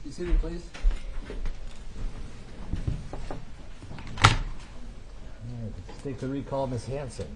Be seated, please. All right, let's take the recall, Ms. Hanson.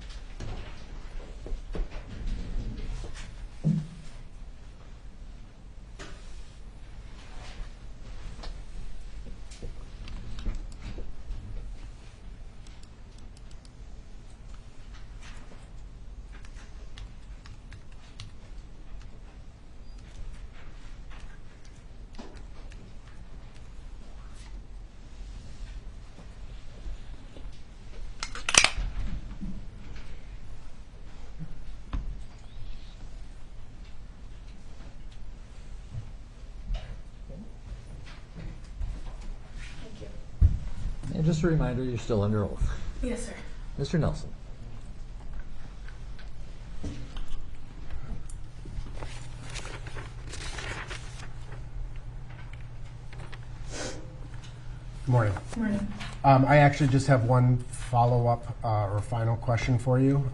And just a reminder, you're still under oath. Yes, sir. Mr. Nelson. Good morning. Good morning. I actually just have one follow-up or final question for you.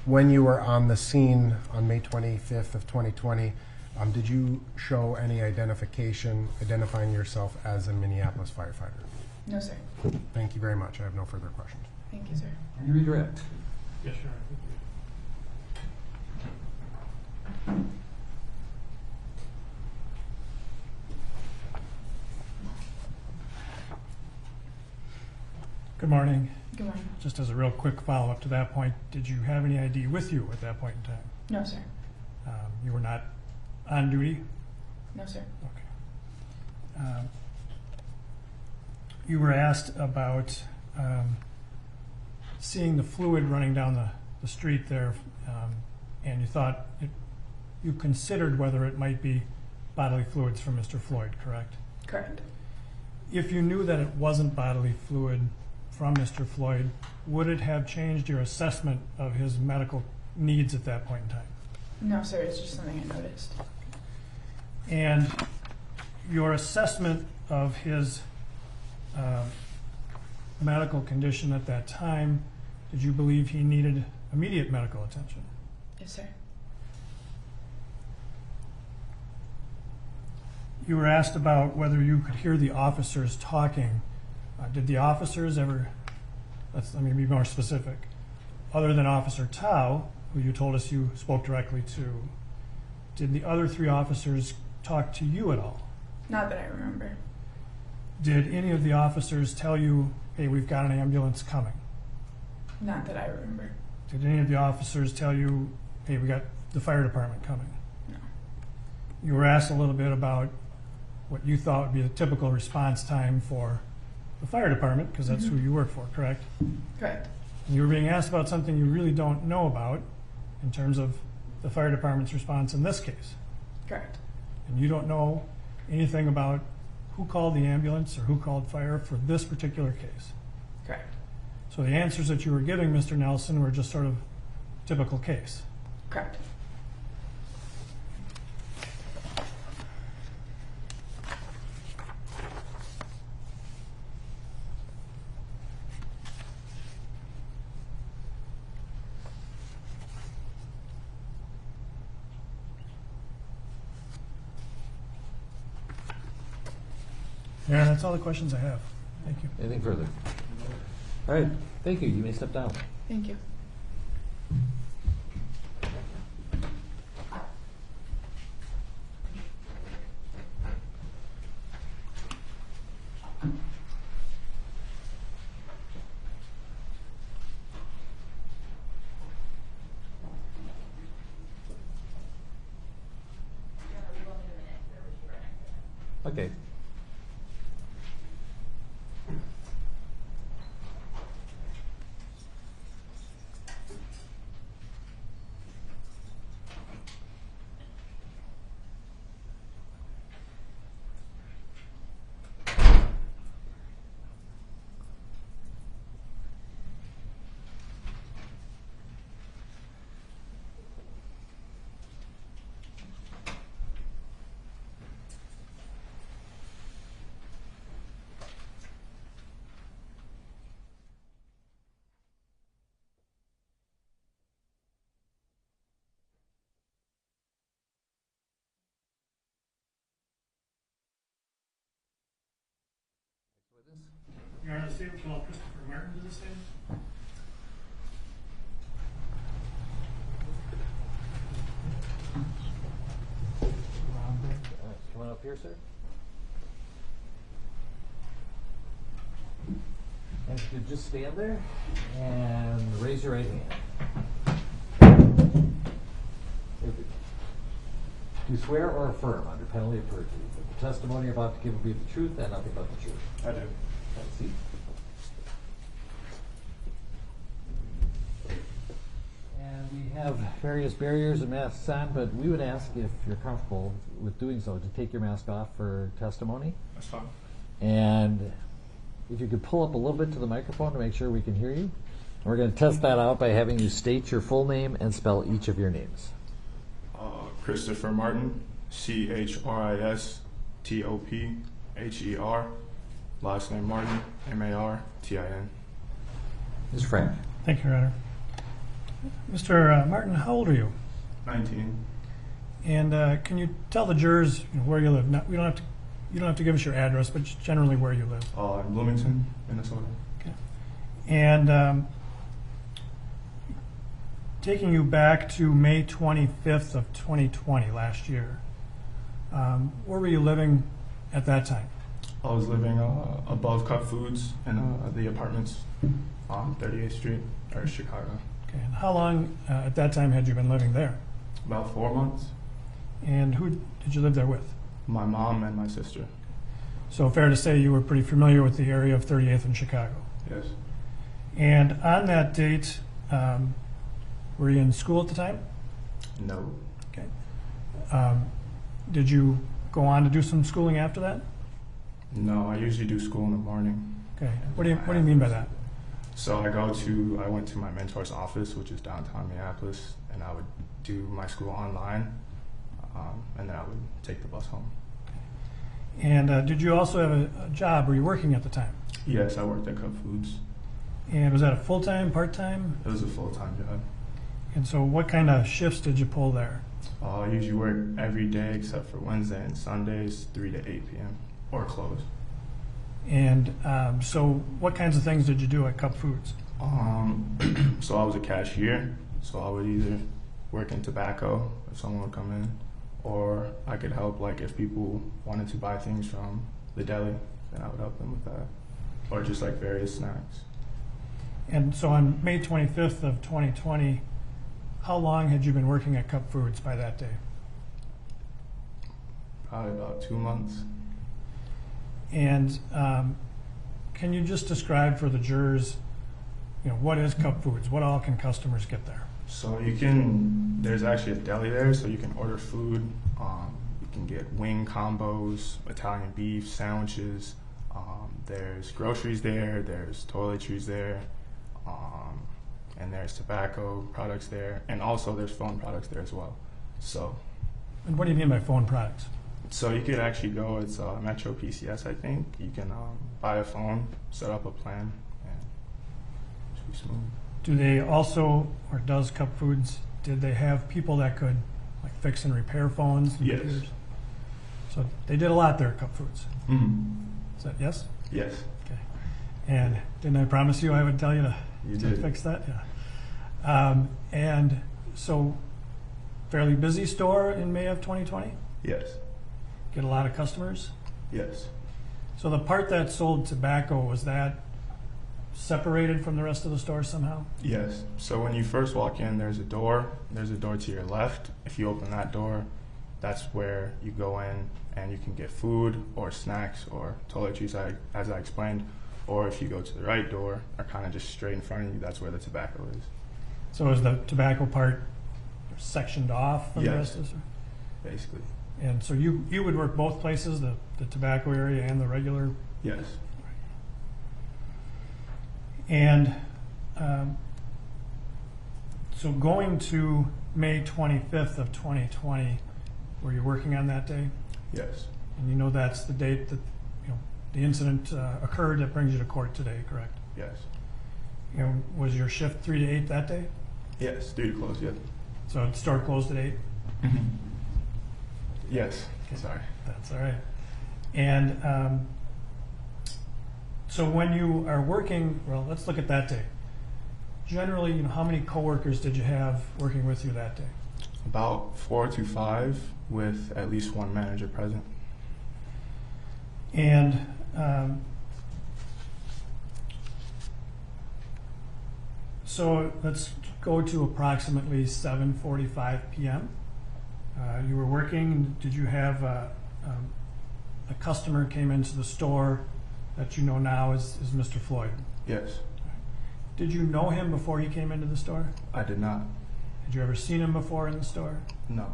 When you were on the scene on May 25th of 2020, did you show any identifying yourself as a Minneapolis firefighter? No, sir. Thank you very much. I have no further questions. Thank you, sir. You redirect. Yes, sir. Good morning. Good morning. Just as a real quick follow-up to that point, did you have any ID with you at that point in time? No, sir. You were not on duty? No, sir. Okay. You were asked about seeing the fluid running down the street there, and you considered whether it might be bodily fluids from Mr. Floyd, correct? Correct. If you knew that it wasn't bodily fluid from Mr. Floyd, would it have changed your assessment of his medical needs at that point in time? No, sir. It's just something I noticed. And your assessment of his medical condition at that time, did you believe he needed immediate medical attention? Yes, sir. You were asked about whether you could hear the officers talking. Did the officers ever, let me be more specific, other than Officer Tao, who you told us you spoke directly to, did the other three officers talk to you at all? Not that I remember. Did any of the officers tell you, hey, we've got an ambulance coming? Not that I remember. Did any of the officers tell you, hey, we got the fire department coming? No. You were asked a little bit about what you thought would be a typical response time for the fire department, because that's who you work for, correct? Correct. And you were being asked about something you really don't know about in terms of the fire department's response in this case. Correct. And you don't know anything about who called the ambulance or who called fire for this particular case. Correct. So the answers that you were giving, Mr. Nelson, were just sort of typical case. Correct. Yeah, that's all the questions I have. Thank you. Anything further? All right, thank you. You may step down. Thank you. Okay. witness. Your Honor, the state will call Christopher Martin to the stand. Come on up here, sir. And if you just stand there and raise your right hand. Do you swear or affirm under penalty of perjury that the testimony you're about to give will be the truth and nothing but the truth? I do. Have a seat. And we have various barriers and masks on, but we would ask if you're comfortable with doing so to take your mask off for testimony. That's fine. And if you could pull up a little bit to the microphone to make sure we can hear you. And we're going to test that out by having you state your full name and spell each of your names. Christopher Martin, CHRISTOPHER. Last name Martin, MARTIN. Ms. Frank. Thank you, Your Honor. Mr. Martin, how old are you? 19. And can you tell the jurors where you live? You don't have to give us your address, but just generally where you live. In Bloomington, Minnesota. Okay. And taking you back to May 25th of 2020, last year, where were you living at that time? I was living above Cup Foods in the apartments on 38th Street, or Chicago. Okay. And how long at that time had you been living there? About 4 months. And who did you live there with? My mom and my sister. So fair to say you were pretty familiar with the area of 38th in Chicago. Yes. And on that date, were you in school at the time? No. Okay. Did you go on to do some schooling after that? No, I usually do school in the morning. Okay. What do you mean by that? So I went to my mentor's office, which is downtown Minneapolis, and I would do my school online, and then I would take the bus home. And did you also have a job? Were you working at the time? Yes, I worked at Cup Foods. And was that a full-time, part-time? It was a full-time job. And so what kind of shifts did you pull there? I usually work every day except for Wednesday and Sundays, 3 to 8 p.m. or close. And so what kinds of things did you do at Cup Foods? So I was a cashier, so I would either work in tobacco if someone would come in, or I could help, like if people wanted to buy things from the deli, then I would help them with that, or just like various snacks. And so on May 25th of 2020, how long had you been working at Cup Foods by that day? Probably about 2 months. And can you just describe for the jurors, what is Cup Foods? What all can customers get there? So there's actually a deli there, so you can order food. You can get wing combos, Italian beef, sandwiches. There's groceries there, there's toiletries there, and there's tobacco products there, and also there's phone products there as well. And what do you mean by phone products? So you could actually go, it's Metro PCS, I think. You can buy a phone, set up a plan, and it should be smooth. Do they also, or does Cup Foods, did they have people that could fix and repair phones and Yes. computers? So they did a lot there at Cup Foods. Mm-hmm. Is that yes? Yes. Okay. And didn't I promise you I would tell you to did. fix that? Yeah. And so fairly busy store in May of 2020? Yes. Get a lot of customers? Yes. So the part that sold tobacco, was that separated from the rest of the store somehow? Yes. So when you first walk in, there's a door. There's a door to your left. If you open that door, that's where you go in and you can get food or snacks or toiletries, as I explained. Or if you go to the right door, or kind of just straight in front of you, that's where the tobacco is. So is the tobacco part sectioned off from the Yes. rest of the store? Basically. And so you would work both places, the tobacco area and the regular? Yes. And so going to May 25th of 2020, were you working on that day? Yes. And that's the date that the incident occurred that brings you to court today, correct? Yes. Was your shift 3 to 8 that day? Yes. 3 to close, yeah. So the store closed at 8? Yes. Sorry. That's all right. And So when you are working, well, let's look at that day. Generally, you know, how many coworkers did you have working with you that day? About 4 to 5 with at least one manager present. And so let's go to approximately 7:45 p.m. You were working. Did you have a customer came into the store that you know now is Mr. Floyd? Yes, Did you know him before he came into the store? I did not. Had you ever seen him before in the store? No.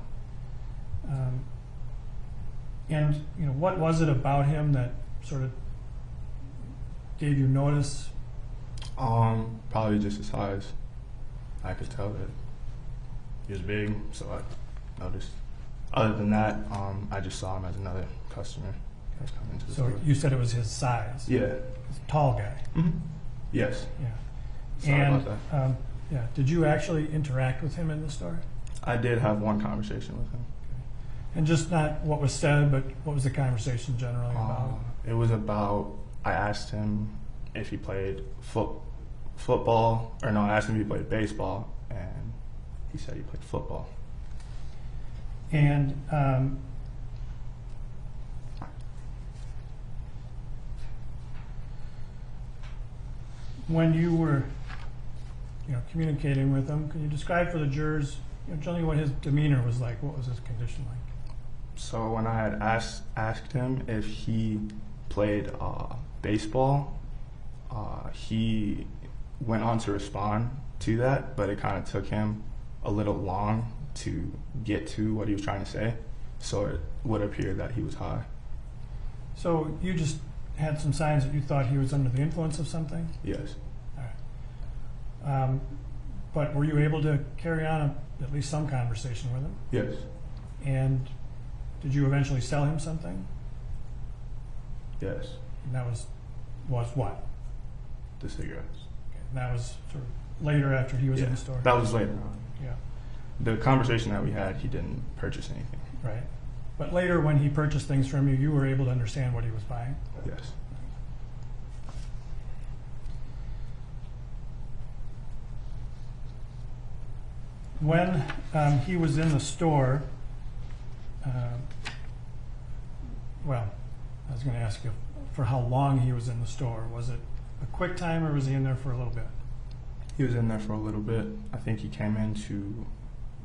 And you know, what was it about him that sort of gave you notice? Probably just his size. I could tell that he was big, so I noticed. Other than that, I just saw him as another customer that was coming into the So store. you said it was his size. Yeah. He's a tall guy. Mm-hmm. Yes. Yeah. Sorry And about that. yeah, did you actually interact with him in the store? I did have one conversation with him. And just not what was said, but what was the conversation generally about? It was about, I asked him if he played football, or no, I asked him if he played baseball, and he said he played football. And when you were, you know, communicating with him, can you describe for the jurors, you know, generally what his demeanor was like? What was his condition like? So when I had asked him if he played baseball, he went on to respond to that, but it kind of took him a little long to get to what he was trying to say, so it would appear that he was high. So you just had some signs that you thought he was under the influence of something? Yes. All right. But were you able to carry on at least some conversation with him? Yes. And did you eventually sell him something? Yes. And that was what? The cigarettes. Okay. And that was sort of later after he was in the store? That was later on. Yeah, The conversation that we had, he didn't purchase anything. right. But later when he purchased things from you, you were able to understand what he was buying? Yes. When he was in the store, well, I was going to ask you for how long he was in the store. Was it a quick time or was he in there for a little bit? He was in there for a little bit. I think he came in to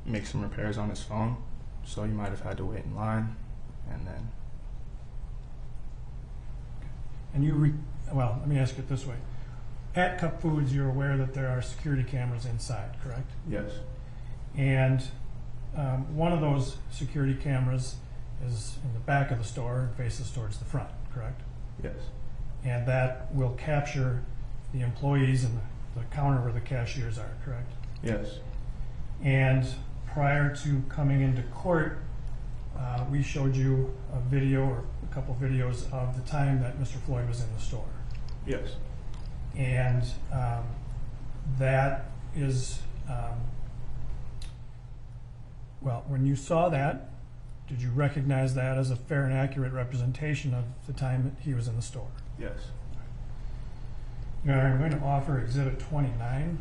make some repairs on his phone, so he might have had to wait in line, and then And you, well, let me ask it this way. At Cup Foods, you're aware that there are security cameras inside, correct? yes, And one of those security cameras is in the back of the store and faces towards the front, correct? yes, And that will capture the employees and the counter where the cashiers are, correct? yes, And prior to coming into court, we showed you a video or a couple videos of the time that Mr. Floyd was in the store. yes, And that is, well, when you saw that, did you recognize that as a fair and accurate representation of the time that he was in the store? yes. Now, I'm going to offer Exhibit 29.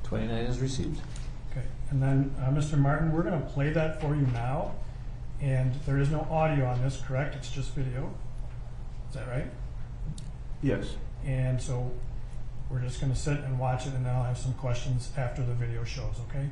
29 is received. Okay, and then, Mr. Martin, we're going to play that for you now. And there is no audio on this, correct? It's just video. Is that right? Yes. And so we're just going to sit and watch it, and then I'll have some questions after the video shows, okay?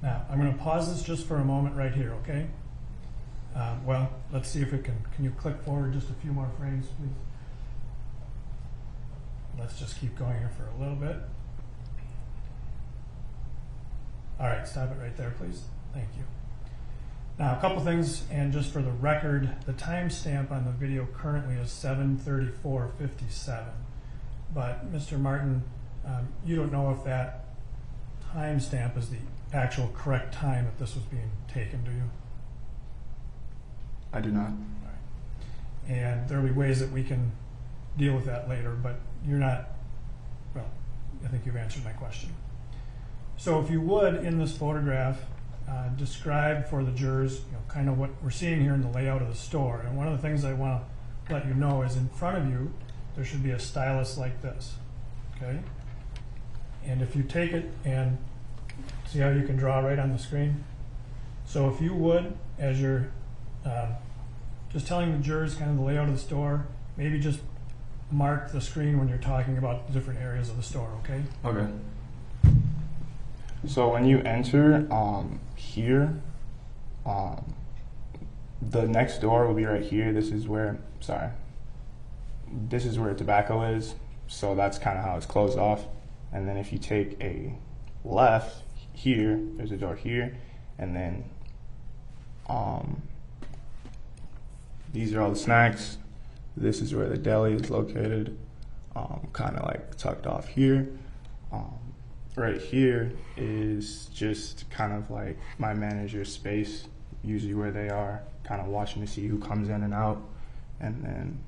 Now, I'm going to pause this just for a moment right here, okay? Well, let's see if it can you click forward just a few more frames, please? Let's just keep going here for a little bit. All right, stop it right there, please. Thank you. Now, a couple things, and just for the record, the timestamp on the video currently is 7:34:57. But, Mr. Martin, you don't know if that timestamp as the actual correct time that this was being taken, do you? I do not. And there'll be ways that we can deal with that later, but you're not, well, I think you've answered my question. So if you would, in this photograph, describe for the jurors, kind of what we're seeing here in the layout of the store. And one of the things I want to let you know is in front of you, there should be a stylus like this, okay? And if you take it and see how you can draw right on the screen? So if you would, as you're just telling the jurors kind of the layout of the store, maybe just mark the screen when you're talking about the different areas of the store, okay? Okay. So when you enter here, the next door will be right here. This is where tobacco is. So that's kind of how it's closed off. And then if you take a left here, there's a door here, and then these are all the snacks. This is where the deli is located, kind of like tucked off here. Right here is just kind of like my manager's space, usually where they are, kind of watching to see who comes in and out. And then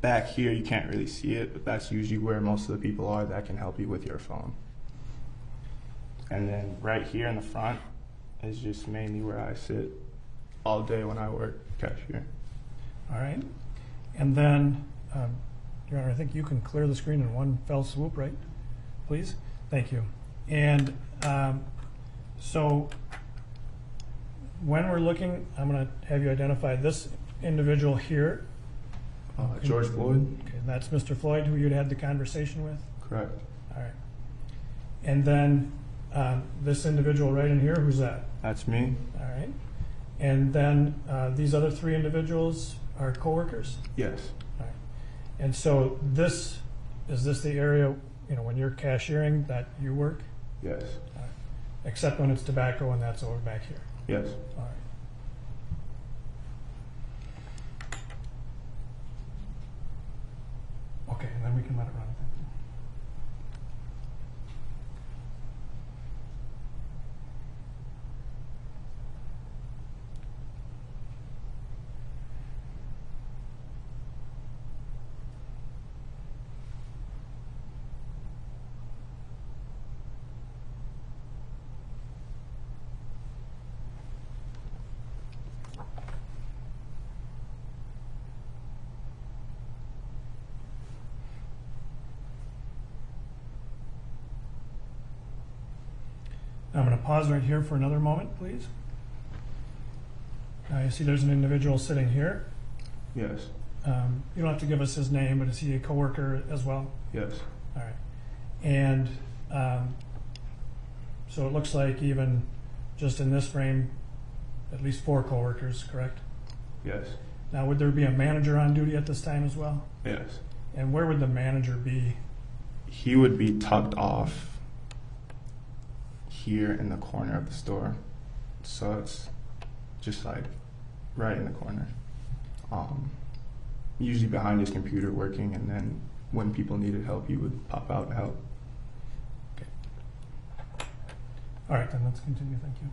back here, you can't really see it, but that's usually where most of the people are that can help you with your phone. And then right here in the front is just mainly where I sit all day when I work cashier. All right. And then, Your Honor, I think you can clear the screen in one fell swoop, right? Please? Thank you. And so when we're looking, I'm going to have you identify this individual here. George Floyd? Okay, that's Mr. Floyd, who you'd had the conversation with? Correct. All right. And then this individual right in here, who's that? That's me. All right. And then these other three individuals are coworkers? Yes. All right. And so is this the area, when you're cashiering that you work? Yes. All right. Except when it's tobacco and that's over back here? Yes. All right. Okay, and then we can let it run. Thank you. I'm going to pause right here for another moment, please. You see there's an individual sitting here. Yes. You don't have to give us his name, but is he a coworker as well? Yes. All right. And so it looks like even just in this frame, at least 4 coworkers, correct? Yes. Now, would there be a manager on duty at this time as well? Yes. And where would the manager be? He would be tucked off here in the corner of the store. So it's just like right in the corner. Usually behind his computer working, and then when people needed help, he would pop out and help. Okay. All right, then let's continue. Thank you.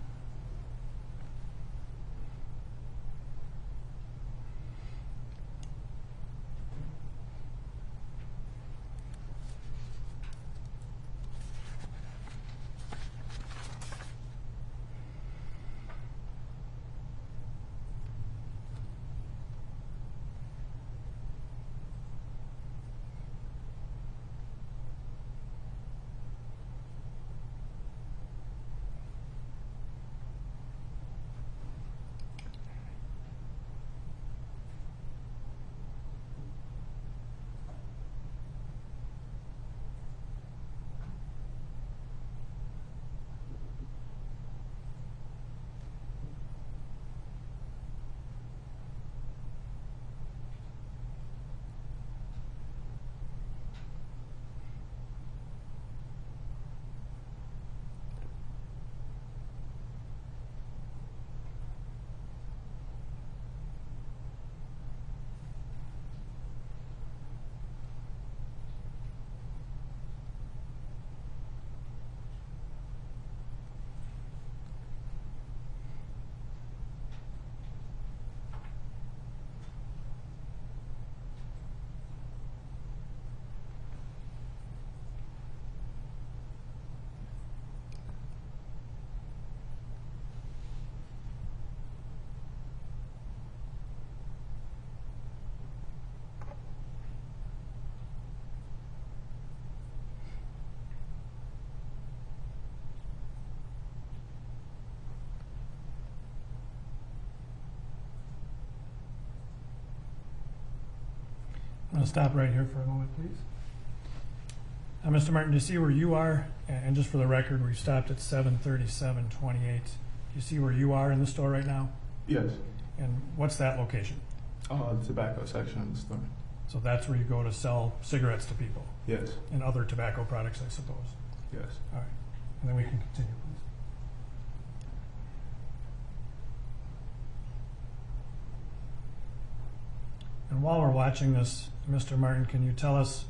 going to stop right here for a moment, please. Mr. Martin, do you see where you are? And just for the record, we stopped at 73728. Do you see where you are in the store right now? Yes. And what's that location? The tobacco section of the store. So that's where you go to sell cigarettes to people Yes. and other tobacco products, I suppose. Yes. All right. And then we can continue, please. And while we're watching this, Mr. Martin, can you tell us,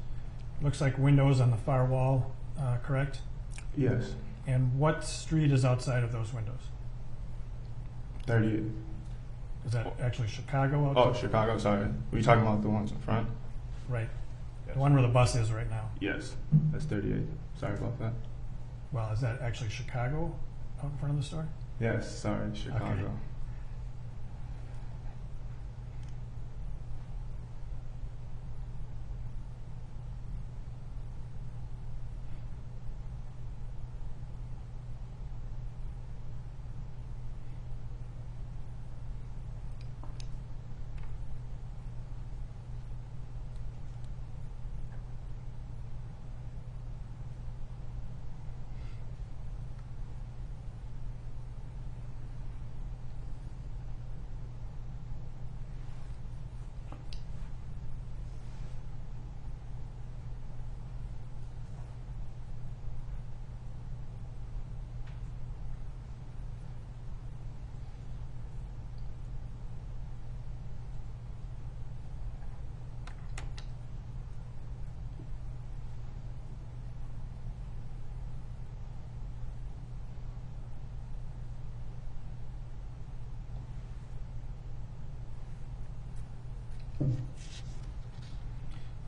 looks like windows on the far wall, correct? Yes. And what street is outside of those windows? 38. Is that actually Chicago Oh, outside? Chicago, sorry. Were you talking about the ones in front? Right. Yes. The one where the bus is right now. Yes. That's 38. Sorry about that. Well, is that actually Chicago out in front of the store? Yes, sorry, Chicago. Okay.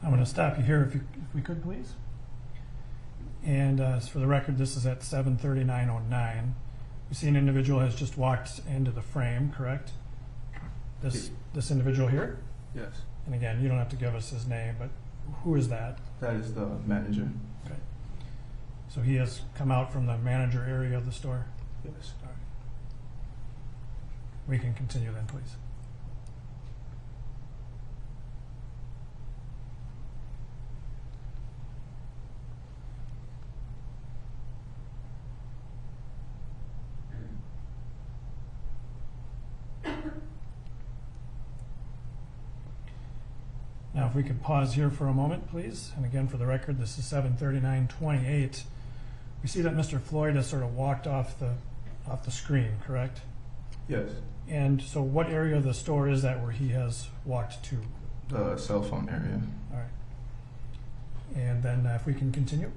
I'm going to stop you here if we could, please. And for the record, this is at 7:39:09. You see an individual has just walked into the frame, correct? This individual here? Yes. And again, you don't have to give us his name, but who is that? That is the manager. Okay. So he has come out from the manager area of the store? Yes. All right. We can continue then, please. Now, if we could pause here for a moment, please. And again, for the record, this is 7:39:28. We see that Mr. Floyd has sort of walked off the screen, correct? Yes. And so what area of the store is that where he has walked to? The cell phone area. All right. And then if we can continue.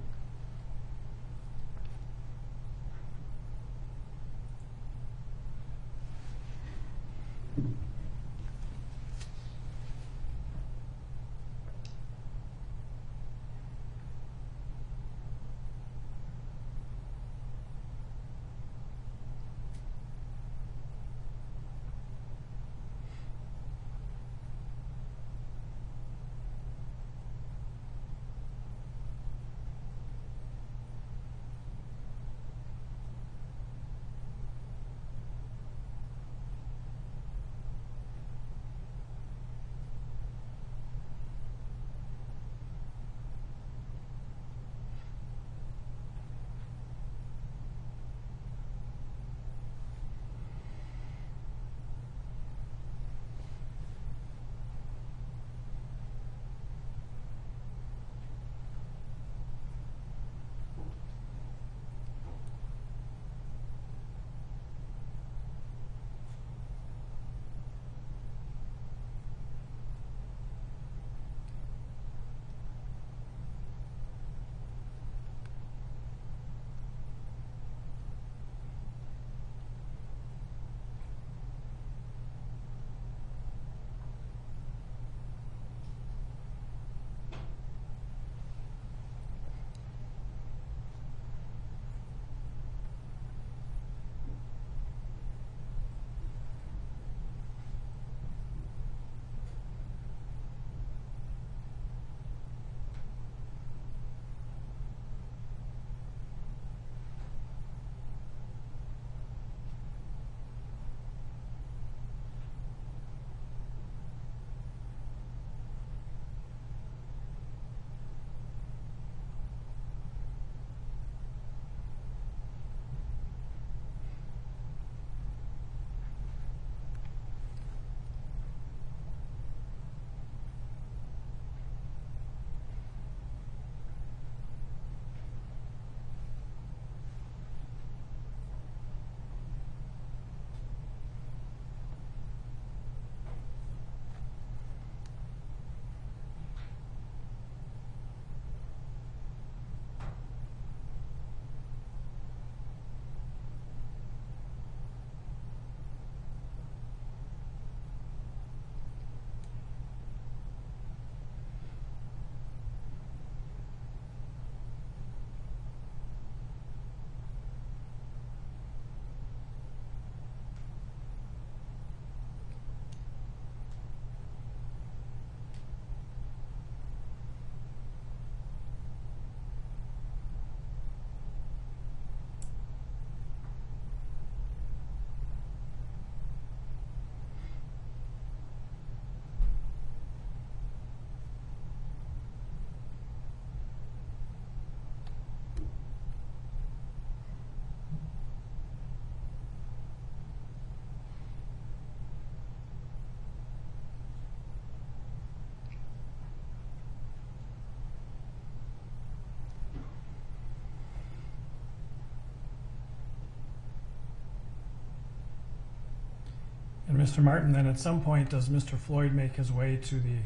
Mr. Martin, then at some point, does Mr. Floyd make his way to the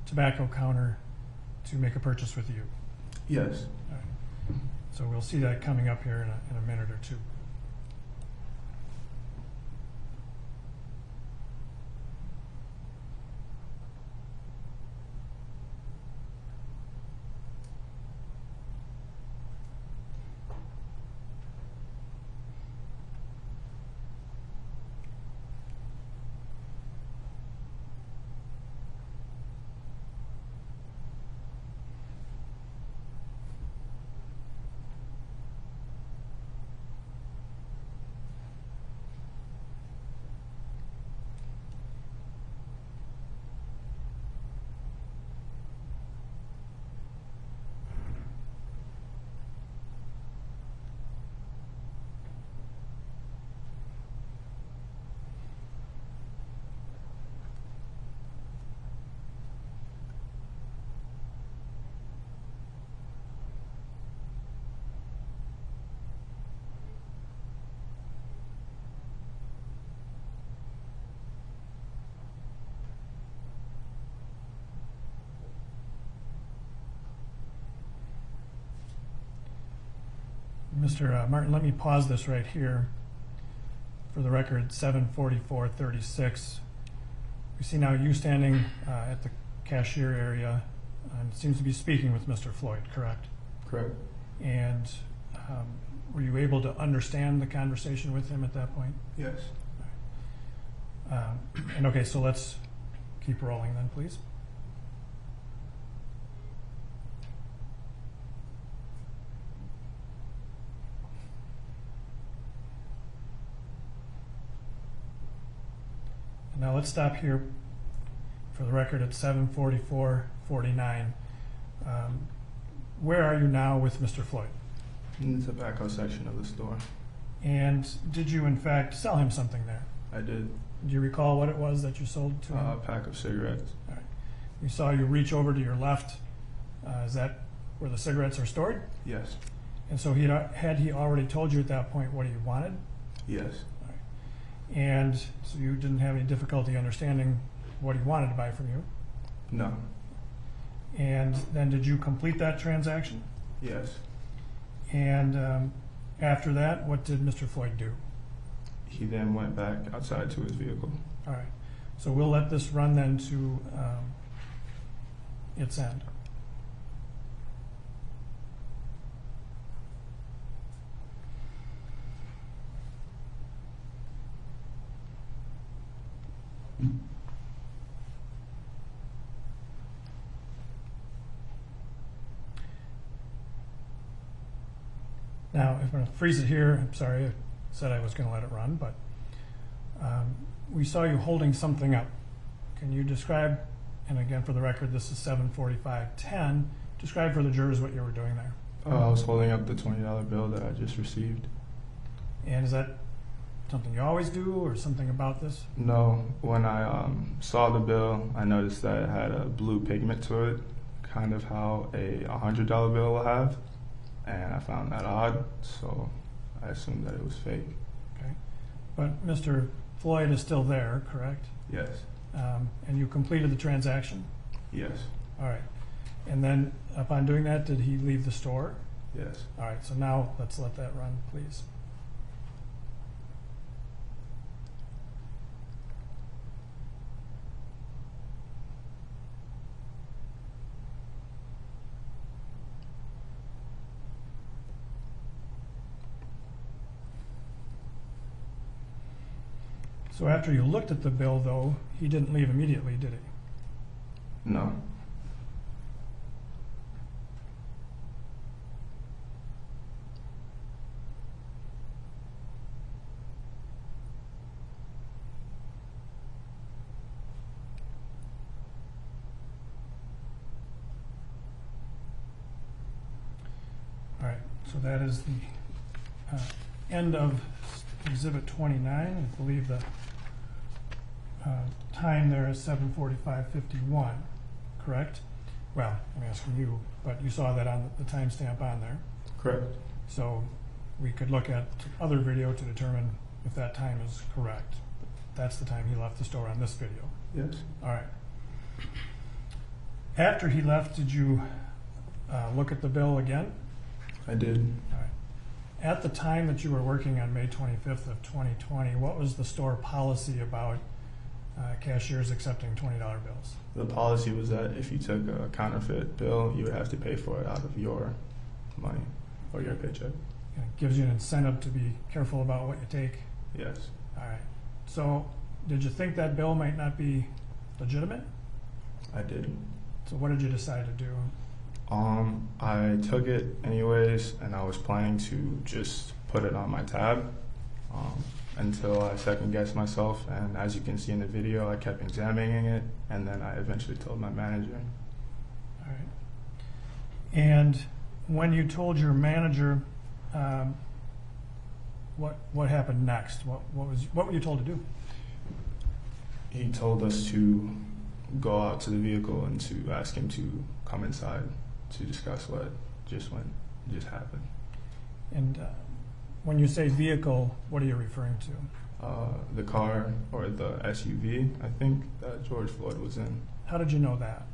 tobacco counter to make a purchase with you? Yes. All right. So we'll see that coming up here in a minute or two. Mr. Martin, let me pause this right here. For the record, 7:44:36. We see now you standing at the cashier area and seems to be speaking with Mr. Floyd, correct? Correct. And were you able to understand the conversation with him at that point? Yes. And okay, so let's keep rolling then, please. Now let's stop here for the record at 7:44:49. Where are you now with Mr. Floyd? In the tobacco section of the store. And did you in fact sell him something there? I did. Do you recall what it was that you sold to him? A pack of cigarettes. All right. We saw you reach over to your left. Is that where the cigarettes are stored? Yes. And so had he already told you at that point what he wanted? Yes. And so you didn't have any difficulty understanding what he wanted to buy from you? No. And then did you complete that transaction? Yes. And after that, what did Mr. Floyd do? He then went back outside to his vehicle. All right. So we'll let this run then to its end. Now, if I'm going to freeze it here, I'm sorry, I said I was going to let it run, but we saw you holding something up. Can you describe, and again for the record, this is 7:45:10, describe for the jurors what you were doing there. I was holding up the $20 bill that I just received. And is that something you always do or something about this? No, when I saw the bill, I noticed that it had a blue pigment to it, kind of how a $100 bill will have, and I found that odd, so I assumed that it was fake. Okay. But Mr. Floyd is still there, correct? Yes. And you completed the transaction? Yes. All right. And then upon doing that, did he leave the store? Yes. All right, so now let's let that run, please. So after you looked at the bill, though, he didn't leave immediately, did he? No. All right, so that is the end of Exhibit 29. I believe the time there is 7:45:51, correct? Well, I'm asking you, but you saw that on the timestamp on there. Correct. So we could look at other video to determine if that time is correct. that's the time he left the store on this video. Yes. All right. After he left, did you look at the bill again? I did. All right. At the time that you were working on May 25th of 2020, what was the store policy about cashiers accepting $20 bills? The policy was that if you took a counterfeit bill, you would have to pay for it out of your money or your paycheck. And it gives you an incentive to be careful about what you take. Yes. All right. So did you think that bill might not be legitimate? I did. So what did you decide to do? I took it anyways, and I was planning to just put it on my tab until I second guessed myself. And as you can see in the video, I kept examining it, and then I eventually told my manager. All right. And when you told your manager, what happened next? What were you told to do? He told us to go out to the vehicle and to ask him to come inside to discuss what just happened. And when you say vehicle, what are you referring to? The car or the SUV, I think, that George Floyd was in. How did you know that?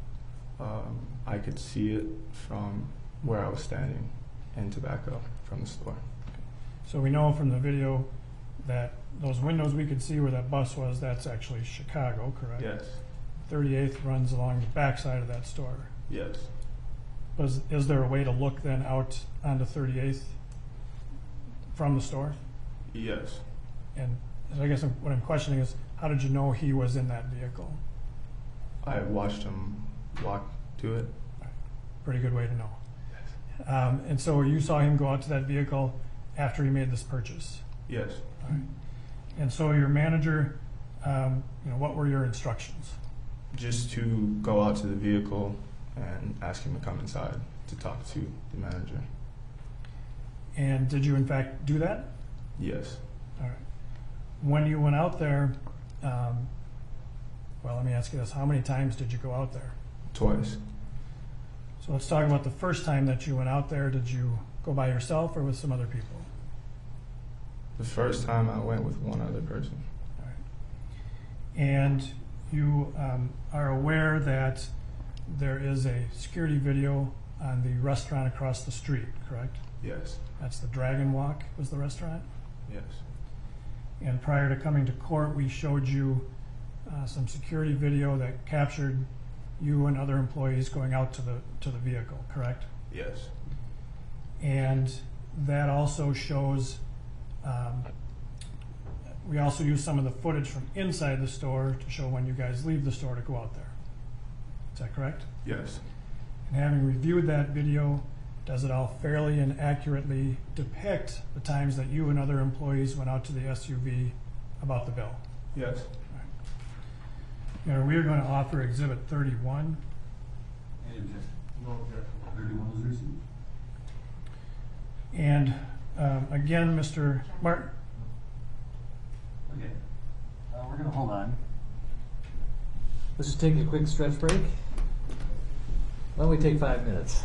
I could see it from where I was standing in Tobacco from the store. So we know from the video that those windows we could see where that bus was, that's actually Chicago, correct? Yes. 38th runs along the backside of that store. Yes. Is there a way to look then out onto 38th from the store? Yes. And I guess what I'm questioning is, how did you know he was in that vehicle? I watched him walk to it. Pretty good way to know. And so you saw him go out to that vehicle after he made this purchase. Yes. All right. And so your manager, what were your instructions? Just to go out to the vehicle and ask him to come inside to talk to the manager. And did you in fact do that? Yes. All right. When you went out there, well, let me ask you this. How many times did you go out there? Twice. So let's talk about the first time that you went out there. Did you go by yourself or with some other people? The first time I went with one other person. All right. And you are aware that there is a security video on the restaurant across the street, correct? Yes. That's the Dragon Walk was the restaurant? Yes. And prior to coming to court, we showed you some security video that captured you and other employees going out to the vehicle, correct? Yes. And that also shows, we also use some of the footage from inside the store to show when you guys leave the store to go out there. Is that correct? Yes. And having reviewed that video, does it all fairly and accurately depict the times that you and other employees went out to the SUV about the bill? Yes. Now, we are going to offer Exhibit 31. And again, Mr. Martin. Okay. We're going to hold on. Let's just take a quick stretch break. Why don't we take 5 minutes?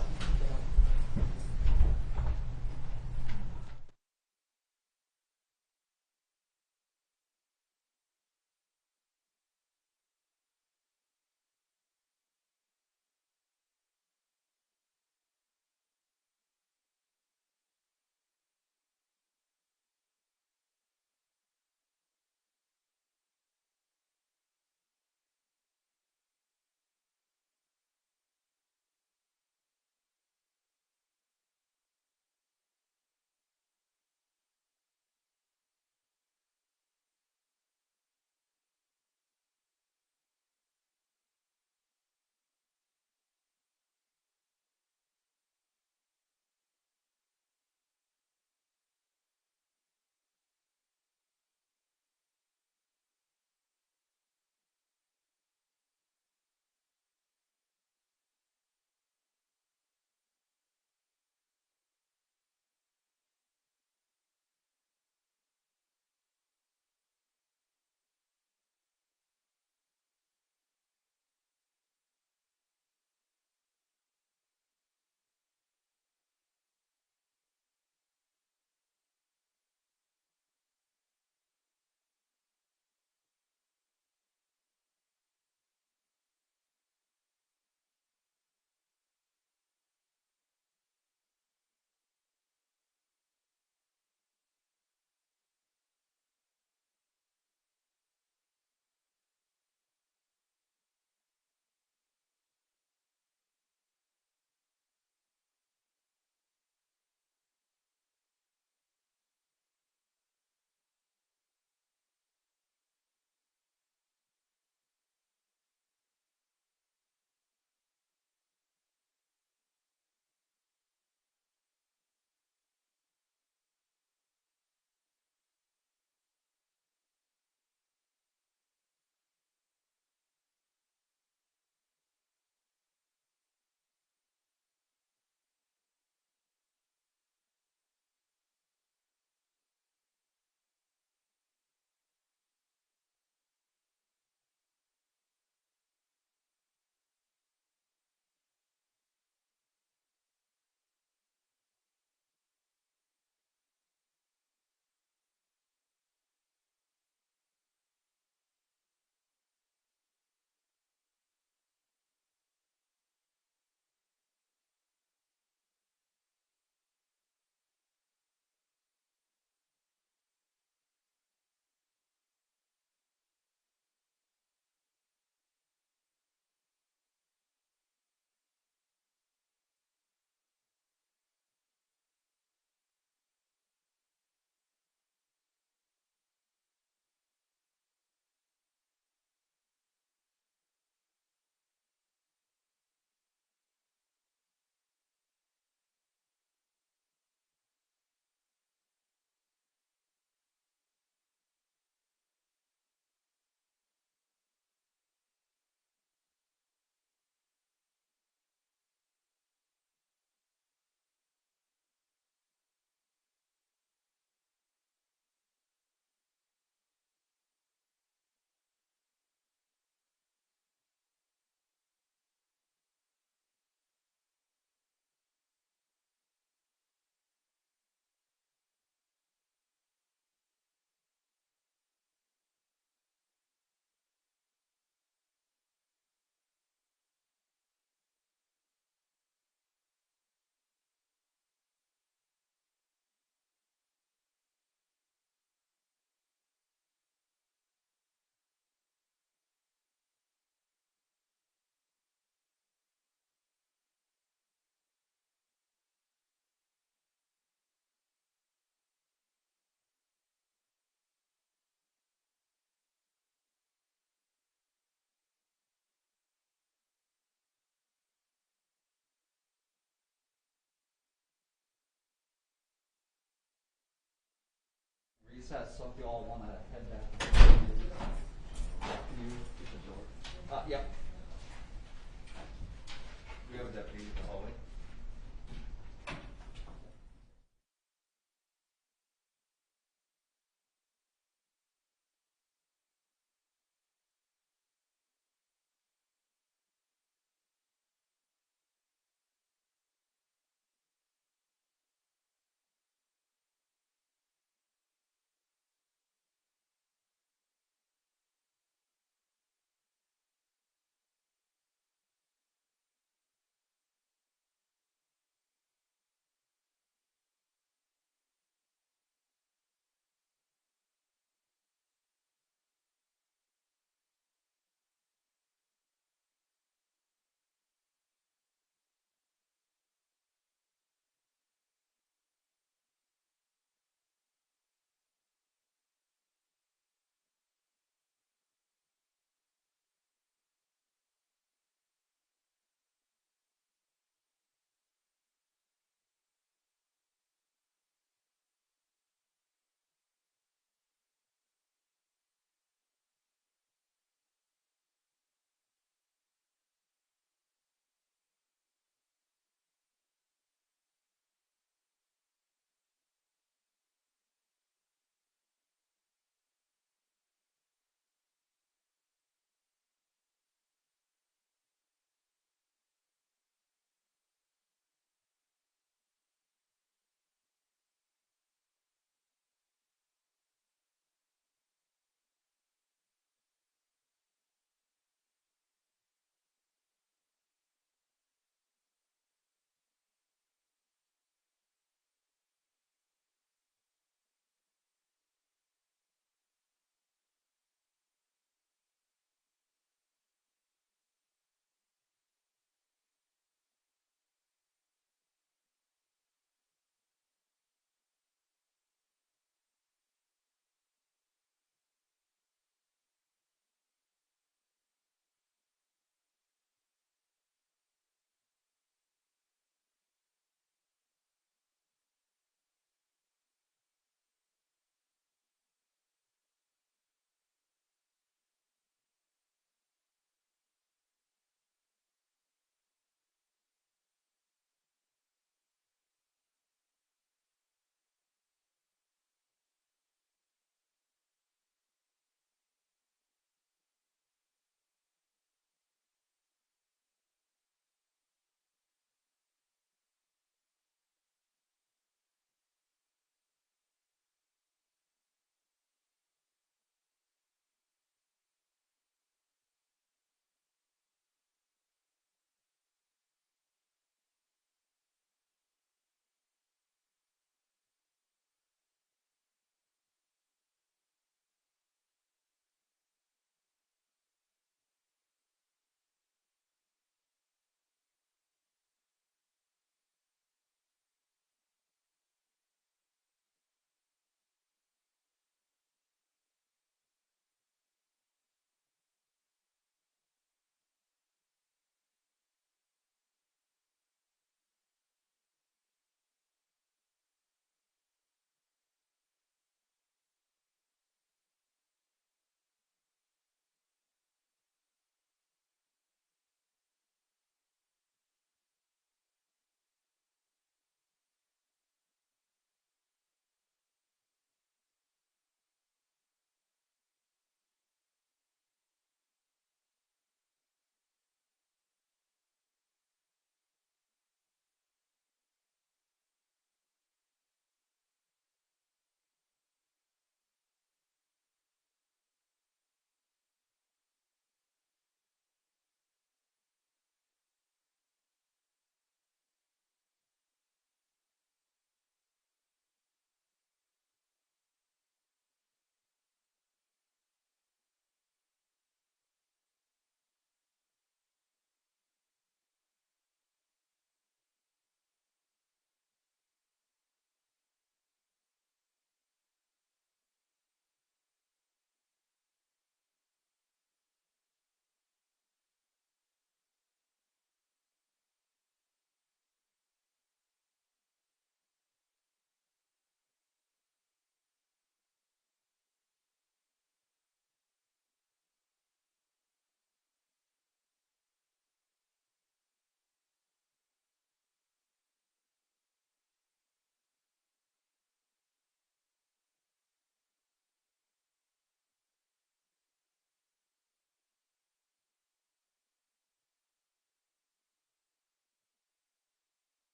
recess, so if you all want to head back. Can you get the door? Yep. We have a deputy in the hallway.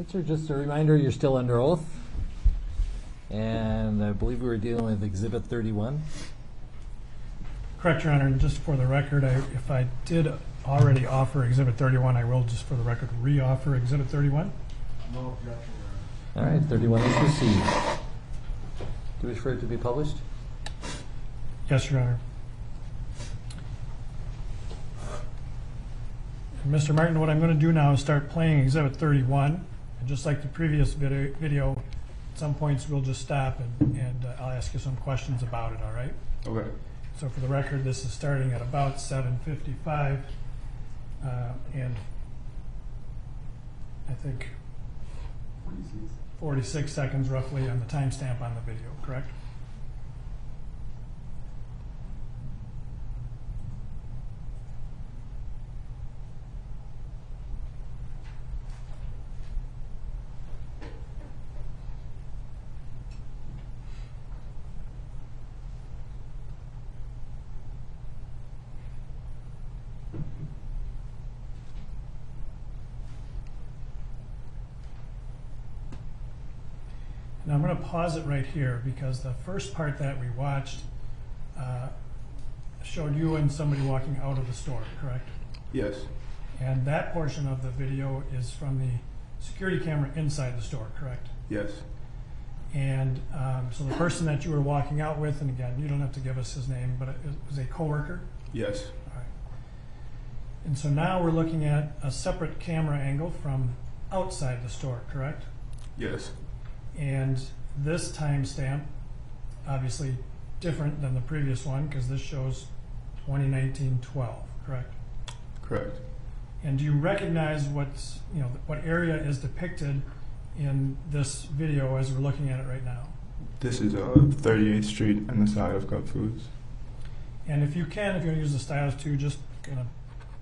right, sir, just a reminder, you're still under oath. And I believe we were dealing with Exhibit 31. Correct, Your Honor, and just for the record, if I did already offer Exhibit 31, I will just for the record re-offer Exhibit 31. No objection, All right, 31 is received. Do you wish for it to be published? Yes, Your Honor. And Mr. Martin, what I'm going to do now is start playing Exhibit 31. And just like the previous video, at some points we'll just stop and I'll ask you some questions about it, all right? Okay. So for the record, this is starting at about 7:55, and I think 46 seconds roughly on the timestamp on the video, correct? Now I'm going to pause it right here because the first part that we watched showed you and somebody walking out of the store, correct? Yes. And that portion of the video is from the security camera inside the store, correct? Yes. And so the person that you were walking out with, and again, you don't have to give us his name, but it was a coworker? Yes. All right. And so now we're looking at a separate camera angle from outside the store, correct? Yes. And this timestamp, obviously different than the previous one because this shows 2019-12, correct? Correct. And do you recognize what's, what area is depicted in this video as we're looking at it right now? This is 38th Street and the side of Cup Foods. And if you want to use the stylus too, just kind of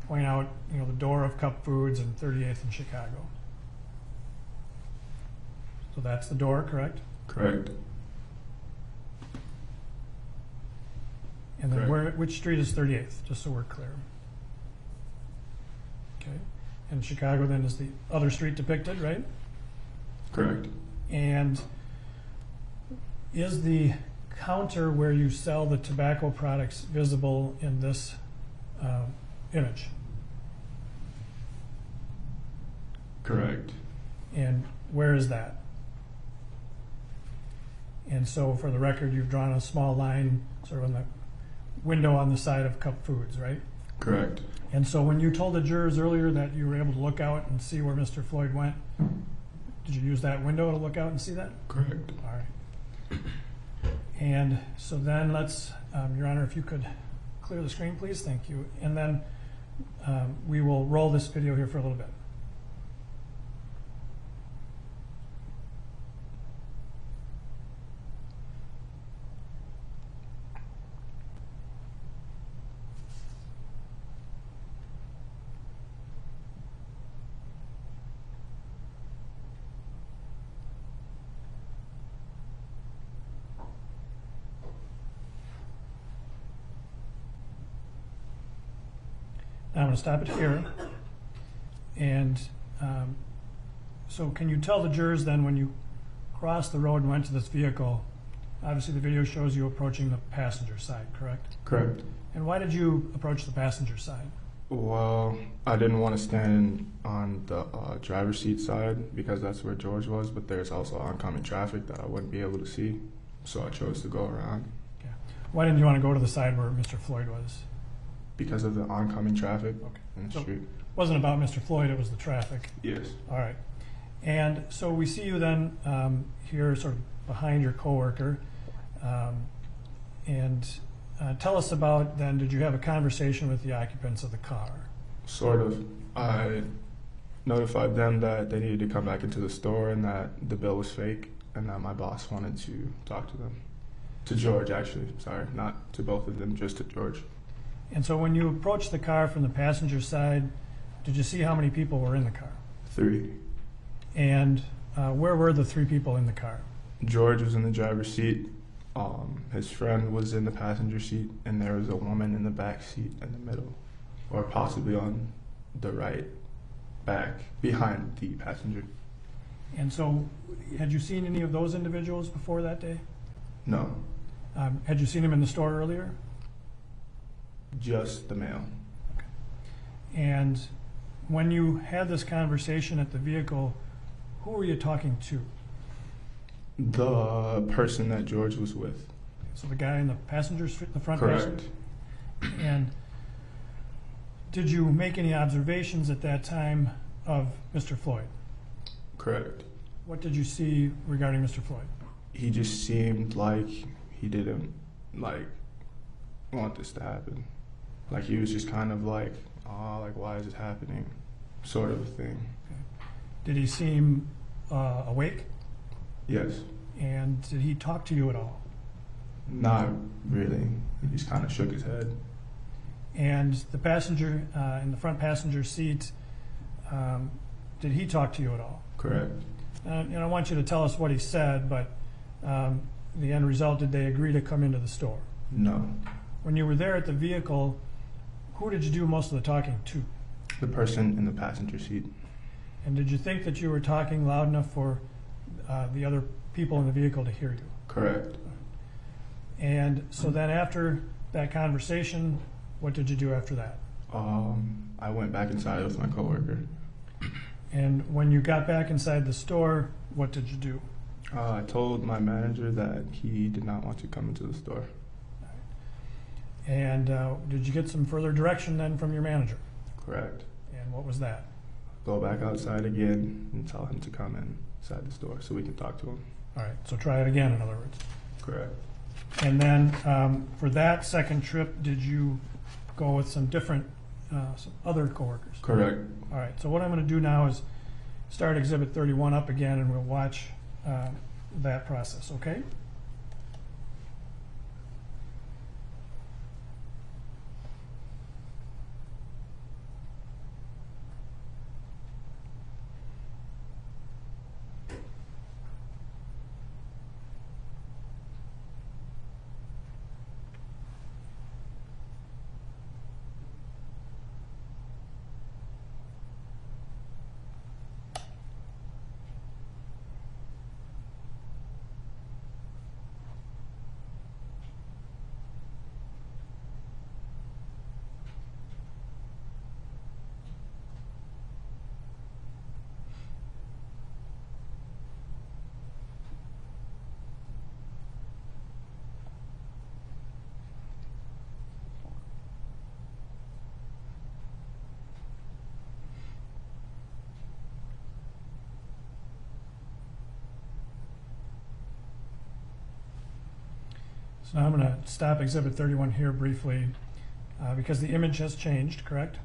point out, the door of Cup Foods and 38th in Chicago. So that's the door, correct? Correct. And then Correct. which street is 38th, just so we're clear? Okay. And Chicago then is the other street depicted, right? Correct. And is the counter where you sell the tobacco products visible in this image? Correct. And where is that? And so for the record, you've drawn a small line sort of on the window on the side of Cup Foods, right? Correct. And so when you told the jurors earlier that you were able to look out and see where Mr. Floyd went, did you use that window to look out and see that? Correct. All right. And so then let's, Your Honor, if you could clear the screen, please. Thank you. And then we will roll this video here for a little bit. Now I'm going to stop it here. And so can you tell the jurors then when you crossed the road and went to this vehicle, obviously the video shows you approaching the passenger side, correct? Correct. And why did you approach the passenger side? Well, I didn't want to stand on the driver's seat side because that's where George was, but there's also oncoming traffic that I wouldn't be able to see, so I chose to go around. Okay. Why didn't you want to go to the side where Mr. Floyd was? Because of the oncoming traffic in the So street. it wasn't about Mr. Floyd, it was the traffic. Yes. All right. And so we see you then here sort of behind your coworker. And tell us about then, did you have a conversation with the occupants of the car? Sort of. I notified them that they needed to come back into the store and that the bill was fake and that my boss wanted to talk to them. To George, actually. Sorry, not to both of them, just to George. And so when you approached the car from the passenger side, did you see how many people were in the car? 3. And where were the 3 people in the car? George was in the driver's seat. His friend was in the passenger seat, and there was a woman in the back seat in the middle, or possibly on the right back behind the passenger. And so, had you seen any of those individuals before that day? No, Had you seen him in the store earlier? just the male. And when you had this conversation at the vehicle, who were you talking to? The person that George was with. So the guy in the the front Correct. passenger? And did you make any observations at that time of Mr. Floyd? Correct. What did you see regarding Mr. Floyd? He just seemed like he didn't like want this to happen. Like he was just kind of like, oh, like why is this happening, sort of a thing. Did he seem awake? Yes. And did he talk to you at all? Not really. He just kind of shook his head. And the passenger in the front passenger seat, did he talk to you at all? Correct. And I want you to tell us what he said, but the end result, did they agree to come into the store? No. When you were there at the vehicle, who did you do most of the talking to? The person in the passenger seat. And did you think that you were talking loud enough for the other people in the vehicle to hear you? Correct. And so then after that conversation, what did you do after that? I went back inside with my coworker. And when you got back inside the store, what did you do? I told my manager that he did not want to come into the store. And did you get some further direction then from your manager? Correct. And what was that? Go back outside again and tell him to come inside the store so we can talk to him. All right, so try it again, in other words. Correct. And then for that second trip, did you go with some other coworkers? Correct. All right, so what I'm going to do now is start Exhibit 31 up again, and we'll watch that process, okay? So now I'm going to stop Exhibit 31 here briefly because the image has changed, correct?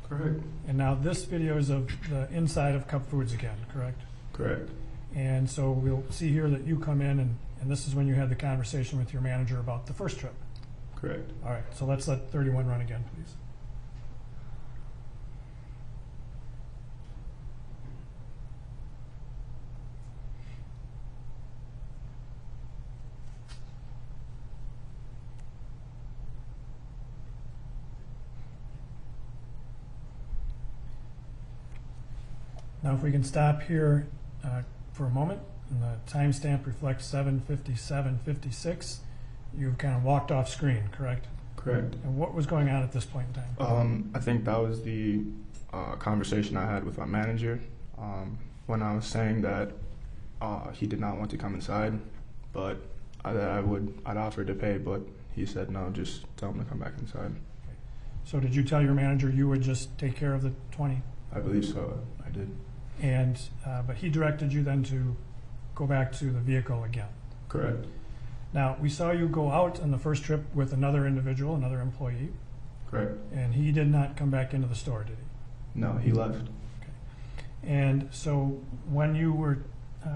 Correct. And now this video is of the inside of Cup Foods again, correct? Correct. And so we'll see here that you come in, and this is when you had the conversation with your manager about the first trip. Correct. All right, so let's let 31 run again, please. Now, if we can stop here for a moment, and the timestamp reflects 7:57:56. You've kind of walked off screen, correct? Correct. And what was going on at this point in time? I think that was the conversation I had with my manager when I was saying that he did not want to come inside, but I'd offer to pay, but he said no, just tell him to come back inside. So did you tell your manager you would just take care of the 20? I believe so. I did. And but he directed you then to go back to the vehicle again. Correct. Now, we saw you go out on the first trip with another individual, another employee, Correct. and he did not come back into the store, did he? No, he left. And so when you were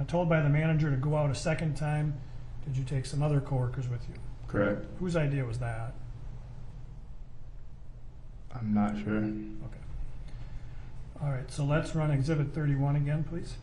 told by the manager to go out a second time, did you take some other coworkers with you? Correct. Whose idea was that? I'm not sure. Okay. All right, so let's run Exhibit 31 again, please.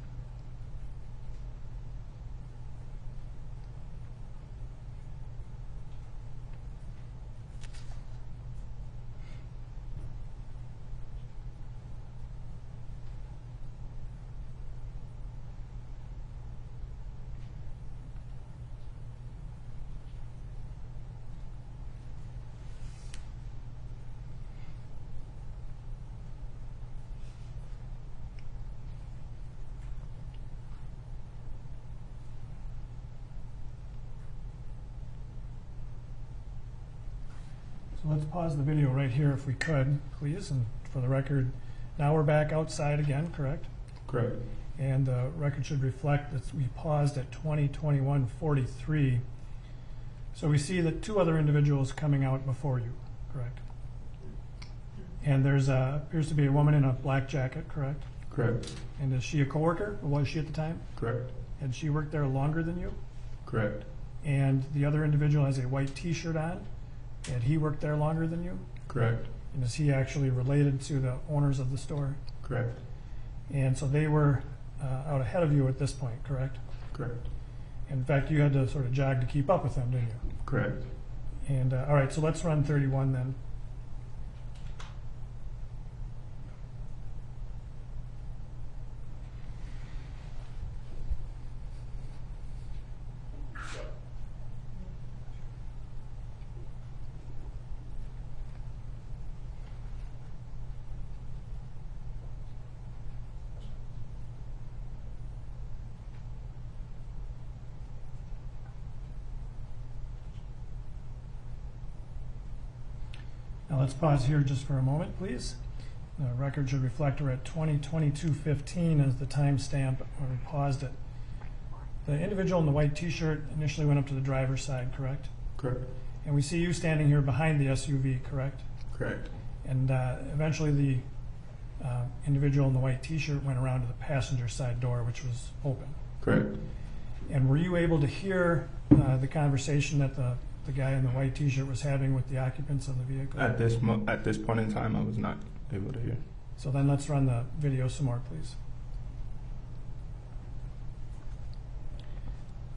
So let's pause the video right here if we could, please, and for the record, now we're back outside again, correct? Correct. And the record should reflect that we paused at 20:21:43. So we see that two other individuals coming out before you, correct? And there's appears to be a woman in a black jacket, correct? Correct. And is she a coworker, or was she at the time? Correct. Had she worked there longer than you? Correct. And the other individual has a white T-shirt on. Had he worked there longer than you? Correct. And is he actually related to the owners of the store? Correct. And so they were out ahead of you at this point, correct? Correct. In fact, you had to sort of jog to keep up with them, didn't you? Correct. And all right, so let's run 31 then. Now let's pause here just for a moment, please. The record should reflect we're at 20:22:15 as the timestamp when we paused it. The individual in the white T-shirt initially went up to the driver's side, correct? Correct. And we see you standing here behind the SUV, correct? Correct. And eventually the individual in the white T-shirt went around to the passenger side door, which was open. Correct. And were you able to hear the conversation that the guy in the white T-shirt was having with the occupants of the vehicle? At this point in time, I was not able to hear. So then let's run the video some more, please.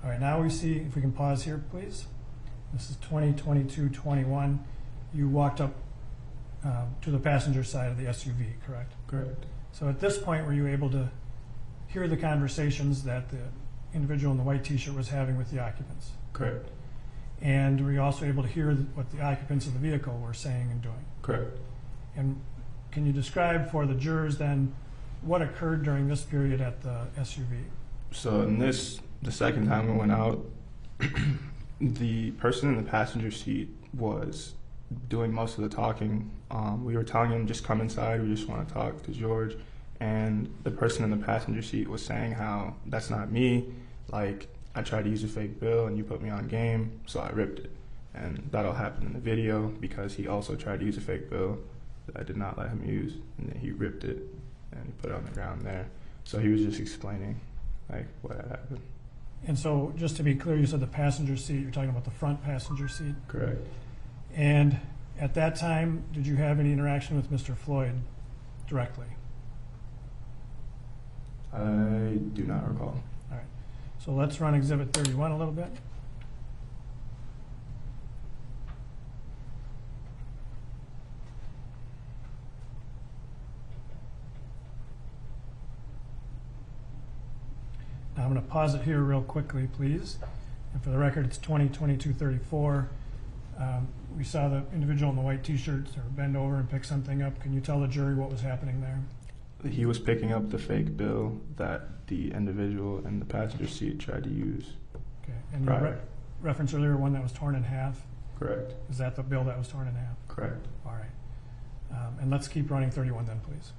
All right, now we see, if we can pause here, please. This is 20:22:21. You walked up to the passenger side of the SUV, correct? Correct. So at this point, were you able to hear the conversations that the individual in the white T-shirt was having with the occupants? Correct. And were you also able to hear what the occupants of the vehicle were saying and doing? Correct. And can you describe for the jurors then what occurred during this period at the SUV? So in the second time we went out, the person in the passenger seat was doing most of the talking. We were telling him, just come inside, we just want to talk to George. And the person in the passenger seat was saying how, that's not me, like, I tried to use a fake bill and you put me on game, so I ripped it. And that'll happen in the video because he also tried to use a fake bill that I did not let him use, and then he ripped it and he put it on the ground there. So he was just explaining like what had happened. And so just to be clear, you said the passenger seat, you're talking about the front passenger seat. Correct. And at that time, did you have any interaction with Mr. Floyd directly? I do not recall. All right. So let's run Exhibit 31 a little bit. Now I'm going to pause it here real quickly, please. And for the record, it's 20:22:34. We saw the individual in the white T-shirt sort of bend over and pick something up. Can you tell the jury what was happening there? He was picking up the fake bill that the individual in the passenger seat tried to use. Okay. And you Right. referenced earlier one that was torn in half. Correct. Is that the bill that was torn in half? Correct. All right. And let's keep running 31 then, please.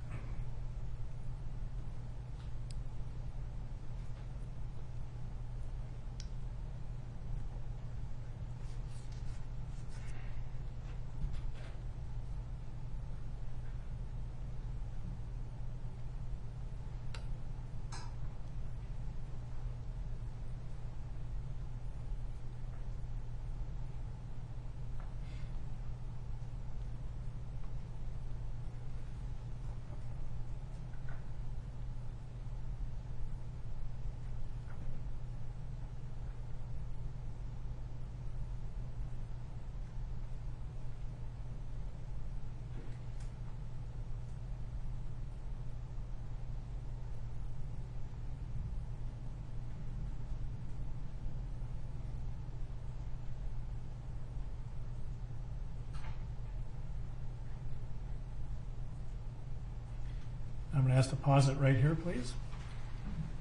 I'm going to ask to pause it right here, please.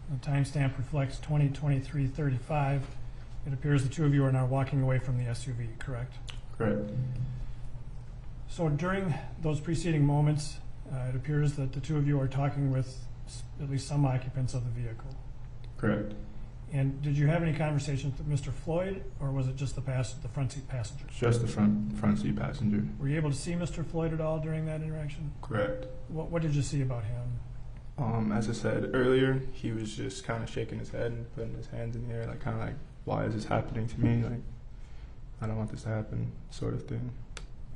The timestamp reflects 20:23:35. It appears the two of you are now walking away from the SUV, correct? Correct. So during those preceding moments, it appears that the two of you are talking with at least some occupants of the vehicle. Correct. And did you have any conversations with Mr. Floyd, or was it just the front seat passengers? Just the front seat passenger. Were you able to see Mr. Floyd at all during that interaction? Correct. What did you see about him? As I said earlier, he was just kind of shaking his head and putting his hands in the air, like kind of like, why is this happening to me? Like, I don't want this to happen, sort of thing.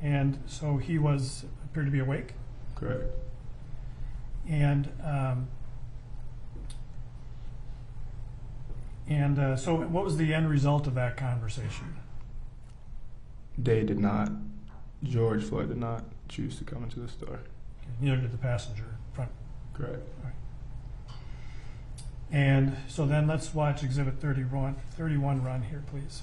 And so he appeared to be awake. Correct. And so what was the end result of that conversation? George Floyd did not choose to come into the store. Neither did the passenger front. Correct. Right. And so then let's watch Exhibit 31 run here, please.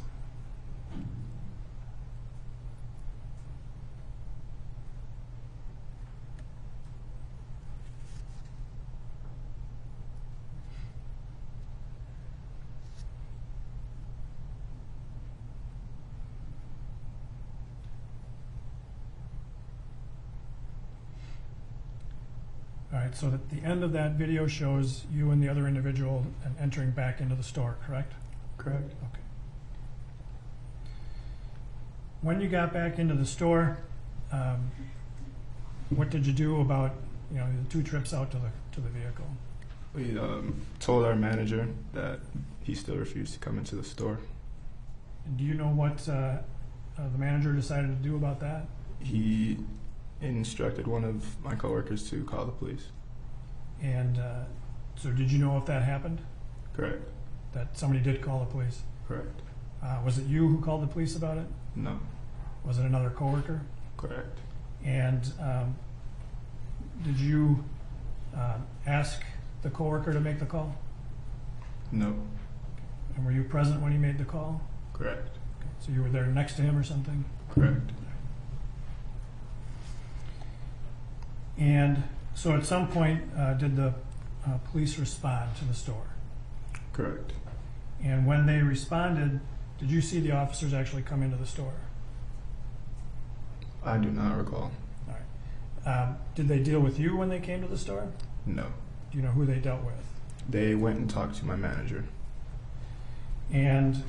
All right, so at the end of that video shows you and the other individual entering back into the store, correct? Correct. Okay. When you got back into the store, what did you do about the 2 trips out to the vehicle? We told our manager that he still refused to come into the store. And do you know what the manager decided to do about that? He instructed one of my coworkers to call the police. And so did you know if that happened? Correct. That somebody did call the police? Correct. Was it you who called the police about it? No. Was it another coworker? Correct. And did you ask the coworker to make the call? No. And were you present when he made the call? Correct. So you were there next to him or something? Correct. And so at some point, did the police respond to the store? Correct. And when they responded, did you see the officers actually come into the store? I do not recall. All right. Did they deal with you when they came to the store? No. Do you know who they dealt with? They went and talked to my manager. And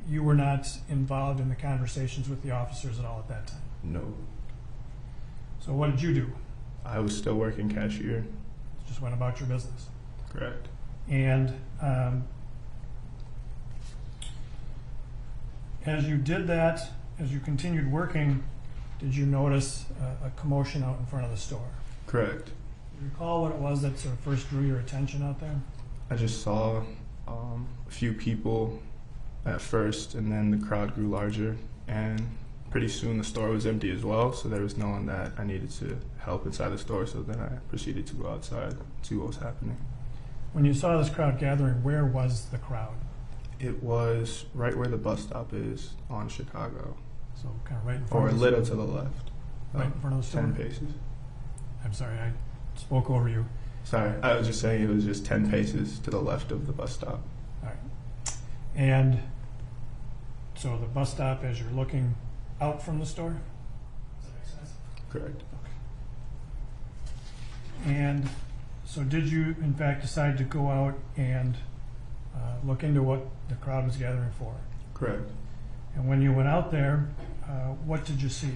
you were not involved in the conversations with the officers at all at that time? No. So what did you do? I was still working cashier. Just went about your business? Correct. And as you did that, as you continued working, did you notice a commotion out in front of the store? Correct. Do you recall what it was that sort of first drew your attention out there? I just saw a few people at first, and then the crowd grew larger, and pretty soon the store was empty as well, so there was no one that I needed to help inside the store, so then I proceeded to go outside and see what was happening. When you saw this crowd gathering, where was the crowd? It was right where the bus stop is on Chicago, So kind of right in front or a of the little to the left. Right in front of the store? 10 paces. I'm sorry, I spoke over you. Sorry, I was just saying it was just 10 paces to the left of the bus stop. All right. And so the bus stop as you're looking out from the store? Does that make sense? Correct. And so did you, in fact, decide to go out and look into what the crowd was gathering for? Correct. And when you went out there, what did you see?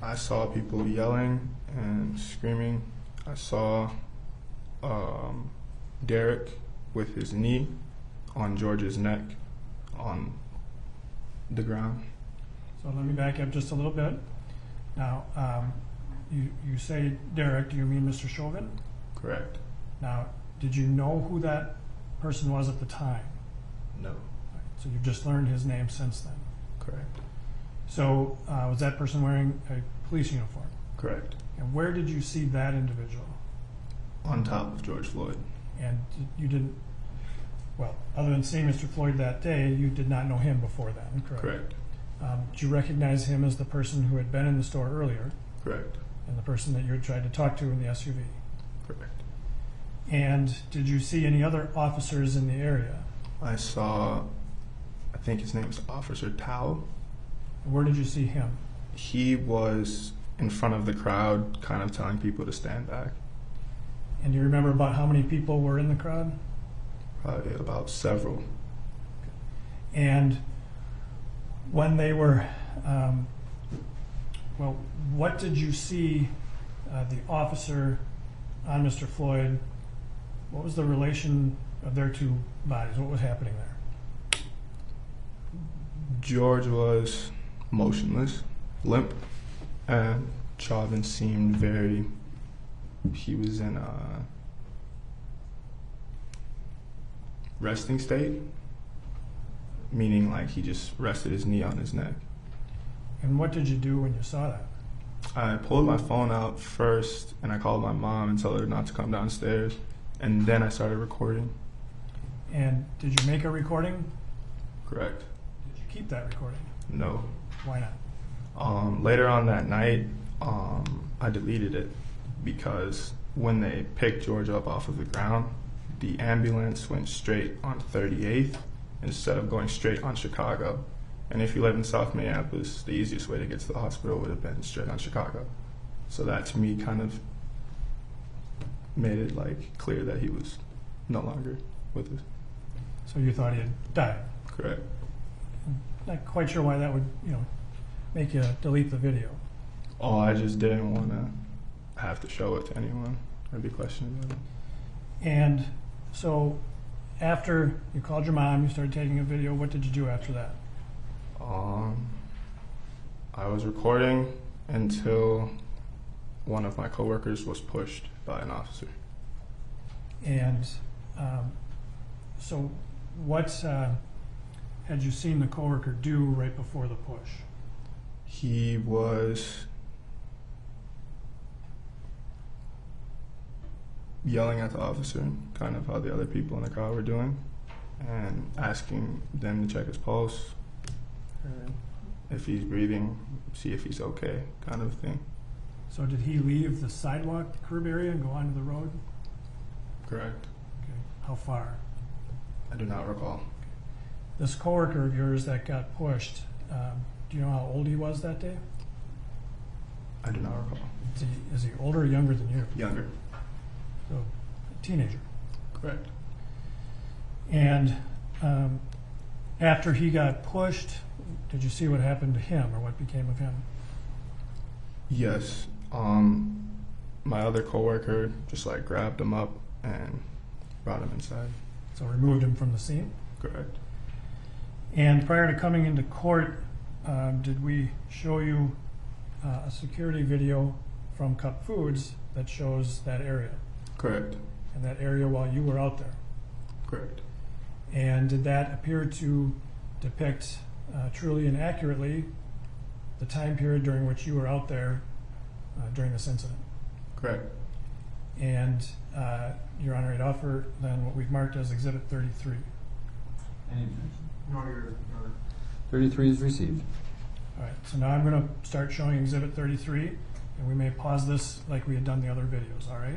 I saw people yelling and screaming. I saw Derek with his knee on George's neck on the ground. So let me back up just a little bit. Now, you say Derek, do you mean Mr. Chauvin? Correct. Now, did you know who that person was at the time? No. So you've just learned his name since then. Correct. So was that person wearing a police uniform? Correct. And where did you see that individual? On top of George Floyd. And you didn't, well, other than seeing Mr. Floyd that day, you did not know him before then, correct? Correct. Did you recognize him as the person who had been in the store earlier Correct. and the person that you had tried to talk to in the SUV? Correct. And did you see any other officers in the area? I saw, I think his name is Officer Tao. Where did you see him? He was in front of the crowd, kind of telling people to stand back. And do you remember about how many people were in the crowd? Probably about several. And when they were, well, what did you see the officer on Mr. Floyd? What was the relation of their two bodies? What was happening there? George was motionless, limp, and Chauvin seemed he was in a resting state, meaning like he just rested his knee on his neck. And what did you do when you saw that? I pulled my phone out first and I called my mom and told her not to come downstairs, and then I started recording. And did you make a recording? Correct. Did you keep that recording? No. Why not? Later on that night, I deleted it because when they picked George up off of the ground, the ambulance went straight on 38th instead of going straight on Chicago. And if you live in South Minneapolis, the easiest way to get to the hospital would have been straight on Chicago. So that to me kind of made it like clear that he was no longer with us. So you thought he had died. Correct. Not quite sure why that would, make you delete the video. Oh, I just didn't want to have to show it to anyone or be questioned about it. And so after you called your mom, you started taking a video, what did you do after that? I was recording until one of my coworkers was pushed by an officer. And so what had you seen the coworker do right before the push? He was yelling at the officer, kind of how the other people in the crowd were doing, and asking them to check his pulse, if he's breathing, see if he's okay, kind of thing. So did he leave the sidewalk, the curb area, and go onto the road? Correct. Okay. How far? I do not recall. This coworker of yours that got pushed, do you know how old he was that day? I do not recall. Is he older or younger than you? Younger. So, a teenager. Correct. And after he got pushed, did you see what happened to him or what became of him? Yes. My other coworker just like grabbed him up and brought him inside. So removed him from the scene? Correct. And prior to coming into court, did we show you a security video from Cup Foods that shows that area? Correct. And that area while you were out there? Correct. And did that appear to depict truly and accurately the time period during which you were out there during this incident? Correct. And Your Honor, I'd offer then what we've marked as Exhibit 33. Any objection? No, you're 33 is received. All right, so now I'm going to start showing Exhibit 33, and we may pause this like we had done the other videos, all right?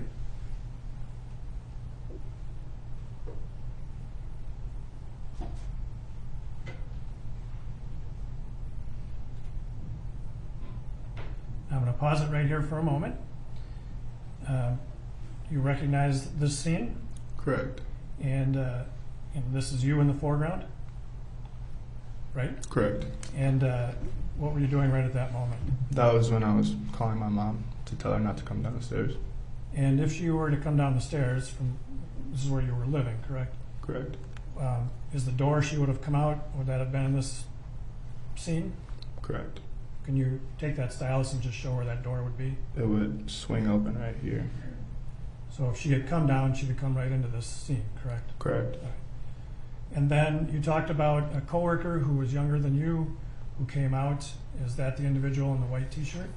I'm going to pause it right here for a moment. You recognize this scene, Correct. and this is you in the foreground, right? Correct. And what were you doing right at that moment? That was when I was calling my mom to tell her not to come down the stairs. And if she were to come down the stairs this is where you were living, correct? Correct. Is the door she would have come out, would that have been in this scene? Correct. Can you take that stylus and just show where that door would be? It would swing open right here. So if she had come down, she'd have come right into this scene, correct? Correct. And then you talked about a coworker who was younger than you, who came out. Is that the individual in the white t-shirt?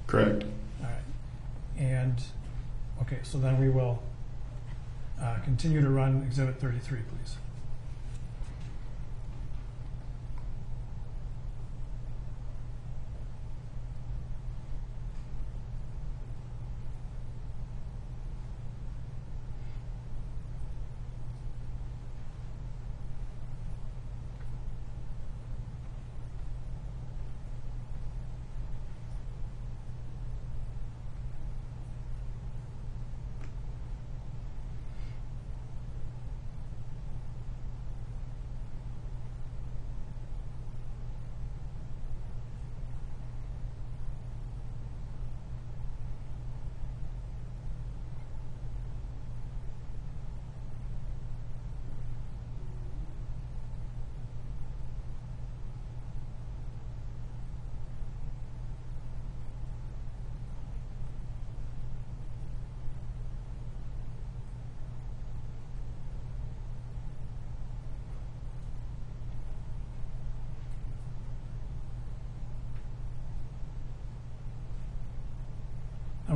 Correct. All right. And, okay, so then we will continue to run Exhibit 33, please.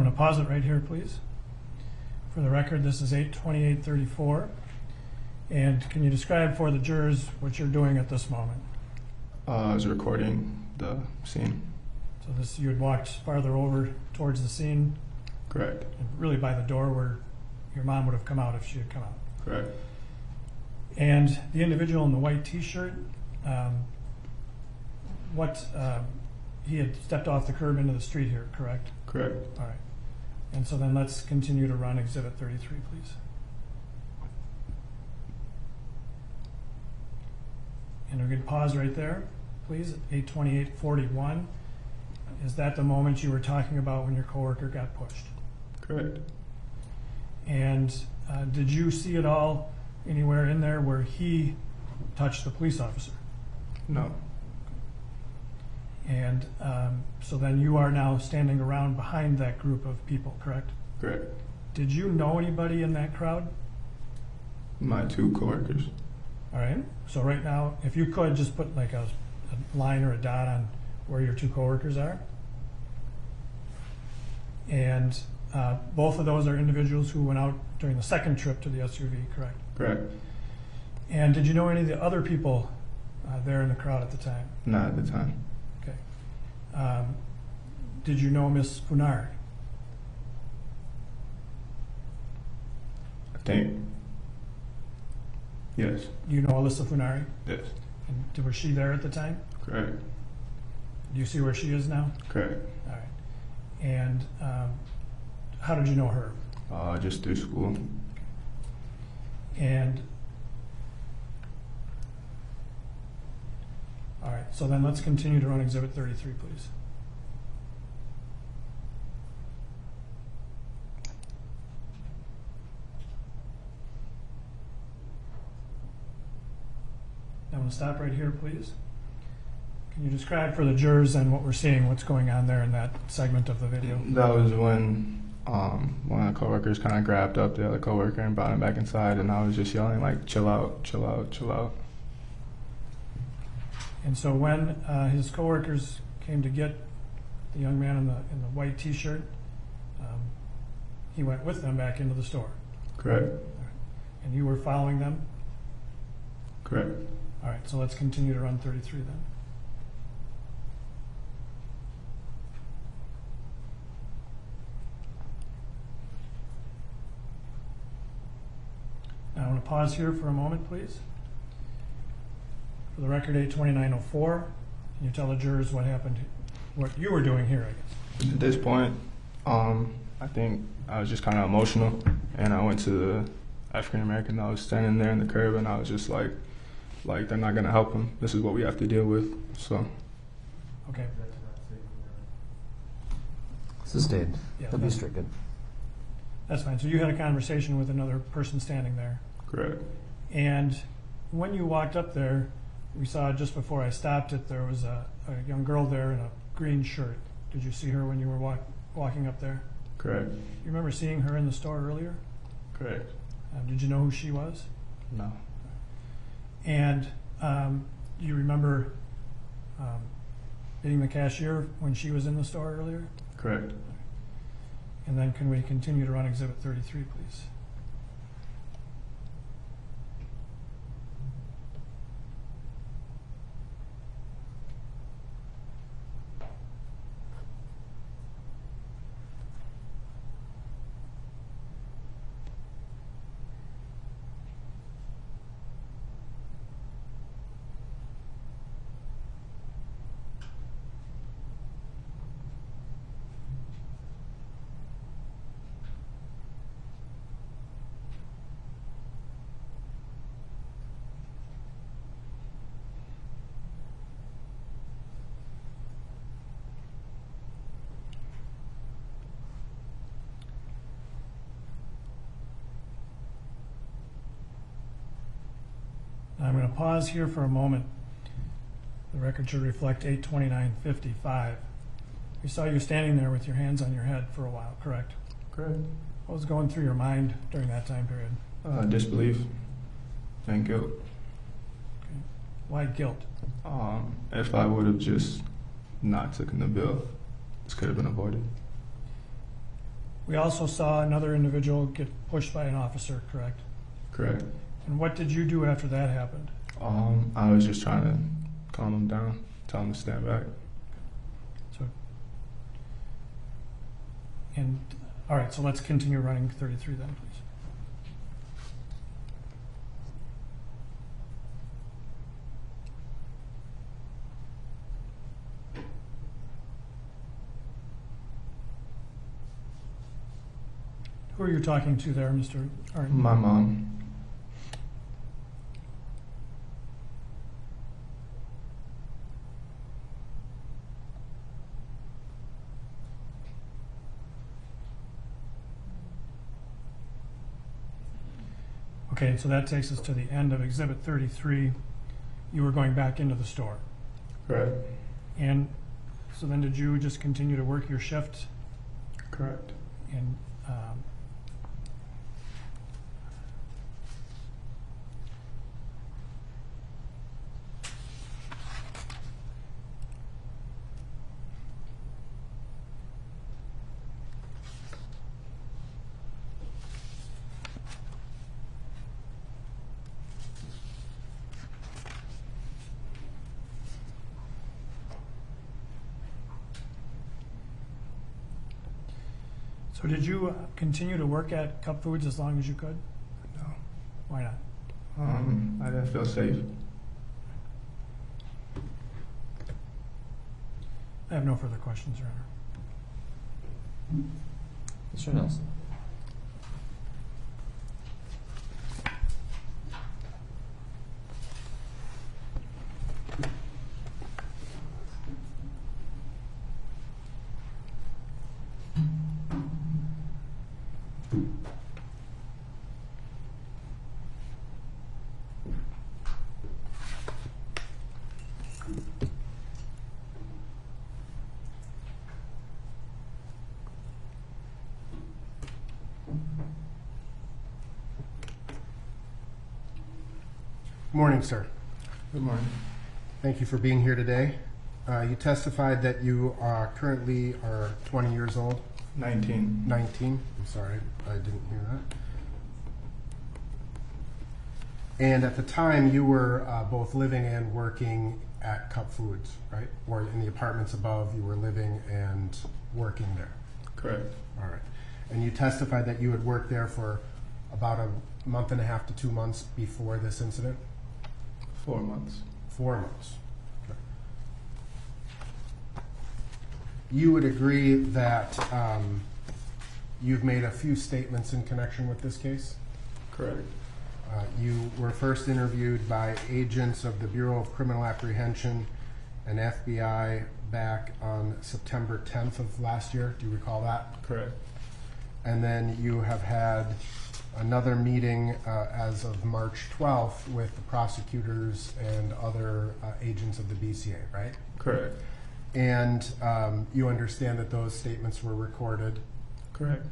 I'm going to pause it right here, please. For the record, this is 8/28/34. And can you describe for the jurors what you're doing at this moment? I was recording the scene. So this, you had walked farther over towards the scene, Correct. and really by the door where your mom would have come out if she had come out. Correct. And the individual in the white T-shirt, he had stepped off the curb into the street here, correct? Correct. All right. And so then let's continue to run Exhibit 33, please. And we can pause right there, please, at 8/28/41. Is that the moment you were talking about when your coworker got pushed? Correct. And did you see it all anywhere in there where he touched the police officer? No. And so then you are now standing around behind that group of people, correct? Correct. Did you know anybody in that crowd? My two coworkers. All right. So right now, if you could just put like a line or a dot on where your two coworkers are. And both of those are individuals who went out during the second trip to the SUV, correct? Correct. And did you know any of the other people there in the crowd at the time? Not at the time. Okay. Did you know Miss Funari? I think. Yes. Do you know Alyssa Funari? Yes. And was she there at the time? Correct. Do you see where she is now? Correct. All right. And how did you know her? Just through school. And all right, so then let's continue to run Exhibit 33, please. I'm going to stop right here, please. Can you describe for the jurors and what we're seeing, what's going on there in that segment of the video? That was when one of the coworkers kind of grabbed up the other coworker and brought him back inside, and I was just yelling like, "Chill out, chill out, chill out." And so when his coworkers came to get the young man in the white T-shirt, he went with them back into the store. Correct. And you were following them? Correct. All right, so let's continue to run 33 then. Now, I want to pause here for a moment, please. For the record, 8/29/04, can you tell the jurors what happened, what you were doing here, I guess? At this point, I think I was just kind of emotional, and I went to the African American that was standing there in the curb, and I was just like they're not gonna help him. This is what we have to deal with. So. Okay. Sustained. Yeah, That'd be that's- stricken. That's fine. So you had a conversation with another person standing there. Correct. And when you walked up there, we saw just before I stopped it, there was a young girl there in a green shirt. Did you see her when you were walking up there? Correct. You remember seeing her in the store earlier? Correct. Did you know who she was? No. And you remember being the cashier when she was in the store earlier? Correct. And then can we continue to run Exhibit 33, please? I'm going to pause here for a moment. The record should reflect 8/29/55. We saw you standing there with your hands on your head for a while, correct? Correct. What was going through your mind during that time period? Disbelief and guilt. Okay. Why guilt? If I would have just not taken the bill, this could have been avoided. We also saw another individual get pushed by an officer, correct? Correct. And what did you do after that happened? I was just trying to calm him down, tell him to stand back. So, and, all right, so let's continue running 33 then, please. Who are you talking to there, Mr. Arndt? My mom. Okay, so that takes us to the end of Exhibit 33. You were going back into the store. Correct. And so then did you just continue to work your shift? Correct. And so did you continue to work at Cup Foods as long as you could? No. Why not? I didn't feel safe. I have no further questions, Your Honor. Mr. Nelson. Morning, sir. Good morning. Thank you for being here today. You testified that you currently are 20 years old. 19. 19. I'm sorry, I didn't hear that. And at the time, you were both living and working at Cup Foods, right? Or in the apartments above, you were living and working there. Correct. All right. And you testified that you had worked there for about a month and a half to 2 months before this incident? 4 months. 4 months. Okay. You would agree that you've made a few statements in connection with this case? Correct. You were first interviewed by agents of the Bureau of Criminal Apprehension and FBI back on September 10th of last year. Do you recall that? Correct. And then you have had another meeting as of March 12th with the prosecutors and other agents of the BCA, right? Correct. And you understand that those statements were recorded, Correct.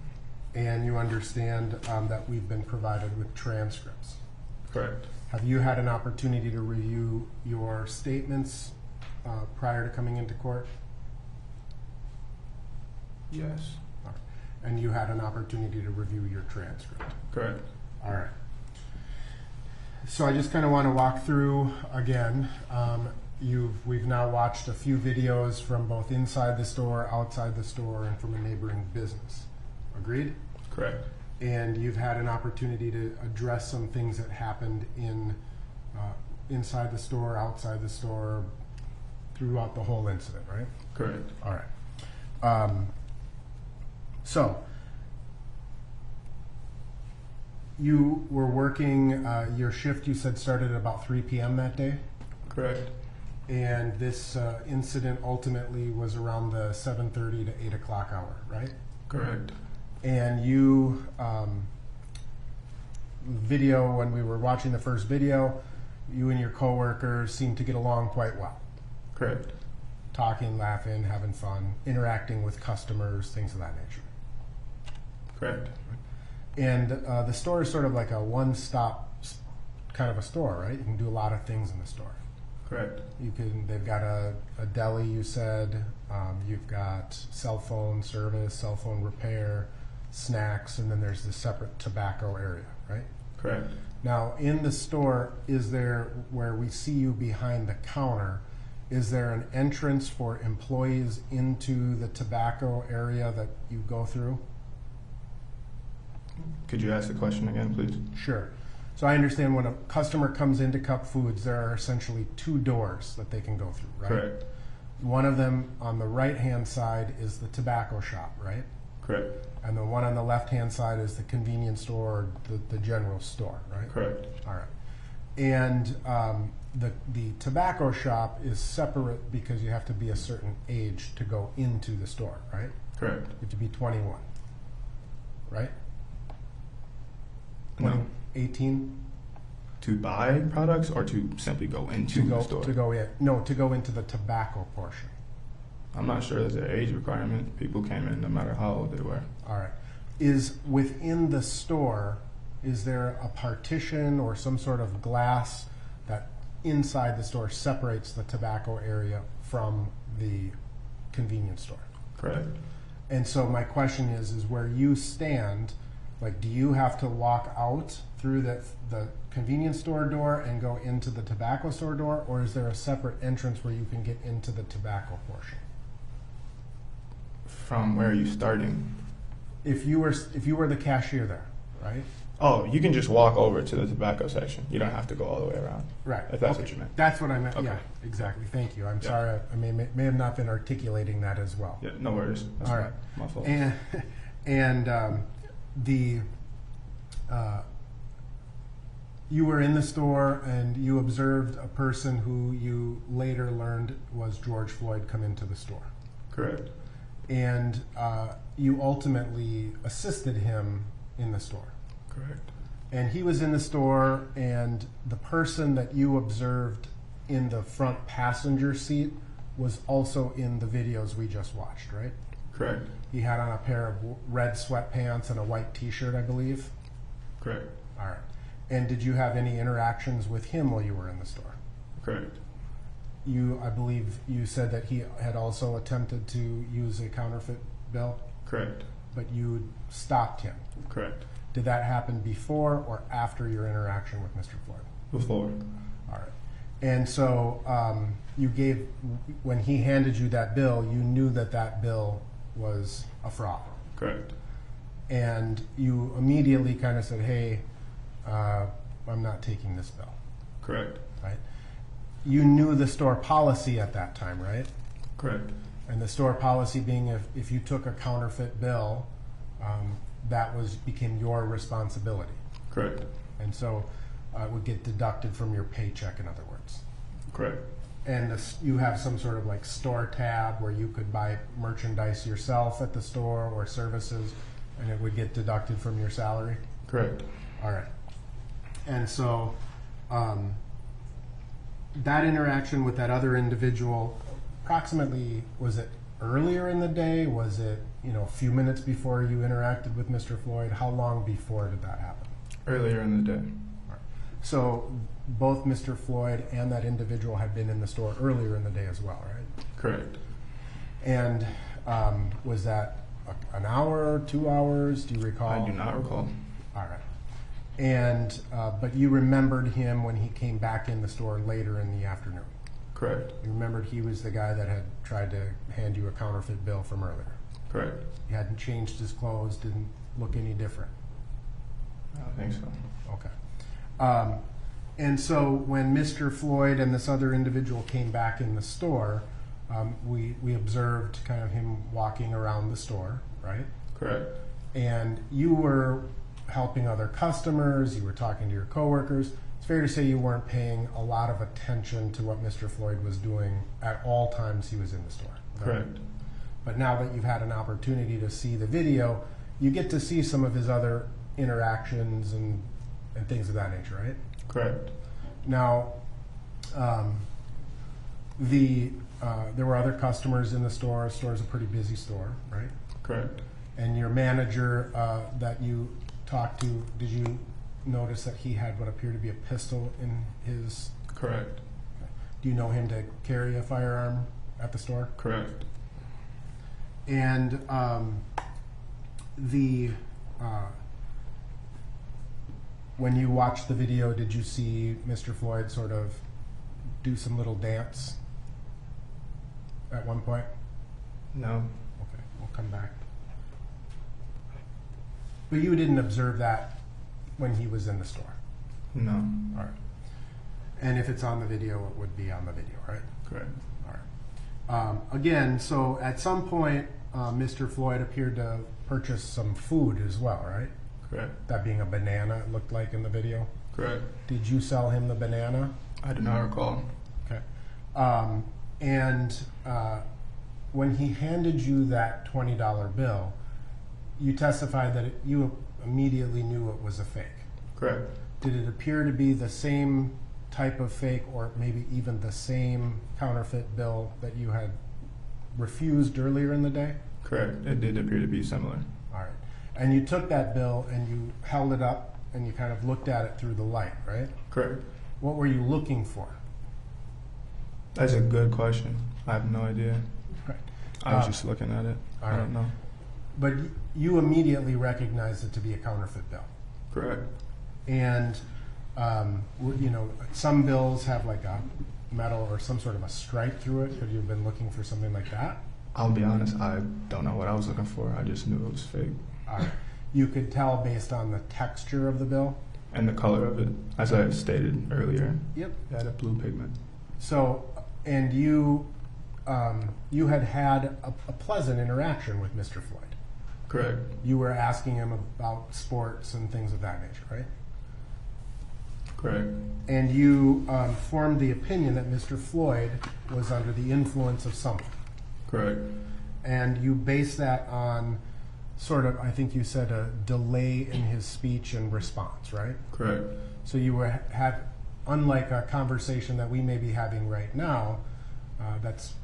and you understand that we've been provided with transcripts. Correct. Have you had an opportunity to review your statements prior to coming into court? Yes. All right. And you had an opportunity to review your transcript? Correct. All right. So I just kind of want to walk through again. We've now watched a few videos from both inside the store, outside the store, and from a neighboring business. Agreed? Correct. And you've had an opportunity to address some things that happened inside the store, outside the store, throughout the whole incident, right? Correct. All right. So you were working, your shift you said started at about 3 p.m. that day? Correct. And this incident ultimately was around the 7:30 to 8 o'clock hour, right? Correct. And you, video, when we were watching the first video, you and your coworkers seemed to get along quite well. Correct. Talking, laughing, having fun, interacting with customers, things of that nature. Correct. And the store is sort of like a one-stop kind of a store, right? You can do a lot of things in the store. Correct. They've got a deli, you said. You've got cell phone service, cell phone repair, snacks, and then there's the separate tobacco area, right? Correct. Now, in the store, is there, where we see you behind the counter, is there an entrance for employees into the tobacco area that you go through? Could you ask the question again, please? Sure. So I understand when a customer comes into Cup Foods, there are essentially two doors that they can go through, right? Correct. One of them on the right-hand side is the tobacco shop, right? Correct. And the one on the left-hand side is the convenience store, or the general store, right? Correct. All right. And the tobacco shop is separate because you have to be a certain age to go into the store, right? Correct. You have to be 21, right? No. 18? To buy products or to simply go into the store? To go in. No, to go into the tobacco portion. I'm not sure there's an age requirement. People came in no matter how old they were. All right. Is within the store, is there a partition or some sort of glass that inside the store separates the tobacco area from the convenience store? Correct. And so my question is where you stand, like, do you have to walk out through the convenience store door and go into the tobacco store door, or is there a separate entrance where you can get into the tobacco portion? From where are you starting? If you were the cashier there, right? Oh, you can just walk over to the tobacco section. You don't have to go all the way around. Right. If that's Okay. what you meant. That's what I meant. Okay. Yeah, exactly. Thank you. I'm Yeah. sorry. I may have not been articulating that as well. Yeah, no worries. That's All right. my fault. And you were in the store and you observed a person who you later learned was George Floyd come into the store. Correct. And you ultimately assisted him in the store. Correct. And he was in the store, and the person that you observed in the front passenger seat was also in the videos we just watched, right? Correct. He had on a pair of red sweatpants and a white t-shirt, I believe. Correct. All right. And did you have any interactions with him while you were in the store? Correct. I believe you said that he had also attempted to use a counterfeit bill, Correct. but you stopped him. Correct. Did that happen before or after your interaction with Mr. Floyd? Before. All right. And so when he handed you that bill, you knew that that bill was a fraud. Correct. And you immediately kind of said, hey, I'm not taking this bill, Correct. right? You knew the store policy at that time, right? Correct. And the store policy being if you took a counterfeit bill, that became your responsibility. Correct. And so it would get deducted from your paycheck, in other words. Correct. And you have some sort of like store tab where you could buy merchandise yourself at the store or services, and it would get deducted from your salary. Correct. All right. And so that interaction with that other individual, approximately, was it earlier in the day? Was it, a few minutes before you interacted with Mr. Floyd? How long before did that happen? Earlier in the day. So both Mr. Floyd and that individual had been in the store earlier in the day as well, right? Correct. And was that an hour, 2 hours? Do you recall? I do not recall. All right. And but you remembered him when he came back in the store later in the afternoon. Correct. You remembered he was the guy that had tried to hand you a counterfeit bill from earlier. Correct. He hadn't changed his clothes, didn't look any different. I don't think so. Okay. And so when Mr. Floyd and this other individual came back in the store, we observed kind of him walking around the store, right? Correct. And you were helping other customers, you were talking to your coworkers. It's fair to say you weren't paying a lot of attention to what Mr. Floyd was doing at all times he was in the store. Right? Correct. But now that you've had an opportunity to see the video, you get to see some of his other interactions and things of that nature, right? Correct. Now, there were other customers in the store. The store's a pretty busy store, right? Correct. And your manager that you talked to, did you notice that he had what appeared to be a pistol in his? Correct. Do you know him to carry a firearm at the store? Correct. And the when you watched the video, did you see Mr. Floyd sort of do some little dance at one point? No. Okay, we'll come back. But you didn't observe that when he was in the store? No. All right. And if it's on the video, it would be on the video, right? Correct. All right. Again, so at some point, Mr. Floyd appeared to purchase some food as well, right? Correct. That being a banana, it looked like in the video. Correct. Did you sell him the banana? I do not recall. Okay. When he handed you that $20 bill, you testified that you immediately knew it was a fake. Correct. Did it appear to be the same type of fake, or maybe even the same counterfeit bill that you had refused earlier in the day? Correct. It did appear to be similar. All right. And you took that bill and you held it up and you kind of looked at it through the light, right? Correct. What were you looking for? That's a good question. I have no idea. Right. I was just looking at it. all I don't know. But you immediately recognized it to be a counterfeit bill. Correct. And, you know, some bills have like a metal or some sort of a stripe through it. Could you have been looking for something like that? I'll be honest, I don't know what I was looking for. I just knew it was fake. You could tell based on the texture of the bill? And the color of it, as I stated earlier. Yep. It had a blue pigment. So, and you had a pleasant interaction with Mr. Floyd. Correct. You were asking him about sports and things of that nature, right? Correct. And you formed the opinion that Mr. Floyd was under the influence of something. Correct. And you based that on sort of, I think you said, a delay in his speech and response, right? Correct. So you had, unlike a conversation that we may be having right now, that's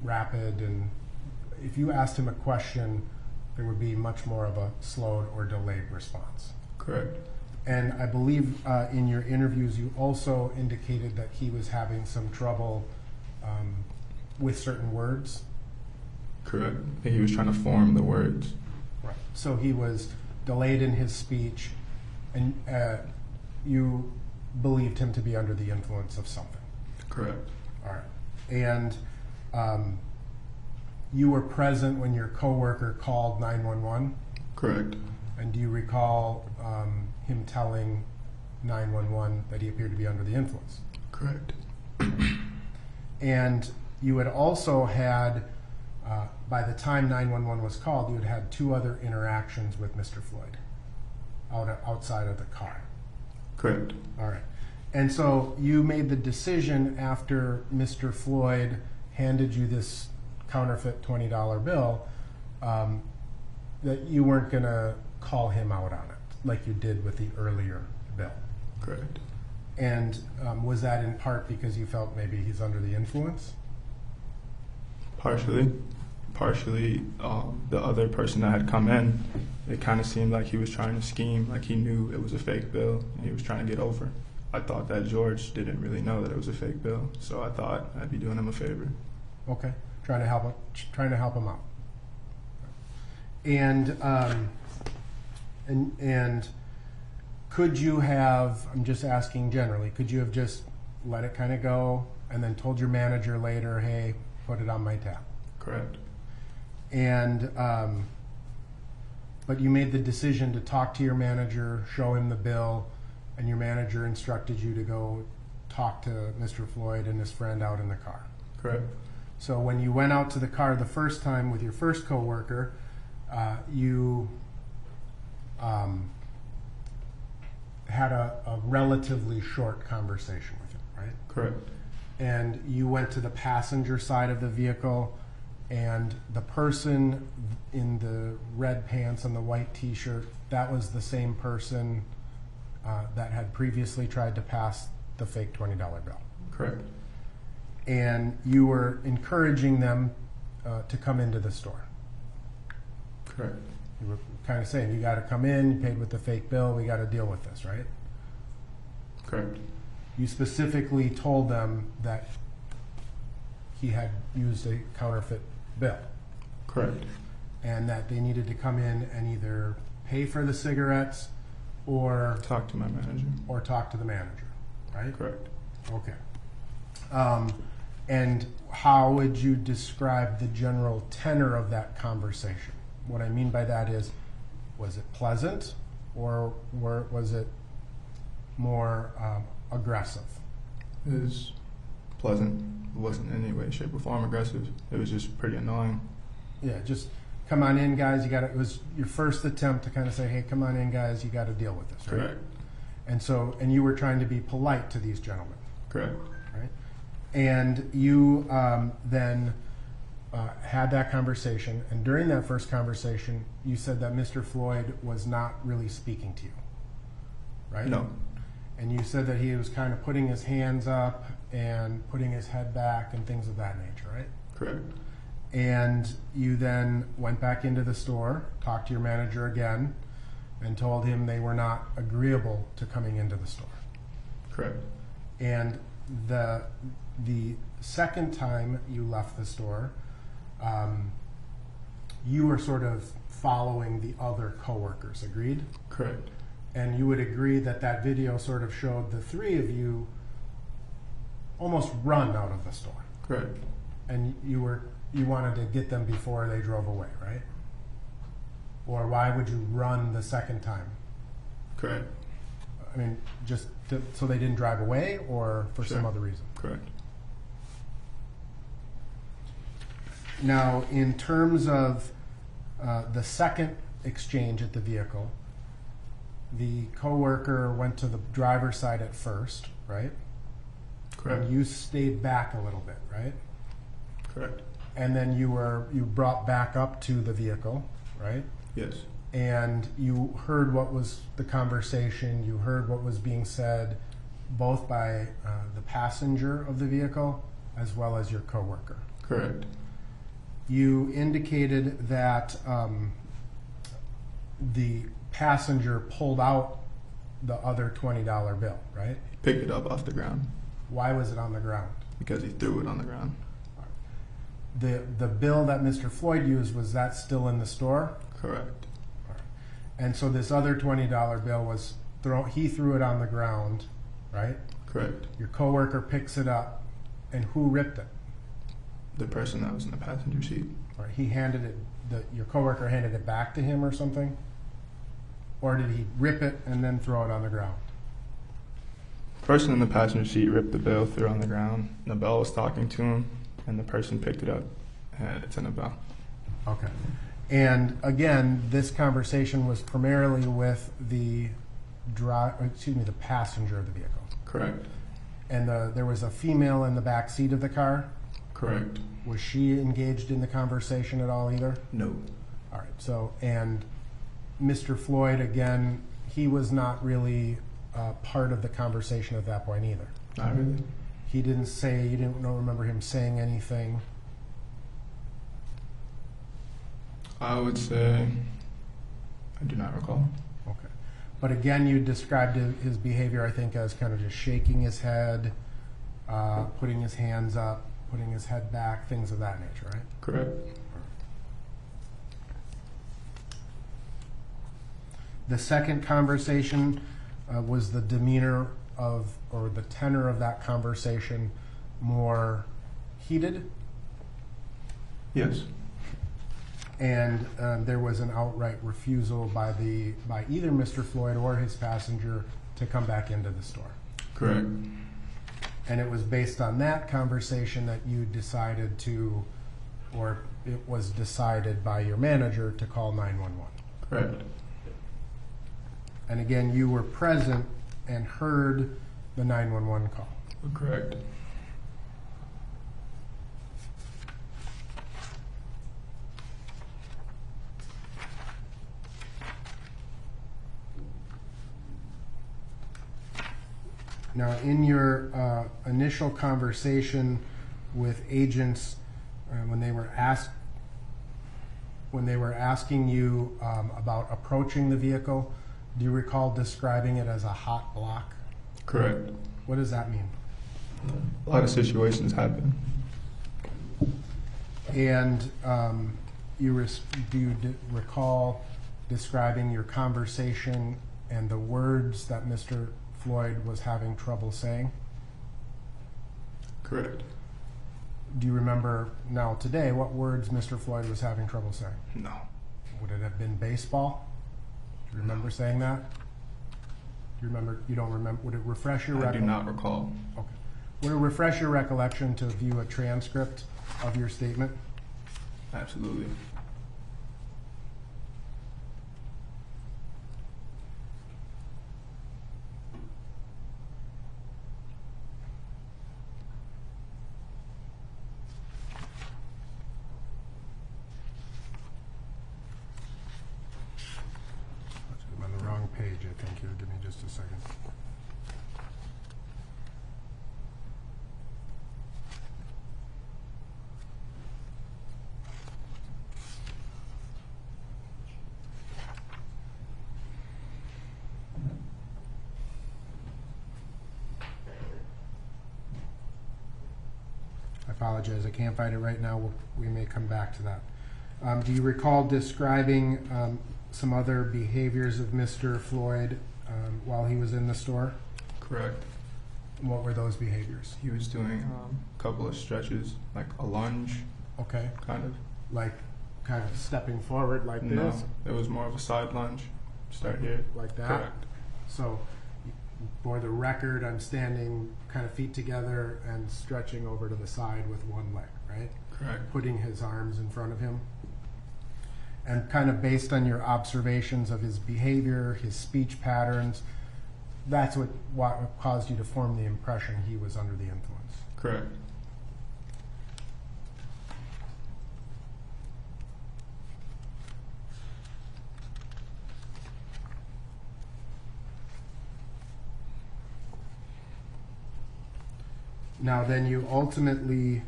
rapid, and if you asked him a question, there would be much more of a slowed or delayed response. Correct. And I believe in your interviews, you also indicated that he was having some trouble with certain words. Correct. He was trying to form the words. Right. So he was delayed in his speech, and you believed him to be under the influence of something. Correct. All right. And you were present when your coworker called 911? Correct. And do you recall him telling 911 that he appeared to be under the influence? Correct. And you had also had, by the time 911 was called, you had had two other interactions with Mr. Floyd outside of the car. Correct. All right. And so you made the decision after Mr. Floyd handed you this counterfeit $20 bill that you weren't going to call him out on it like you did with the earlier bill. Correct. And was that in part because you felt maybe he's under the influence? Partially. Partially, the other person that had come in, it kind of seemed like he was trying to scheme, like he knew it was a fake bill and he was trying to get over. I thought that George didn't really know that it was a fake bill, so I thought I'd be doing him a favor. Okay, trying to help him out. And could you have, I'm just asking generally, could you have just let it kind of go and then told your manager later, hey, put it on my tab? Correct. And but you made the decision to talk to your manager, show him the bill, and your manager instructed you to go talk to Mr. Floyd and his friend out in the car. Correct. So when you went out to the car the first time with your first coworker, you had a relatively short conversation with him, right? Correct. And you went to the passenger side of the vehicle, and the person in the red pants and the white t-shirt, that was the same person that had previously tried to pass the fake $20 bill. Correct. And you were encouraging them to come into the store. Correct. You were kind of saying, you got to come in, you paid with the fake bill, we got to deal with this, right? Correct. You specifically told them that he had used a counterfeit bill. Correct. and that they needed to come in and either pay for the cigarettes or Talk to my manager. talk to the manager, right? Correct. Okay. And how would you describe the general tenor of that conversation? What I mean by that is, was it pleasant or was it more aggressive? It was pleasant. It wasn't in any way, shape, or form aggressive. It was just pretty annoying. Yeah, just come on in, guys. It was your first attempt to kind of say, hey, come on in, guys. You got to deal with this, right? Correct. And you were trying to be polite to these gentlemen, Correct. right? And you then had that conversation. And during that first conversation, you said that Mr. Floyd was not really speaking to you, right? No. And you said that he was kind of putting his hands up and putting his head back and things of that nature, right? Correct. And you then went back into the store, talked to your manager again, and told him they were not agreeable to coming into the store. Correct. And the second time you left the store, you were sort of following the other coworkers, agreed? Correct. And you would agree that that video sort of showed the three of you almost run out of the store. Correct. And you wanted to get them before they drove away, right? Or why would you run the second time? Correct. I mean, so they didn't drive away, or for some Sure. other reason? Correct. Now, in terms of the second exchange at the vehicle, the coworker went to the driver's side at first, right? Correct. And you stayed back a little bit, right? Correct. And then you brought back up to the vehicle, right? Yes. And you heard what was the conversation, you heard what was being said, both by the passenger of the vehicle as well as your coworker. Correct. You indicated that the passenger pulled out the other $20 bill, right? He picked it up off the ground Why was it on the ground? because he threw it on the ground. The bill that Mr. Floyd used, was that still in the store? Correct. And so this other $20 bill was he threw it on the ground, right? Correct. Your coworker picks it up, and who ripped it? The person that was in the passenger seat. Or he handed it, your coworker handed it back to him or something? Or did he rip it and then throw it on the ground? The person in the passenger seat ripped the bill, threw it on the ground. The bell was talking to him, and the person picked it up, and it's in a bell. Okay. And again, this conversation was primarily with the passenger of the vehicle. Correct. And there was a female in the back seat of the car. Correct. Was she engaged in the conversation at all either? No. All right. So, and Mr. Floyd, again, he was not really part of the conversation at that point either. Not really. He didn't say, you didn't remember him saying anything. I would say I do not recall. Okay. But again, you described his behavior, I think, as kind of just shaking his head, putting his hands up, putting his head back, things of that nature, right? Correct. The second conversation was the demeanor or the tenor of that conversation more heated, Yes. and there was an outright refusal by either Mr. Floyd or his passenger to come back into the store. Correct. And it was based on that conversation that you decided to, or it was decided by your manager to call 911. Correct. And again, you were present and heard the 911 call. Correct. Now, in your initial conversation with agents, when they were asking you about approaching the vehicle, do you recall describing it as a hot block? Correct. What does that mean? A lot of situations happen. And do you recall describing your conversation and the words that Mr. Floyd was having trouble saying? Correct. Do you remember now today what words Mr. Floyd was having trouble saying? No. Would it have been baseball? Do you remember saying that? Do you remember? You don't remember? Would it refresh your I do recollection? not recall. Okay. Would it refresh your recollection to view a transcript of your statement? Absolutely. I'm on the wrong page, I think. Here, give me just a second. I apologize, I can't find it right now. We may come back to that. Do you recall describing some other behaviors of Mr. Floyd while he was in the store? Correct. What were those behaviors? He was doing a couple of stretches, like a lunge, Okay, kind of. like kind of stepping forward like No, this, it was more of a side lunge. Start here. like that. Correct. So, for the record, I'm standing kind of feet together and stretching over to the side with one leg, right? Correct. Putting his arms in front of him. And kind of based on your observations of his behavior, his speech patterns, that's what caused you to form the impression he was under the influence. Correct. Now, then you ultimately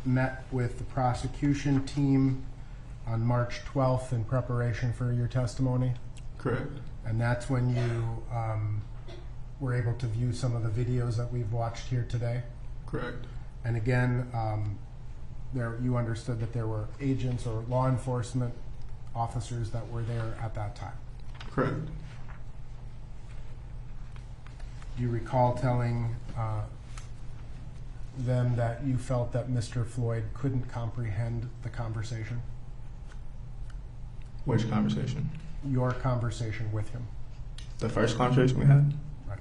met with the prosecution team on March 12th in preparation for your testimony, Correct. and that's when you were able to view some of the videos that we've watched here today. Correct. And again, you understood that there were agents or law enforcement officers that were there at that time. Correct. Do you recall telling them that you felt that Mr. Floyd couldn't comprehend the conversation? Which conversation? Your conversation with him. The first conversation we had? Right.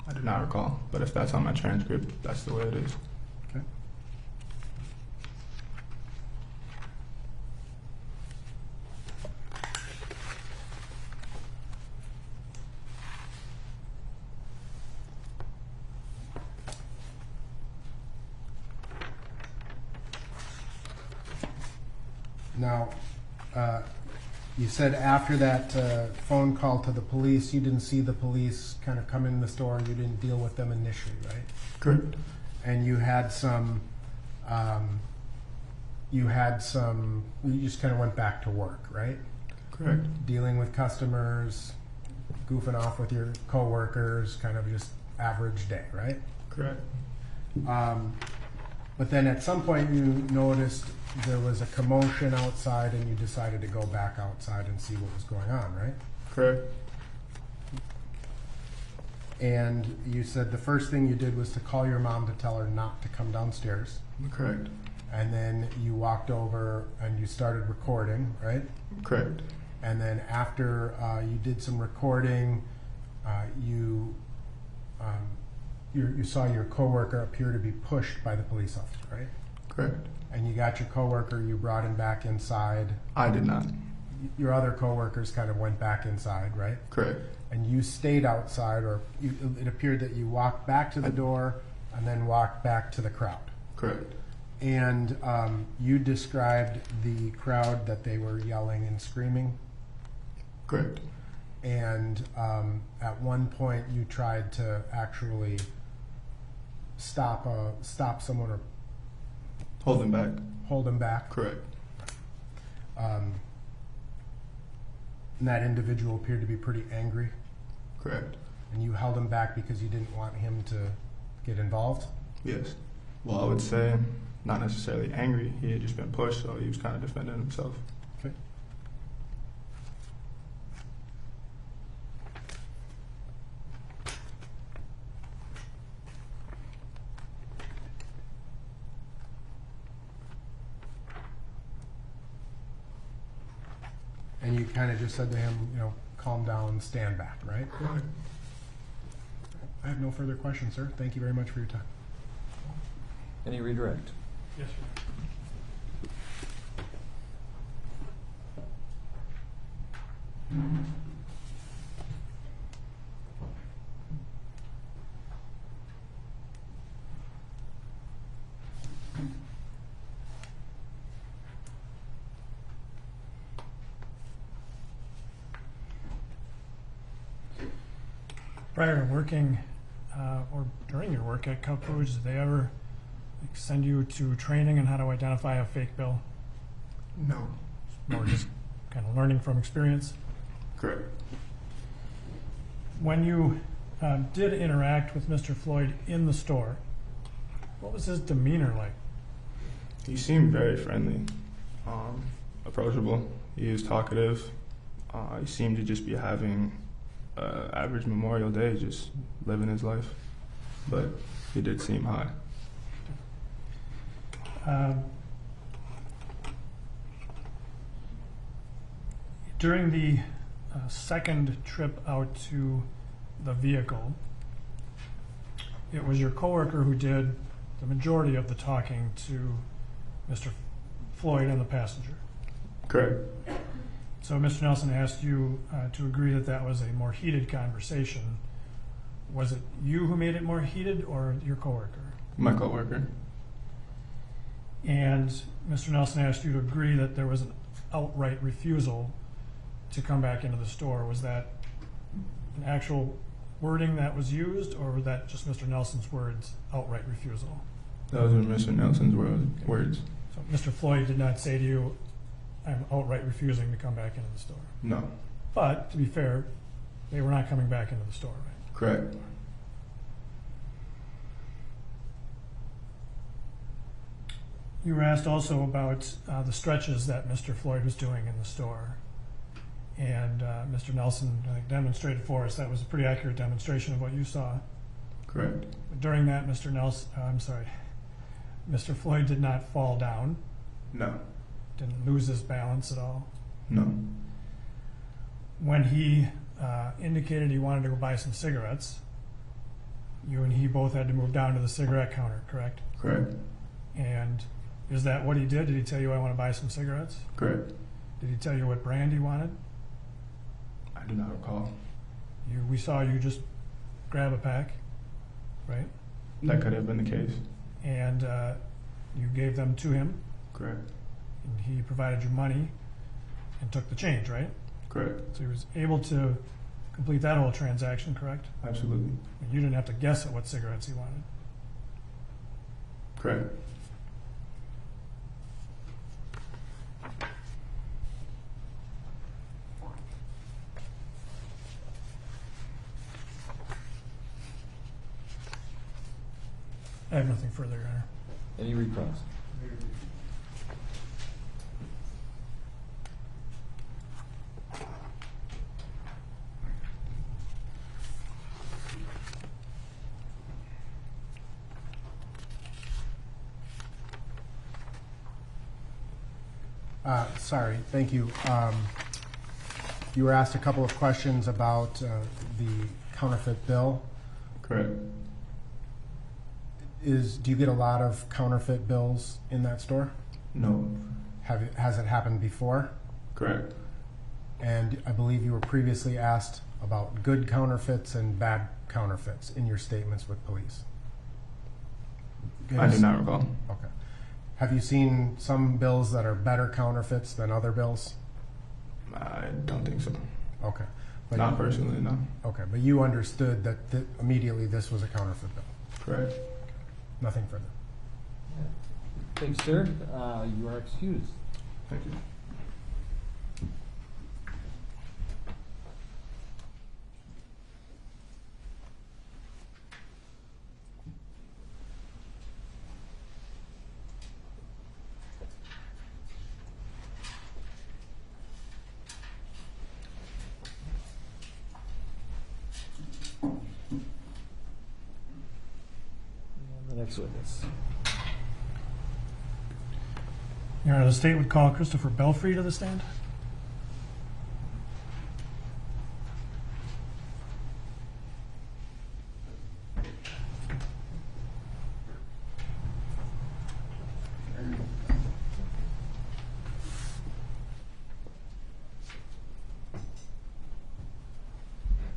I do not recall, but if that's on my transcript, that's the way it is. Okay. Now, you said after that phone call to the police, you didn't see the police kind of come in the store. You didn't deal with them initially, right? Correct. And you had some. You just kind of went back to work, right? Correct. Dealing with customers, goofing off with your coworkers, kind of just average day, right? Correct. But then at some point you noticed there was a commotion outside and you decided to go back outside and see what was going on, right? Correct. And you said the first thing you did was to call your mom to tell her not to come downstairs. Correct. And then you walked over and you started recording, right? Correct. And then after you did some recording, you saw your coworker appear to be pushed by the police officer, right? Correct. And you got your coworker, you brought him back inside. I did not. Your other coworkers kind of went back inside, right? Correct. And you stayed outside, or it appeared that you walked back to the door and then walked back to the crowd. Correct. And you described the crowd that they were yelling and screaming. Correct. And at one point you tried to actually stop someone or Hold them back. hold them back. Correct. And that individual appeared to be pretty angry. Correct. And you held him back because you didn't want him to get involved. Yes. Well, I would say not necessarily angry. He had just been pushed, so he was kind of defending himself. Okay. And you kind of just said to him, calm down, stand back, right? Right. I have no further questions, sir. Thank you very much for your time. Any redirect? Yes, sir. Prior to working or during your work at Cup Foods, did they ever send you to training on how to identify a fake bill? No. Or just kind of learning from experience? Correct. When you did interact with Mr. Floyd in the store, what was his demeanor like? He seemed very friendly, approachable. He was talkative. He seemed to just be having average Memorial Day, just living his life. But he did seem high. During the second trip out to the vehicle, it was your coworker who did the majority of the talking to Mr. Floyd and the passenger. Correct. So Mr. Nelson asked you to agree that that was a more heated conversation. Was it you who made it more heated or your coworker? My coworker. And Mr. Nelson asked you to agree that there was an outright refusal to come back into the store. Was that an actual wording that was used, or was that just Mr. Nelson's words, outright refusal? Those were Mr. Nelson's words. So Mr. Floyd did not say to you, I'm outright refusing to come back into the store. No. But, to be fair, they were not coming back into the store, right? Correct. You were asked also about the stretches that Mr. Floyd was doing in the store. And Mr. Nelson, I think, demonstrated for us that was a pretty accurate demonstration of what you saw. Correct. But during that, Mr. Floyd did not fall down, No. didn't lose his balance at all. No. When he indicated he wanted to go buy some cigarettes, you and he both had to move down to the cigarette counter, correct? Correct. And is that what he did? Did he tell you, I want to buy some cigarettes? Correct. Did he tell you what brand he wanted? I do not recall. We saw you just grab a pack, right? That could have been the case. And you gave them to him, Correct. and he provided you money and took the change, right? Correct. So he was able to complete that whole transaction, correct? Absolutely. And you didn't have to guess at what cigarettes he wanted. Correct. I have nothing further, Your Honor. Any recross? Sorry, thank you. You were asked a couple of questions about the counterfeit bill. Correct. Do you get a lot of counterfeit bills in that store? No. Has it happened before? Correct. And I believe you were previously asked about good counterfeits and bad counterfeits in your statements with police. I do not recall. Okay. Have you seen some bills that are better counterfeits than other bills? I don't think so. Okay. But Not personally, no. Okay, but you understood that immediately this was a counterfeit bill. Correct. Nothing further. Thanks, sir. You are excused. Thank you. Next witness. Your Honor, the state would call Christopher Belfry to the stand.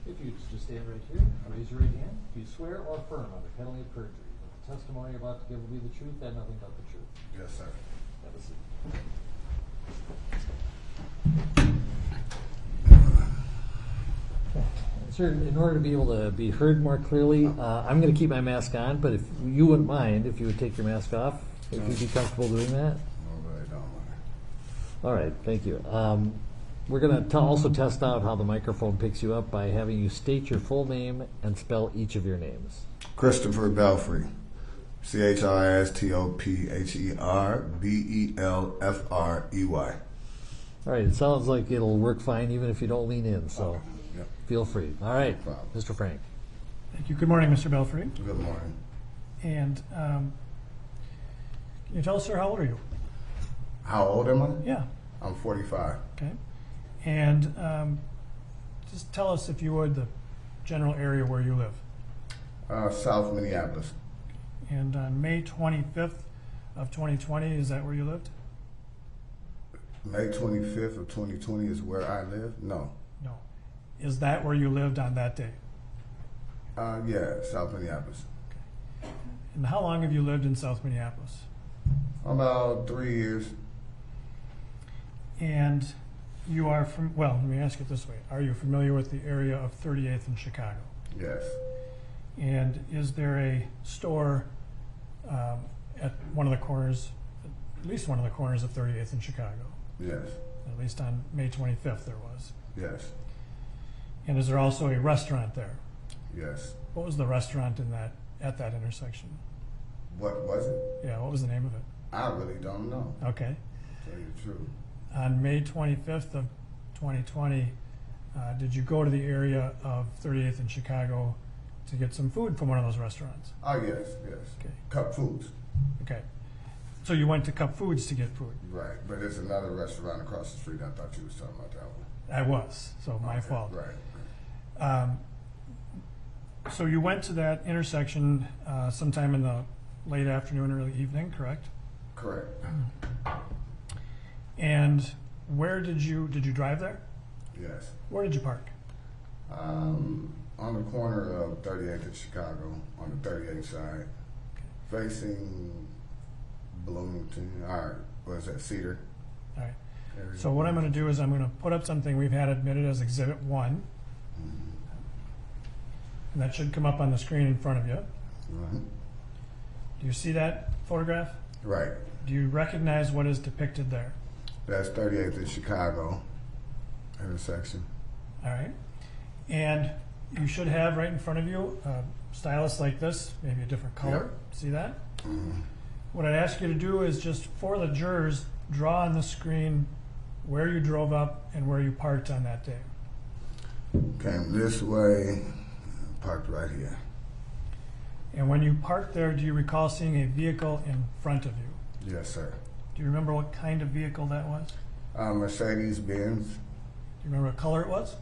If you just stand right here, raise your right hand. Do you swear or affirm under penalty of perjury that the testimony you're about to give will be the truth and nothing but the truth? Yes, sir. Have a seat. Sir, in order to be able to be heard more clearly, I'm going to keep my mask on, but if you wouldn't mind, if you would take your mask off, if you'd be comfortable doing that. Nobody don't want All right, thank you. We're going to also test out how the microphone picks you up by having you state your full name and spell each of your names. Christopher Belfry, ChristopherBelfrey. All right, it sounds like it'll work fine even if you don't lean in, so Yep. feel free. All right, No problem. Mr. Frank. Thank you. Good morning, Mr. Belfry. Good morning. And can you tell us, sir, how old are you? How old am I? Yeah. I'm 45. Okay. And just tell us, if you would, the general area where you live. South Minneapolis. And on May 25th of 2020, is that where you lived? May 25th of 2020 is where I live? No. No. Is that where you lived on that day? Yeah, South Minneapolis. And how long have you lived in South Minneapolis? About 3 years. And you are from, well, let me ask it this way. Are you familiar with the area of 38th in Chicago? Yes. And is there a store at one of the corners, at least one of the corners of 38th in Chicago? Yes. At least on May 25th there was. Yes. And is there also a restaurant there? Yes. What was the restaurant in that, at that intersection? What was it? Yeah, what was the name of it? I really don't know. Okay. To tell you the truth. On May 25th of 2020, did you go to the area of 38th in Chicago to get some food from one of those restaurants? Oh, yes, yes. Okay. Cup Foods. Okay. So you went to Cup Foods to get food? Right. But there's another restaurant across the street. I thought you was talking about that one. I was, so my Okay, fault. Right. So you went to that intersection sometime in the late afternoon, early evening, correct? Correct. And where did you drive there? Yes. Where did you park? On the corner of 38th and Chicago, on the 38th side, facing Bloomington, or was that Cedar? All right. area. So what I'm going to do is I'm going to put up something we've had admitted as Exhibit 1. And that should come up on the screen in front of you. Right. Do you see that photograph? Right. Do you recognize what is depicted there? That's 38th and Chicago intersection. All right. And you should have right in front of you a stylus like this, maybe a different color. Yep. See that? What I'd ask you to do is just, for the jurors, draw on the screen where you drove up and where you parked on that day. Came this way, parked right here. And when you parked there, do you recall seeing a vehicle in front of you? Yes, sir. Do you remember what kind of vehicle that was? Mercedes Benz, Do you remember what color it was?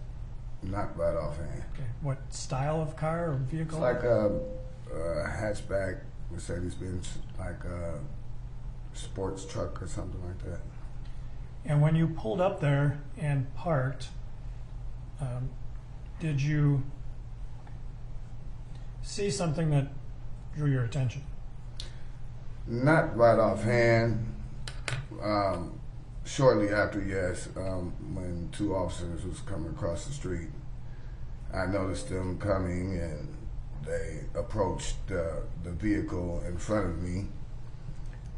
not right offhand. Okay. What style of car or vehicle? It's like a hatchback Mercedes Benz, like a sports truck or something like that. And when you pulled up there and parked, did you see something that drew your attention? Not right offhand. Shortly after, yes, when two officers was coming across the street, I noticed them coming and they approached the vehicle in front of me.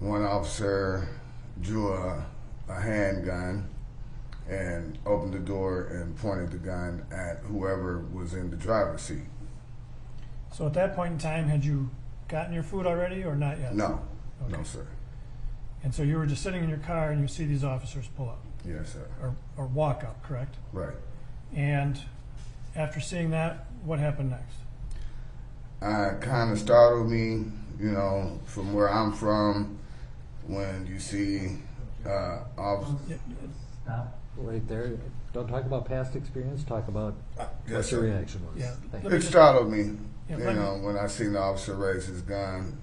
One officer drew a handgun and opened the door and pointed the gun at whoever was in the driver's seat. So at that point in time, had you gotten your food already or not yet? No, Okay. no, sir. And so you were just sitting in your car and you see these officers pull up, Yes, sir. or walk up, correct? Right. And after seeing that, what happened next? Kind of startled me. You know, from where I'm from, when you see officers. Right there. Don't talk about past experience. Talk about Yes, what your sir. reaction was. Yeah. Thank Let you. It startled me, Yeah, you let me- know, when I seen the officer raise his gun.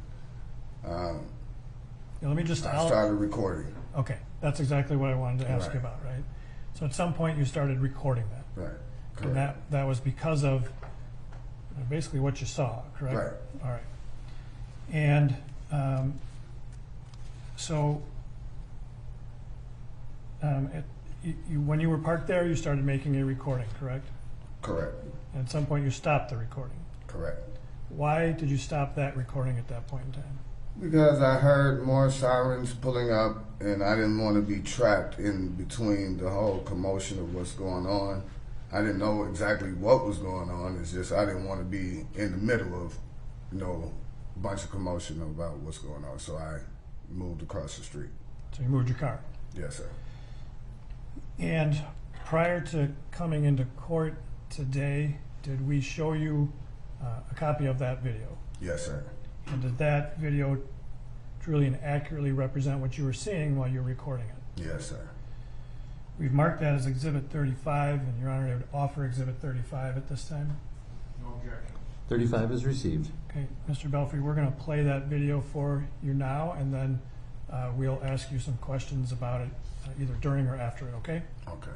Let me just I started recording. Okay, that's exactly what I wanted to ask you Right. about, right? So at some point you started recording that. Right. And Correct. that was because of basically what you saw, correct? Right. All right. And so when you were parked there, you started making a recording, correct? Correct. And at some point you stopped the recording. Correct. Why did you stop that recording at that point in time? Because I heard more sirens pulling up, and I didn't want to be trapped in between the whole commotion of what's going on. I didn't know exactly what was going on. It's just I didn't want to be in the middle of, you know, a bunch of commotion about what's going on. So I moved across the street. So you moved your car. Yes, sir. And prior to coming into court today, did we show you a copy of that video? Yes, sir. And did that video truly and accurately represent what you were seeing while you were recording it? Yes, sir. We've marked that as Exhibit 35, and Your Honor, I would offer Exhibit 35 at this time. 35 is received. Okay, Mr. Belfry, we're going to play that video for you now, and then we'll ask you some questions about it either during or after it, okay? Okay.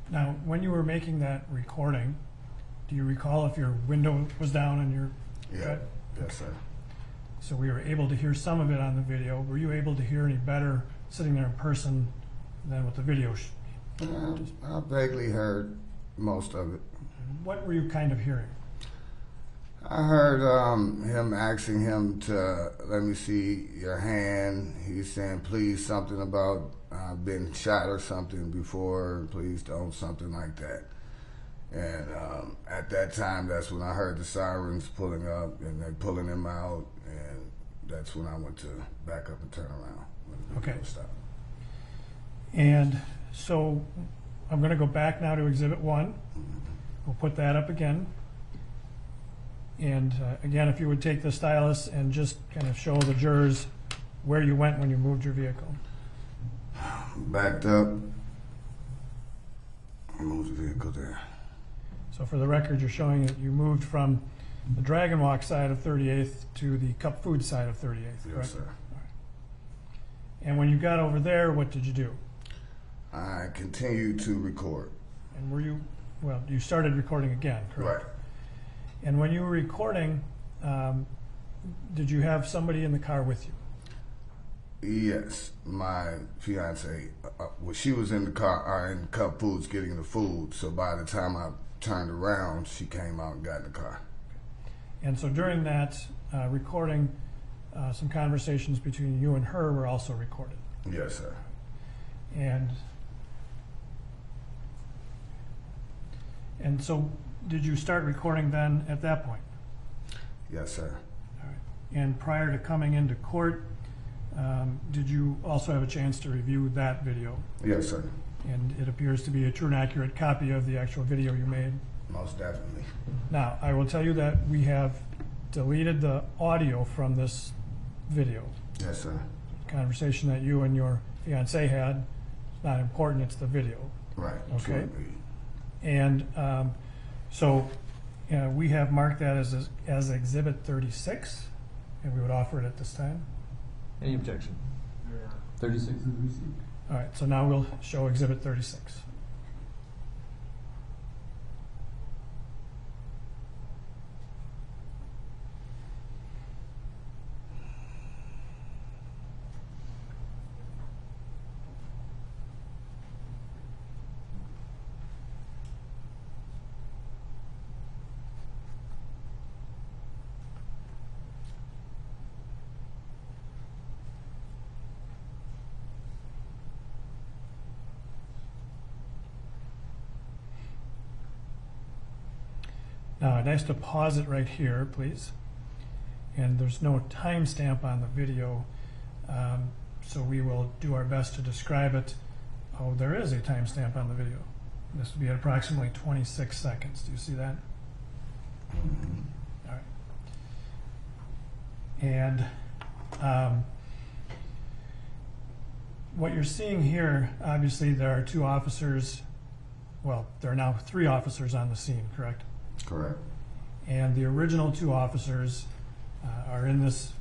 Now, when you were making that recording, do you recall if your window was down and your... Yeah. Yes, sir. So we were able to hear some of it on the video. Were you able to hear any better sitting there in person than with the video? I vaguely heard most of it. What were you kind of hearing? I heard him asking him to let me see your hand. He's saying, please, something about been shot or something before, please don't, something like that. And at that time, that's when I heard the sirens pulling up and they pulling him out, and that's when I went to back up and turn around. When the video Okay. stopped. And so I'm going to go back now to Exhibit 1. We'll put that up again. And again, if you would take the stylus and just kind of show the jurors where you went when you moved your vehicle. Backed up, moved the vehicle there. So for the record, you're showing that you moved from the Dragon Walk side of 38th to the Cup Food side of 38th, correct? Yes, sir. All right. And when you got over there, what did you do? I continued to record. And were you, well, you started recording again, correct? Right. And when you were recording, did you have somebody in the car with you? Yes, my fiance. Well, she was in the car, in Cup Foods getting the food. So by the time I turned around, she came out and got in the car. And so during that recording some conversations between you and her were also recorded. Yes, sir. And so did you start recording then at that point? Yes, sir. All right. And prior to coming into court, did you also have a chance to review that video? Yes, sir. And it appears to be a true and accurate copy of the actual video you made. Most definitely. Now, I will tell you that we have deleted the audio from this video. Yes, sir. The conversation that you and your fiance had, it's not important, it's the video. Right. Okay. Absolutely. And so we have marked that as Exhibit 36, and we would offer it at this time. Any objection? 36. All right, so now we'll show Exhibit 36. Now, I'd ask to pause it right here, please. And there's no timestamp on the video, so we will do our best to describe it. Oh, there is a timestamp on the video. This would be at approximately 26 seconds. Do you see that? All right. And what you're seeing here, obviously there are two officers, well, there are now 3 officers on the scene, correct? Correct. And the original 2 officers are in this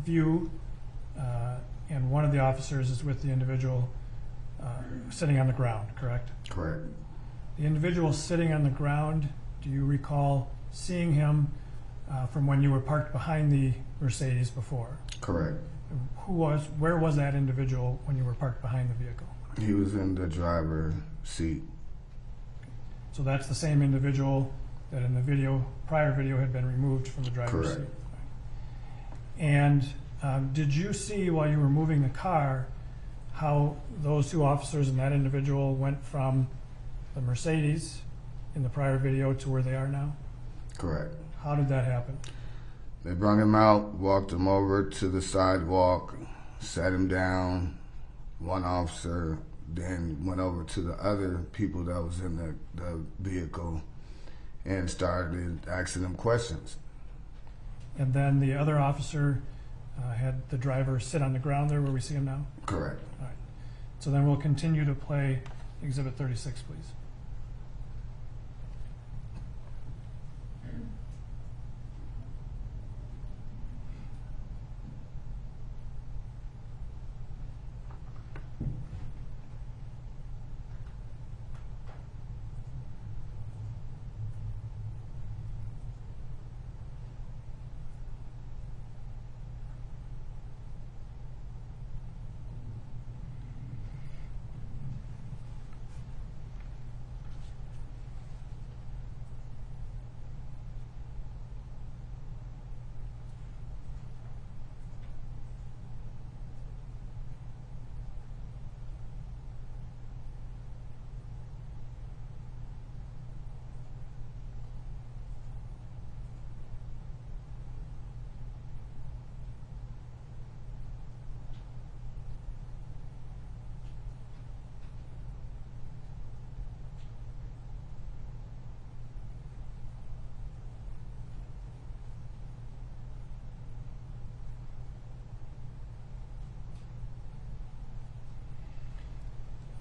view, and one of the officers is with the individual sitting on the ground, correct? Correct. The individual sitting on the ground, do you recall seeing him from when you were parked behind the Mercedes before? Correct. Where was that individual when you were parked behind the vehicle? He was in the driver's seat. So that's the same individual that in the prior video had been removed from the driver's Correct. seat. And did you see while you were moving the car how those 2 officers and that individual went from the Mercedes in the prior video to where they are now? Correct. How did that happen? They brought him out, walked him over to the sidewalk, sat him down, one officer, then went over to the other people that was in the vehicle and started asking them questions. And then the other officer had the driver sit on the ground there where we see him now? Correct. All right. So then we'll continue to play Exhibit 36, please.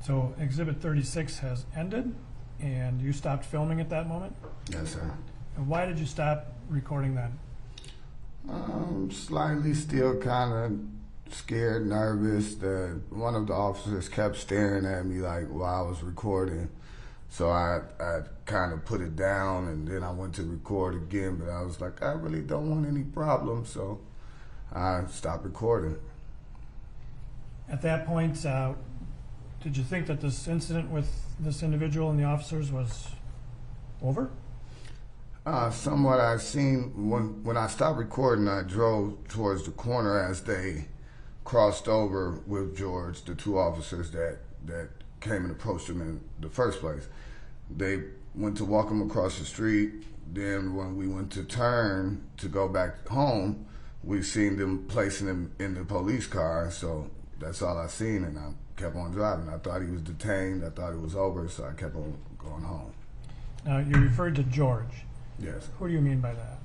So Exhibit 36 has ended, and you stopped filming at that moment? Yes, sir. And why did you stop recording then? Slightly still kind of scared, nervous. One of the officers kept staring at me like while I was recording. So I kind of put it down, and then I went to record again, but I was like, I really don't want any problems, so I stopped recording. At that point, did you think that this incident with this individual and the officers was over? Somewhat I've seen when I stopped recording, I drove towards the corner as they crossed over with George, the two officers that came and approached him in the first place. They went to walk him across the street. Then when we went to turn to go back home, we seen them placing him in the police car. So that's all I seen, and I kept on driving. I thought he was detained. I thought it was over, so I kept on going home. Now, you referred to George. Yes. Who do you mean by that?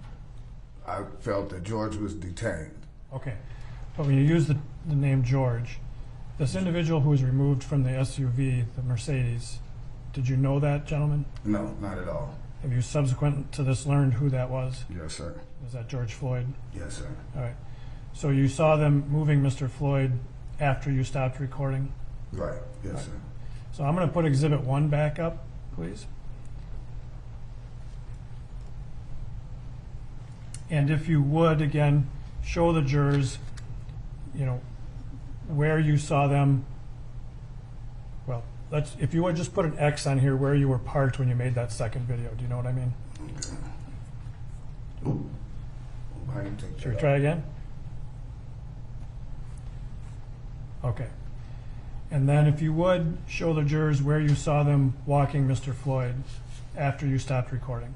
I felt that George was detained. Okay. But when you use the name George, this individual who was removed from the SUV, the Mercedes, did you know that gentleman? No, not at all. Have you subsequent to this learned who that was? Yes, sir. Was that George Floyd? Yes, sir. All right. So you saw them moving Mr. Floyd after you stopped recording? Right. Yes, sir. So I'm going to put Exhibit 1 back up, please. And if you would, again, show the jurors, where you saw them. Well, if you would just put an X on here where you were parked when you made that second video. Do you know what I mean? Okay. Ooh. How do you take Should we that try off? again? Okay. And then if you would, show the jurors where you saw them walking Mr. Floyd after you stopped recording.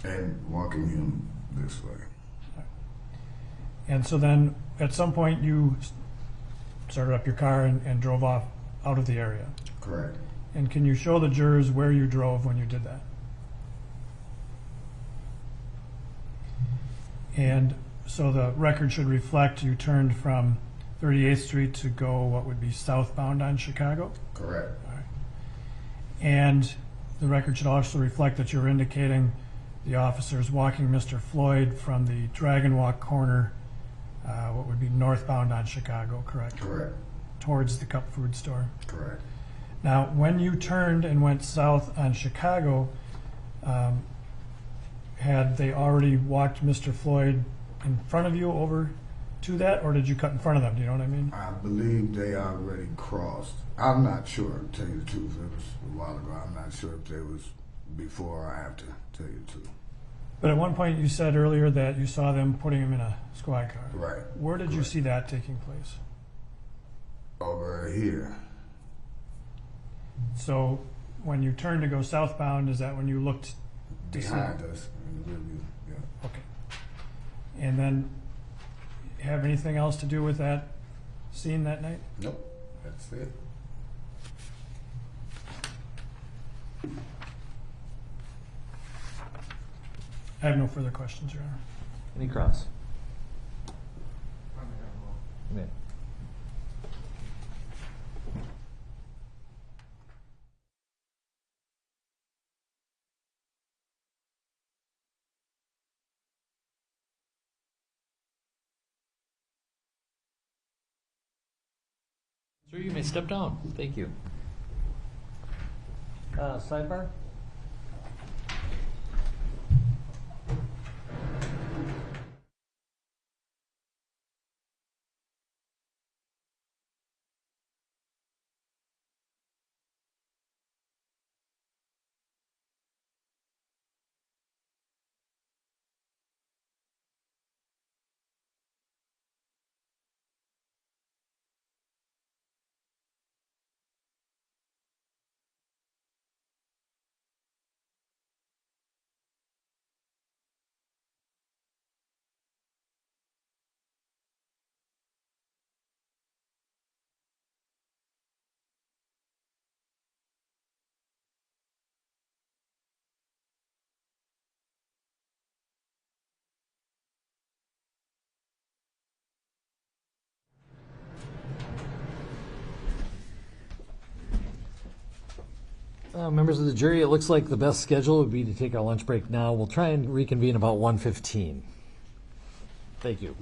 And walking him this way. And so then at some point you started up your car and drove off out of the area. Correct. And can you show the jurors where you drove when you did that? And so the record should reflect you turned from 38th Street to go what would be southbound on Chicago. Correct. All right. And the record should also reflect that you're indicating the officers walking Mr. Floyd from the Dragon Walk corner, what would be northbound on Chicago, correct? Correct. Towards the Cup Food store. Correct. Now, when you turned and went south on Chicago, had they already walked Mr. Floyd in front of you over to that, or did you cut in front of them? Do you know what I mean? I believe they already crossed. I'm not sure, to tell you the truth. It was a while ago. I'm not sure if they was before or after, to tell you the truth. But at one point you said earlier that you saw them putting him in a squad car. Right. Where did you Correct. see that taking place? Over here. So when you turned to go southbound, is that when you looked to see? Behind us. In the rear view. Yeah. Okay. And then have anything else to do with that scene that night? Nope. That's it. I have no further questions, Your Honor. Any cross? Come in. Sir, you may step down. Thank you. Sidebar? Members of the jury, it looks like the best schedule would be to take our lunch break now. We'll try and reconvene about 1:15. Thank you.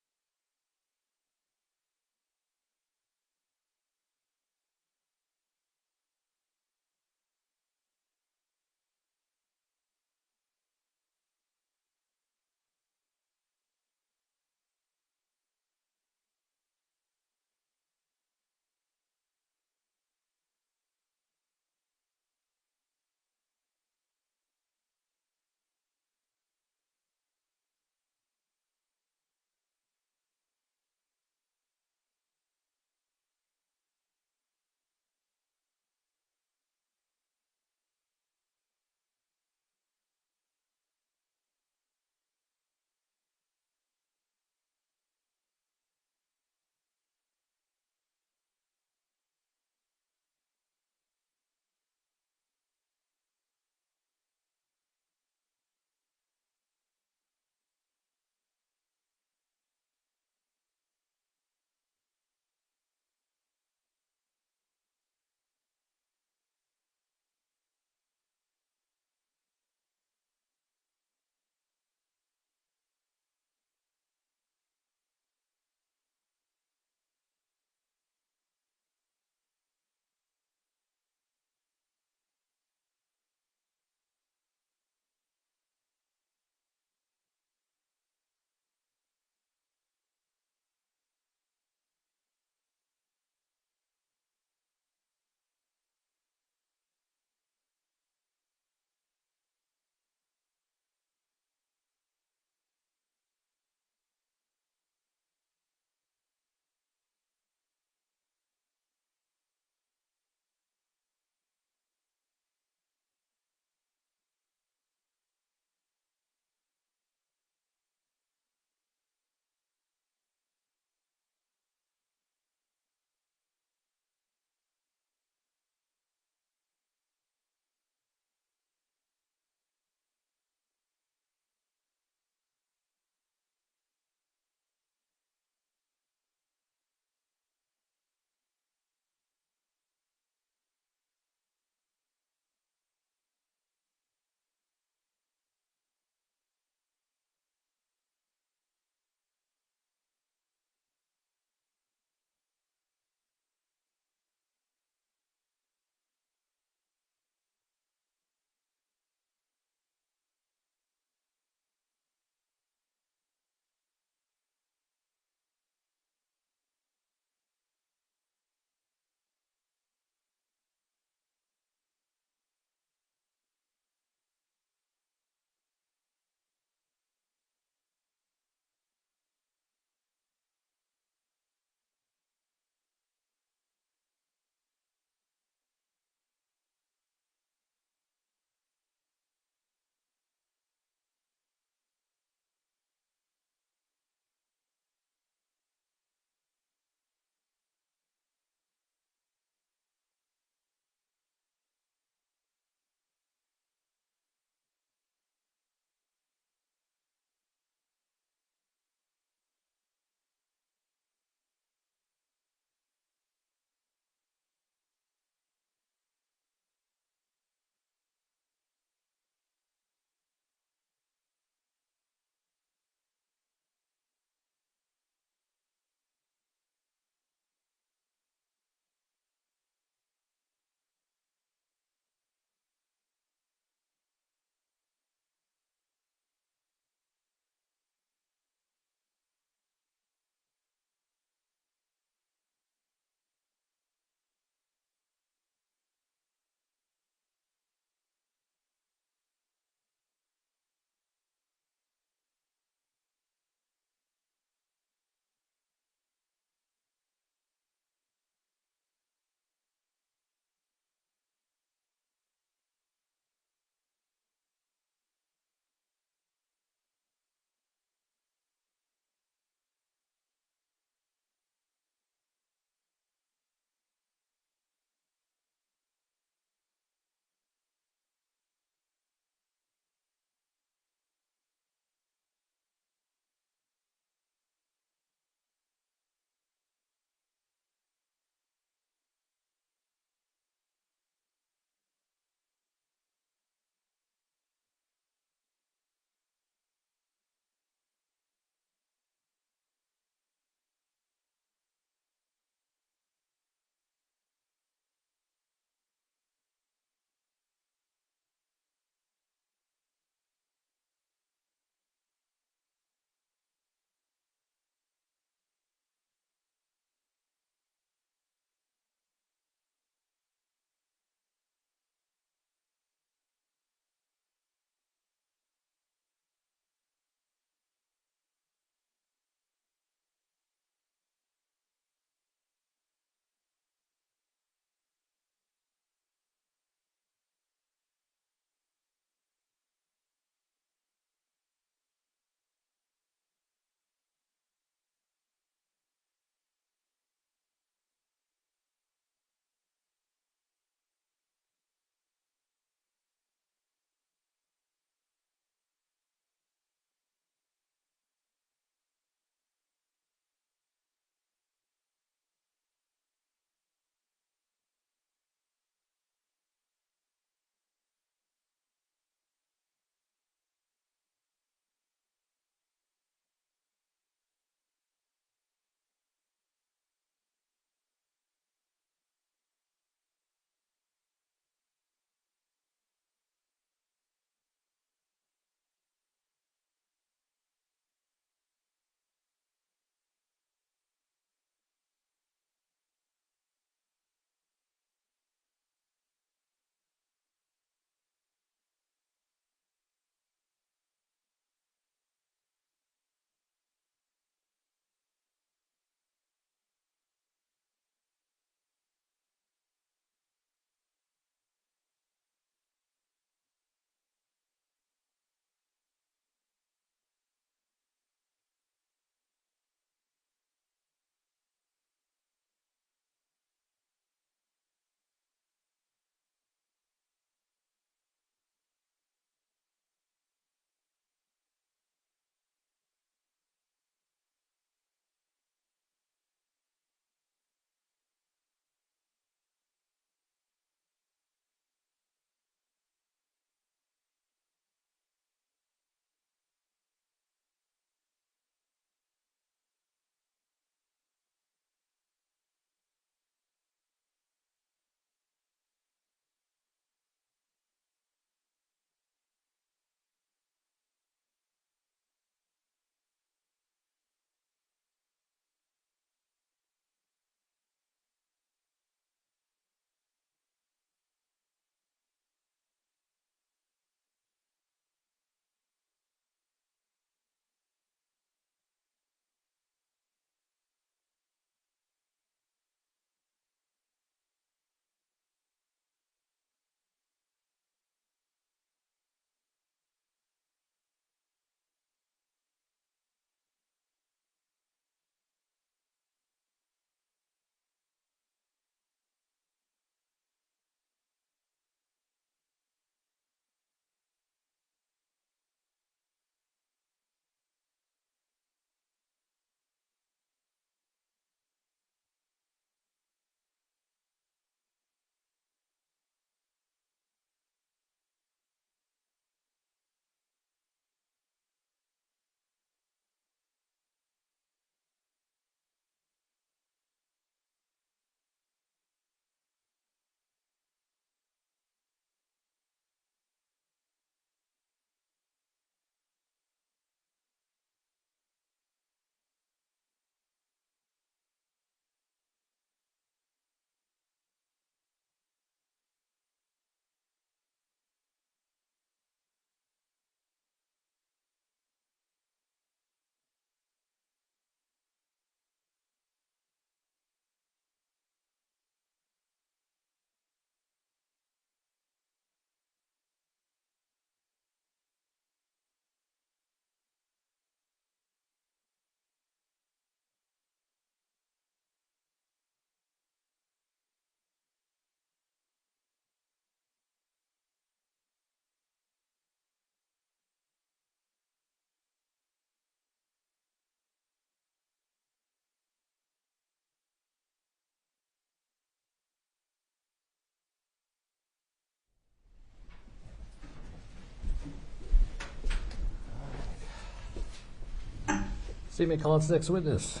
State may call its next witness.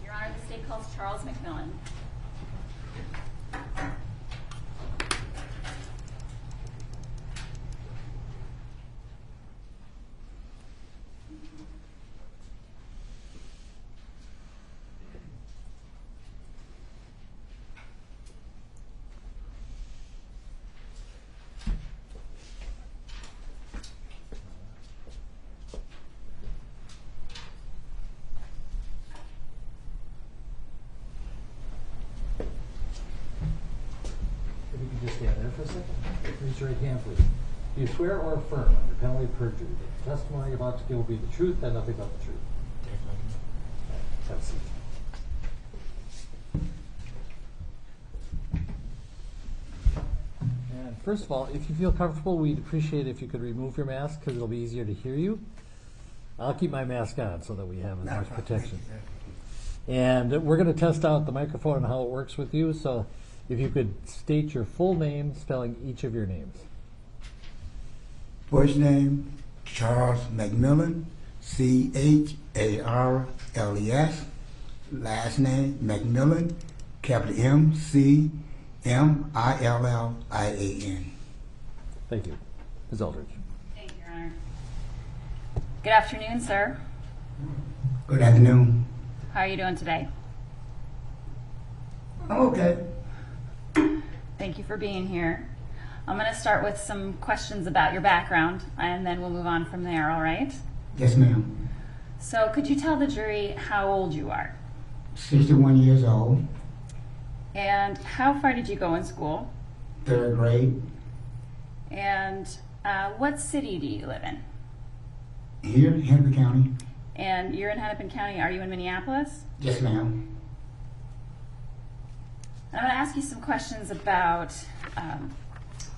Your Honor, the state calls Charles McMillan. If you could just stand there for a second. Raise your right hand, please. Do you swear or affirm under penalty of perjury that the testimony you're about to give will be the truth and nothing but the truth? Have a seat. And first of all, if you feel comfortable, we'd appreciate if you could remove your mask because it'll be easier to hear you. I'll keep my mask on so that we have as much protection. And we're going to test out the microphone and how it works with you. So if you could state your full name, spelling each of your names. First name, Charles McMillan, C-H-A-R-L-E-S. Last name, McMillan, capital M-C-M-I-L-L-I-A-N. Thank you. Ms. Eldridge. Thank you, Your Honor. Good afternoon, sir. Good afternoon. How are you doing today? I'm okay. Thank you for being here. I'm going to start with some questions about your background, and then we'll move on from there, all right? Yes, ma'am. So could you tell the jury how old you are? 61 years old, And how far did you go in school? 3rd grade. And what city do you live in? Here in Henry County. And you're in Hennepin County. Are you in Minneapolis? Yes, ma'am. I'm going to ask you some questions about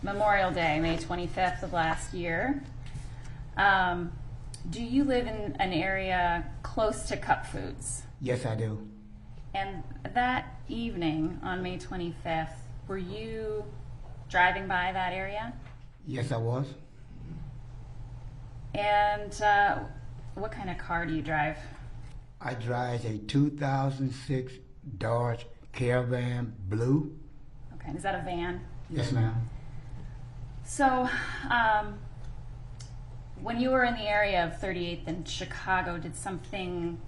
Memorial Day, May 25th of last year. Do you live in an area close to Cup Foods? Yes, I do. And that evening on May 25th, were you driving by that area? Yes, I was. And what kind of car do you drive? I drive a 2006 Dodge Caravan Blue. Okay, is that a van? Yes, ma'am. So, when you were in the area of 38th in Chicago, did something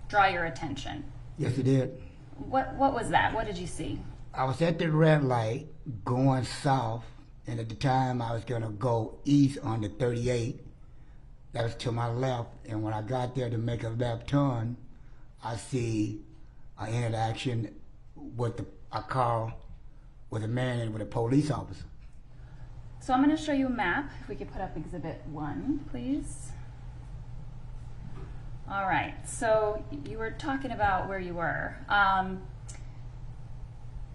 draw your attention? Yes, it did. What was that? What did you see? I was at the red light going south, and at the time I was going to go east on the 38. That was to my left, and when I got there to make a left turn, I see an interaction with a car with a man and with a police officer. So I'm going to show you a map. If we could put up Exhibit 1, please. All right, so you were talking about where you were.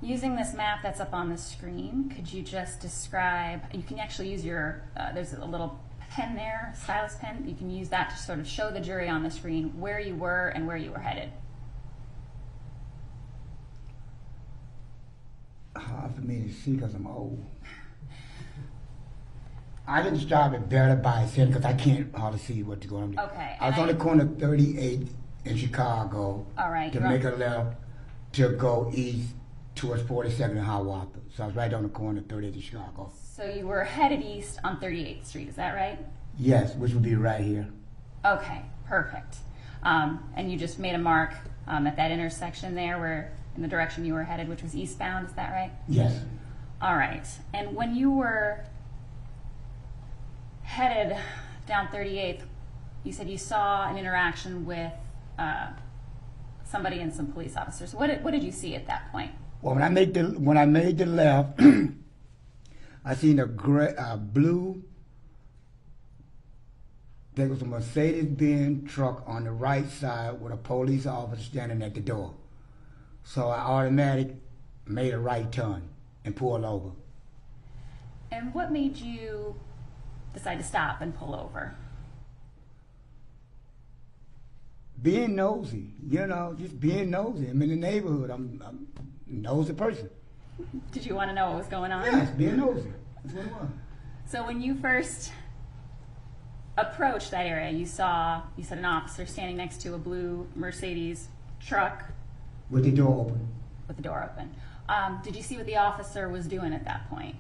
Using this map that's up on the screen, could you just describe, you can actually use your, there's a little pen there, stylus pen, you can use that to sort of show the jury on the screen where you were and where you were headed. Hard for me to see because I'm old. I can describe it better by itself because I can't hardly see what's going on. Okay. I was on the corner of 38th in Chicago. All right. To make a left to go east towards 42nd and Hiawatha. So I was right on the corner of 38th in Chicago. So you were headed east on 38th Street, is that right? Yes, which would be right here. Okay, perfect. And you just made a mark at that intersection there where in the direction you were headed, which was eastbound, is that right? Yes. All right. And when you were headed down 38th, you said you saw an interaction with somebody and some police officers. What did you see at that point? Well, when I made the left, I seen a blue. There was a Mercedes-Benz truck on the right side with a police officer standing at the door. So I automatically made a right turn and pulled over. And what made you decide to stop and pull over? Being nosy, just being nosy. I'm in the neighborhood. I'm a nosy person. Did you want to know what was going on? Yes, being nosy. That's what it was. So when you first approached that area, you said an officer standing next to a blue Mercedes truck With the door open. with the door open. Did you see what the officer was doing at that point?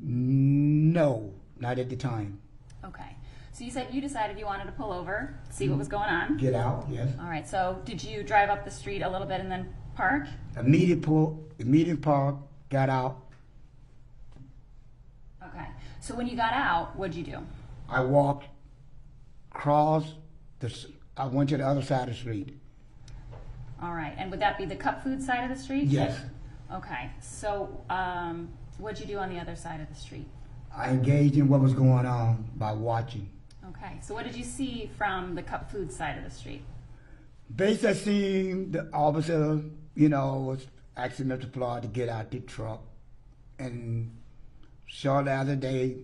No, not at the time. Okay. So you said you decided you wanted to pull over, see what was going on. Get out, yes. All right. So did you drive up the street a little bit and then park? Immediate park, got out. Okay. So when you got out, what'd you do? I walked across, I went to the other side of the street. All right. And would that be the Cup Food side of the street? Yes. Okay. So what'd you do on the other side of the street? I engaged in what was going on by watching. Okay. So what did you see from the Cup Food side of the street? Basically, I seen the officer, was asking Mr. Floyd to get out the truck. And shortly after they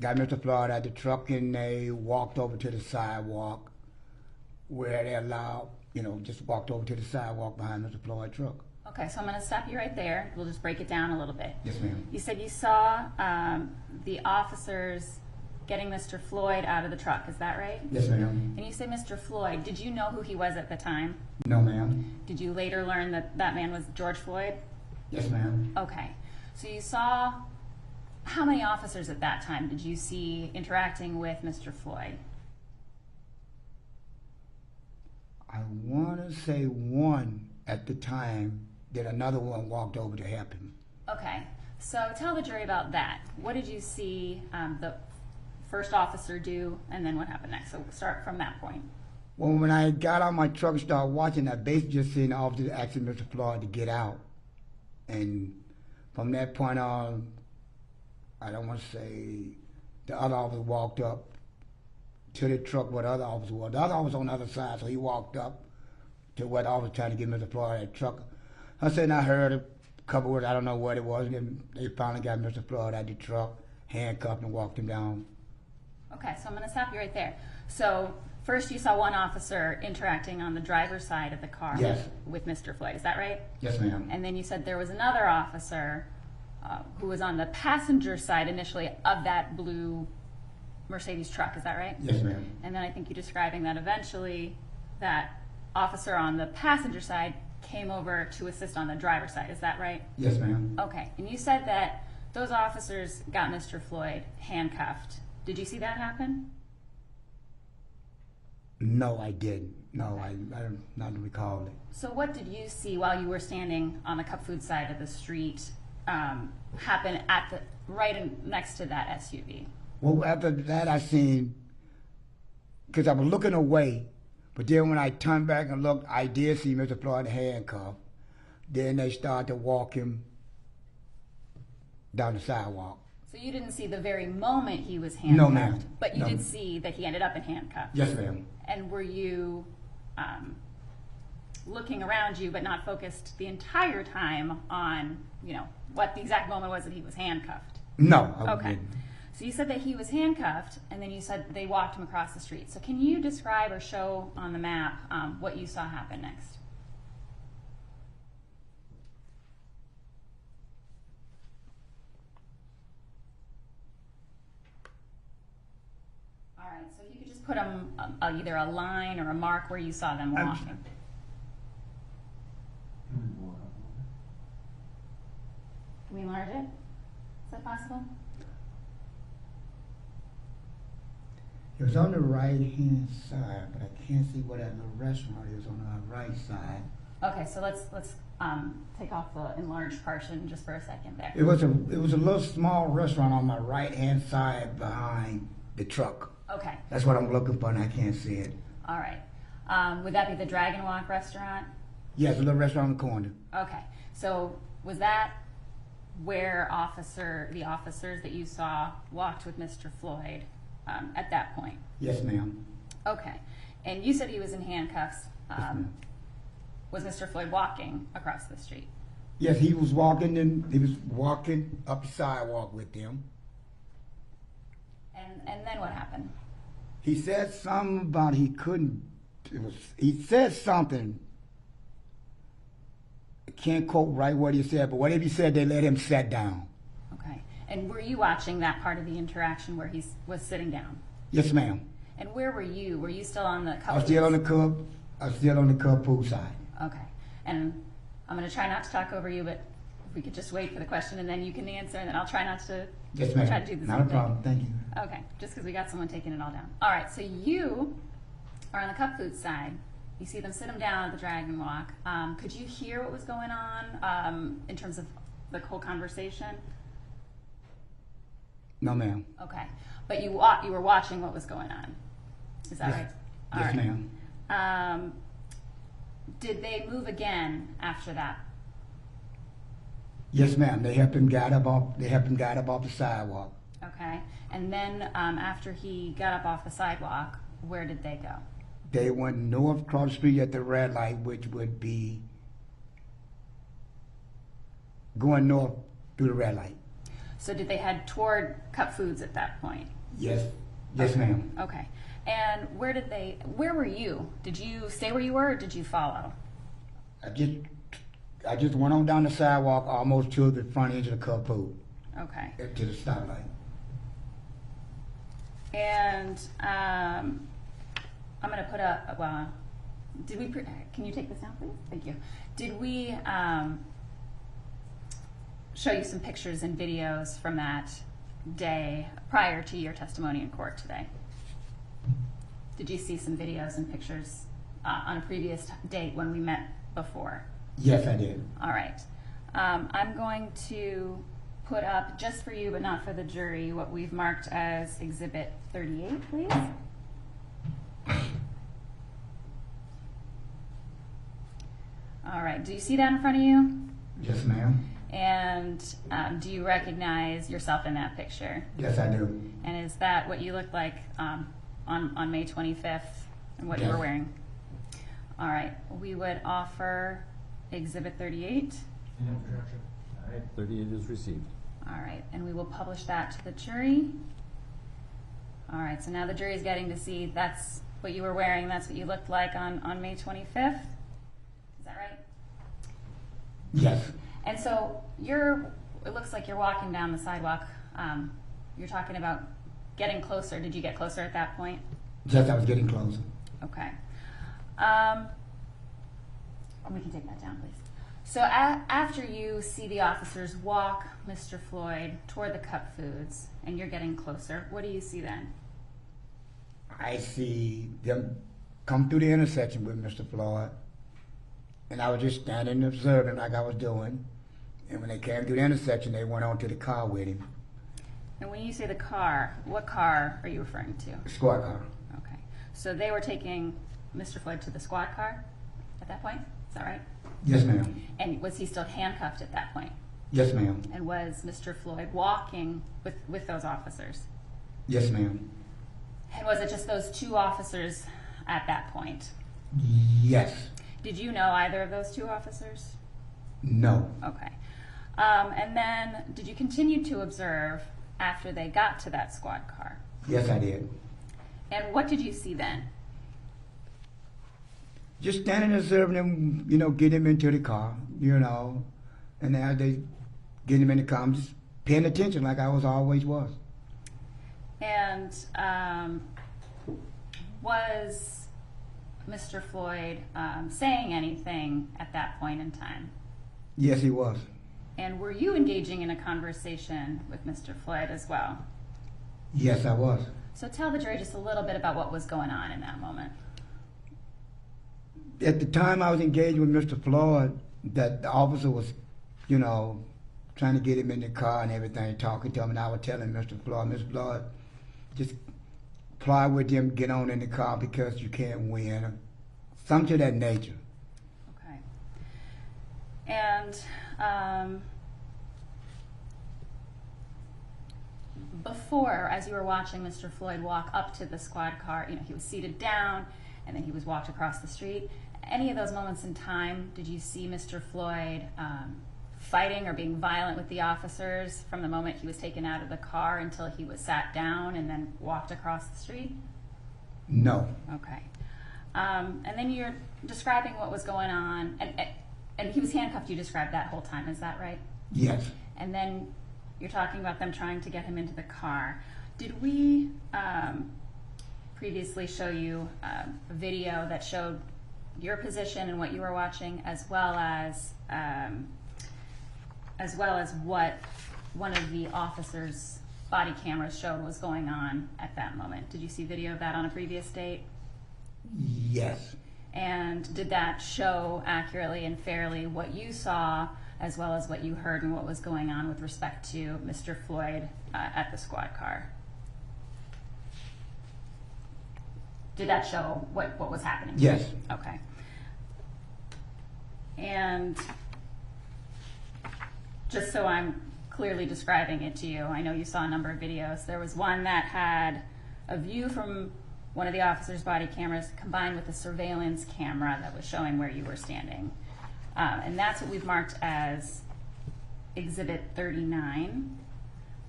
got Mr. Floyd out the truck and they walked over to the sidewalk where they allowed, just walked over to the sidewalk behind Mr. Floyd's truck. Okay, so I'm going to stop you right there. We'll just break it down a little bit. Yes, ma'am. You said you saw the officers getting Mr. Floyd out of the truck. Is that right? Yes, ma'am. And you said Mr. Floyd. Did you know who he was at the time? No, ma'am. Did you later learn that that man was George Floyd? Yes, ma'am. Okay. So you saw how many officers at that time did you see interacting with Mr. Floyd? I want to say one at the time, then another one walked over to help him. Okay. So tell the jury about that. What did you see the first officer do, and then what happened next? So start from that point. Well, when I got out my truck and started watching, I basically just seen the officer asking Mr. Floyd to get out. And from that point on, I don't want to say the other officer walked up to the truck where the other officer was. The other officer was on the other side, so he walked up to where the officer trying to get Mr. Floyd out of the truck. I said, and I heard a couple words, I don't know what it was, and then they finally got Mr. Floyd out of the truck, handcuffed and walked him down. Okay, so I'm going to stop you right there. So first you saw one officer interacting on the driver's side of the car Yes. with Mr. Floyd. Is that right? Yes, ma'am. And then you said there was another officer who was on the passenger side initially of that blue Mercedes truck. Is that right? Yes, ma'am. And then I think you're describing that eventually that officer on the passenger side came over to assist on the driver's side. Is that right? Yes, ma'am. Okay. And you said that those officers got Mr. Floyd handcuffed. Did you see that happen? No, I didn't. No, I don't not recall it. So what did you see while you were standing on the Cup Food side of the street happen at the next to that SUV? Well, after that, I seen, because I was looking away, but then when I turned back and looked, I did see Mr. Floyd handcuffed. Then they started to walk him down the sidewalk. So you didn't see the very moment he was No, handcuffed, ma'am. but you No. did see that he ended up in handcuffs. Yes, ma'am. And were you looking around you but not focused the entire time on, what the exact moment was that he was handcuffed? No, I Okay. didn't. So you said that he was handcuffed, and then you said they walked him across the street. So can you describe or show on the map what you saw happen next? All right, so if you could just put either a line or a mark where you saw them walking. Can we enlarge it? Is that possible? It was on the right-hand side, but I can't see what that little restaurant is on the right side. Okay, so let's take off the enlarged portion just for a second there. It was a little small restaurant on my right-hand side behind the truck. Okay, That's what I'm looking for, and I can't see it. all right. Would that be the Dragon Walk restaurant? Yes, a little restaurant on the corner. Okay, so was that where the officers that you saw walked with Mr. Floyd at that point? Yes, ma'am. Okay, and you said he was in handcuffs. Was Mr. Floyd walking across the street? Yes, he was walking up the sidewalk with them. And then what happened? He said something about he said something. I can't quote right what he said, but whatever he said, they let him sit down. Okay, and were you watching that part of the interaction where he was sitting down? Yes, ma'am. And where were you? Were you still on the I was still on the Cub. I was still on the Cub pool side. Okay. And I'm going to try not to talk over you, but if we could just wait for the question and then you can answer, and then I'll try not to Yes, ma'am. try to do the Not same a problem. Thank you. thing. Okay. Just because we got someone taking it all down. All right. So you are on the cup food side. You see them sit them down at the Dragon Walk. Could you hear what was going on in terms of the whole conversation? No, ma'am. Okay. But you were watching what was going on. Is that Yes. right? All Yes, right. ma'am. Did they move again after that? Yes, ma'am. They helped him guide up off. They helped him guide up off the sidewalk. Okay. And then after he got up off the sidewalk, where did they go? They went north across the street at the red light, which would be going north through the red light. So did they head toward Cup Foods at that point? Yes. Yes, ma'am. Okay. And where were you? Did you stay where you were, or did you follow? I just went on down the sidewalk almost to the front edge of the Cub Food, Okay. to the stoplight. And I'm going to put up, well, can you take this down, please? Thank you. Did we show you some pictures and videos from that day prior to your testimony in court today? Did you see some videos and pictures on a previous date when we met before? Yes, I did. All right. I'm going to put up, just for you but not for the jury, what we've marked as Exhibit 38, please. All right. Do you see that in front of you? Yes, ma'am. And do you recognize yourself in that picture? Yes, I do. And is that what you looked like on May 25th and what you Yes. were wearing? All right. We would offer Exhibit 38. 38 is received. All right. And we will publish that to the jury. All right. So now the jury is getting to see that's what you were wearing. That's what you looked like on May 25th. Is that right? Yes. And so it looks like you're walking down the sidewalk. You're talking about getting closer. Did you get closer at that point? Yes, I was getting closer. Okay. We can take that down, please. So after you see the officers walk Mr. Floyd toward the Cup Foods and you're getting closer, what do you see then? I see them come through the intersection with Mr. Floyd, and I was just standing and observing like I was doing. And when they came through the intersection, they went on to the car with him. And when you say the car, what car are you referring to? The squad car. Okay. So they were taking Mr. Floyd to the squad car at that point? Is that right? Yes, ma'am. And was he still handcuffed at that point? Yes, ma'am. And was Mr. Floyd walking with those officers? Yes, ma'am. And was it just those two officers at that point? Yes. Did you know either of those two officers? No. Okay. And then did you continue to observe after they got to that squad car? Yes, I did. And what did you see then? Just standing and observing them, get him into the car, and as they get him in the car, I'm just paying attention like I always was. And was Mr. Floyd saying anything at that point in time? Yes, he was. And were you engaging in a conversation with Mr. Floyd as well? Yes, I was. So tell the jury just a little bit about what was going on in that moment. At the time I was engaged with Mr. Floyd, that the officer was, trying to get him in the car and everything, talking to him, and I was telling Mr. Floyd, just apply with him, get on in the car because you can't win. Something to that nature. Okay. And before, as you were watching Mr. Floyd walk up to the squad car, he was seated down and then he was walked across the street. Any of those moments in time, did you see Mr. Floyd fighting or being violent with the officers from the moment he was taken out of the car until he was sat down and then walked across the street? No. Okay. And then you're describing what was going on, and he was handcuffed, you described that whole time, is that right? Yes. And then you're talking about them trying to get him into the car. Did we previously show you a video that showed your position and what you were watching, as well as what one of the officers' body cameras showed was going on at that moment. Did you see video of that on a previous date? Yes. And did that show accurately and fairly what you saw, as well as what you heard and what was going on with respect to Mr. Floyd at the squad car? Did that show what was happening? Yes. Okay. And just so I'm clearly describing it to you, I know you saw a number of videos. There was one that had a view from one of the officer's body cameras combined with a surveillance camera that was showing where you were standing. And that's what we've marked as Exhibit 39.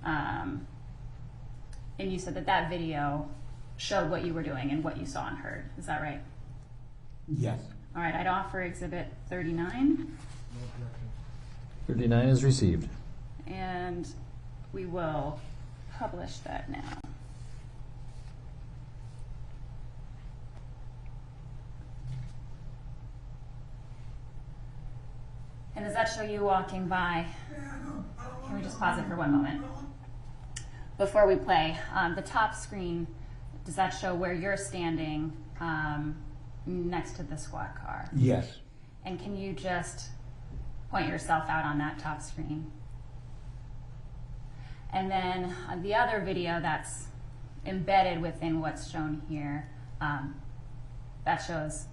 And you said that that video showed what you were doing and what you saw and heard. Is that right? Yes. All right, I'd offer Exhibit 39. 39 is received. And we will publish that now. And does that show you walking by? Can we just pause it for one moment? Before we play, the top screen, does that show where you're standing next to the squad car? Yes. And can you just point yourself out on that top screen? And then the other video that's embedded within what's shown here, that shows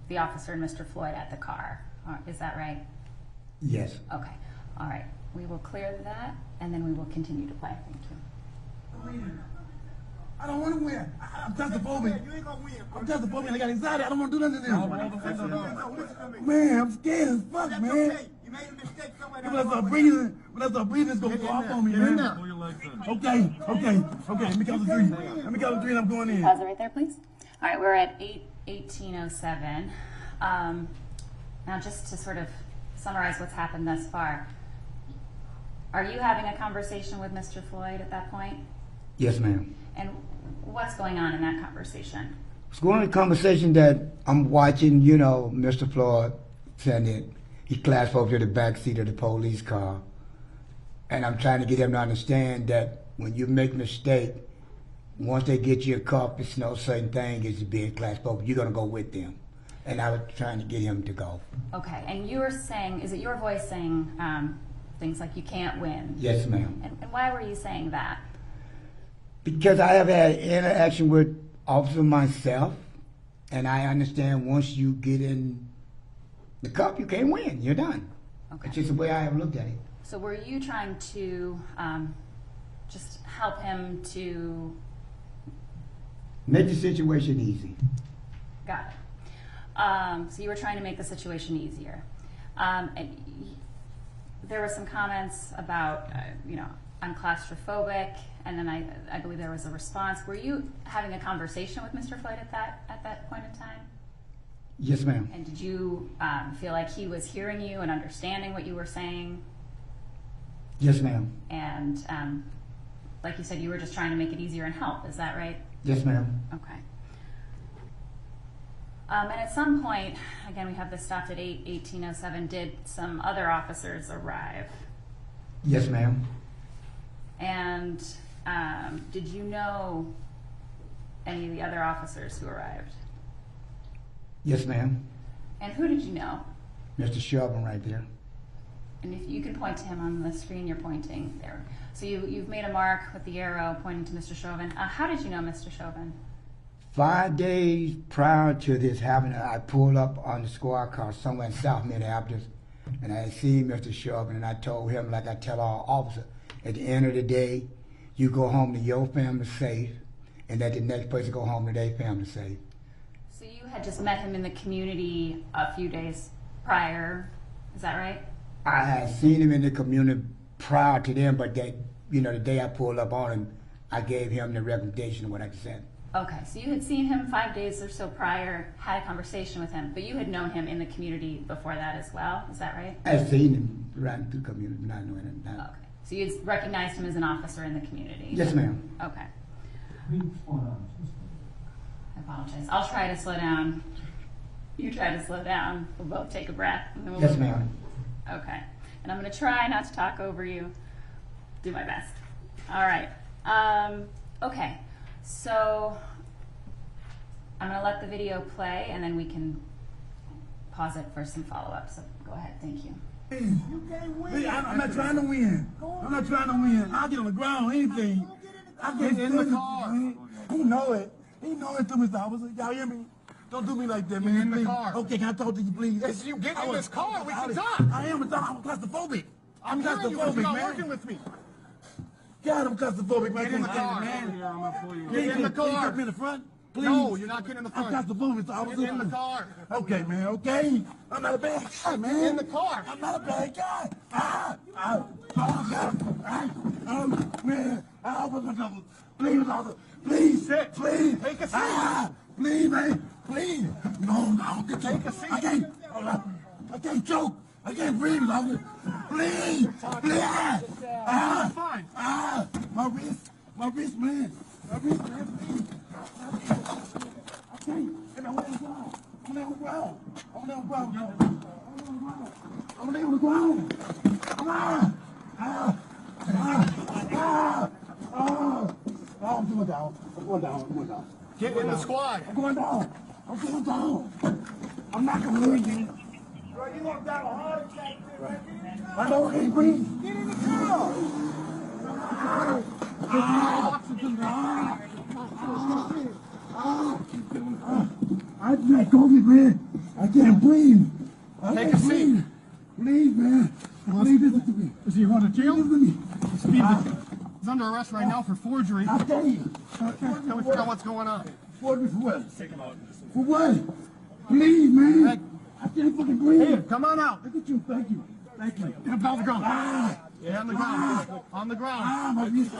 the officer and Mr. Floyd at the car. Is that right? Yes. Okay. All right. We will clear that, and then we will continue to play. Thank you. I don't want to win. I'm claustrophobic. You ain't gonna win. I'm claustrophobic. I got anxiety. I don't want to do nothing to them. Man, I'm scared as fuck, man. Okay. You made a mistake somewhere. When I start breathing, it's gonna go off on me, man. Okay. Let me count to 3. And I'm going in. Pause it right there, please. All right, we're at 18:07. Now, just to sort of summarize what's happened thus far, are you having a conversation with Mr. Floyd at that point? Yes, ma'am. And what's going on in that conversation? It's going on a conversation that I'm watching, Mr. Floyd saying that he clasped over to the back seat of the police car. And I'm trying to get him to understand that when you make a mistake, once they get you a cup, it's no certain thing as being clasped over. You're going to go with them. And I was trying to get him to go. Okay, and you were saying, is it your voice saying things like you can't win? Yes, ma'am. And why were you saying that? Because I have had interaction with officers myself, and I understand once you get in the cup, you can't win. You're done. Okay. It's just the way I have looked at it. So were you trying to just help him to... Make the situation easy. Got it. So you were trying to make the situation easier. And there were some comments about, I'm claustrophobic, and then I believe there was a response. Were you having a conversation with Mr. Floyd at that point in time? Yes, ma'am. And did you feel like he was hearing you and understanding what you were saying? Yes, ma'am. And like you said, you were just trying to make it easier and help. Is that right? Yes, ma'am. Okay. And at some point, again, we have this stopped at 18:07. Did some other officers arrive? Yes, ma'am. And did you know any of the other officers who arrived? Yes, ma'am. And who did you know? Mr. Chauvin right there. And if you can point to him on the screen, you're pointing there. So you've made a mark with the arrow pointing to Mr. Chauvin. How did you know Mr. Chauvin? 5 days prior to this happening, I pulled up on the squad car somewhere in South Minneapolis, and I seen Mr. Chauvin, and I told him, like I tell all officers, at the end of the day, you go home to your family safe, and let the next person go home to their family safe. So you had just met him in the community a few days prior, is that right? I had seen him in the community prior to them, but that, the day I pulled up on him, I gave him the recommendation of what I said. Okay, so you had seen him 5 days or so prior, had a conversation with him, but you had known him in the community before that as well, is that right? I had seen him riding through the community, not knowing him. Okay, so you recognized him as an officer in the community? Yes, ma'am. Okay. apologize. I'll try to slow down. You try to slow down. We'll both take a breath. And then we'll Yes, ma'am. Okay. And I'm going to try not to talk over you. Do my best. All right. Okay. So I'm going to let the video play, and then we can pause it for some follow-up. So go ahead. Thank you. You can't win. I'm not trying to win. I'm not trying to win. I'll get on the ground, anything. I'll get in the car. He know it. He know it to Mr. Officer. Y'all hear me? Don't do me like that, man. In the car. Okay, can I talk to you, please? Yes, you get in this car. We can talk. I am claustrophobic. I'm hearing you, but you're not working with me. God, I'm claustrophobic, man. Get in the car. Get in the car. Can you get me in the front? Please. No, you're not getting in the front. I'm claustrophobic, Mr. Officer. Get in the car. Okay, man, okay. I'm not a bad guy, man. Get in the car. I'm not a bad guy. Oh, man. What's my trouble? Please, officer. Please. Sit. Please. Take a seat. Please, man. Please. No. Take a seat. I can't choke. I can't breathe, officer. Please. Please. Fine. My wrist, man. Please. I can't. And I'm on the ground. I'm on the ground. I'm on the ground. I'm on the ground. I'm going down. Get in the squad. I'm going down. I'm not going to lose you. Bro, you going to die of a heart attack. I know I can't breathe. Get in the car. I can't COVID, man. I can't breathe. Take a seat. Please, man. Please listen to me. Is he going to jail? Listen to me. He's under arrest right now for forgery. I'll tell you. Can we figure out what's going on? For what? Take him out. For what? Please, man. I can't fucking breathe. Hey, come on out. Look at you. Thank you. Get him on the ground. Yeah, on the ground. On the ground. My wrist.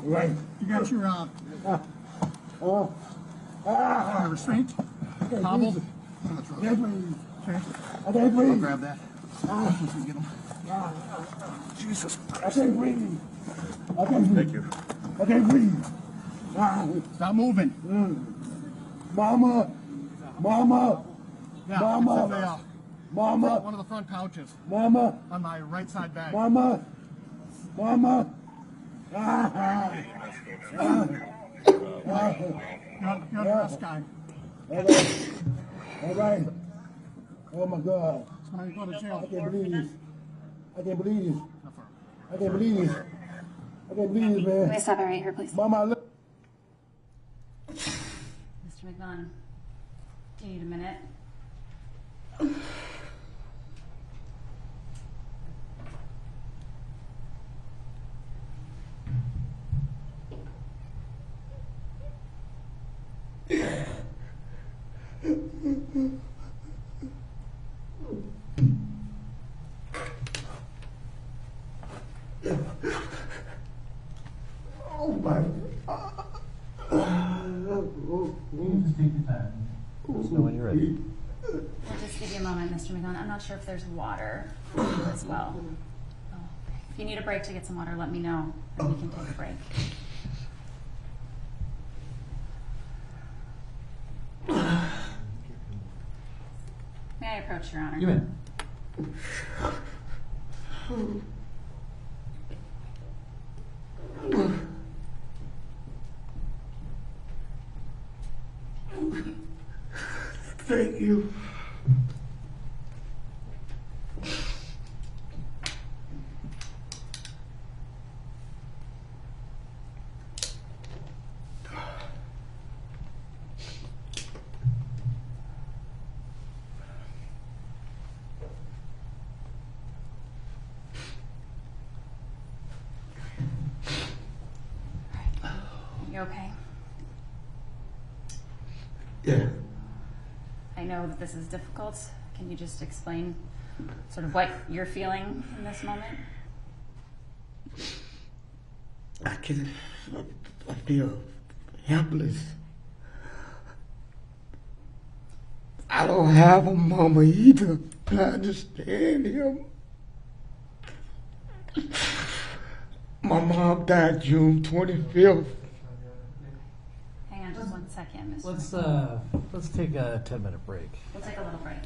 Right. You got your restraint. Hobbled. Yes, please. Okay. I can't breathe. Grab that. Get him. Jesus. I can't breathe. Thank you. I can't breathe. Stop moving. Mama. Yeah, Mama. it's in the, Mama. one of the front pouches Mama. on my right side bag. Mama. You're under arrest, guy. All right. Oh my God. That's how you go to jail. I can't believe this. I can't believe this. Man. Can we stop it right here, please? Mama, look. Mr. McMahon, do you need a minute? Oh my. Just take your time. Let us know when you're ready. We'll just give you a moment, Mr. McMahon. I'm not sure if there's water as well. Oh. If you need a break to get some water, let me know, and we can take a break. May I approach, Your Honor? You may. Thank you. You okay? Yeah. I know that this is difficult. Can you just explain sort of what you're feeling in this moment? I feel helpless. I don't have a mama either. I understand him. My mom died June 25th. Hang on just one second, Mr. Let's take a 10-minute break. We'll take a little break.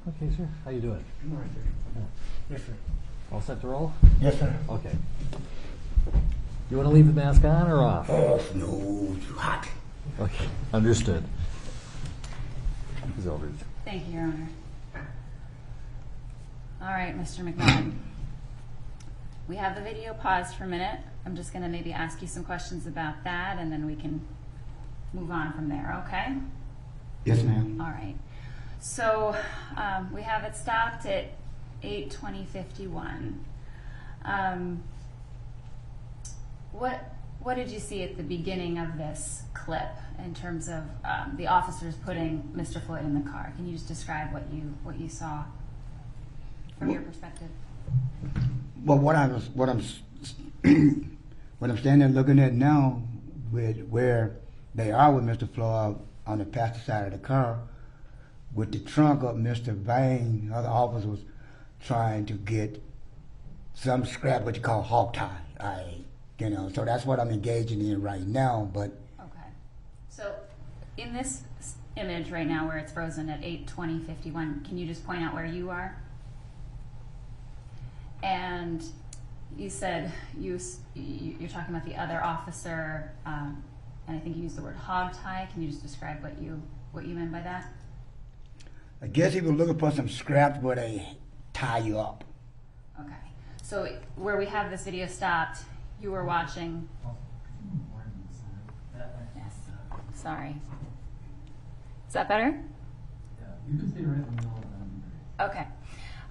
Okay, sir. How you doing? Yes, sir. All set to roll? Yes, sir. Okay. You want to leave the mask on or off? Oh, no, too hot. Okay, understood. He's over. Thank you, Your Honor. All right, Mr. McMillan. We have the video paused for a minute. I'm just going to maybe ask you some questions about that, and then we can move on from there, okay? Yes, ma'am. All right. So we have it stopped at 8:20:51. What did you see at the beginning of this clip in terms of the officers putting Mr. Floyd in the car? Can you just describe what you saw from your perspective? Well, what I'm standing there looking at now, with where they are with Mr. Floyd on the passenger side of the car, with the trunk of Mr. Vang, other officers was trying to get some scrap, what you call hog tie. So that's what I'm engaging in right now. But okay, so in this image right now, where it's frozen at 8:20:51, can you just point out where you are? And you said you're talking about the other officer, and I think you used the word hog tie. Can you just describe what you meant by that? I guess he was looking for some scraps where they tie you up. Okay, so where we have this video stopped, you were watching. Yes. Sorry. Is that better? Yeah, you can stay right in the middle of that. Okay.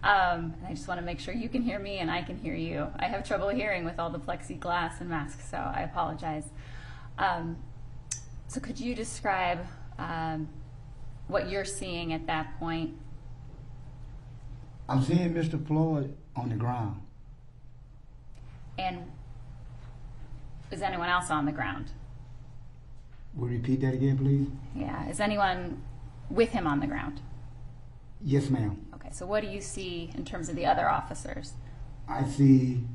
I just want to make sure you can hear me and I can hear you. I have trouble hearing with all the plexiglass and masks, so I apologize. So could you describe what you're seeing at that point? I'm seeing Mr. Floyd on the ground. And is anyone else on the ground? Will you repeat that again, please? Yeah. Is anyone with him on the ground? Yes, ma'am. Okay. So what do you see in terms of the other officers? I see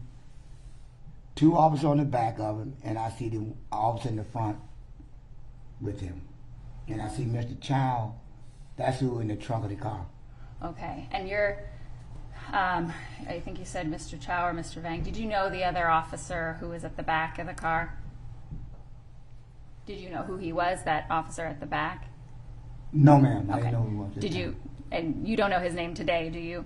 two officers on the back of him, and I see the officer in the front with him. And I see Mr. Chow, that's who in the trunk of the car. Okay. And you're, I think you said Mr. Chow or Mr. Vang. Did you know the other officer who was at the back of the car? Did you know who he was, that officer at the back? No, ma'am. I Okay. didn't know who he was. Did you, and you don't know his name today, do you?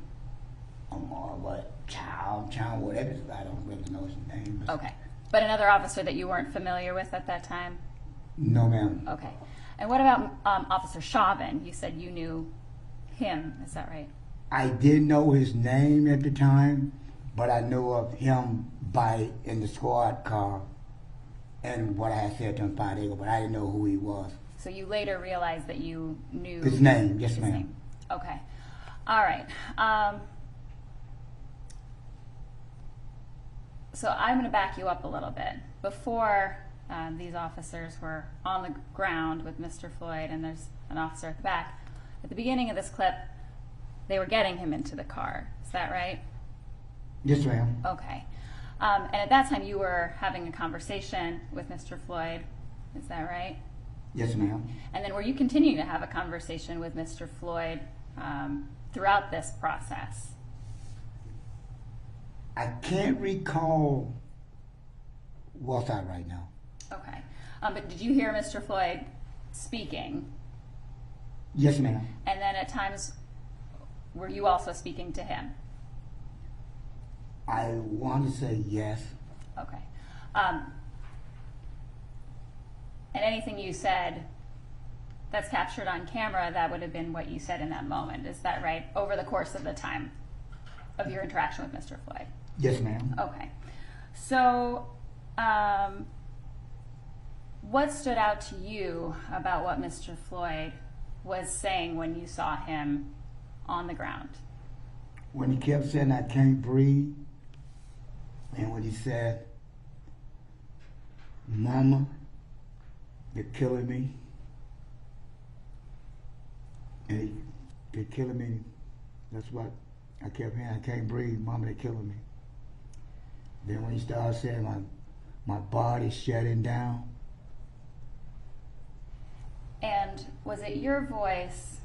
Chow, whatever. I don't really know his name. Okay. But another officer that you weren't familiar with at that time? No, ma'am. Okay. And what about Officer Chauvin? You said you knew him, is that right? I didn't know his name at the time, but I knew of him in the squad car and what I had said to him 5 days ago, but I didn't know who he was. So you later realized that you knew His name, yes, his ma'am. name. Okay. All right. So I'm going to back you up a little bit. Before these officers were on the ground with Mr. Floyd, and there's an officer at the back, at the beginning of this clip, they were getting him into the car. Is that right? Yes, ma'am. Okay. And at that time, you were having a conversation with Mr. Floyd. Is that right? Yes, ma'am. And then were you continuing to have a conversation with Mr. Floyd throughout this process? I can't recall what's that right now. Okay. But did you hear Mr. Floyd speaking? Yes, ma'am. And then at times, were you also speaking to him? I want to say yes. Okay. And anything you said that's captured on camera, that would have been what you said in that moment. Is that right? Over the course of the time of your interaction with Mr. Floyd? Yes, ma'am. Okay. So, what stood out to you about what Mr. Floyd was saying when you saw him on the ground? When he kept saying, "I can't breathe," and when he said, "Mama, they're killing me," and they're killing me, that's what I kept hearing. "I can't breathe, Mama, they're killing me." Then when he started saying, my body's shutting down. And was it your voice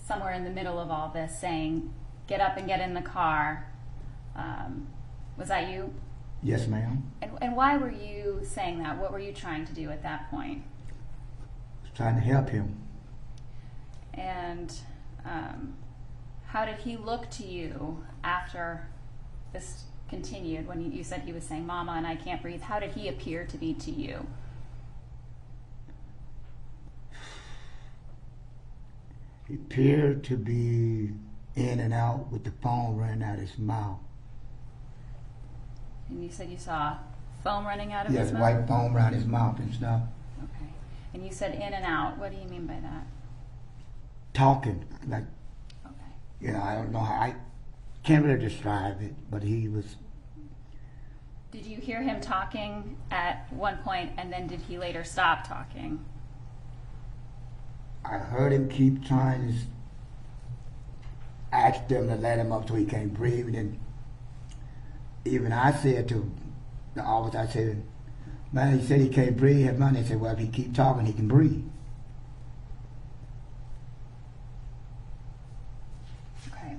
somewhere in the middle of all this saying, "Get up and get in the car." Was that you? Yes, ma'am. And why were you saying that? What were you trying to do at that point? Trying to help him. And how did he look to you after this continued, when you said he was saying, "Mama, and I can't breathe"? How did he appear to be to you? He appeared to be in and out with the foam running out of his mouth. And you said you saw foam running out of Yes, his mouth? white foam around his mouth and stuff. Okay. And you said in and out. What do you mean by that? Talking, like, Okay. you know, I don't know how, I can't really describe it, but he was, Did you hear him talking at one point, and then did he later stop talking? I heard him keep trying to ask them to let him up so he can't breathe, and then even I said to the officer, I said, "Man, he said he can't breathe." And they said, "Well, if he keep talking, he can breathe." Okay.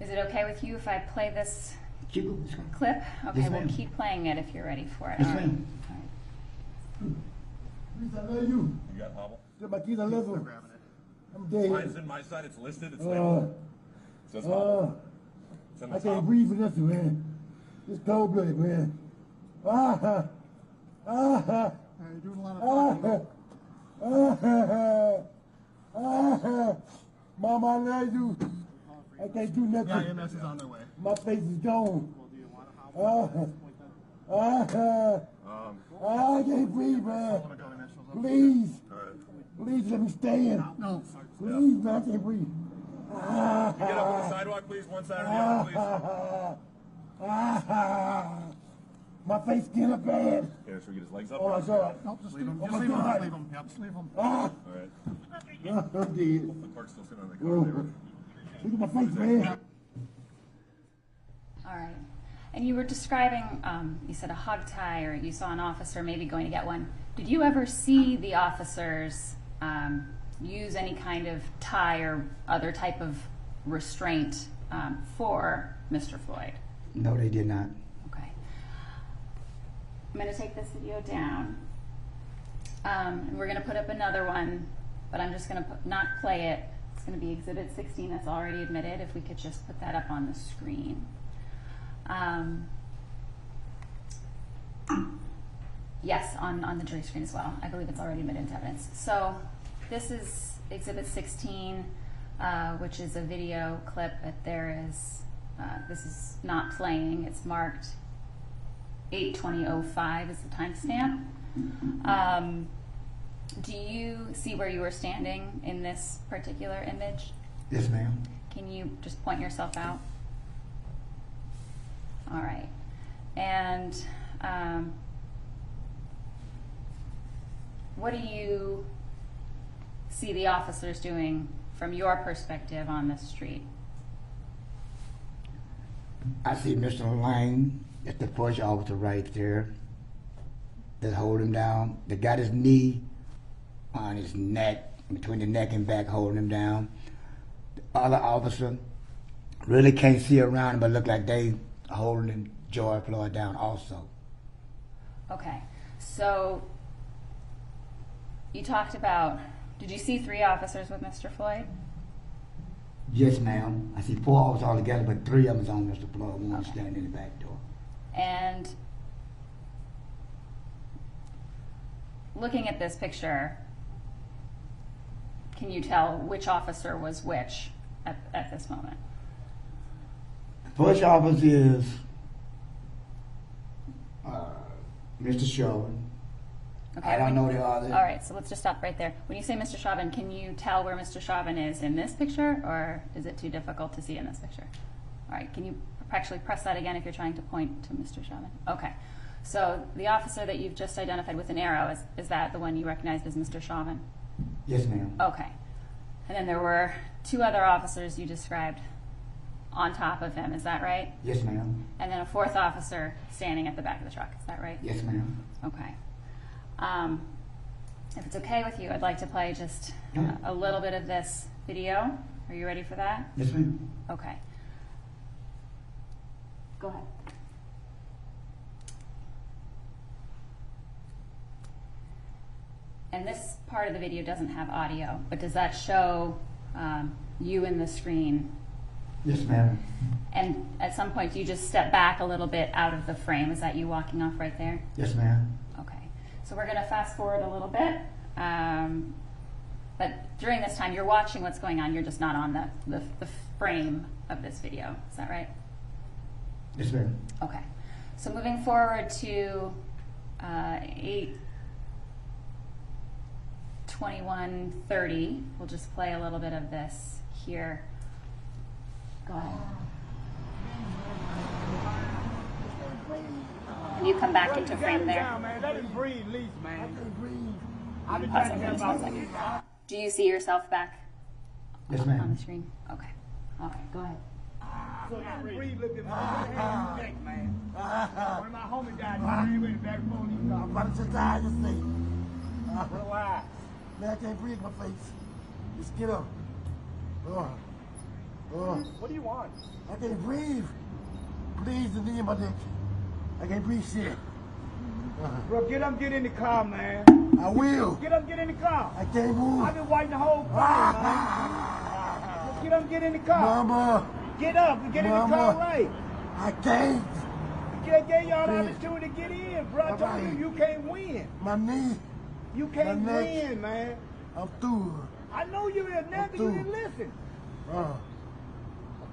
Is it okay with you if I play this Keep it, it's fine. clip? Okay, Yes, we'll ma'am. keep playing it if you're ready for it. Yes, All right. ma'am. All right. Please, I love you. You got Hobble? Get my keys, I love you. I'm dead. Mine's in my side. It's listed. It's labeled. It says Hobble. It's in the I can't top. breathe for this, man. It's cold blooded, man. Ah, ah, You're doing a lot of Mama, I love you. I can't do nothing. Yeah, EMS is on their way. My face is gone. I can't breathe, man. Please, please let me stand. No. Please, man, I can't breathe. Get up on the sidewalk, please. One side or the other, please. My face getting up bad. Here, so we get his legs up. Oh my God. Nope, just leave him. Oh Just my leave him. God. Just leave him. Yep, just leave him. Ah, All right. I'm dead. The clerk's still sitting on the car. Look at my face, man. All right. And you were describing, you said a hog tie, or you saw an officer maybe going to get one. Did you ever see the officers use any kind of tie or other type of restraint for Mr. Floyd? No, they did not. Okay. I'm going to take this video down. And we're going to put up another one, but I'm just going to not play it. It's going to be Exhibit 16 that's already admitted. If we could just put that up on the screen. Yes, on the jury screen as well. I believe it's already admitted into evidence. So this is Exhibit 16, which is a video clip that there is, this is not playing. It's marked 8:20:05 is the timestamp. Do you see where you were standing in this particular image? Yes, ma'am. Can you just point yourself out? All right. And what do you see the officers doing from your perspective on this street? I see Mr. Lane at the first officer right there that hold him down. They got his knee on his neck, between the neck and back, holding him down. The other officer really can't see around him, but look like they holding George Floyd down also. Okay. So you talked about, did you see 3 officers with Mr. Floyd? Yes, ma'am. I see 4 officers all together, but 3 of them's on Mr. Floyd, one Okay. standing in the back door. And looking at this picture, can you tell which officer was which at this moment? First officer is Mr. Chauvin. Okay. I don't know the other. All right, so let's just stop right there. When you say Mr. Chauvin, can you tell where Mr. Chauvin is in this picture, or is it too difficult to see in this picture? All right, can you actually press that again if you're trying to point to Mr. Chauvin? Okay, so the officer that you've just identified with an arrow, is that the one you recognized as Mr. Chauvin? Yes, ma'am. Okay, and then there were 2 other officers you described on top of him, is that right? Yes, ma'am. And then a 4th officer standing at the back of the truck, is that right? Yes, ma'am. Okay. If it's okay with you, I'd like to play just a little bit of this video. Are you ready for that? Yes, ma'am. Okay. Go ahead. And this part of the video doesn't have audio, but does that show you in the screen? Yes, ma'am. And at some point, you just step back a little bit out of the frame. Is that you walking off right there? Yes, ma'am. Okay. So we're going to fast forward a little bit. But during this time, you're watching what's going on. You're just not on the frame of this video. Is that right? Yes, ma'am. Okay. So moving forward to 8:21:30, we'll just play a little bit of this here. Go ahead. And you come back into frame there. Let him breathe, at least, man. I can't breathe. I've been Pause trying to it get for just 1 second. Do you see yourself back Yes, on ma'am. the screen? Okay. All right, go ahead. So let him breathe, look at my neck, man. One of my homies died. He went back for police. I'm about to die, just say. Why? Man, I can't breathe my face. Just get up. What do you want? I can't breathe. Please, the knee in my neck. I can't breathe shit. Bro, get up, get in the car, man. I will. Get up, get in the car. I can't move. I've been waiting the whole time, man. Just get up, get in the car. Mama. Get up and get in the car right. I can't. I gave y'all the opportunity to get in, bro. I told you can't win. My knee. You can't win, man. I'm through. I know you is now, but you didn't listen.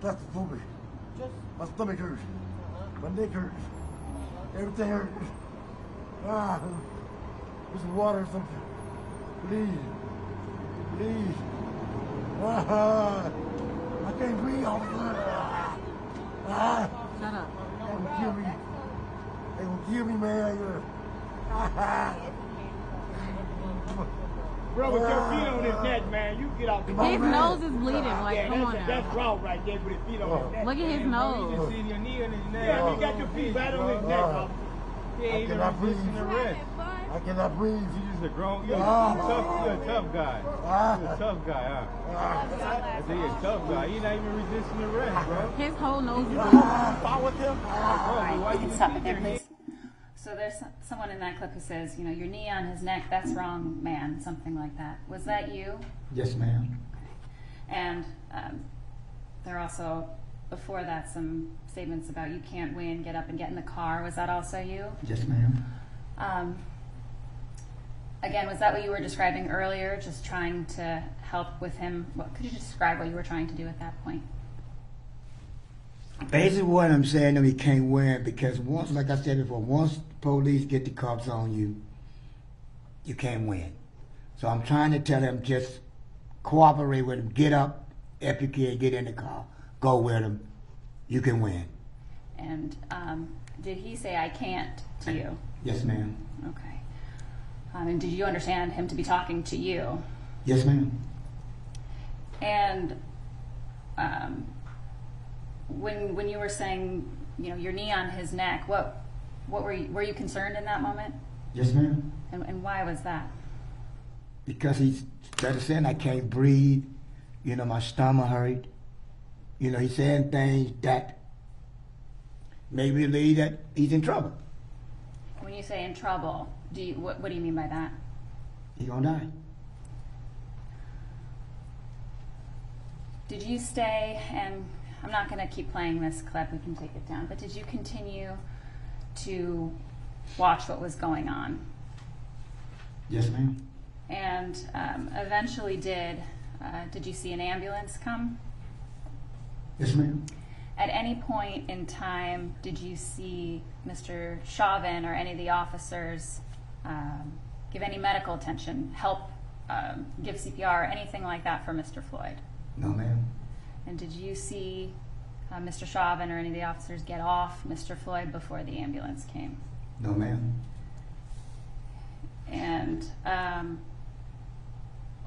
That's the food. My stomach hurts. My neck hurts. Everything hurts. There's some water or something. Please. Please. I can't breathe all the time. Shut up. They gonna kill me. They gonna kill me, man. Bro, with your feet on his neck, man, you get off the His nose is bleeding. Like, come on now. That's wrong right there with his feet on his neck. Look at his nose. You see your knee on his neck. Yeah, you got your feet right on his neck, bro. He ain't even resisting the rest. I cannot breathe. You just a grown, you're a tough guy. You're a tough guy, huh? I say you're a tough guy. You're not even resisting the rest, bro. His whole nose is bleeding. Fight with him? All right, you can stop it there, please. So there's someone in that clip who says, your knee on his neck, that's wrong, man, something like that. Was that you? Yes, ma'am. And there are also, before that, some statements about you can't win, get up and get in the car. Was that also you? Yes, ma'am. Again, was that what you were describing earlier, just trying to help with him? Could you describe what you were trying to do at that point? Basically, what I'm saying, he can't win because once, like I said before, once the police get the cops on you, you can't win. So I'm trying to tell him just cooperate with him, get up, if you can, get in the car, go with him, you can win. And did he say, I can't, to you? Yes, ma'am. Okay. And did you understand him to be talking to you? Yes, ma'am. And when you were saying, your knee on his neck, what were you concerned in that moment? Yes, ma'am. And why was that? Because he's saying I can't breathe, my stomach hurt. He's saying things that make me believe that he's in trouble. When you say in trouble, what do you mean by that? He's gonna die. Did you stay, and I'm not going to keep playing this clip, we can take it down, but did you continue to watch what was going on? Yes, ma'am. And eventually did you see an ambulance come? Yes, ma'am. At any point in time, did you see Mr. Chauvin or any of the officers give any medical attention, help give CPR, anything like that for Mr. Floyd? No, ma'am. And did you see Mr. Chauvin or any of the officers get off Mr. Floyd before the ambulance came? No, ma'am. And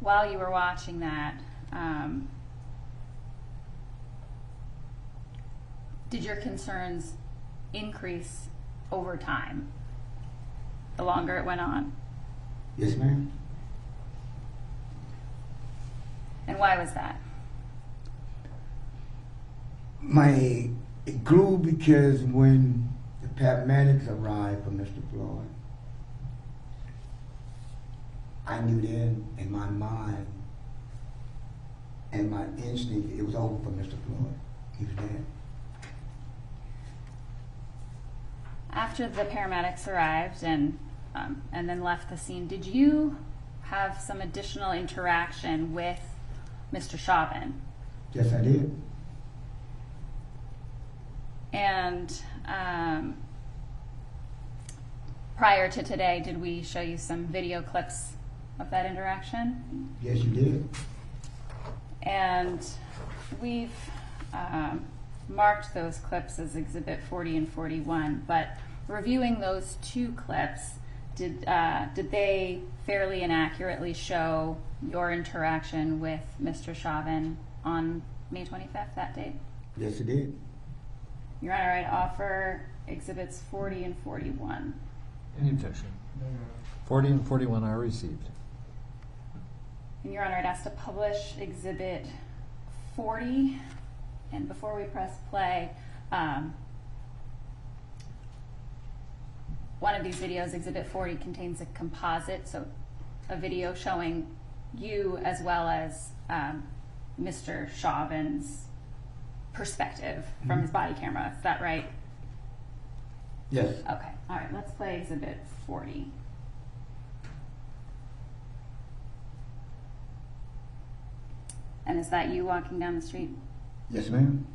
while you were watching that, did your concerns increase over time, the longer it went on? Yes, ma'am. And why was that? It grew because when the paramedics arrived for Mr. Floyd, I knew then in my mind and my instinct it was over for Mr. Floyd. He was dead. After the paramedics arrived and then left the scene, did you have some additional interaction with Mr. Chauvin? Yes, I did. And prior to today, did we show you some video clips of that interaction? Yes, you did. And we've marked those clips as Exhibit 40 and 41, but reviewing those two clips, did they fairly and accurately show your interaction with Mr. Chauvin on May 25th, that date? Yes, it did. Your Honor, I'd offer Exhibits 40 and 41. Any objection? 40 and 41 are received. And Your Honor, I'd ask to publish Exhibit 40. And before we press play, one of these videos, Exhibit 40, contains a composite, so a video showing you as well as Mr. Chauvin's perspective from his body camera. Is that right? Yes. Okay. All right. Let's play Exhibit 40. And is that you walking down the street? Yes, ma'am.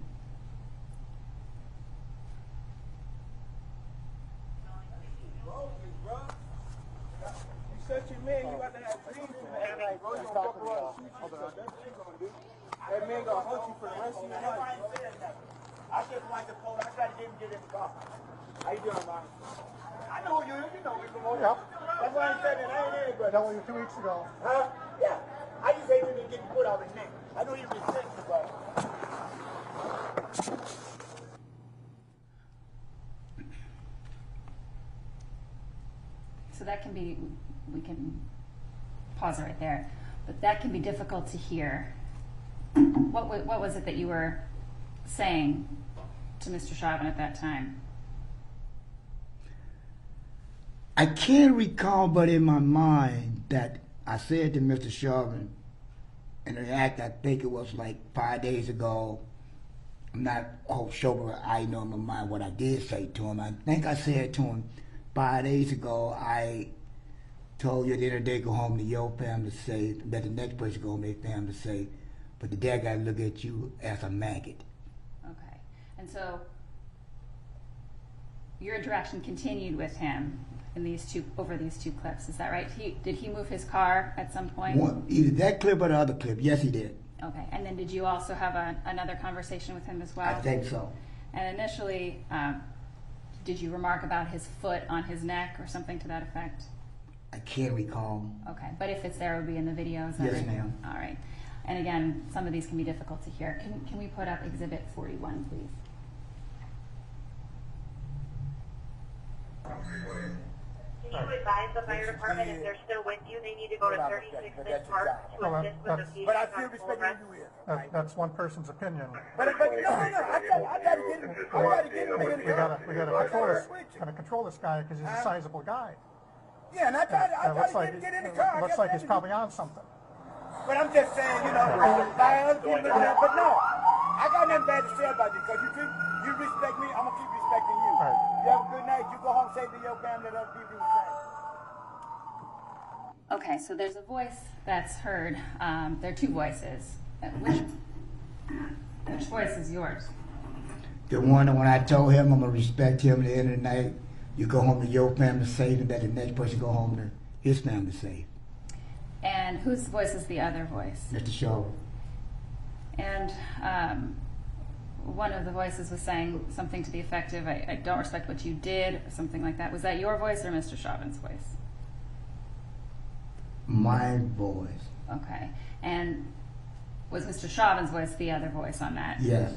That man gonna hunt you for the rest of your life. I just like the police. I gotta get him get in the car. How you doing, man? I know you. You know me from over. Yep. That's why I said that. I ain't anybody. That was 2 weeks ago. Huh? Yeah. I just hate him to get put off his neck. I know you've been thinking about it. So that can be, we can pause it right there, but that can be difficult to hear. What was it that you were saying to Mr. Chauvin at that time? I can't recall, but in my mind that I said to Mr. Chauvin, in an act I think it was like 5 days ago. I'm not sure, but I know in my mind what I did say to him. I think I said to him 5 days ago, I told you at the end of the day, go home to your family safe, let the next person go home to their family safe. But the dad got to look at you as a maggot. Okay. And so your interaction continued with him in over these two clips. Is that right? Did he move his car at some point? Either that clip or the other clip. Yes, he did. Okay. And then did you also have another conversation with him as well? I think so. And initially, did you remark about his foot on his neck or something to that effect? I can't recall. Okay. But if it's there, it would be in the video. Is that Yes, right? ma'am. All right. And again, some of these can be difficult to hear. Can we put up Exhibit 41, please? Can you advise the fire department if they're still with you, they need to go to 36 Park to assist with the patient? But I feel respecting you is. That's one person's opinion. But no, I gotta get him. We gotta control this guy because he's a sizable guy. Yeah, and I gotta get in the car. Looks like he's probably on something. But I'm just saying, you know, but no, I got nothing bad to say about you because you respect me, I'm gonna keep respecting you. Right. You have a good night. You go home safely to your family. Let other people do the same. Okay, so there's a voice that's heard. There are two voices. Which voice is yours? The one when I told him I'm gonna respect him at the end of the night, you go home to your family safe, and let the next person go home to his family safe. And whose voice is the other voice? Mr. Chauvin. And one of the voices was saying something to the effect of, I don't respect what you did, or something like that. Was that your voice or Mr. Chauvin's voice? My voice. Okay. And was Mr. Chauvin's voice the other voice on that? Yes.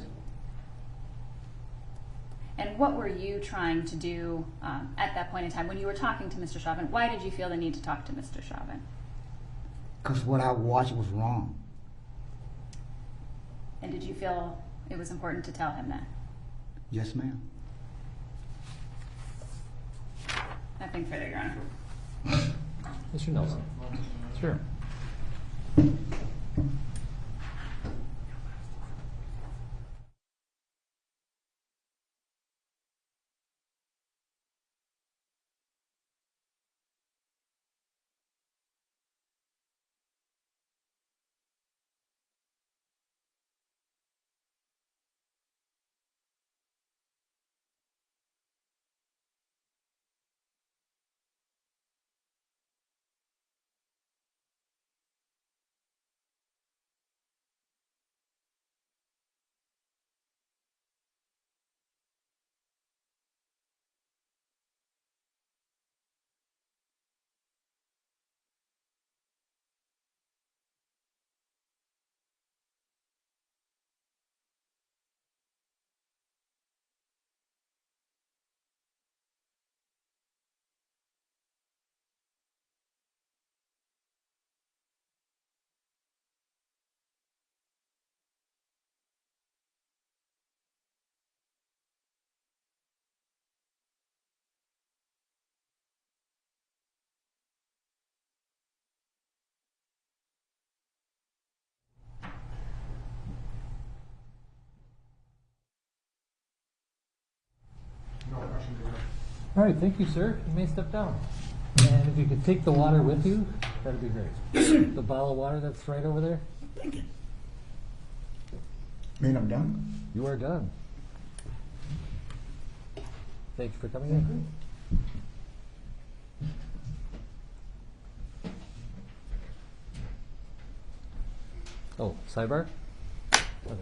And what were you trying to do at that point in time when you were talking to Mr. Chauvin? Why did you feel the need to talk to Mr. Chauvin? Because what I watched was wrong. And did you feel it was important to tell him that? Yes, ma'am. Nothing further, Your Honor. Mr. Nelson. Sure. All right, thank you, sir. You may step down. And if you could take the water with you, that'd be great. The bottle of water that's right over there. Thank you. Mean I'm done? You are done. Thank you for coming in. Oh, sidebar? Okay.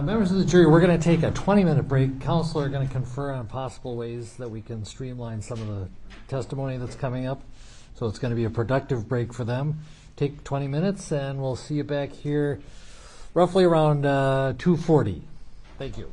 Members of the jury, we're going to take a 20-minute break. Counsel are going to confer on possible ways that we can streamline some of the testimony that's coming up. So it's going to be a productive break for them. Take 20 minutes, and we'll see you back here roughly around 2:40. Thank you.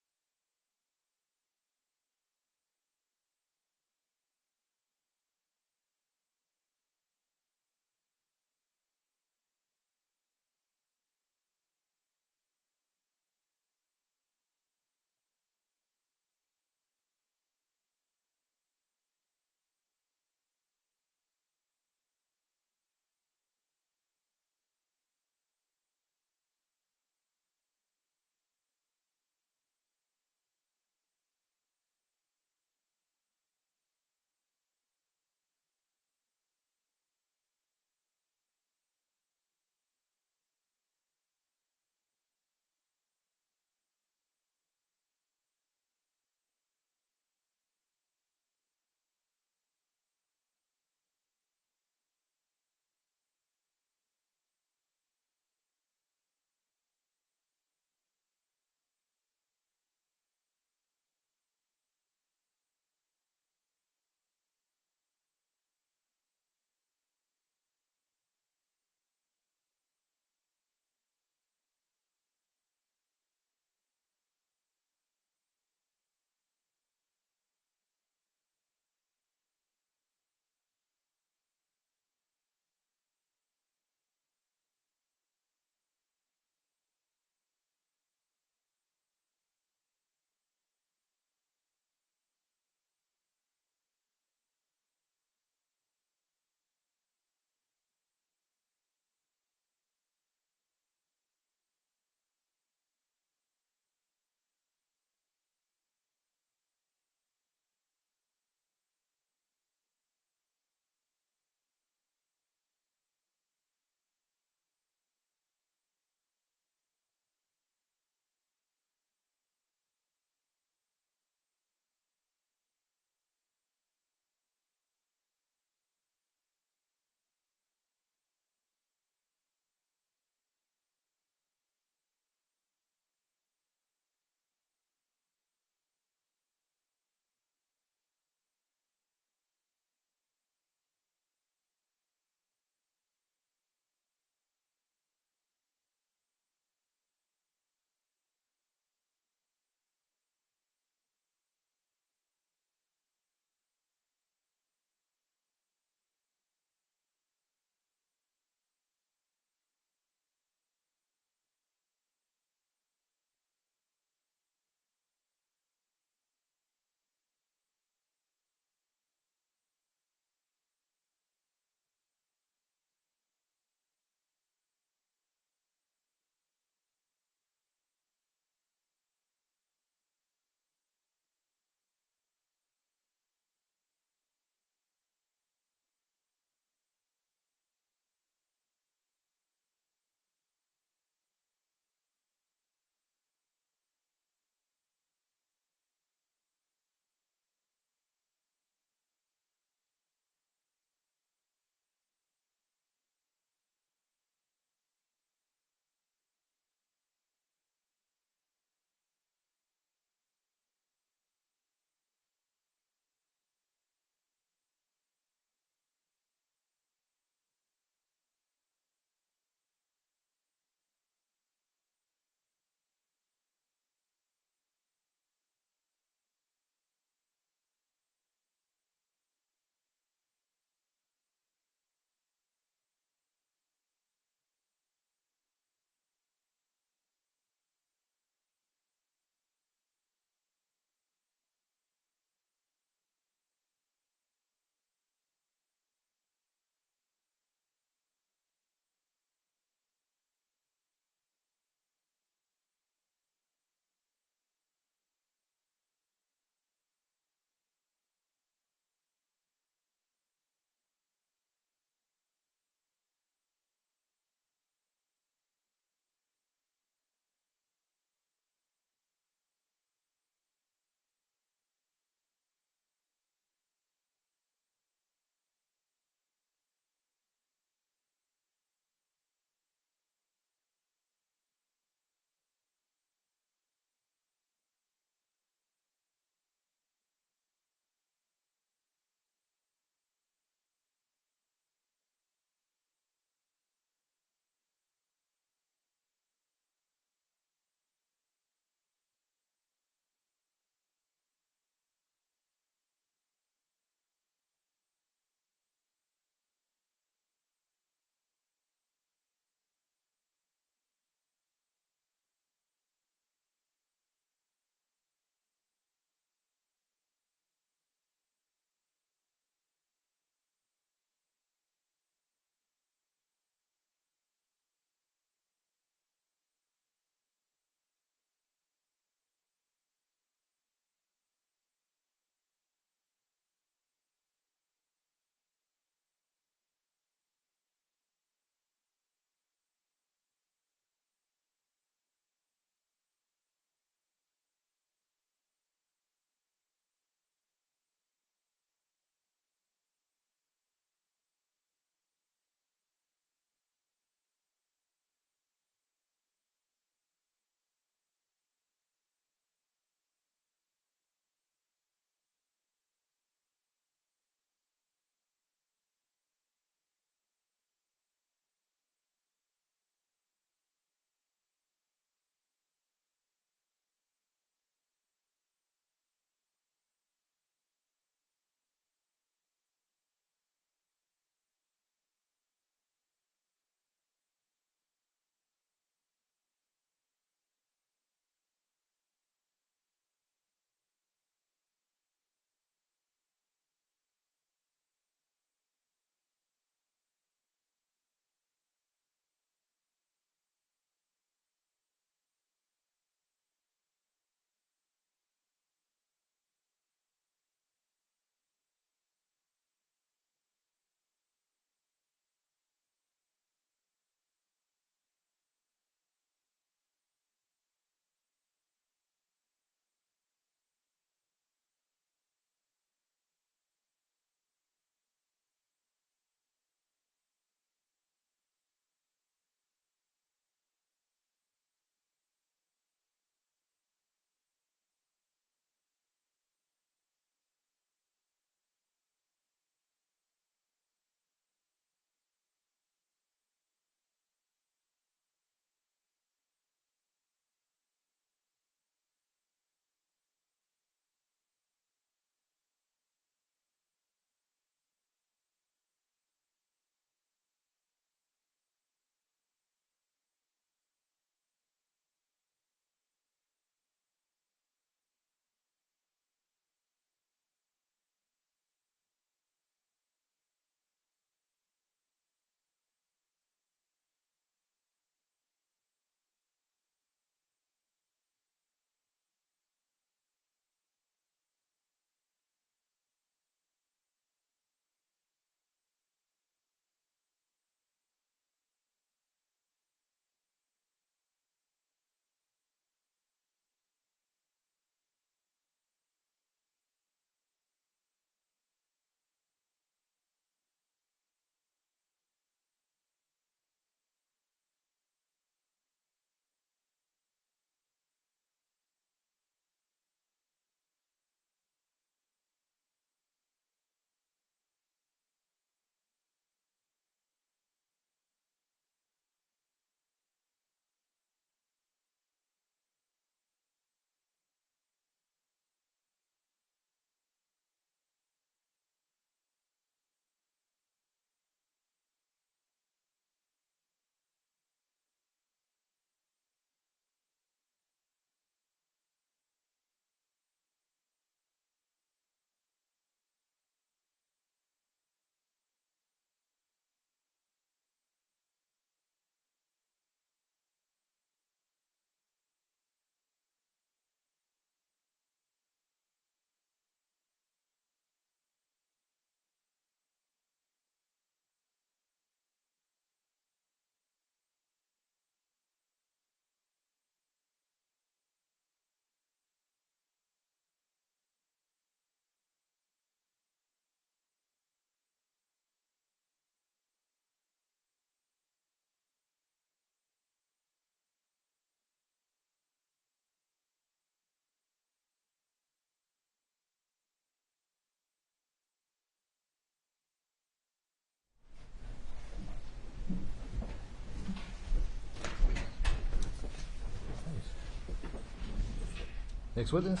Next witness.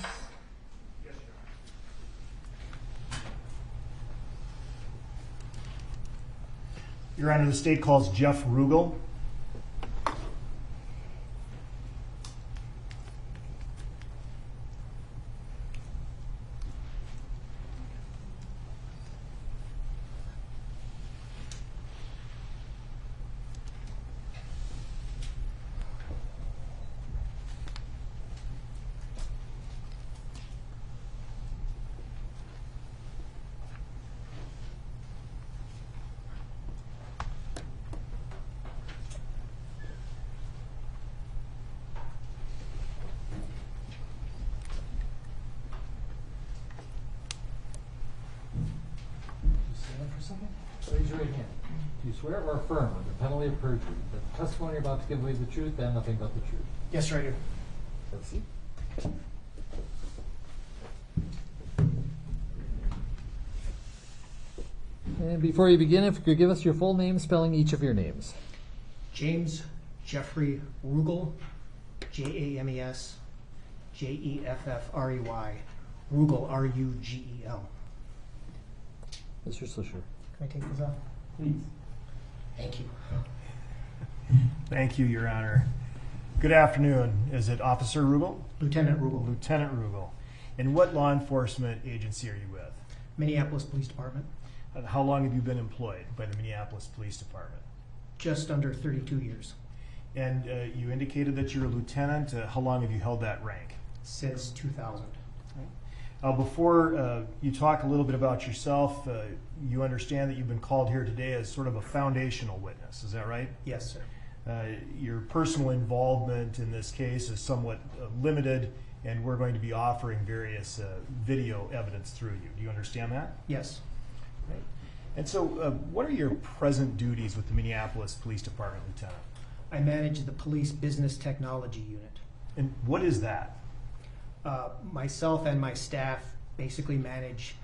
Your Honor, the state calls Jeff Rugel. Raise your right hand. Do you swear or affirm under penalty of perjury that the testimony you're about to give away the truth and nothing but the truth? Yes, sir, I do. Let's see. And before you begin, if you could give us your full name, spelling each of your names. James Jeffrey Rugel, James Jeffrey, Rugel, Rugel. Mr. Swisher. Can I take these off? Please. Thank you. Thank you, Your Honor. Good afternoon. Is it Officer Rugel? Lieutenant Rugel. Lieutenant Rugel. And what law enforcement agency are you with? Minneapolis Police Department. And how long have you been employed by the Minneapolis Police Department? Just under 32 years. And you indicated that you're a lieutenant. How long have you held that rank? Since 2000. Before you talk a little bit about yourself, you understand that you've been called here today as sort of a foundational witness. Is that right? Yes, sir. Your personal involvement in this case is somewhat limited, and we're going to be offering various video evidence through you. Do you understand that? Yes. Right. And so what are your present duties with the Minneapolis Police Department, Lieutenant? I manage the Police Business Technology Unit. And what is that? Myself and my staff basically manage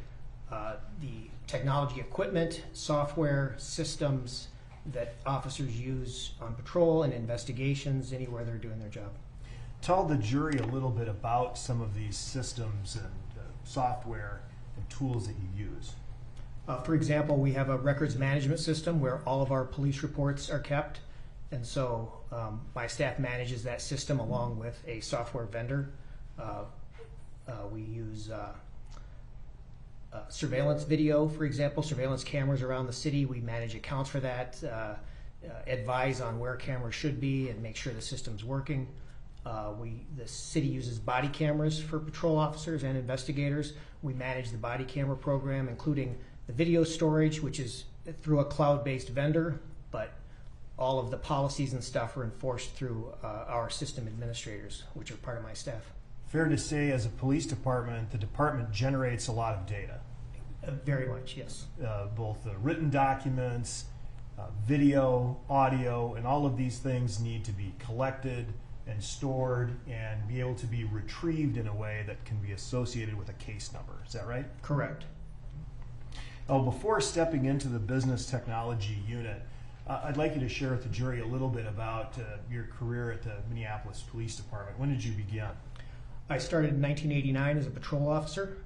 the technology equipment, software, systems that officers use on patrol and investigations anywhere they're doing their job. Tell the jury a little bit about some of these systems and software and tools that you use. For example, we have a records management system where all of our police reports are kept, and so my staff manages that system along with a software vendor. We use surveillance video, for example, surveillance cameras around the city. We manage accounts for that, advise on where cameras should be, and make sure the system's working. The city uses body cameras for patrol officers and investigators. We manage the body camera program, including the video storage, which is through a cloud-based vendor, but all of the policies and stuff are enforced through our system administrators, which are part of my staff. Fair to say, as a police department, the department generates a lot of data. Very much, yes. Both the written documents, video, audio, and all of these things need to be collected and stored and be able to be retrieved in a way that can be associated with a case number. Is that right? Correct. Before stepping into the business technology unit, I'd like you to share with the jury a little bit about your career at the Minneapolis Police Department. When did you begin? I started in 1989 as a patrol officer,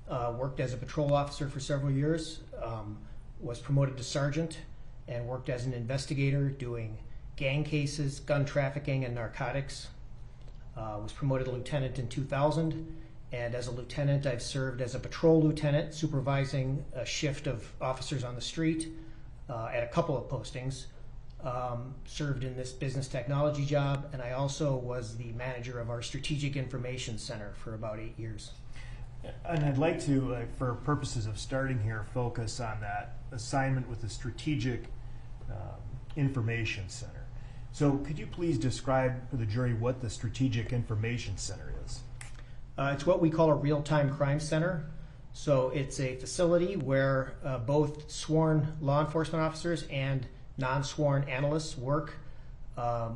worked as a patrol officer for several years, was promoted to sergeant, and worked as an investigator doing gang cases, gun trafficking, and narcotics. Was promoted to lieutenant in 2000, and as a lieutenant I've served as a patrol lieutenant supervising a shift of officers on the street at a couple of postings. Served in this business technology job, and I also was the manager of our Strategic Information Center for about 8 years. And I'd like to, for purposes of starting here, focus on that assignment with the Strategic Information Center. So could you please describe to the jury what the Strategic Information Center is? It's what we call a real-time crime center. So it's a facility where both sworn law enforcement officers and non-sworn analysts work they're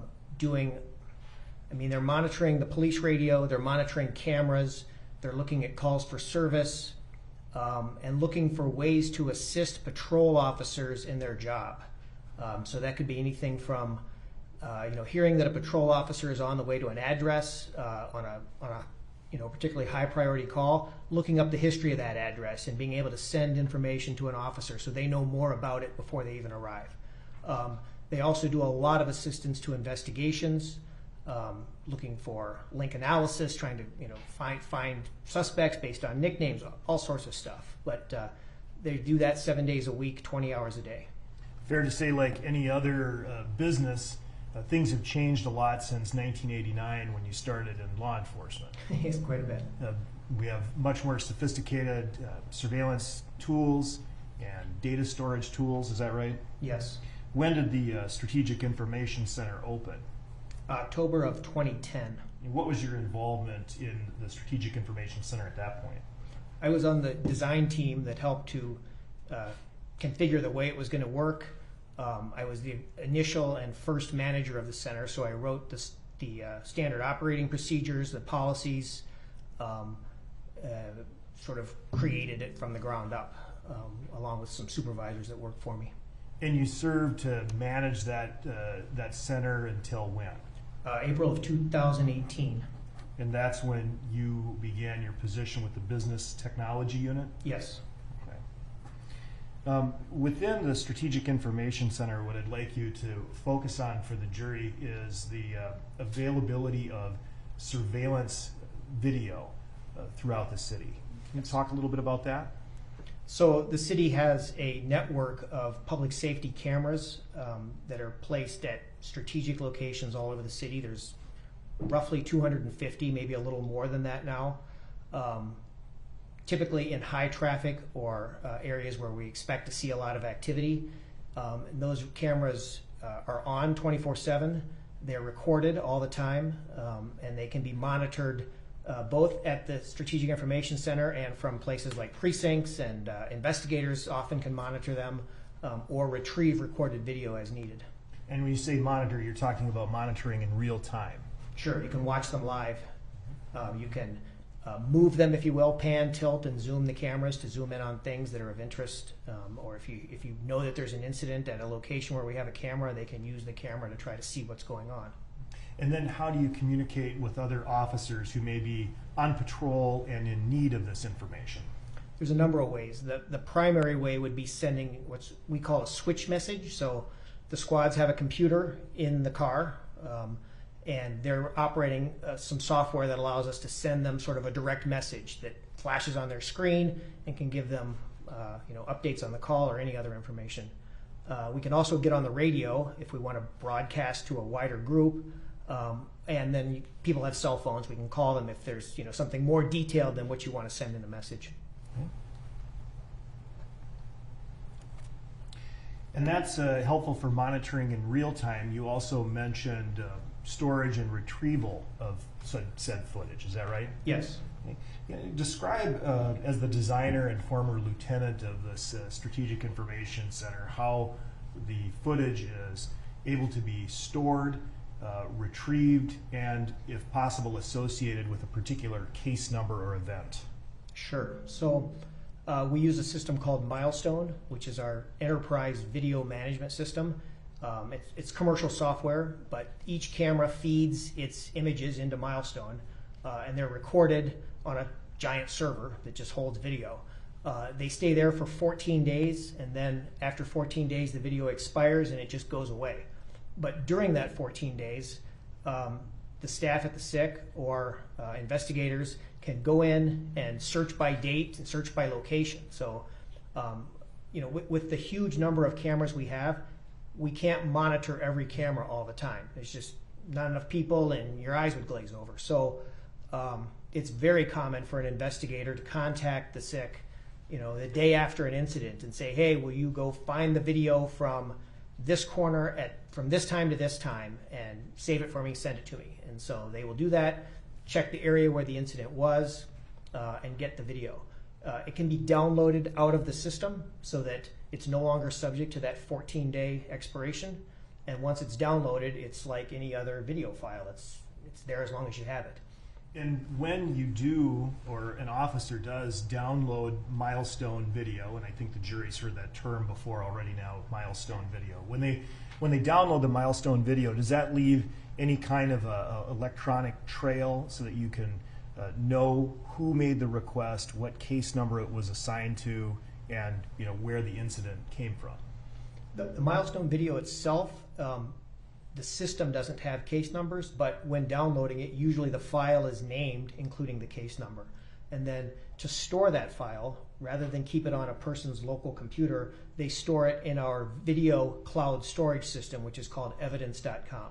monitoring the police radio, they're monitoring cameras, they're looking at calls for service, and looking for ways to assist patrol officers in their job. So that could be anything from hearing that a patrol officer is on the way to an address on a particularly high priority call, looking up the history of that address and being able to send information to an officer so they know more about it before they even arrive. They also do a lot of assistance to investigations, looking for link analysis, trying to find suspects based on nicknames, all sorts of stuff. But they do that 7 days a week, 20 hours a day. Fair to say, like any other business, things have changed a lot since 1989 when you started in law enforcement. Yes, quite a bit. We have much more sophisticated surveillance tools and data storage tools, is that right? Yes. When did the Strategic Information Center open? October of 2010. And what was your involvement in the Strategic Information Center at that point? I was on the design team that helped to configure the way it was going to work. I was the initial and first manager of the center, so I wrote the standard operating procedures, the policies, sort of created it from the ground up, along with some supervisors that worked for me. And you served to manage that center until when? April of 2018. And that's when you began your position with the Business Technology Unit? Yes. Within the Strategic Information Center, what I'd like you to focus on for the jury is the availability of surveillance video throughout the city. Can you talk a little bit about that? So the city has a network of public safety cameras that are placed at strategic locations all over the city. There's roughly 250, maybe a little more than that now. Typically in high traffic or areas where we expect to see a lot of activity. And those cameras are on 24/7. They're recorded all the time, and they can be monitored both at the Strategic Information Center and from places like precincts, and investigators often can monitor them or retrieve recorded video as needed. And when you say monitor, you're talking about monitoring in real time. Sure, you can watch them live. You can move them, if you will, pan, tilt, and zoom the cameras to zoom in on things that are of interest. Or if you know that there's an incident at a location where we have a camera, they can use the camera to try to see what's going on. And then how do you communicate with other officers who may be on patrol and in need of this information? There's a number of ways. The primary way would be sending what we call a switch message. So the squads have a computer in the car, and they're operating some software that allows us to send them sort of a direct message that flashes on their screen and can give them updates on the call or any other information. We can also get on the radio if we want to broadcast to a wider group, and then people have cell phones. We can call them if there's something more detailed than what you want to send in the message. And that's helpful for monitoring in real time. You also mentioned storage and retrieval of said footage. Is that right? Yes. Describe, as the designer and former lieutenant of this Strategic Information Center, how the footage is able to be stored, retrieved, and, if possible, associated with a particular case number or event. Sure. So we use a system called Milestone, which is our enterprise video management system. It's commercial software, but each camera feeds its images into Milestone, and they're recorded on a giant server that just holds video. They stay there for 14 days, and then after 14 days, the video expires and it just goes away. But during that 14 days, the staff at the SIC or investigators can go in and search by date and search by location. So, with the huge number of cameras we have, we can't monitor every camera all the time. There's just not enough people and your eyes would glaze over. So it's very common for an investigator to contact the SIC, the day after an incident and say, hey, will you go find the video from this corner from this time to this time and save it for me, send it to me. And so they will do that, check the area where the incident was, and get the video. It can be downloaded out of the system so that it's no longer subject to that 14-day expiration. And once it's downloaded, it's like any other video file. It's there as long as you have it. And when you do, or an officer does, download Milestone video, and I think the jury's heard that term before already now, Milestone video. When they download the Milestone video, does that leave any kind of a electronic trail so that you can know who made the request, what case number it was assigned to, and where the incident came from? The milestone video itself, the system doesn't have case numbers, but when downloading it, usually the file is named, including the case number. And then to store that file, rather than keep it on a person's local computer, they store it in our video cloud storage system, which is called evidence.com.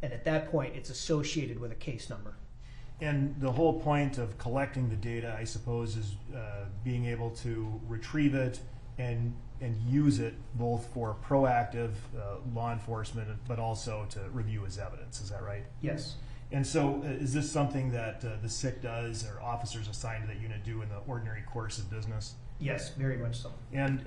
And at that point, it's associated with a case number. And the whole point of collecting the data, I suppose, is being able to retrieve it and use it both for proactive law enforcement, but also to review as evidence. Is that right? Yes. And so is this something that the SIC does, or officers assigned to that unit do in the ordinary course of business? Yes, very much so. And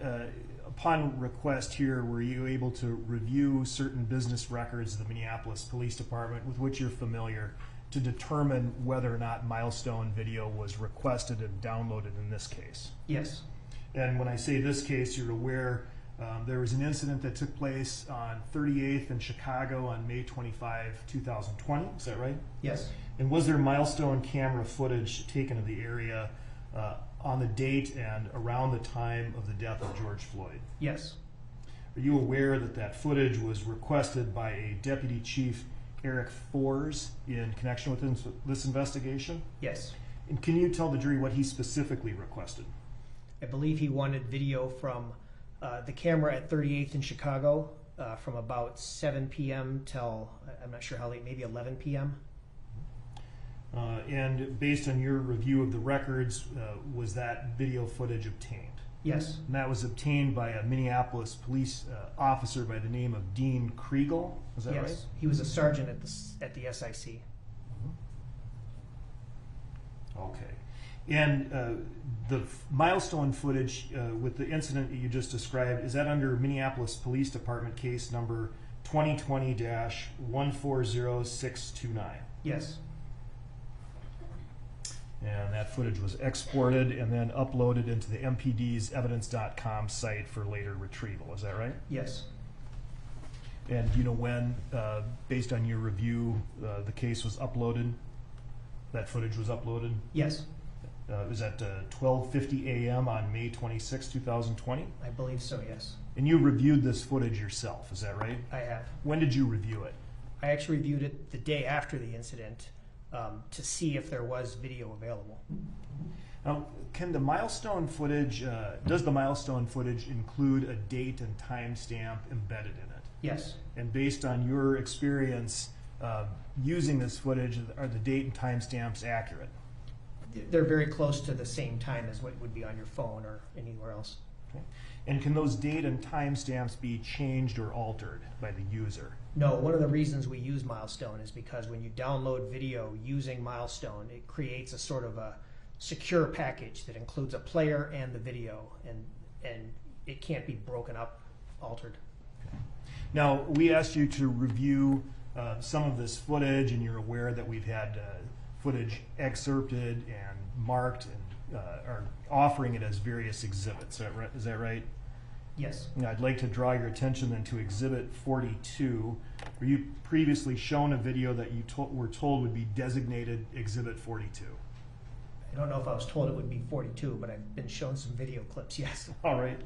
upon request here, were you able to review certain business records of the Minneapolis Police Department with which you're familiar to determine whether or not milestone video was requested and downloaded in this case? Yes. And when I say this case, you're aware there was an incident that took place on 38th in Chicago on May 25, 2020. Is that right? Yes. And was there milestone camera footage taken of the area on the date and around the time of the death of George Floyd? Yes. Are you aware that that footage was requested by a Deputy Chief Eric Fors in connection with this investigation? Yes. And can you tell the jury what he specifically requested? I believe he wanted video from the camera at 38th in Chicago from about 7 p.m. till, I'm not sure how late, maybe 11 p.m. And based on your review of the records, was that video footage obtained? Yes. And that was obtained by a Minneapolis police officer by the name of Dean Kriegel. Is that right? Yes. He was a sergeant at the SIC. Okay. And the milestone footage with the incident that you just described, is that under Minneapolis Police Department case number 2020-140629? Yes. And that footage was exported and then uploaded into the MPD's evidence.com site for later retrieval. Is that right? Yes. And do you know when, based on your review, the case was uploaded? That footage was uploaded? Yes. It was at 12:50 a.m. on May 26, 2020? I believe so, yes. And you reviewed this footage yourself, is that right? I have. When did you review it? I actually reviewed it the day after the incident to see if there was video available. Now, can the milestone footage, does the milestone footage include a date and time stamp embedded in it? Yes. And based on your experience using this footage, are the date and time stamps accurate? They're very close to the same time as what would be on your phone or anywhere else. Okay. And can those date and time stamps be changed or altered by the user? No, one of the reasons we use Milestone is because when you download video using Milestone, it creates a sort of a secure package that includes a player and the video, and it can't be broken up, altered. Okay. Now, we asked you to review some of this footage, and you're aware that we've had footage excerpted and marked and are offering it as various exhibits. Is that right? Yes. Now, I'd like to draw your attention then to Exhibit 42. Were you previously shown a video that you were told would be designated Exhibit 42? I don't know if I was told it would be 42, but I've been shown some video clips, yes. All right.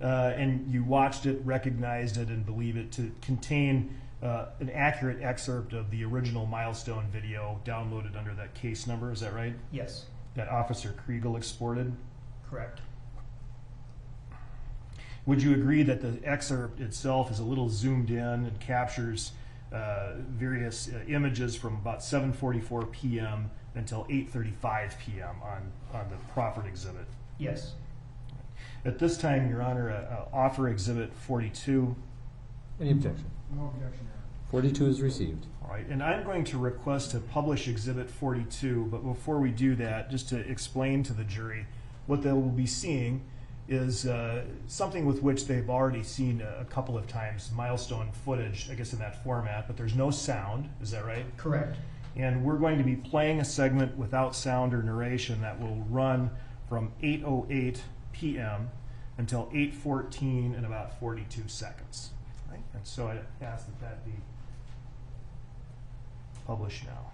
And you watched it, recognized it, and believe it to contain an accurate excerpt of the original Milestone video downloaded under that case number, is that right? Yes. That Officer Kriegel exported? Correct. Would you agree that the excerpt itself is a little zoomed in and captures various images from about 7:44 p.m. until 8:35 p.m. on the proffered exhibit? Yes. At this time, Your Honor, offer Exhibit 42. Any objection? No objection. 42 is received. All right, and I'm going to request to publish Exhibit 42, but before we do that, just to explain to the jury what they will be seeing is something with which they've already seen a couple of times, Milestone footage, I guess in that format, but there's no sound, is that right? Correct. And we're going to be playing a segment without sound or narration that will run from 8:08 p.m. until 8:14 and about 42 seconds. Right? And so I ask that that be published now.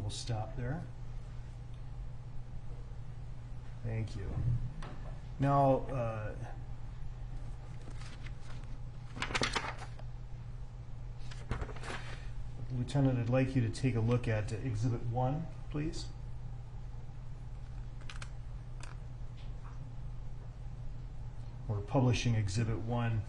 we'll stop there. Thank you. Now, Lieutenant, I'd like you to take a look at Exhibit 1, please. We're publishing Exhibit 1.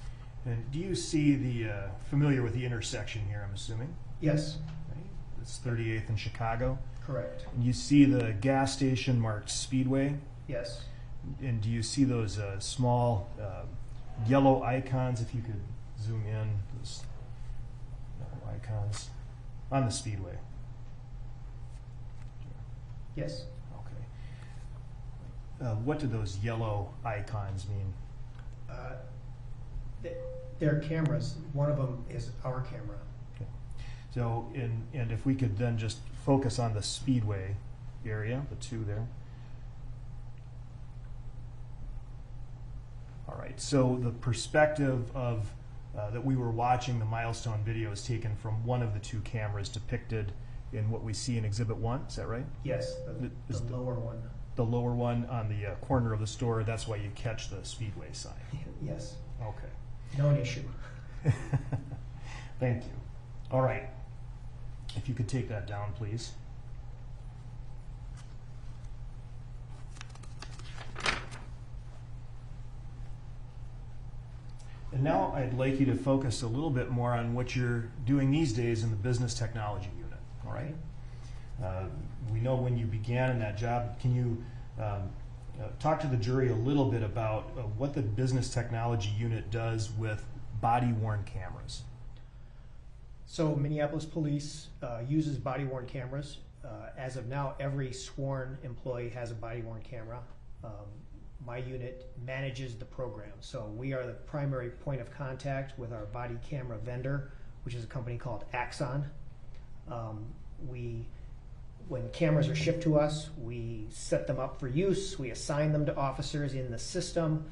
And do you see the, familiar with the intersection here, I'm assuming? Yes. Right. It's 38th and Chicago. Correct. And you see the gas station marked Speedway? Yes. And do you see those small yellow icons, if you could zoom in, those yellow icons on the Speedway? Yes. Okay. What do those yellow icons mean? They're cameras. One of them is our camera. Okay. So, and if we could then just focus on the Speedway area, the two there. All right, so the perspective of that we were watching the milestone video is taken from one of the two cameras depicted in what we see in Exhibit 1, is that right? Yes, the lower one. The lower one on the corner of the store, that's why you catch the Speedway sign. Yes. Okay. No issue. Thank you. All right, if you could take that down, please. And now I'd like you to focus a little bit more on what you're doing these days in the business technology unit, all right? We know when you began in that job. Can you talk to the jury a little bit about what the business technology unit does with body-worn cameras? So Minneapolis Police uses body-worn cameras. As of now, every sworn employee has a body-worn camera. My unit manages the program. So we are the primary point of contact with our body camera vendor, which is a company called Axon. When cameras are shipped to us, we set them up for use. We assign them to officers in the system.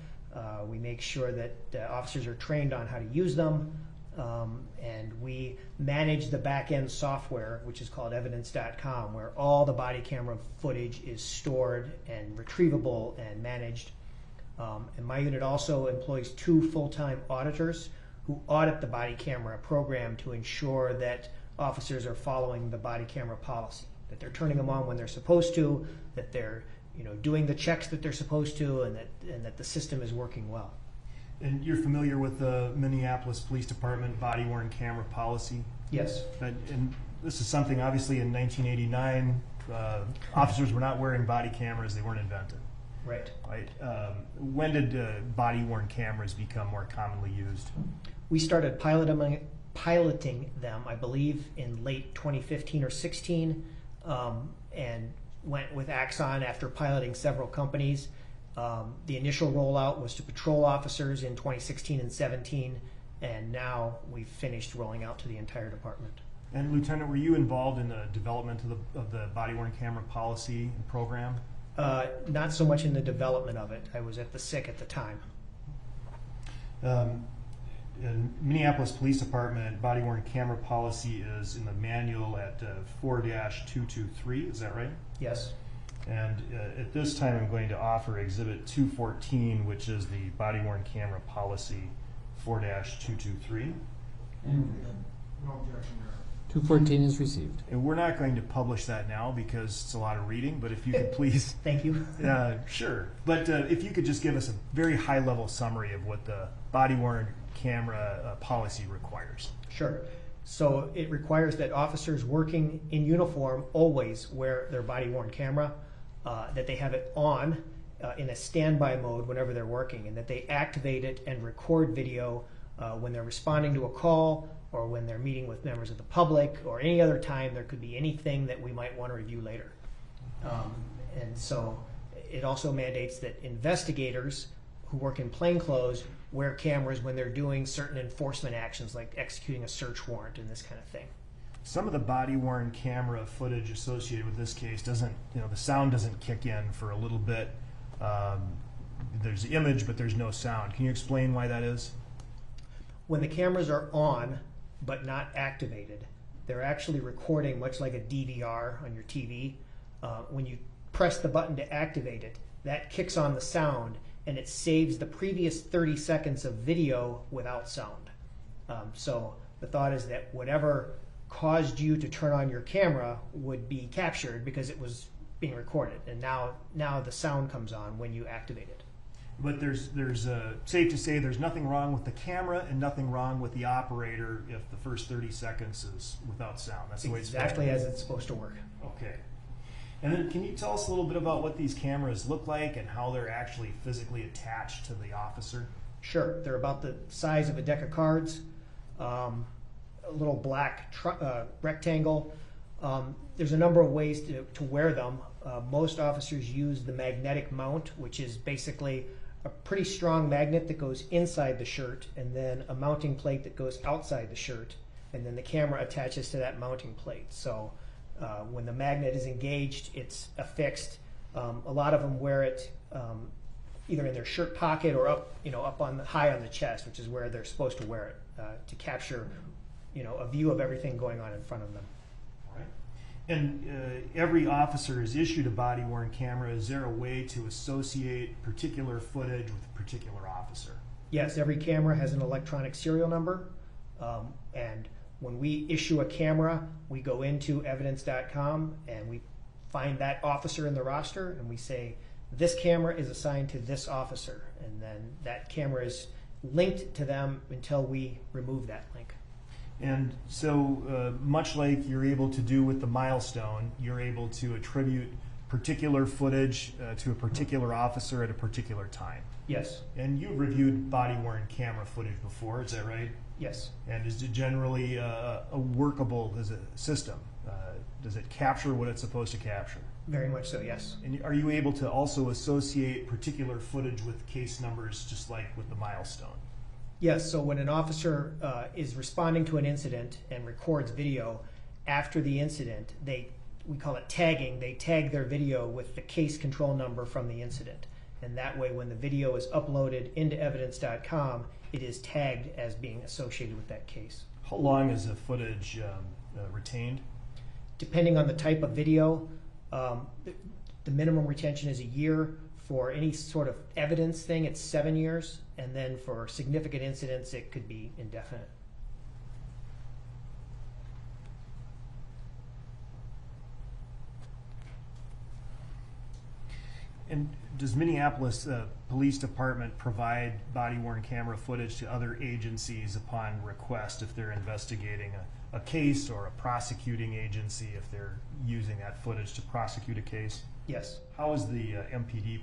We make sure that the officers are trained on how to use them. And we manage the back-end software, which is called evidence.com, where all the body camera footage is stored and retrievable and managed. And my unit also employs 2 full-time auditors who audit the body camera program to ensure that officers are following the body camera policy, that they're turning them on when they're supposed to, that they're doing the checks that they're supposed to, and that the system is working well. And you're familiar with the Minneapolis Police Department body-worn camera policy? Yes. And this is something, obviously, in 1989, officers were not wearing body cameras. They weren't invented. Right. Right. When did body-worn cameras become more commonly used? We started piloting them, I believe, in late 2015 or 16, and went with Axon after piloting several companies. The initial rollout was to patrol officers in 2016 and 17, and now we've finished rolling out to the entire department. And Lieutenant, were you involved in the development of the body-worn camera policy and program? Not so much in the development of it. I was at the SIC at the time. In Minneapolis Police Department, body-worn camera policy is in the manual at 4-223, is that right? Yes. And at this time, I'm going to offer Exhibit 214, which is the body-worn camera policy 4-223. No objection there. 214 is received. And we're not going to publish that now because it's a lot of reading, but if you could please. Thank you. Sure. But if you could just give us a very high-level summary of what the body-worn camera policy requires. Sure. So it requires that officers working in uniform always wear their body-worn camera, that they have it on in a standby mode whenever they're working, and that they activate it and record video when they're responding to a call or when they're meeting with members of the public or any other time there could be anything that we might want to review later. And so it also mandates that investigators who work in plainclothes wear cameras when they're doing certain enforcement actions like executing a search warrant and this kind of thing. Some of the body-worn camera footage associated with this case doesn't, the sound doesn't kick in for a little bit. There's the image, but there's no sound. Can you explain why that is? When the cameras are on but not activated, they're actually recording much like a DVR on your TV. When you press the button to activate it, that kicks on the sound and it saves the previous 30 seconds of video without sound. So the thought is that whatever caused you to turn on your camera would be captured because it was being recorded, and now the sound comes on when you activate it. But there's safe to say there's nothing wrong with the camera and nothing wrong with the operator if the first 30 seconds is without sound. That's the way it's exactly as it's supposed to work. Okay. And then can you tell us a little bit about what these cameras look like and how they're actually physically attached to the officer? Sure. They're about the size of a deck of cards, a little black rectangle. There's a number of ways to wear them. Most officers use the magnetic mount, which is basically a pretty strong magnet that goes inside the shirt, and then a mounting plate that goes outside the shirt, and then the camera attaches to that mounting plate. So when the magnet is engaged, it's affixed. A lot of them wear it either in their shirt pocket or up on high on the chest, which is where they're supposed to wear it to capture, a view of everything going on in front of them. And every officer is issued a body-worn camera. Is there a way to associate particular footage with a particular officer? Yes, every camera has an electronic serial number, and when we issue a camera, we go into evidence.com and we find that officer in the roster, and we say, this camera is assigned to this officer, and then that camera is linked to them until we remove that link. And so much like you're able to do with the milestone, you're able to attribute particular footage to a particular officer at a particular time. Yes. And you've reviewed body-worn camera footage before, is that right? Yes. And is it generally a workable system? Does it capture what it's supposed to capture? Very much so, yes. And are you able to also associate particular footage with case numbers just like with the milestone? Yes, so when an officer is responding to an incident and records video after the incident, we call it tagging. They tag their video with the case control number from the incident. And that way, when the video is uploaded into evidence.com, it is tagged as being associated with that case. How long is the footage retained? Depending on the type of video, the minimum retention is a year. For any sort of evidence thing, it's 7 years, and then for significant incidents, it could be indefinite. And does Minneapolis Police Department provide body-worn camera footage to other agencies upon request if they're investigating a case, or a prosecuting agency if they're using that footage to prosecute a case? Yes. How does the MPD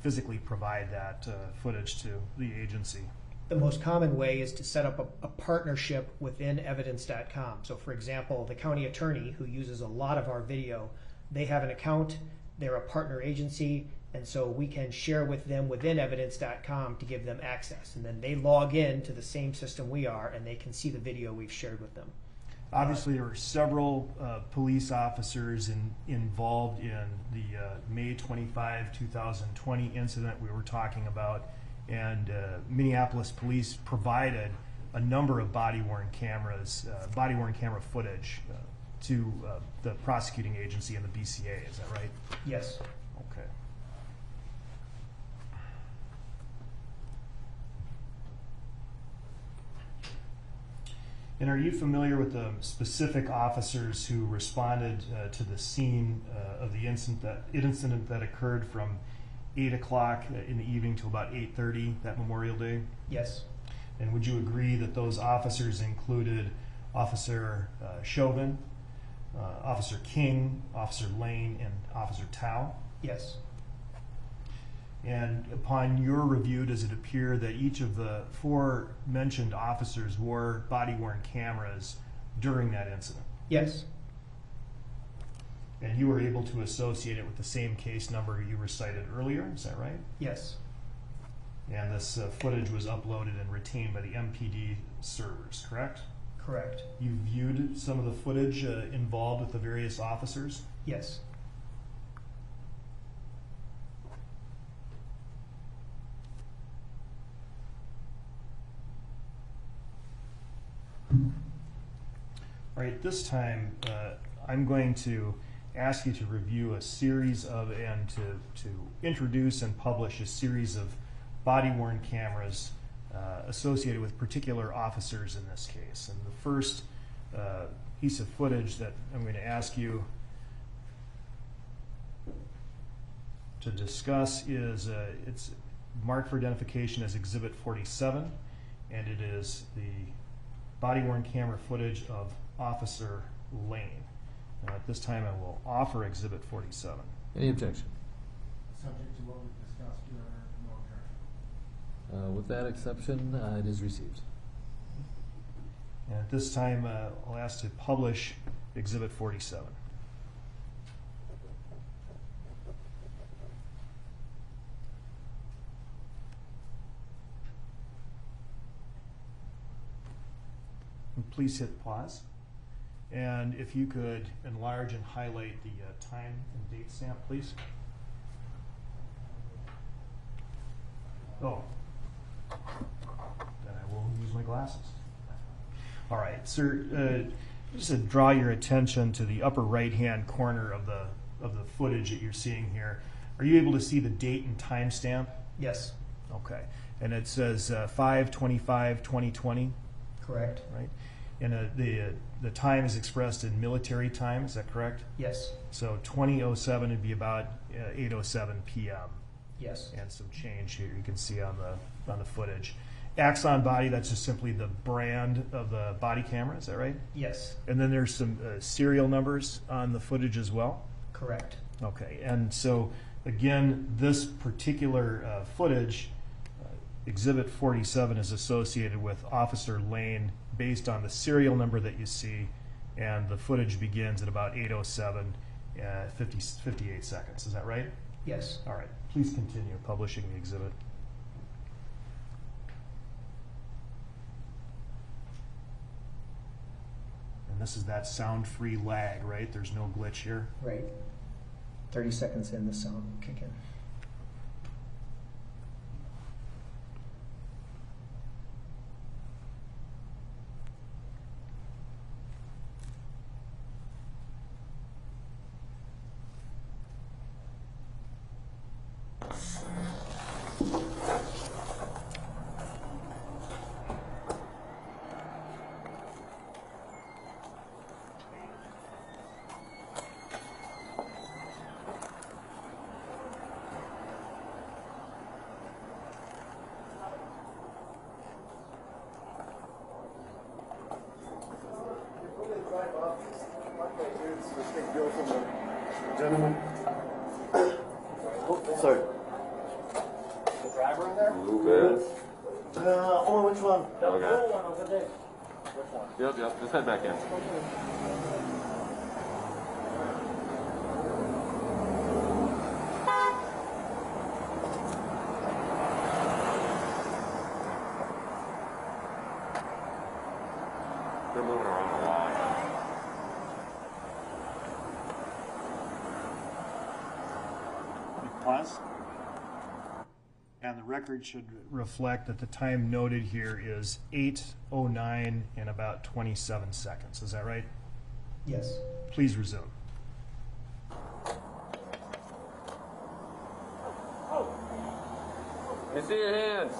physically provide that footage to the agency? The most common way is to set up a partnership within evidence.com. So for example, the county attorney, who uses a lot of our video, they have an account, they're a partner agency, and so we can share with them within evidence.com to give them access. And then they log in to the same system we are, and they can see the video we've shared with them. Obviously, there were several police officers involved in the May 25, 2020 incident we were talking about, and Minneapolis Police provided a number of body-worn camera footage to the prosecuting agency and the BCA. Is that right? Yes. Okay. And are you familiar with the specific officers who responded to the scene of the incident that occurred from 8 o'clock in the evening to about 8:30 that Memorial Day? Yes. And would you agree that those officers included Officer Chauvin, Officer King, Officer Lane, and Officer Tao? Yes. And upon your review, does it appear that each of the four mentioned officers wore body-worn cameras during that incident? Yes. And you were able to associate it with the same case number you recited earlier, is that right? Yes. And this footage was uploaded and retained by the MPD servers, correct? Correct. You viewed some of the footage involved with the various officers? Yes. All right, this time I'm going to ask you to review a series of and to introduce and publish a series of body-worn cameras associated with particular officers in this case. And the first piece of footage that I'm going to ask you to discuss is it's marked for identification as Exhibit 47, and it is the body-worn camera footage of Officer Lane. Now, at this time, I will offer Exhibit 47. Any objection? Subject to what we've discussed, Your Honor, no objection. With that exception, it is received. And at this time, I'll ask to publish Exhibit 47. And please hit pause. And if you could enlarge and highlight the time and date stamp, please. Oh, then I will use my glasses. All right, sir, just to draw your attention to the upper right-hand corner of the footage that you're seeing here. Are you able to see the date and time stamp? Yes. Okay, and it says 5/25/2020. Correct. Right, and the time is expressed in military time. Is that correct? Yes. So 20:07 would be about 8:07 p.m. Yes. And some change here you can see on the footage. Axon body, that's just simply the brand of the body camera, is that right? Yes. And then there's some serial numbers on the footage as well? Correct. Okay, and so again, this particular footage, Exhibit 47, is associated with Officer Lane based on the serial number that you see, and the footage begins at about 8:07, 58 seconds, is that right? Yes. All right, please continue publishing the exhibit. And this is that sound-free lag, right? There's no glitch here? Right. 30 seconds in, the sound will kick in. Gentlemen. Sir. The driver in there? Blue bed. Only which one? The Okay. blue one over there. Which one? Yep, just head back in. They're moving around a lot. Pause. And the record should reflect that the time noted here is 8:09 and about 27 seconds. Is that right? Yes. Please resume. Let me see your hands.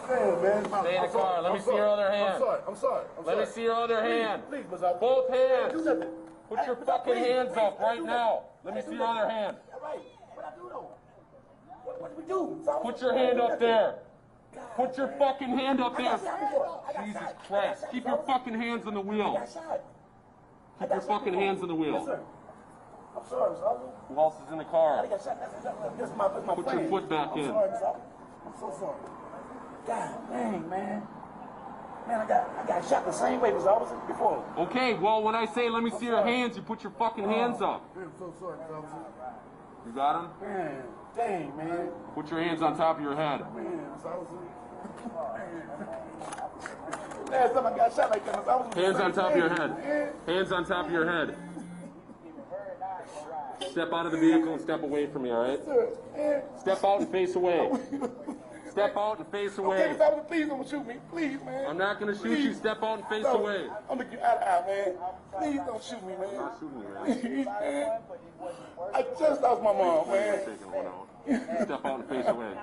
Damn, man. Stay in the car. Let me see your other hand. I'm sorry. Let me see your other hand. Please, Mazal. Both hands. Do nothing. Put your fucking hands up right now. Let me see your other hand. All right. What I do though? What do we do? Put your hand up there. Put your fucking hand up there. Jesus Christ. Keep your fucking hands on the wheel. Keep your fucking hands on the wheel. I'm sorry, Mazal. Who else is in the car? This is my Put your foot back in. I'm sorry, Mazal. I'm so sorry. God dang, man. Man, I got shot the same way as I was before. Okay, well, when I say let me see your hands, you put your fucking hands up. Man, I'm so sorry, Mazal. You got them? Man, dang, man. Put your hands on top of your head. Man, last time I got shot like that, I was Hands on top of your head. Hands on top of your head. Step out of the vehicle and step away from me, all right? Step out and face away. Step out and face Okay, away. Mr. Officer, please don't shoot me. Please, man. I'm not gonna shoot you. Please. Step out and face No, away. I'm looking you eye to eye, man. Please don't shoot me, man. I'm not shooting you, man. Please, man. I just lost my mom, man. Taking one out. Step out and face away.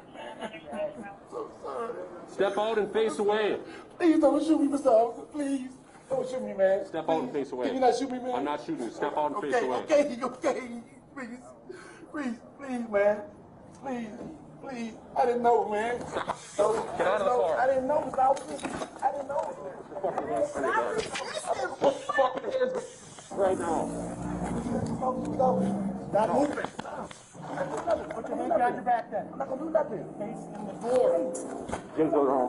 So sorry. Step out and face away. Please don't shoot me, Mr. Officer. Please. Don't shoot me, man. Step out and face away. Can you not shoot me, man? I'm not shooting you. Step out and face Okay, away. okay. Please. Please, man. Please. I didn't know, man. Get out of the car. I didn't know, Mr. Officer. I didn't know. Put fucking hands right now. Stop moving. Put your hands behind your back then. I'm not gonna do nothing. Face in the door. Get it over.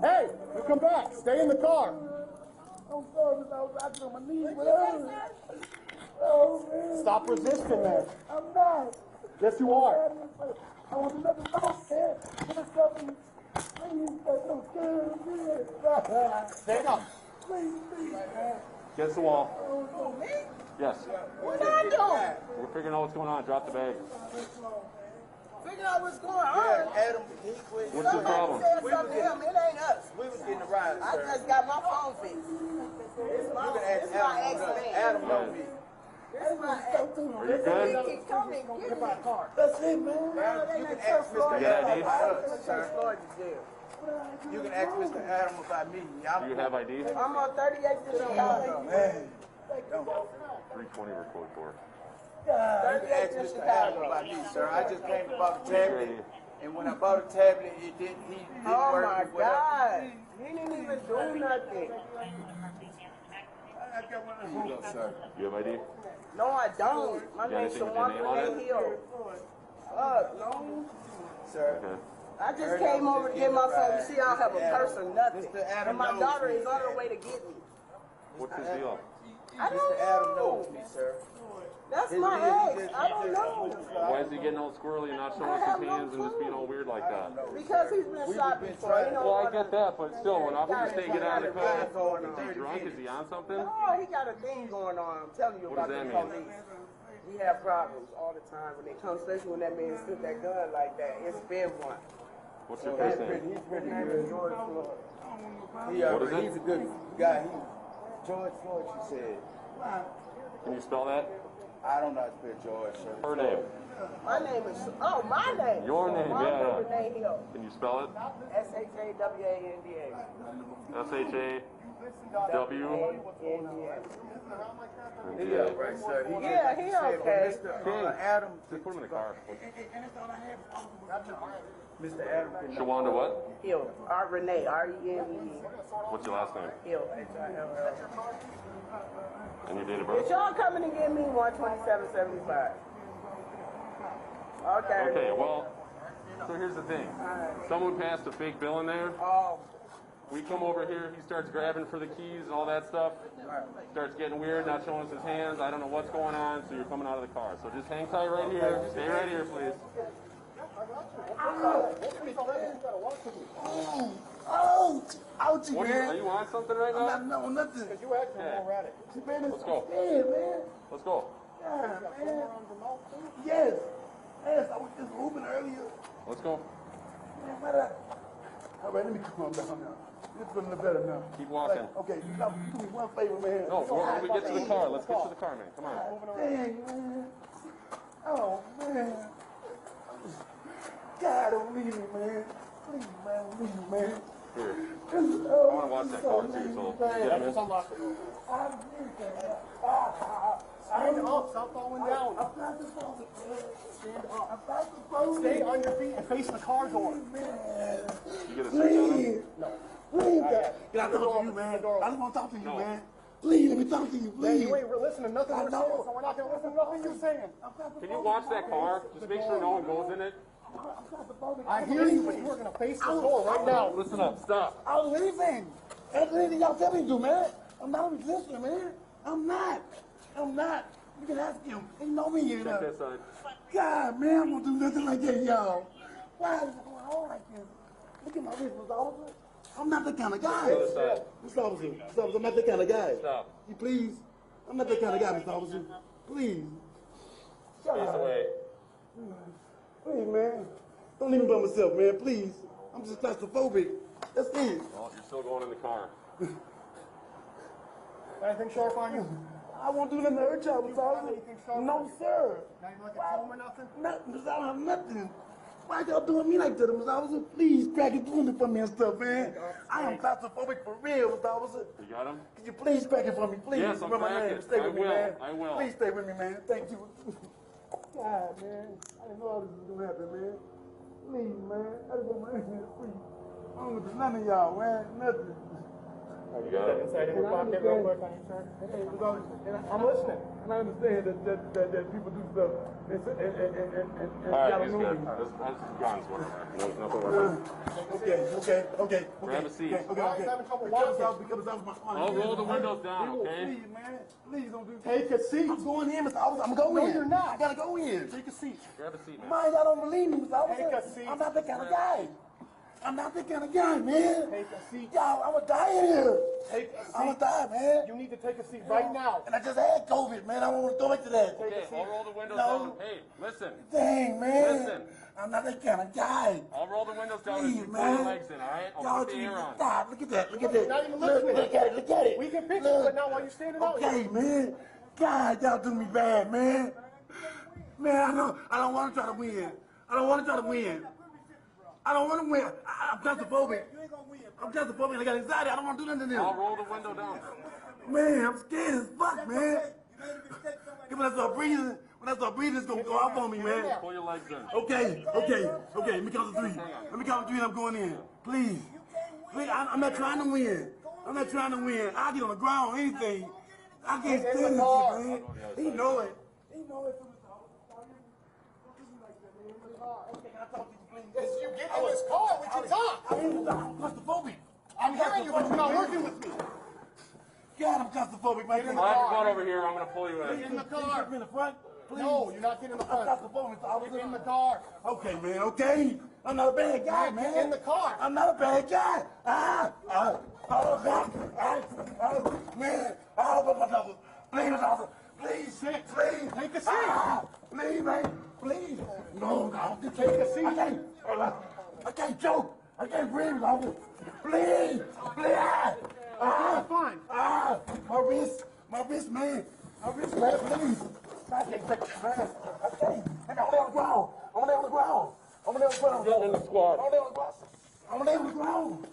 Hey, you come back. Stay in the car. I'm sorry, Mr. Officer. I was on my knees, whatever. Oh, man. Stop resisting, man. I'm not. Yes, you are. I want to let them know, man. Please, stand up. Please, man. Against the wall. Oh, me? Yes. What I doing? We're figuring out what's going on. Drop the bag. Figure out what's going on. Adam, What's the problem? Said something to him. It ain't us. we was getting a ride, I sir. just got my phone fixed. It's my ex-man. Adam know me. It's my ex. Are you good? He can come and get my car. That's it, man. You can ask Mr. You got ID? Sir. You can ask Mr. Adam about me. Do you have ID? I'm on 38th to Chicago. Man. 320 we're code for. You can ask Mr. Adam about me, sir. I just came to buy the tablet, and when I bought a tablet, he didn't Oh work. my with whatever. God. He didn't even do nothing. Sir. You have ID? No, I don't. My You got name's anything with your Shawan name on Renee it? Hill. No. Sir. Okay. I just came over to get my phone. You see, I don't have a purse or nothing. Mr. Adam And my knows daughter me. is on her way to get me. What's his deal? I don't Mr. Adam know. knows me, sir. That's my ex. I don't know. Why is he getting all squirrely and not showing us his hands and just being all weird like that? Because he's been shot before. He don't Well, I wanna- get that, but still, when officers say get out of the car, Going is he on. drunk? Is he on something? Oh, he got a thing going on. I'm telling you What about does the that mean? police. We have problems all the time when they come, especially when that man took that gun like that. It's been one. What's your first name? He's pretty good. George Floyd. What is it? He's a good guy. George Floyd, she said. Can you spell that? I don't know how to spell George, sir. Her name. My name is, my name. Your name, yeah. Renee Hill. Can you spell it? S-H-A-W-A-N-D-A. S-H-A-W. Yeah, right, sir. He Yeah, he okay. Mr. Adam. Just put him in the car. Mr. Adam can Shawanda what? Hill. Renee, R-E-N-E. What's your last name? Hill. And your date of If birth? y'all coming to get me 127.75. Okay. Okay, well, so here's the thing. Someone passed a fake bill in there. Oh. We come over here, he starts grabbing for the keys and all that stuff. Starts getting weird, not showing us his hands. I don't know what's going on, so you're coming out of the car. So just hang tight right here. Stay right here, please. Ouchie, What man. are you on something right now? I'm not, no, nothing. Okay. Man, Let's go. Yeah, man. Let's go. Yeah, man. Yes. Yes, I was just moving earlier. Let's go. Man, what up? All right, let me calm down now. It's feeling better now. Keep walking. Like, okay, now do me one favor, man. No, when we get to the car, let's get to the car, man. Come on. Dang, man. Oh, man. God, don't leave me, man. Please, man, don't leave me, man. Here. I I want to watch that car too, so get him in. Stand up, stop falling down. Stand up. Stay on your feet and face the car door. You get a search on him? No. Please, God. Can I talk to you, man? I just want to talk to you, man. Please, let me talk to you, Man, please. you ain't listening to nothing we're saying, so we're not going to listen to nothing you're saying. Can you watch that car? Just make sure no one goes in it. I hear you, but you are going to face the door right now. Listen up. Stop. I was leaving. That's anything y'all tell me to do, man. I'm not a resistor, man. I'm not. You can ask him. He know me, you know. Check that side. God, man, I'm gonna do nothing like that, y'all. Why is it going on like this? Look at my wrist, Mr. Officer. I'm not that kind of guy. Other side. Mr. Officer, I'm not that kind of guy. Stop. You please? I'm not that kind of guy, Mr. Officer. Please. Shut Face up. away. Please, man. Don't leave me by myself, man. Please. I'm just claustrophobic. That's it. Well, you're still going in the car. Anything sharp on you? I won't do nothing to hurt y'all, You got anything sharp? No, sir. Not even like a comb or nothing? Nothing, because I don't have nothing. Why y'all doing me like that, Mr. Officer? Please, crack it through me for me and stuff, man. I am claustrophobic for real, Mr. Officer. You got him? Could you please crack it for me, please? Yes, I'm Remember my cracking. name. Stay with I me, will. man. I will. Please stay with me, man. Thank you. God, man. I didn't know all this was gonna happen, man. Please, man. I just want my hands free. I don't want to do none of y'all, man. Nothing. You got it? Inside of your pocket real quick on your shirt. I'm listening. And I understand that people do stuff and All right, y'all he's know good. me. That's guns, whatever. There's nothing wrong. Okay. Grab a seat. Because I was my I'll roll the windows down, okay? Please, man. Please don't do Take a seat. I'm going in, Mr. Officer. I'm going in. No, you're not. I gotta go in. Take a seat. Grab a seat, man. Man, y'all don't believe me, Mr. Officer. Take a seat. I'm not that kind of guy. I'm not that kind of guy, man. Take a seat. Y'all, I'm gonna die in here. Take a seat. I'm gonna die, man. You need to take a seat right now. And I just had COVID, man. I don't want to go back to that. Okay, I'll roll the windows No. down. Hey, listen. Dang, man. Listen. I'm not that kind of guy. I'll roll the windows down Please, and you pull man. your legs in, all right? I'll Y'all put the air on. stop. Look at that. Look at You're that. not even listening. Look at it. Look at it. We can fix Look. it now while you're standing out Okay, here. man. God, y'all do me bad, man. Man, I don't want to try to win. I don't want to try to win. I don't want to win. I'm claustrophobic. I'm claustrophobic. I got anxiety. I don't want to do nothing to them. I'll roll the window down. Man, I'm scared as fuck, man. When I start breathing, it's gonna go off on me, man. Pull your legs in. Okay. Let me count to three. Let me count to three and I'm going in. Please. I'm not trying to win. I'll get on the ground, anything. I can't stand this shit, man. He know it. Okay, can I talk to you, please? Yes, you get in this car. We can talk. I'm claustrophobic. I'm hearing you, but you're not working with me. God, I'm claustrophobic, man. Come on over here. I'm going to pull you Get in. in the car. In the front? Please. No, you're not getting in the I'm front. claustrophobic. Get in the car. Okay, man, okay. I'm not a bad guy, man. Get in the car. I'm not a bad guy. Man, please, officer. Please, Take a seat. Please, man. Please. No, Take a seat. I can't choke. I can't breathe, officer. Please. Fine. My wrist, man. Please. I can't take this, man. I can't. I'm on the ground. Get in the squad. I'm on the ground.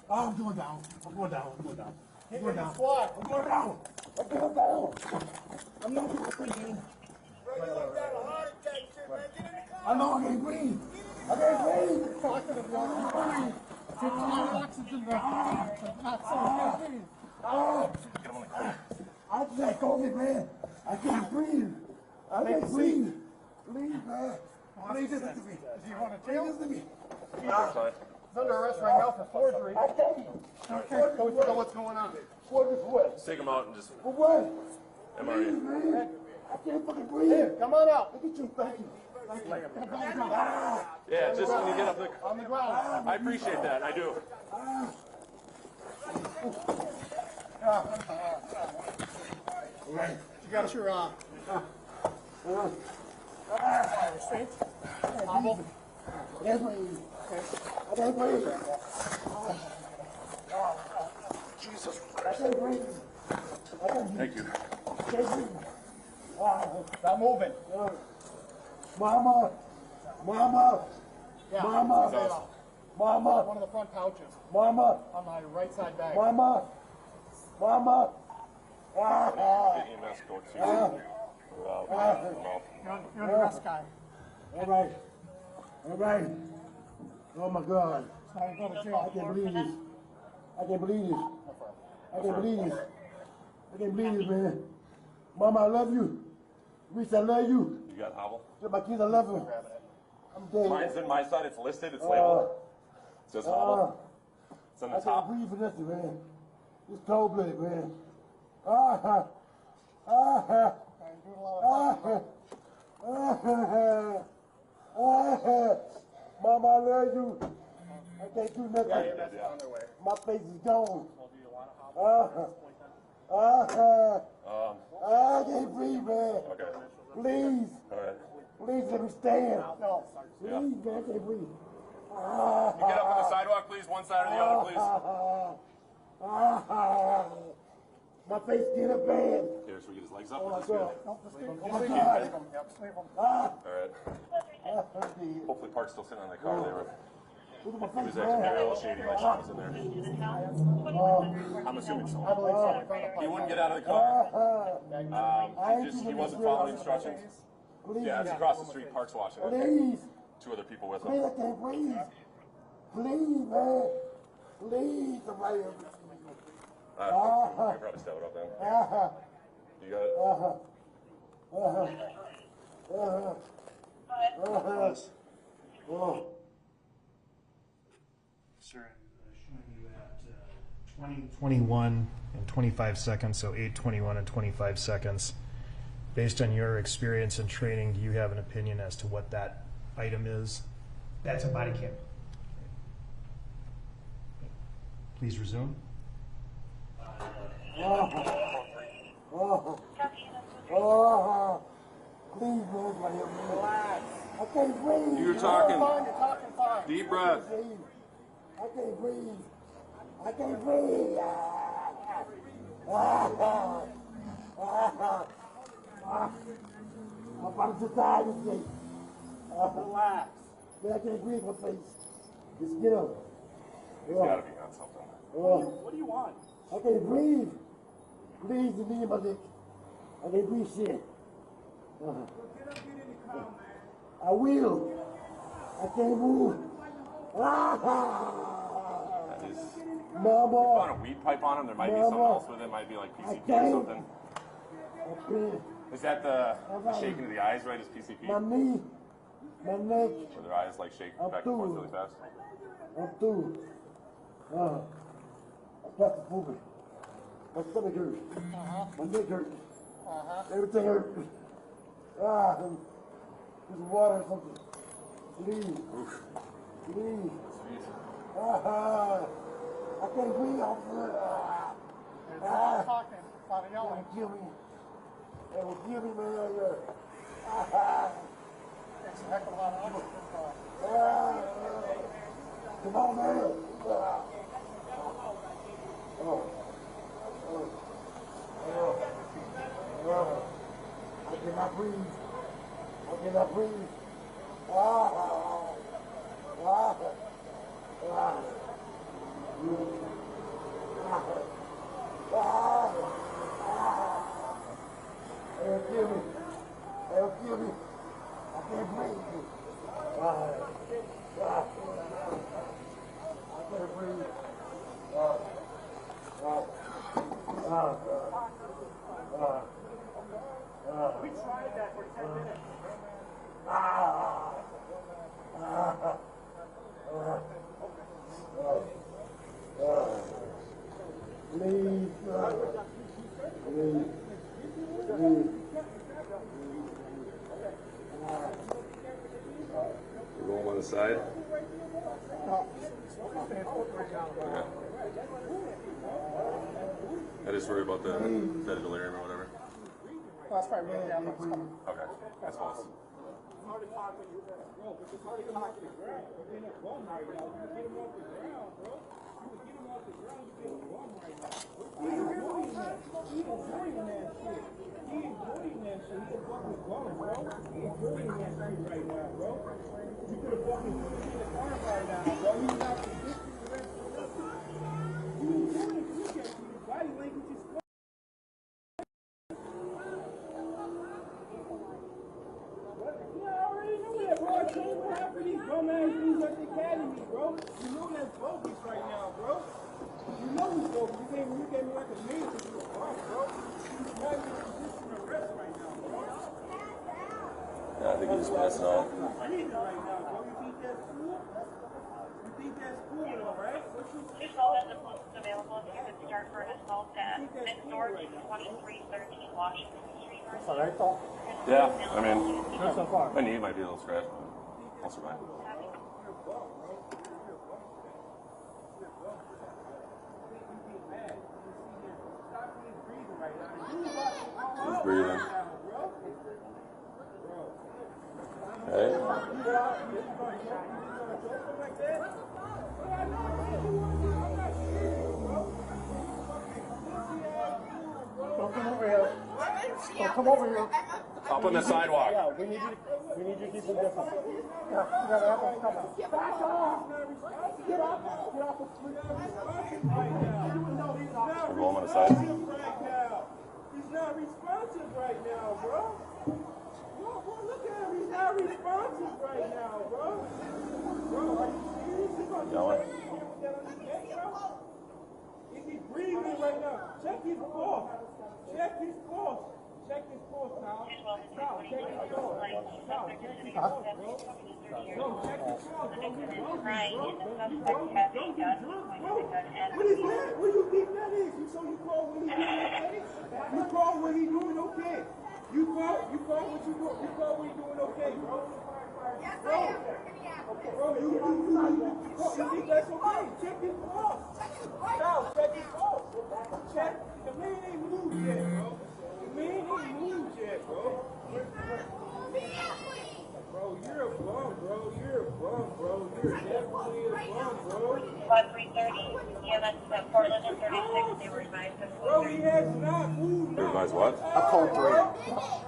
I'm going down. I'm going down. Get in the squad. I'm going down. I'm not going to breathe. I know I can't breathe. I can't breathe. I just had COVID, man. I can't breathe. Please, man. Please listen to me. Do you want to jail? Listen to me. He's under arrest right now for forgery. I can't. Okay, go figure out what's going on. Forgery for what? Just take him out and just For what? MRE. Man, I can't fucking breathe. Here, come on out. Look at you. Thank you. Yeah, just when you get up On the ground. I appreciate that. I do. You got your restraint? Hobble? Yes, please. I can't breathe. Jesus I Christ. can't breathe. Thank you. Stop moving. Mama. Yeah, Mama. stay off. Mama. One of the front pouches Mama. on my right side bag. Mama. Get EMS go to. You're the best guy. All right. Oh my God. I can't believe this. I can't believe this, man. Mama, I love you. Reese, I love you. You got hobble? My kids, I love them. I'm dead. Mine's in my side. It's listed. It's labeled. It says hobble. It's on the I top. can't breathe for nothing, man. It's cold-blooded, man. Mama, I love you. I can't do nothing. My face is gone. I can't breathe, man. Okay. Please. All right. Please let me stand. Please, Yeah. man, I can't breathe. You get up on the sidewalk, please. One side or the other, please. My face getting bad. Here, should we get his legs up? Oh my Is this good? God. Oh my God. All right. Hopefully Park's still sitting on that car there. He was acting very little shady like Sean was in there. I'm assuming so. He wouldn't get out of the car. He wasn't following instructions. Yeah, it's across the street. Park's watching it. Please. 2 other people with Please, him. I can't breathe. Please, man. Please, somebody help me. You can probably step it up then. You got it? Sir, I'm showing you at 20:21 and 25 seconds, so 8:21 and 25 seconds. Based on your experience and training, do you have an opinion as to what that item is? That's a body cam. Please resume. Please, man, somebody help me. Relax. I can't breathe. You're talking. You're talking fine. Deep breath. I can't breathe. I can't breathe. My body's just tired of this. Relax. Man, I can't breathe my face. Just get up. He's got to be on something. What do you want? I can't breathe. Please, the knee in my neck. I can't breathe shit. I will. I can't move. That is. Mama. If on a weed pipe on him, there might be something else with it. Might be like PCP or something. Is that the shaking of the eyes, right? Is PCP? My knee. My neck. Or their eyes like shake back and forth really fast? I'm through. I got the movie. My stomach hurt. My neck hurt. Everything hurt. There's water or something. Please. Please. I can't breathe off of it. They will kill me. They will kill me, man. That's a heck of a lot of come on, man. I cannot breathe. I cannot breathe. They'll kill me. They'll kill me. I can't breathe. I can't breathe. We tried that for 10 minutes. Please, please. We're going on the side. Okay. I just worry about the delirium or whatever. That's probably really down. Okay, that's false. Yeah, I think he's passing out. There's all that available if you could start for an assault at North 2313 Washington Street. That's all right, though. Yeah, I mean, so far. my knee might be a little scratched, but I'll survive. breathing. Okay. Don't come over here. Don't come over here. Up on the sidewalk. Yeah, we need you to keep them distance. Yeah, you gotta have them come out. Back off! Get up! Get off the street. We're going on the side. He's not responsive right now, bro. Bro, look at him. He's not responsive right now, bro. Bro, are you serious? He's gonna Going. He's breathing right now. Check his pulse. Check his pulse. Check his pulse, Kyle. Kyle, check his pulse. Kyle, check his pulse, bro. Bro, check his pulse, bro. He's What is that? What do you think that is? So you call when he's doing okay? You call when he's doing okay. You call what you do. You call when he's doing okay, bro. Bro, you think that's okay? Check his pulse. Kyle, check his pulse. Check. The man ain't moved yet, bro. The man ain't moved yet, bro. Bro, you're a bum, bro. You're a bum, bro. You're definitely a bum, bro. 330, EMS at Portland and 36, they were advised to Bro, he has not moved. You advise what? I called 3.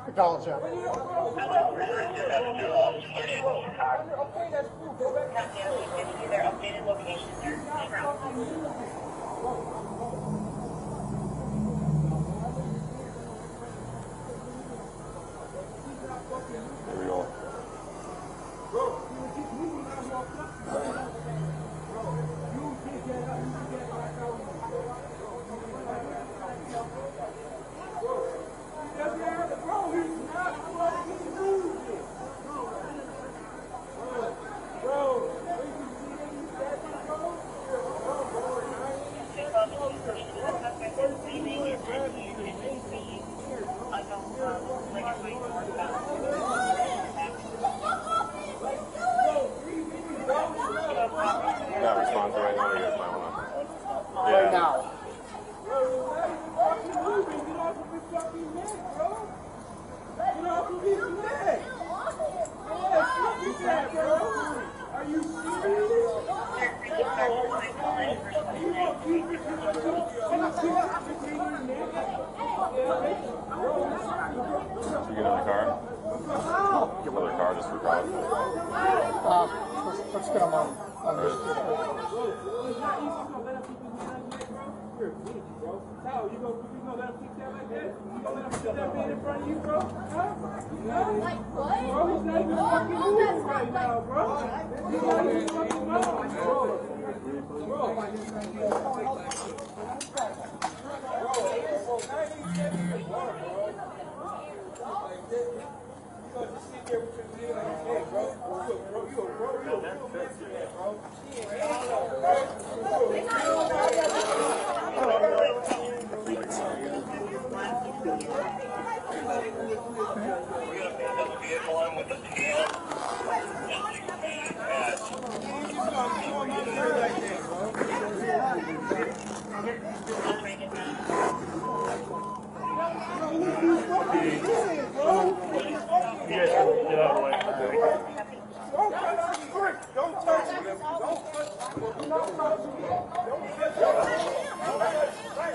The college app. Okay, that's cool. Go back. Their updated location, their route. Here we go. Bro, you keep moving out your stuff. Bro, you can't get out. You can get back out. Bro, he doesn't have the bro. He's not fucking moving. Bro, when you see him, he's that bro. Not responsive right now. You guys might want to. Right now. Bro, get off of his fucking neck, bro. Get off of his neck. Yeah, fuck is that, bro? Are you serious? Should we get another car? Get another car just for crowd. Let's get them on this. You're a bitch, bro. How you gonna let him kick that like that? You gonna let him put that man in front of you, bro? Huh? Like what? Bro, he's not even fucking moving right now, bro. He's not even fucking moving, bro. You gonna just sit there with your kid on his head, bro? You a bro.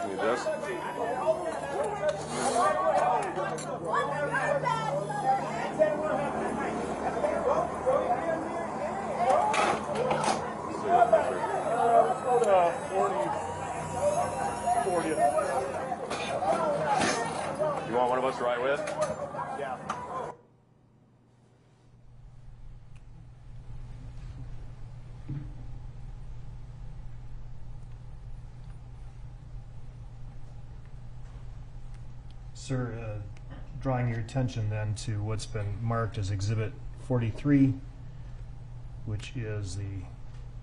Need this? You want one of us to ride with? Yeah. Sir, drawing your attention then to what's been marked as Exhibit 43, which is the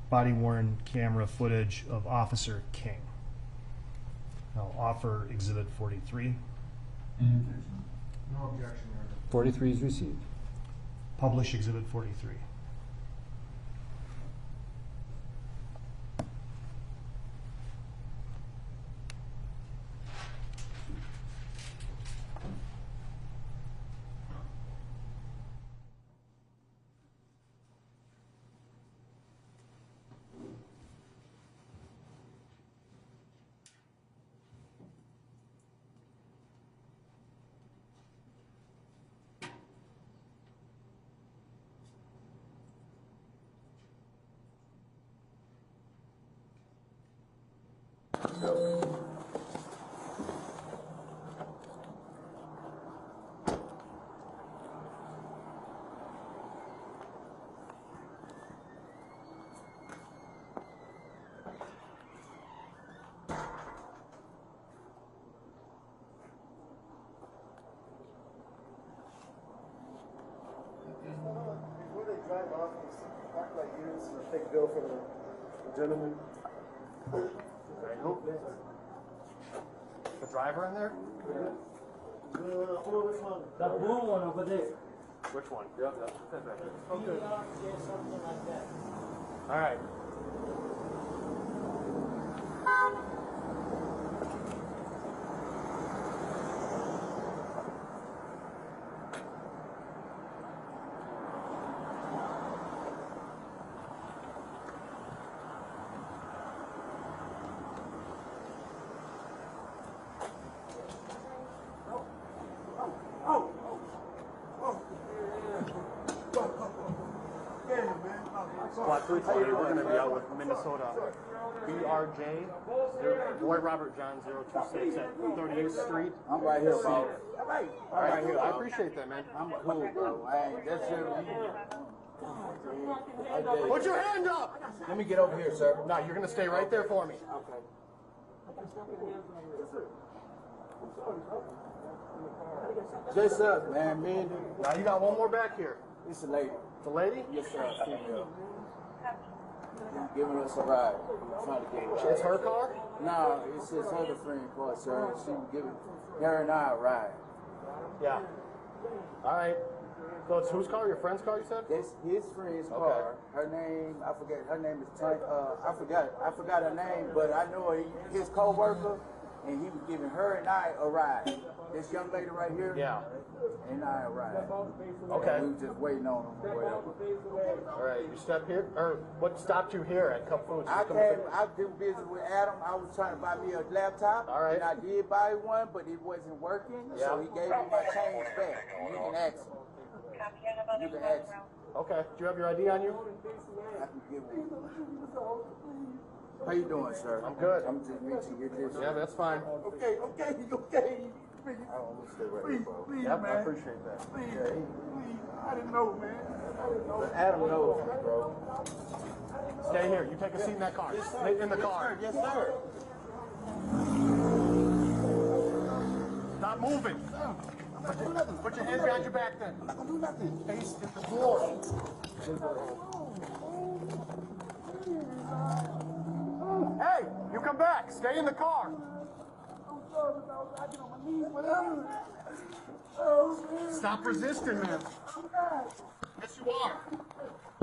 body-worn camera footage of Officer King. I'll offer Exhibit 43. Any objection? No objection, Your Honor. 43 is received. Publish Exhibit 43. Before they drive off, act like you this is a fake bill for the gentleman. The driver in there? That blue one over there. Which one? Okay. Something like that. All right. Squad 320, we're going to be out with Minnesota BRJ, Boy Robert John 026 at 38th Street. I'm right here, bro. All right, here. I appreciate that, man. I'm cool, bro. I ain't, that's it. Put your hand up! Let me get over here, sir. No, you're going to stay right there for me. Okay. Just us, man. Me and the... Now you got one more back here. It's a lady. The lady? Yes, sir. Female. Giving us a ride. Trying to get her. It's her car? No, it's his other friend car, sir. She was giving her and I a ride. Yeah. All right. So it's whose car? Your friend's car, you said? It's his friend's car. Her name, I forget. Her name is I forgot her name, but I know his co-worker, and he was giving her and I a ride. This young lady right here. Yeah. And I a ride. Okay. And we was just waiting on him or whatever. All right. You stepped here, or what stopped you here at Cup Foods? I did business with Adam. I was trying to buy me a laptop. All right. And I did buy one, but it wasn't working. Yeah. So he gave me my change back. You can ask him. You can ask him. Okay. Do you have your ID on you? I can give him. How you doing, sir? I'm good. I'm just meeting you. Yeah, that's fine. Okay. Please, please, Yep, man. I appreciate that. Please, please. I didn't know, man. I didn't know. Adam knows me, bro. Stay here. You take a seat in that car. Yes, sir. In the car. Yes, sir. Stop moving. I'm not doing nothing. Put your hands behind your back then. I'm not gonna do nothing. Face the floor. Hey, you come back. Stay in the car. I'm sorry, I was acting on my knees, whatever. Oh, man. Stop resisting, man. I'm not. Yes, you are.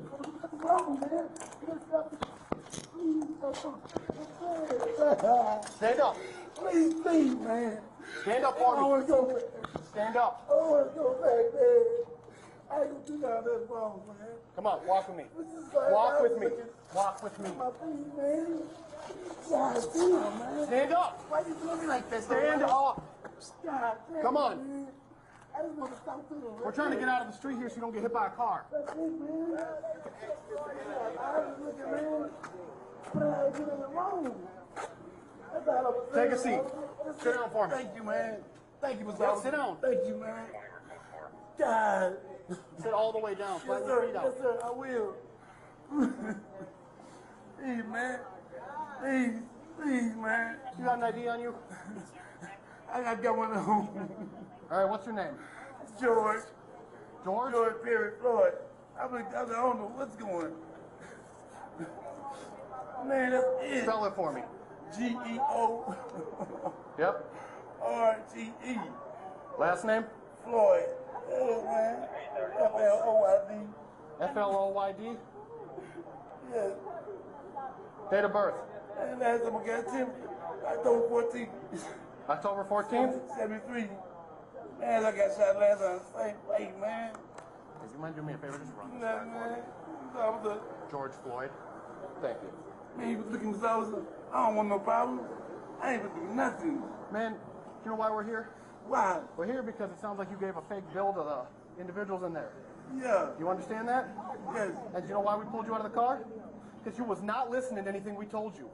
What's wrong, man? Stand up. Please, man. Stand up I for want me. to go back. Stand up. I want to go back, man. I ain't gonna do that. That's wrong, man. Come on, walk with me. This is like Walk with me. Walk with me. my feet, man. God damn, man. Stand up. Why you doing me like that? Stand up. God damn, Come on. man. I just want to stop doing it. We're trying to get out of the street here so you don't get hit by a car. That's it, man. I was looking, man. But I ain't doing it wrong. That's all I'm saying. Take a seat. Sit down for me. Thank you, man. Thank you, Mr. Yeah, sit down. Thank you, man. God. Sit all the way down. Yes, Flatten sir. your feet Yes, out. sir. I will. Please, man. Please, man. You got an ID on you? I got one at home. All right, what's your name? George. George? George Perry Floyd. I don't know what's going on. Man, that's it. Spell it for me. G-E-O. Yep. R-G-E. Last name? Floyd. Yeah, man. F-L-O-I-D. F-L-O-Y-D? Yeah. Date of birth? And last time I got Tim, October 14th. October 14th? 73. Man, I got shot last time. Same way, man. Would you mind doing me a favor? Just run this Nah, back man. for me. George Floyd. Thank you. Man, you was looking for something. I don't want no problem. I ain't gonna do nothing. Man, you know why we're here? Why? We're here because it sounds like you gave a fake bill to the individuals in there. Yeah. You understand that? Yes. And you know why we pulled you out of the car? Because you was not listening to anything we told you.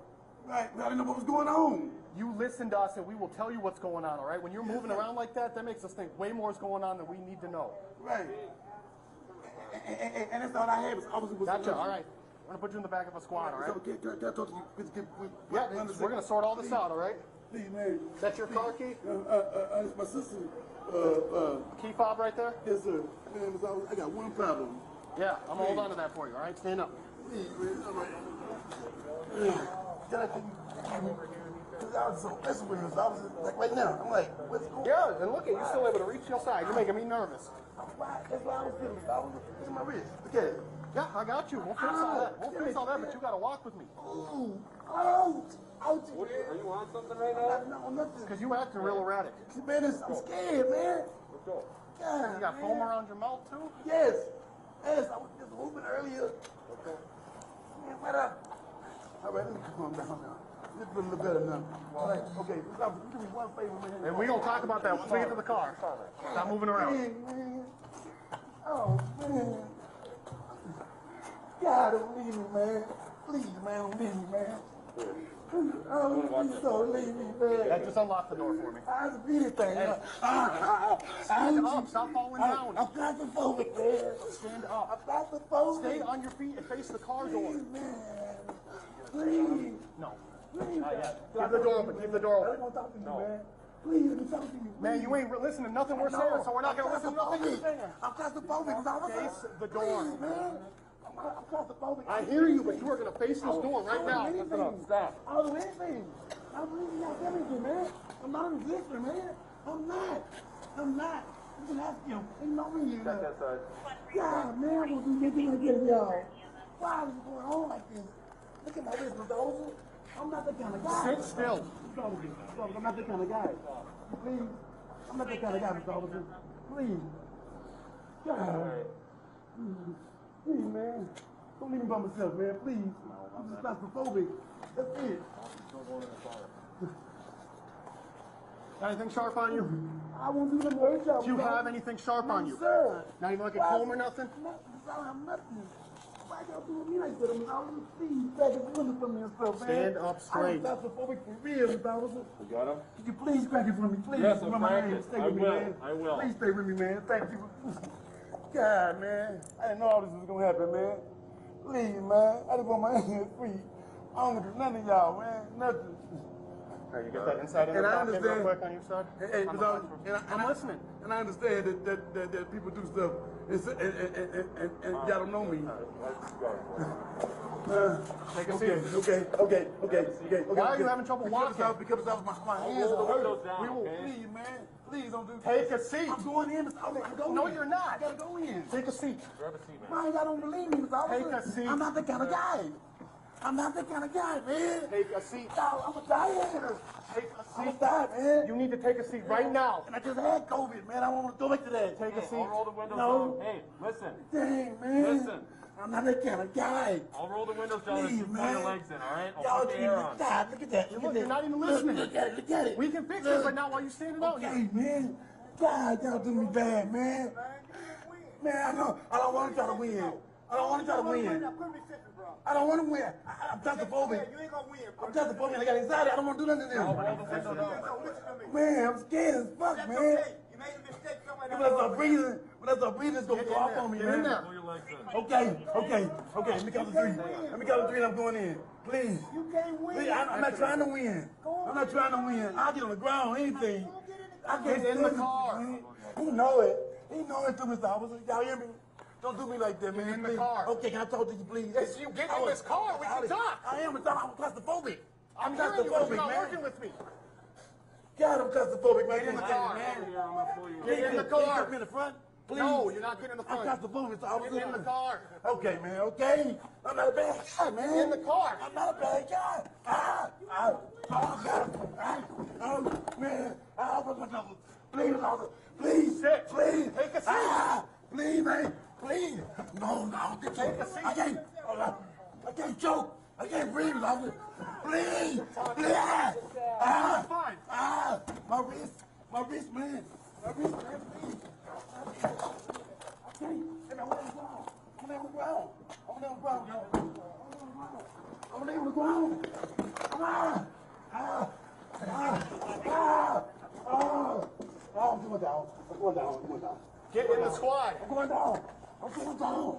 Right, I didn't know what was going on. You listen to us and we will tell you what's going on, all right? When you're moving around like that, that makes us think way more is going on than we need to know. Right. And that's all I had was officer was. Gotcha, all right. We're going to put you in the back of a squad, all right? So, can I talk to you? Yeah, we're going to sort all this out, all right? Please, man. Is that your car key? It's my sister. Key fob right there? Yes, sir. Man, I got one problem. Yeah, I'm going to hold on to that for you, all right? Stand up. Please, man. All right. Can I think? Because I was so messing with this. I was like, right now, I'm like, what's going on? Yeah, and look at you're still able to reach your side. You're making me nervous. That's why I was feeling. Look at my wrist. Look at it. Yeah, I got you. We'll fix all that. We'll fix all that, but you got to walk with me. Ooh. Ouch. Ouch. Are you on something right now? No, nothing. Because you acting real erratic. Man, I'm scared, man. Let's go. God, you got foam around your mouth, too? Yes. Yes, I was just moving earlier. Okay. Man, what up? All right, let me calm down now. This is a little better now. All right, okay. Do me one favor, man. And we're going to talk about that once we get to the car. Stop moving around. Man. Oh, man. God, don't leave me, man. Please, man, don't leave me, man. Oh, please don't leave me, man. Yeah, just unlock the door for me. I just beat it thing. Stand up. Stop falling down. I'm claustrophobic, man. Stand up. I'm claustrophobic. Stay on your feet and face the car door. Please, man. Please. No. Please. Not yet. Keep the door open. Keep the door I open. don't want to talk to you, man. Please, let me talk to you. Man, you ain't listening to nothing we're saying, so we're not going to listen to nothing you're saying. I'm claustrophobic. Face the door. Please, man. I'm claustrophobic. I hear you, but you are going to face this door right now. Stop. I'll do anything. I'll do anything. I'll do anything, man. I'm not a resistor, man. I'm not. You can ask him. He know me. Check that side. God, man, I'm going to do anything against y'all. Why is it going on like this? Look at my wrist, Mr. Olsen. I'm not that kind of guy. Sit still. I'm not that kind of guy. Please. I'm not that kind of guy, Mr. Olsen. Please. God. Please, man. Don't leave me by myself, man. Please. I'm just claustrophobic. That's it. Got anything sharp on you? I won't do nothing to hurt y'all. Do you have anything sharp on you? Sir. Not even like a comb or nothing? Nothing. I don't have nothing. Why y'all doing me like that? I mean, I was please back and looking for me and stuff, man. Stand up straight. I'm claustrophobic for real, Mr. Officer. You got him? Could you please crack it for me, please? Yes, I'll Run my crack name. it. Stay I with me, will. man. I will. Please stay with me, man. Thank you. God, man. I didn't know all this was gonna happen, man. Please, man. I just want my hands free. I don't do nothing to y'all, man. Nothing. Hey, you get that inside in the pocket real quick on your side? Hey, I'm listening. And I understand that people do stuff and y'all don't know me. Take a seat. Okay. Why are you having trouble walking? Because my hands are hurt. We will, please, man. Please don't do Take a seat. I'm going in, Mr. Officer. No, you're not. I gotta go in. Take a seat. Grab a seat, man. Why y'all don't believe me, Mr. Officer? Take a seat. I'm not that kind of guy. I'm not that kind of guy, man. Take a seat. I'm a diet. Take a I'm a seat. diet, man. You need to take a seat right now. And I just had COVID, man. I don't want to go back to that. Take a seat. I'll roll the windows No. down. Hey, listen. Dang, man. Listen. I'm not that kind of guy. I'll roll the windows down Please, and put man. your legs in, all right? I'll Y'all put the air on. God, look at that. Look, you're not even listening. Look at it. We can fix this right now while you're standing out here. Okay, man. God, y'all do me bad, man. Man, I don't want to try to win. I don't want to try to win. I don't want to win. I'm claustrophobic. You ain't gonna win. I'm claustrophobic. I got anxiety. I don't want to do nothing to I'll them. roll the window down. Man, I'm scared as fuck, That's man. okay. You made a mistake somewhere When I start breathing, it's gonna go off on me, Get in man. there. Pull your legs in. Okay. Let me count to three. And I'm going in. Please. You can't win. Please, I'm not trying to win. I'm not trying to win. I'll get on the ground, anything. I Get in the car. He know it. He know it too, Mr. Officer. Y'all hear me? Don't do me like that, man. in the Please. car. Okay, can I talk to you, please? Yes, you get in this car. We can talk. I am. I'm claustrophobic. I'm hearing you, but you're not man. working with me. God, I'm claustrophobic, man. Get in the car. Here, I'm gonna pull you in. Get in the Can you car. put me in the front? Please. No, you're not getting in the I'm front. claustrophobic, Mr. Officer. Get in the car. Okay, man, okay. I'm not a bad guy, man. In the car. I'm not a bad guy. Man. Please, officer. Please. Sit. Please. Take a seat. Please, man. Please. No. Take a seat. I can't choke. I can't breathe, officer. Please. Fine. My wrist, man. Please. I can't. And I'm on the ground. I'm laying on the ground. I'm going down. I'm going down. I'm going down. Get in the squad. I'm going down. I'm going down.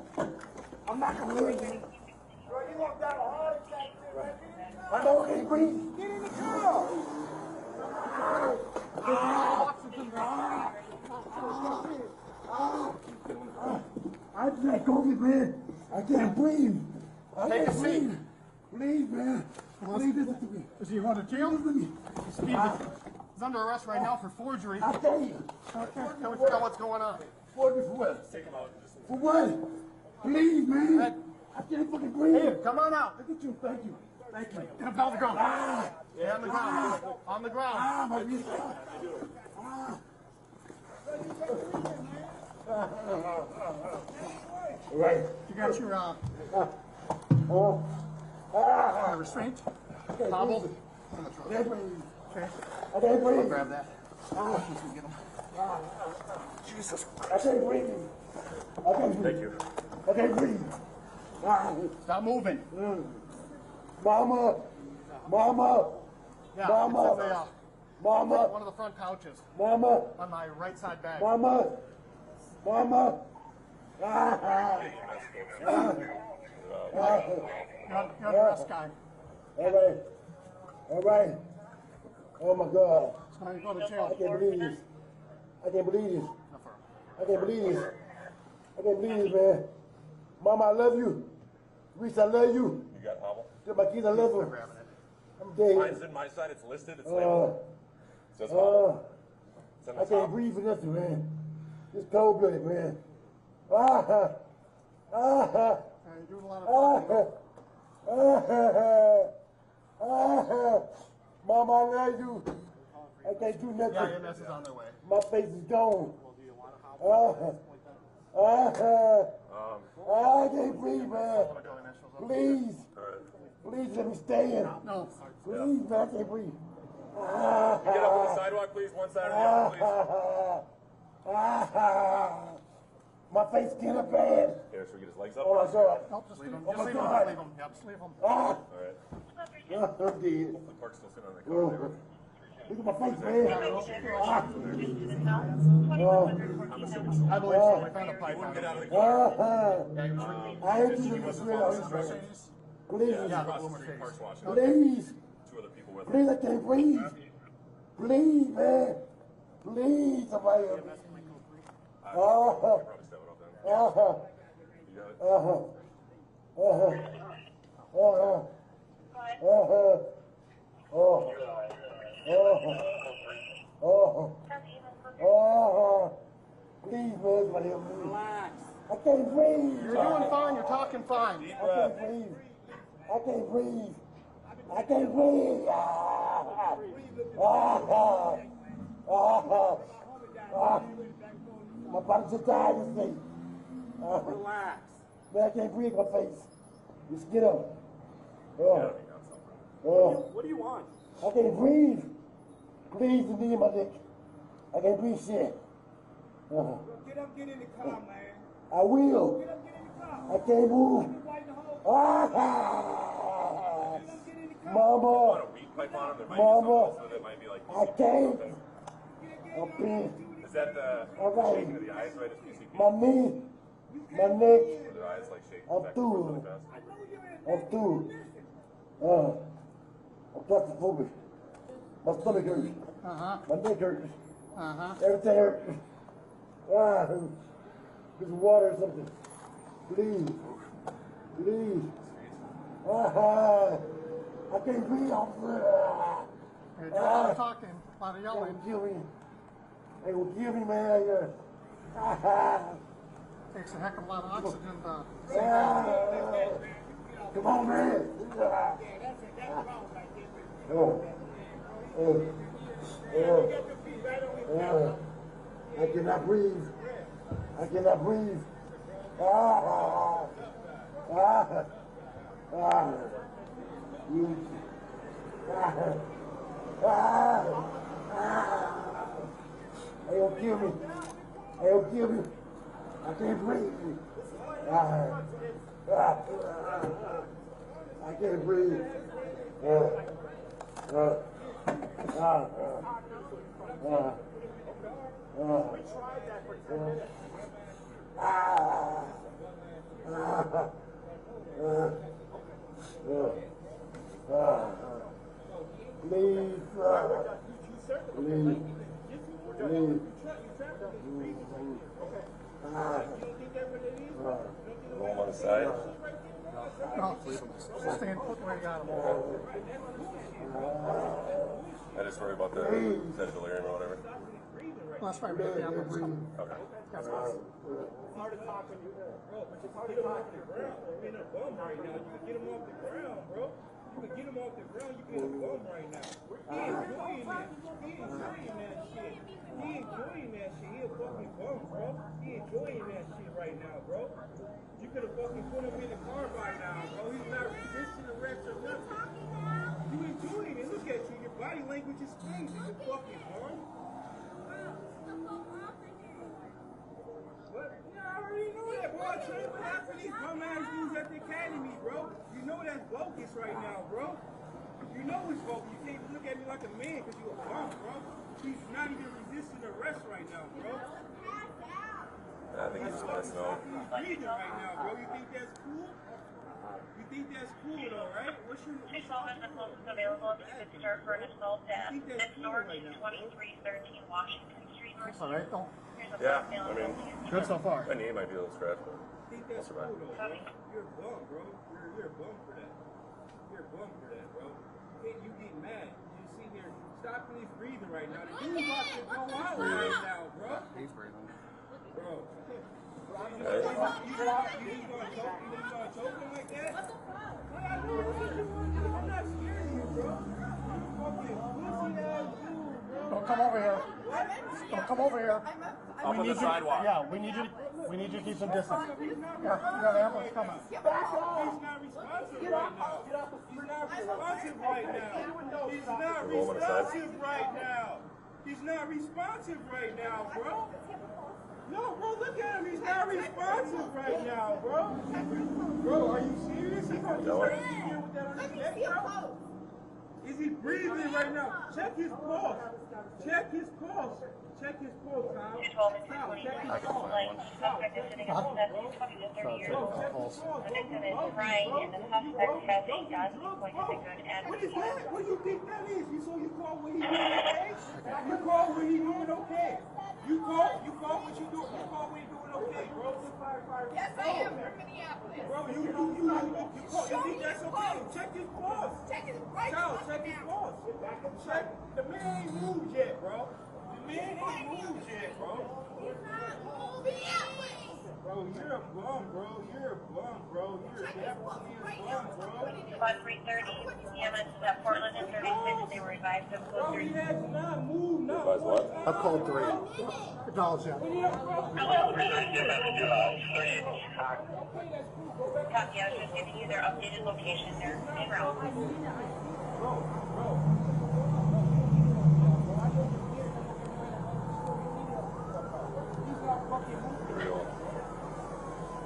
I'm not going to leave. Bro, you walked down a heart attack. I know I can't breathe. Get in the car. I can't go get man. I can't breathe. I Take can't a seat. breathe. Please, man. Please listen to me. Is he going to jail? Listen to me. He's under arrest right now for forgery. I tell you. Can we figure out what's going on? Forgery for what? For what? Please, man. I can't fucking breathe. Here, come on out. Look at you. Thank you. Thank you. Get him down the ground. Yeah, on the ground. On the ground. My wrist. Right. You got your restraint? Hobble? Okay. Okay. I can't breathe. Grab that. Jesus Christ. I can't breathe. I can't breathe. Thank you. I can't breathe. Stop moving. Mama. Mama. Yeah, Mama. it's in the, Mama. one of the front pouches. Mama. On my right side bag. Mama. Mama. You're under arrest, guy. All right. All right. Oh my God. So now you go to jail. I can't believe this. I can't believe this. I can't believe this. I can't believe this, man. Mama, I love you. Reese, I love you. You got hobble? Tell my kids I love them. I'm dead. Mine's in my side. It's listed. It's labeled. It says hobble. It's in the I can't top. breathe for nothing, man. It's cold blooded, man. You're doing a lot of Mama, I love you. I can't do nothing. Yeah, EMS is on their way. My face is gone. I can't breathe, man. Please. Please let me stay in. No. Please, man, I can't breathe. Get up on the sidewalk, please. One side or the other, please. My face kind of bad. Here, should we get his legs up? Oh my God. Nope, just leave him. Oh Just my leave him. God. Leave him. Yep, just leave him. Ah. All right. I'm dead. The park's still sitting on the car. Look at my face, man. I believe so. We found a pipe. Get out of the Ah. car. I hate you. Please. Yeah, across the street, park's watching. Please. Two other people with him. Please, I can't breathe. Please, man. Please, somebody help me. Probably step it up then. You got it? Please, man, somebody help me. Relax. I can't breathe. You're doing fine. You're talking fine. I can't breathe. I can't breathe. I can't breathe. My body's so tired this thing. Relax. Man, I can't breathe my face. Just get up. What do you want? I can't breathe. Please, the knee in my dick. I can't breathe shit. Get up, get in the car, man. I will. Get up, get in the car. I can't move. Mama. Put a weed pipe on him. There might be Mama. something else with it. Might be like I can't. I'm pissed. Is that the All right. shaking of the eyes, right? It's PCP. My knee, my neck, Where their eyes like shaking I'm back and forth through. really fast. I'm through. I'm claustrophobic. My stomach hurts. My neck hurts. Everything hurts. Get some water or something. Please. Please. I can't breathe. You're doing a lot of talking, a lot of They yelling. will kill me. They will kill me, man. Takes a heck of a lot of oxygen to Come on, man. I cannot breathe. I cannot breathe. They'll kill me. They'll kill me. I can't breathe. I can't breathe. Please, please, please. Roll him on the side. No, stand put where you got him. I just worry about the delirium or whatever. Well, that's fine, baby. I'm Okay. That's awesome. Started talking to you, bro. But you started talking to the ground. You're in a bum right now. You can get him off the ground, bro. You can get him off the ground. You can a bum right now. He enjoying that. He enjoying that shit. He enjoying that shit. He a fucking bum, bro. He enjoying that shit right now, bro. You could have fucking put him in the car by now, bro. He's not resisting arrest or nothing. You enjoying it. Look at you. Your body language is crazy. You fucking bum. What? Yeah, I already know that, bro. I trained with half of these dumbass dudes at the academy, bro. You know that's bogus right now, bro. You know it's bogus. You can't look at me like a man because you a bum, bro. He's not even resisting arrest right now, bro. I think he's just messing up. He's breathing right now, bro. You think that's cool? You think that's cool, though, right? What's your... Assault is the closest available if you could start for an assault at Mid-North 2313 Washington Street. All right, though. Yeah, I mean, Good so far. My knee might be a little scratched, but I think that's cool, though, bro. You're a bum, bro. You're a bum for that. You're a bum for that, bro. You get mad. You sit here. Stop his breathing right now. The dude's about to go out right now, bro. He's breathing. Bro. You just gonna choke him like that? What the fuck? I'm not scared of you, bro. You fucking pussy ass dude, bro. Don't come over here. Don't come over here. Up on the sidewalk. Yeah, we need you to keep some distance. Yeah, you got an ambulance coming. He's not responsive right now. He's not responsive right now. He's not responsive right now. He's not responsive right now, bro. No, bro, look at him. He's not responsive right now, bro. Bro, are you serious? He's gonna just sit here with that on his neck, bro? Is he breathing right now? Check his pulse. Check his pulse. Check his pulse, Kyle. Kyle, check his pulse. Suspect is sitting at 20 to 30 years old. The victim is crying and the suspect has a gun. He's going to take an ad. What is that? What do you think that is? You call when he doing okay? You call when he doing okay? You call what you doing? You call when he doing okay, bro? Yes, I am from Minneapolis. Bro, you call. You think that's okay? Check his pulse. Check his right. Check his pulse. Check. The man ain't moved yet, bro. The man ain't moved yet, bro. He's not moving yet, please. Bro, you're a bum, bro. You're a bum, bro. You're definitely a bum, bro. About 3:30 p.m. at Portland and 36, they were advised of Bro, close he has not moved. No. Advised what? I called 3. Acknowledge that. Copy, I was just giving you their updated location. They're en route.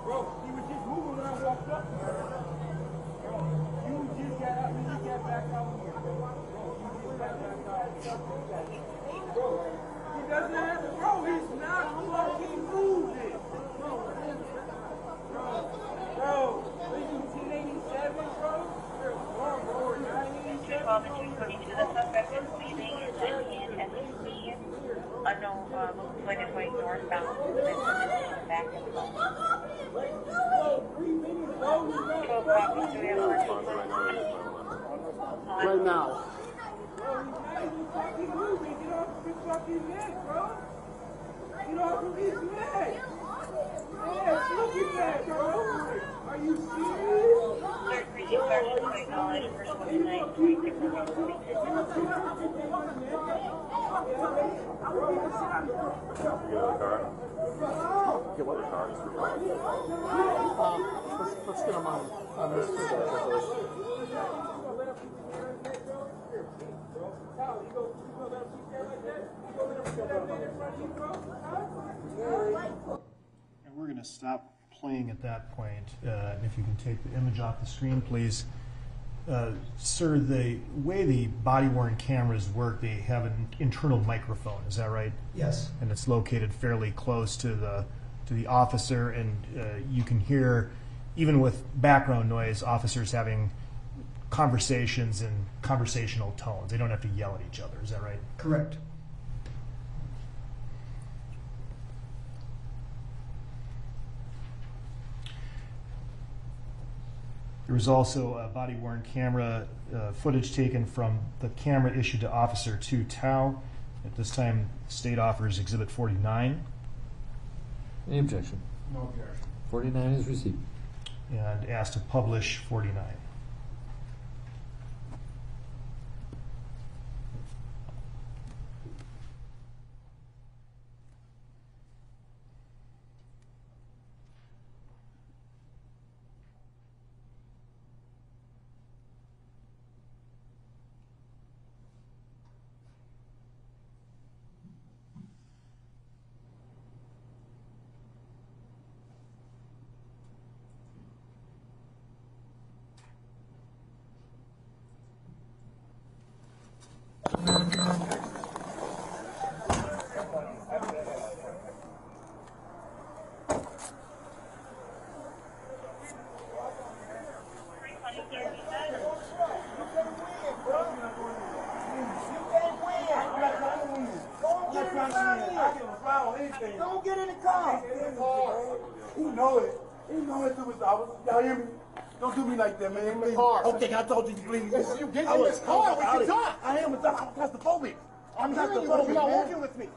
Bro, he was just moving when I walked up here. Bro, you just got out when you got back out here. Bro, you just got back out here. Bro, he doesn't have to. Bro, he's not fucking moving. Bro, are you 1087, bro? You're wrong, bro. Or 987. 12 and 222, the suspect is leaving his in SUV. Unknown, looks like it's going northbound. Back in the bus. 12 copies, do we have Right now. Bro, he's not even fucking moving. Get off his fucking neck, bro. Get off of his neck. Yes, look at that, bro. Are you serious? Third precinct sergeant to acknowledge first 29, 26 and 140. Let's get him on this. And we're going to stop playing at that point. If you can take the image off the screen, please. Sir, the way the body-worn cameras work, they have an internal microphone. Is that right? Yes. And it's located fairly close to the officer, and you can hear, even with background noise, officers having conversations in conversational tones. They don't have to yell at each other. Is that right? Correct. There was also a body-worn camera footage taken from the camera issued to Officer 2 Tao. At this time, State offers Exhibit 49. Any objection? No objection. 49 is received. And asked to publish 49. Don't get in the car. He know it. He know it. Y'all hear me? Don't do me like that, man. In the car. Okay, I told you to please. You get in this car. We can talk. I am claustrophobic. I'm claustrophobic. You're working with me.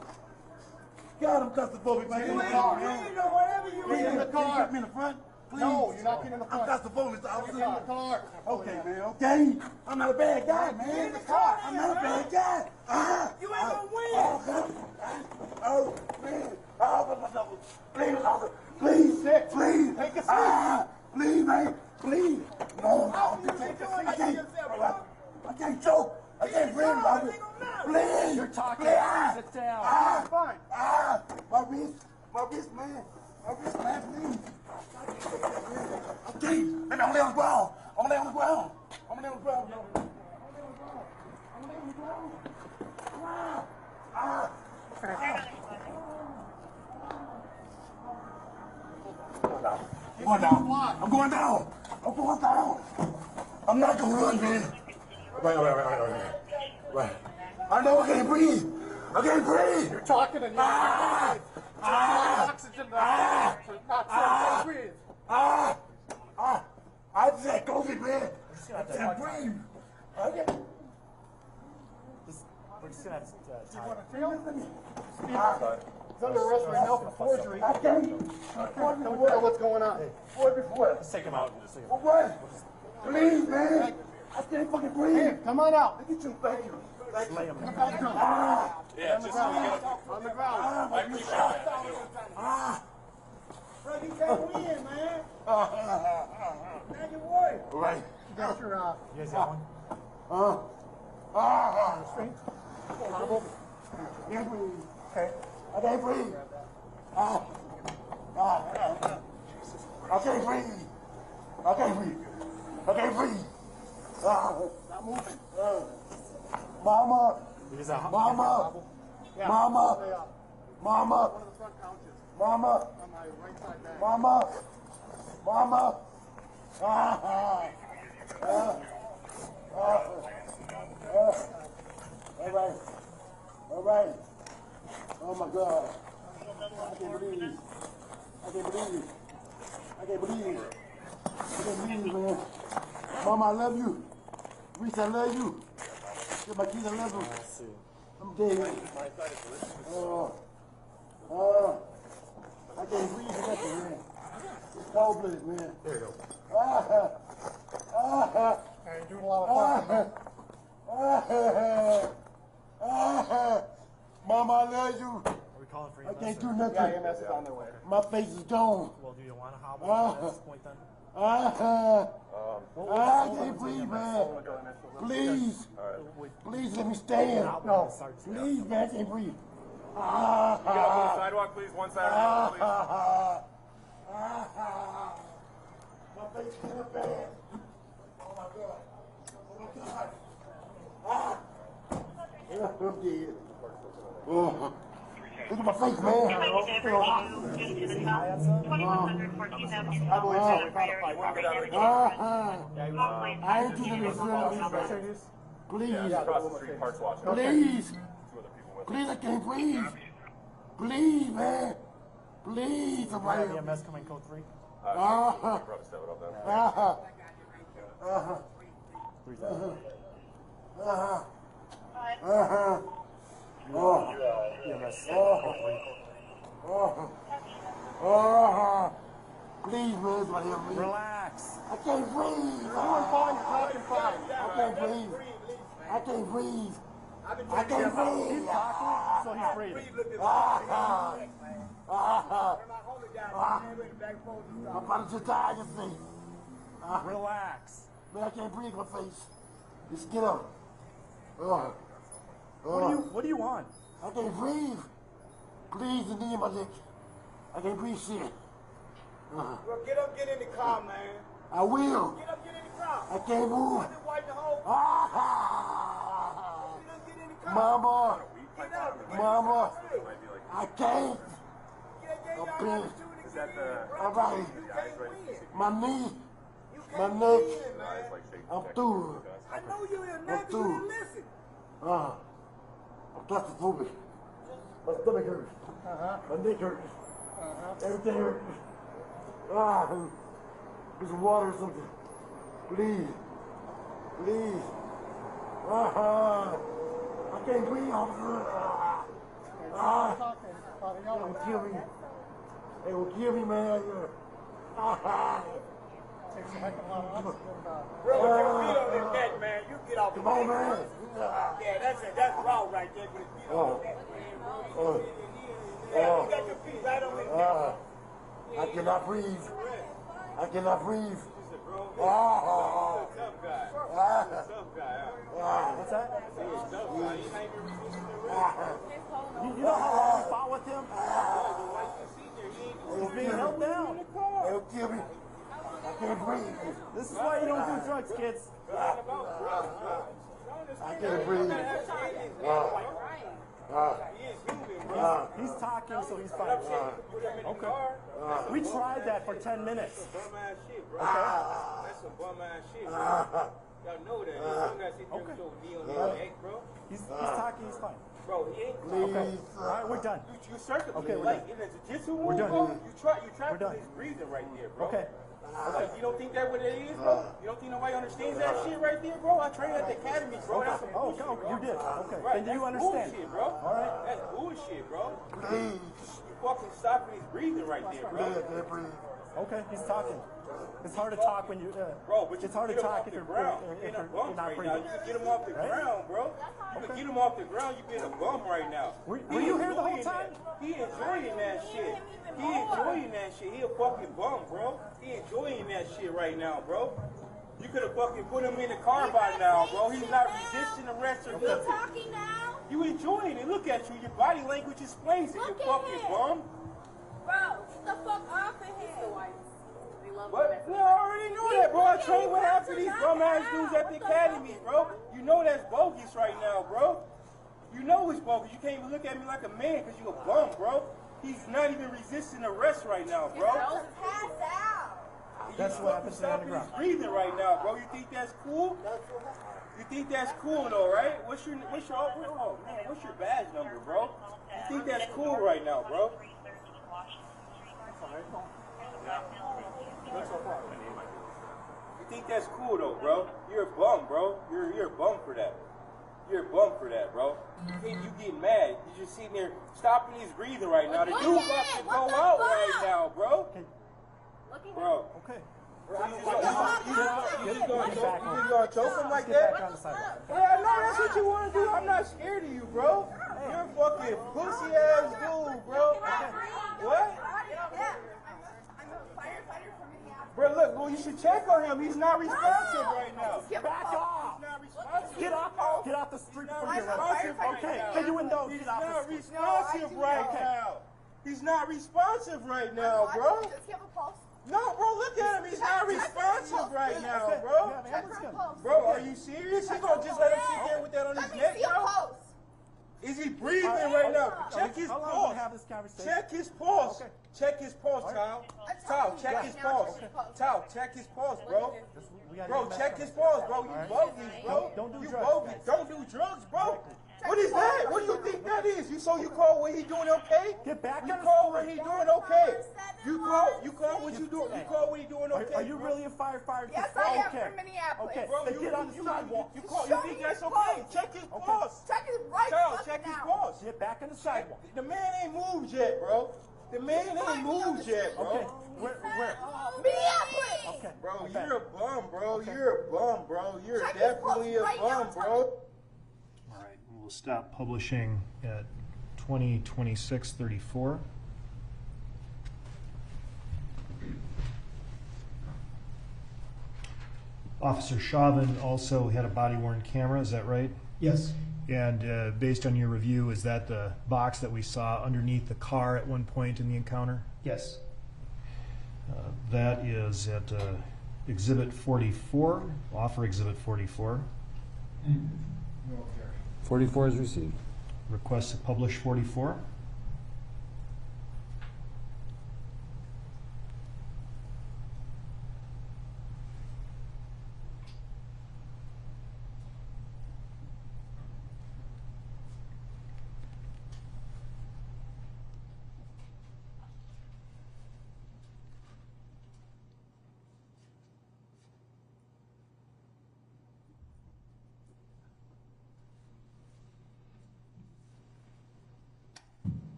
God, I'm claustrophobic, man. In the car, man. Whatever you read in the car. Get me in the front. Please. No, you're not getting in the front. I'm claustrophobic. I was in the car. Okay, man. Okay. I'm not a bad guy, man. Get in the car. I'm not a bad guy. You ain't gonna win. Oh, man. Please, please, please. Take a seat. Please, man. Please. No, I can't choke. I can't breathe, brother. Please. You're talking. Sit down. Fine. My wrist, man. My wrist, man, please. Okay. Let me lay on the ground. I'm gonna lay on the ground. I'm gonna lay on the ground, yo. I'm gonna lay on the ground. I'm going down. I'm going down. I'm going down. I'm not gonna run, man. Right. I know I can't breathe. I can't breathe. You're talking and you're not oxygen. Not breathe. I just had COVID, man. I can't breathe. We're just gonna have to you want to feel it? He's under arrest right now for forgery. I can't. Don't know what's going on. Let's take him out. What? Please, man. I can't fucking breathe. Hey, come on out. Look at you. Thank you. Lay him. Yeah, just so you get on the ground. I appreciate that. Bro, you can't win, man. Now you worry. Right. You got your, you guys got one? Restraint. Can't breathe. Okay. I can't breathe. I can't breathe. I can't breathe. I can't breathe. Not moving. Mama. Mama. Mama. Mama. Mama. Mama. Mama. All right. All right. Oh my God. I can't believe. I can't believe. I can't believe. I can't believe, man. Mama, I love you. Reese, I love you. Get my kids, I love them. I'm dead. I can't breathe for nothing, man. It's cold-blooded, man. There you go. You're doing a lot of talking. Mama, I love you. Are we calling for EMS? I can't do nothing. Yeah, EMS is on their way. My face is gone. Well, do you want to hobble at this point then? I can't breathe, man. Please. Please let me stand. No. Please, man, I can't breathe. You get up on the sidewalk, please. One side of the My face is bad. Oh my God. dead. Oh. Look at my face, man. I ain't keeping this. Please. Yeah, across the street, parts washing. Please. Two other people with Please, I can't breathe. Please, man. Please, somebody. EMS coming code 3. Probably step it up Please, man, somebody help me. Relax. I can't breathe. I can't breathe. I can't breathe. I can't breathe. Keep talking so he's breathing. My body just died in your face. Relax. Man, I can't breathe in my face. Just get up. What do you want? I can't breathe. Please, the knee in my neck. I can't breathe shit. Well, get up, get in the car, man. I will. Get up, get in the car. I can't move. I've been wiping the whole Get in the car. Mama. Get up. Mama. I can't. I'm big. Is that the... All right. My knee. My neck. I'm through. I know you in I'm nothing, through. you listen. I'm claustrophobic. My stomach hurts. My neck hurts. Everything hurts. Get some water or something. Please. Please. I can't breathe, officer. They will kill me. They will kill me, man. Takes a heck of a lot of oxygen. Bro, with your feet on his neck, man, you get off the Come on, man. Yeah, that's it. That's raw right there. With his feet on his neck, man, bro. Yeah, you got your feet right on his neck. I cannot breathe. I cannot breathe. Tough guy. Tough guy. What's that? Tough guy. You know how long you fought with him? He's being held down. They'll kill me. I can't breathe. This is why you don't do drugs, kids. I can't breathe. He's talking, so he's fine. Okay. We tried that for 10 minutes. Bum-ass shit, bro. That's some bum-ass shit, bro. Y'all know that. You gotta sit there with your knee on your neck, bro. He's talking, he's fine. Bro, he ain't Okay. All right, we're done. You circled Okay, me. we're Like done. in a jiu-jitsu We're move, done. bro. You try We're done. his breathing right there, bro. Okay. Like, you don't think that what it is, bro? You don't think nobody understands that shit right there, bro? I trained at the academy, bro. That's some bullshit, bro. You did. Okay. Right, Then do you that's understand? bullshit, bro. All right. That's bullshit, bro. You fucking stopping his breathing right there, bro. Okay, he's talking. It's hard to talk when you. Bro, but you it's hard to get him talk off if the you're ground. if You're in a you're bump not right now. breathing. You can get him off the Right? ground, bro. You can get him off the ground. You being a bum right now. Were you here the whole enjoying time? that. He enjoying that shit. He enjoying that shit. He a fucking bum, bro. He enjoying that shit right now, bro. You could have fucking put him in the car by now, bro. He's not resisting arrest or nothing. Talking now? You enjoying it. Look at you. Your body language explains it. You Look at fucking him. bum. Bro, get the fuck off of here. What? No, I already know that, bro. I trained with half of these bum ass dudes at the academy, bro. You know that's bogus right now, bro. You know it's bogus. You can't even look at me like a man because you a bum, bro. He's not even resisting arrest right now, bro. Pass out. That's what happens to the Stopping his underground. breathing right now, bro. You think that's cool? You think that's cool though, right? What's your badge number, bro? You think that's cool right now, bro? You think that's cool though, bro? You're a bum, bro. You're a bum for that. You're a bum for that, bro. You get mad. You're just sitting there stopping his breathing right now. The dude about to go out right now, bro. Bro. Okay. You just gonna choke him like that? Yeah, no, that's what you want to do. I'm not scared of you, bro. You're a fucking pussy ass dude, bro. What? Bro, look, well, you should check on him. He's not responsive right now. Back off. He's not responsive. Get off. Get off the street before you're responsive right Okay. now. Can you indulge? He's Get off not the street. responsive right now. He's not responsive right now, bro. No, bro, look at him. He's not responsive right now, bro. Bro, are you serious? He's gonna just let him sit there with that on his neck, bro? Is he breathing right now? Check his How long pulse. we have this conversation? Check his pulse. Okay. Check his pulse, child. Child, check his pulse. Child, check his pulse, bro. Bro, check his pulse, bro. You bogus, bro. Don't do you drugs, bogus. guys. Don't do drugs, bro. What is that? What do you think that is? You call what he doing okay? Get back You on the call story. what he doing okay? You call what you doing? You call what he doing okay? Are you really a firefighter? Yes, I am Okay. from Minneapolis. Okay, Bro, then get on the sidewalk. You think that's okay? Check his pulse. Check his right Child, fucking check his now. pulse. Get back on the sidewalk. The man ain't moved yet, bro. The man ain't moved yet, bro. Okay, where? Minneapolis. Okay. Bro, Okay. you're a bum, bro. You're a bum, bro. You're Check his definitely a pulse right bum, now. bro. All right, we'll stop publishing at 20:26:34. Officer Chauvin also had a body-worn camera, is that right? Yes. And based on your review, is that the box that we saw underneath the car at one point in the encounter? Yes. That is at Exhibit 44, offer Exhibit 44. 44 is received. Request to publish 44.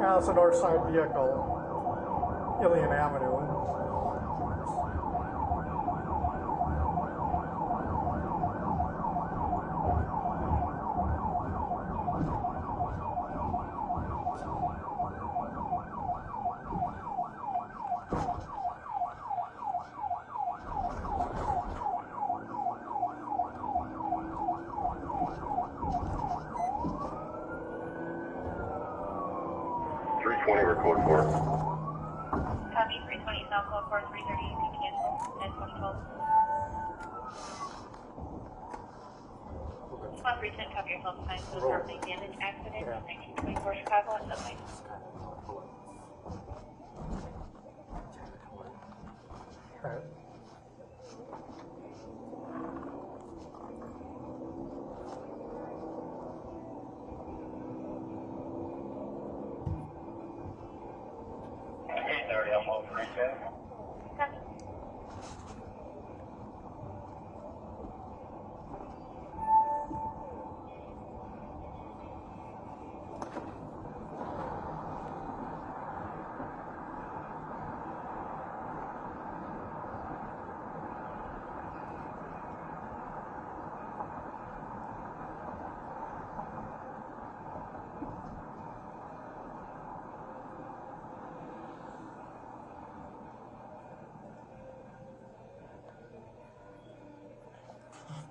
Yeah, it's a north side vehicle, Ilian Avenue. Record 4. Copy 320 South Code 4 330. You can cancel at 2012. 310, copy your call sign to the property damage accident in 1924 Chicago and subway.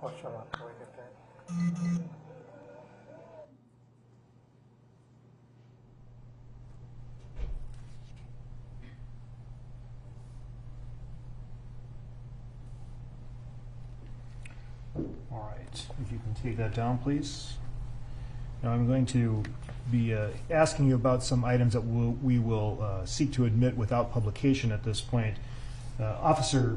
Oh, shut up before I get there. All right, if you can take that down, please. Now I'm going to be asking you about some items that we will seek to admit without publication at this point. Officer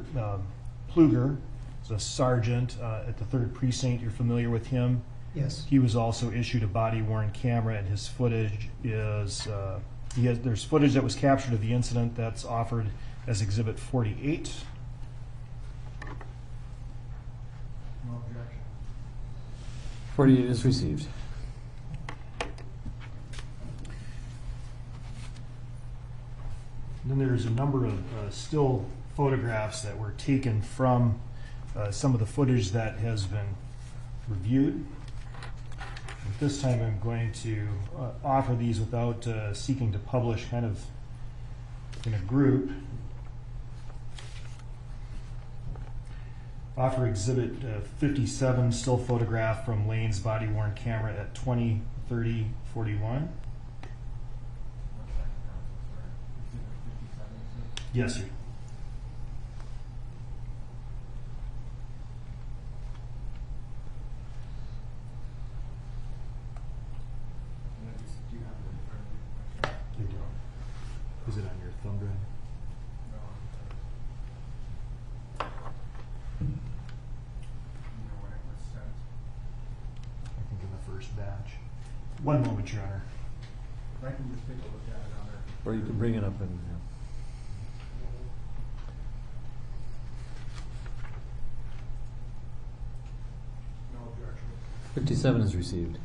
Pluger is a sergeant at the 3rd Precinct. You're familiar with him? Yes. He was also issued a body-worn camera, and his footage is, there's footage that was captured of the incident that's offered as Exhibit 48. No objection. 48 is received. And then there's a number of still photographs that were taken from some of the footage that has been reviewed. At this time I'm going to offer these without seeking to publish, kind of in a group. Offer Exhibit 57, still photograph from Lane's body-worn camera at 20:30:41. Yes, sir. You don't. Is it on your thumb drive? I think in the first batch. One moment, Your Honor. I can just take a look at it on there. Or you can bring it up and. 57 is received.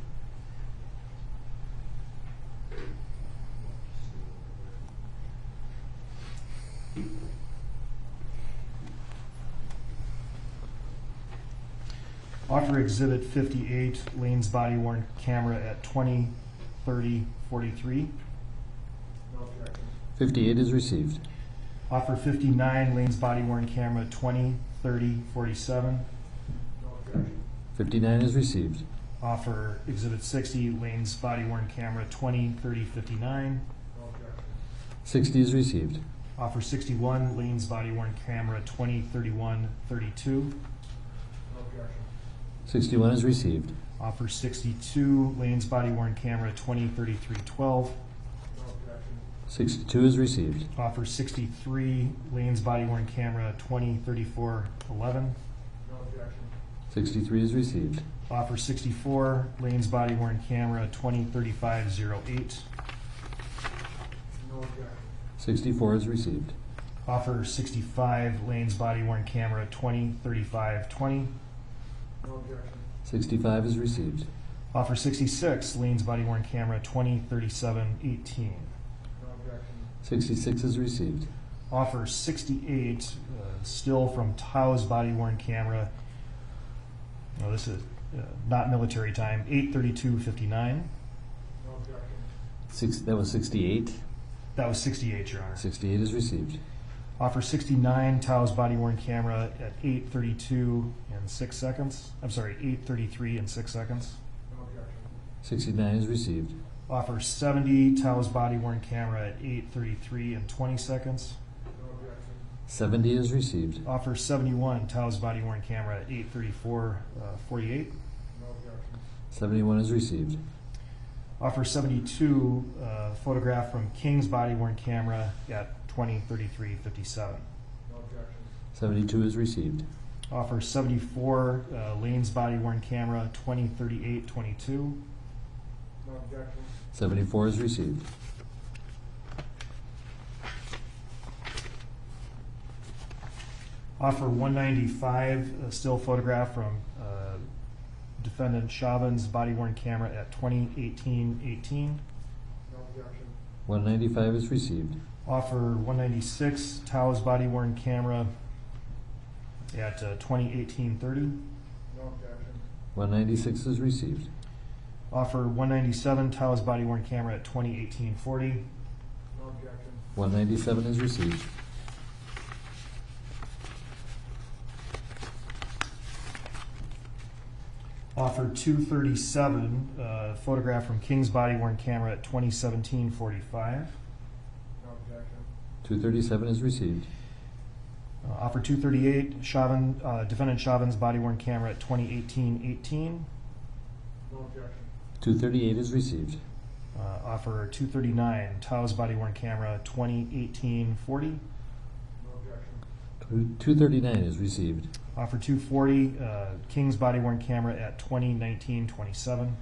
Offer Exhibit 58, Lane's body-worn camera at 20:30:43. 58 is received. Offer 59, Lane's body-worn camera at 20:30:47. 59 is received. Offer Exhibit 60, Lane's body-worn camera 20:30:59. 60 is received. Offer 61, Lane's body-worn camera 20:31:32. 61 is received. Offer 62, Lane's body-worn camera 20:33:12. 62 is received. Offer 63, Lane's body-worn camera 20:34:11. 63 is received. Offer 64, Lane's body-worn camera 20:35:08. 64 is received. Offer 65, Lane's body-worn camera 20:35:20. 65 is received. Offer 66, Lane's body-worn camera 20:37:18. 66 is received. Offer 68, still from Tao's body-worn camera. No, this is not military time, 8:32:59. That was 68. That was 68, Your Honor. 68 is received. Offer 69, Tao's body-worn camera at 8:32 and 6 seconds. I'm sorry, 8:33 and 6 seconds. 69 is received. Offer 70, Tao's body-worn camera at 8:33 and 20 seconds. 70 is received. Offer 71, Tao's body-worn camera at 8:34:48. 71 is received. Offer 72, photograph from King's body-worn camera at 20:33:57. 72 is received. Offer 74, Lane's body-worn camera 20:38:22. 74 is received. Offer 195, still photograph from defendant Chauvin's body-worn camera at 20:18:18. 195 is received. Offer 196, Tao's body-worn camera at 20:18:30. 196 is received. Offer 197, Tao's body-worn camera at 20:18:40. 197 is received. Offer 237, photograph from King's body-worn camera at 20:17:45. 237 is received. Offer 238, Chauvin, defendant Chauvin's body-worn camera at 20:18:18. 238 is received. Offer 239, Tao's body-worn camera 20:18:40. 239 is received. Offer 240, King's body-worn camera at 20:19:27.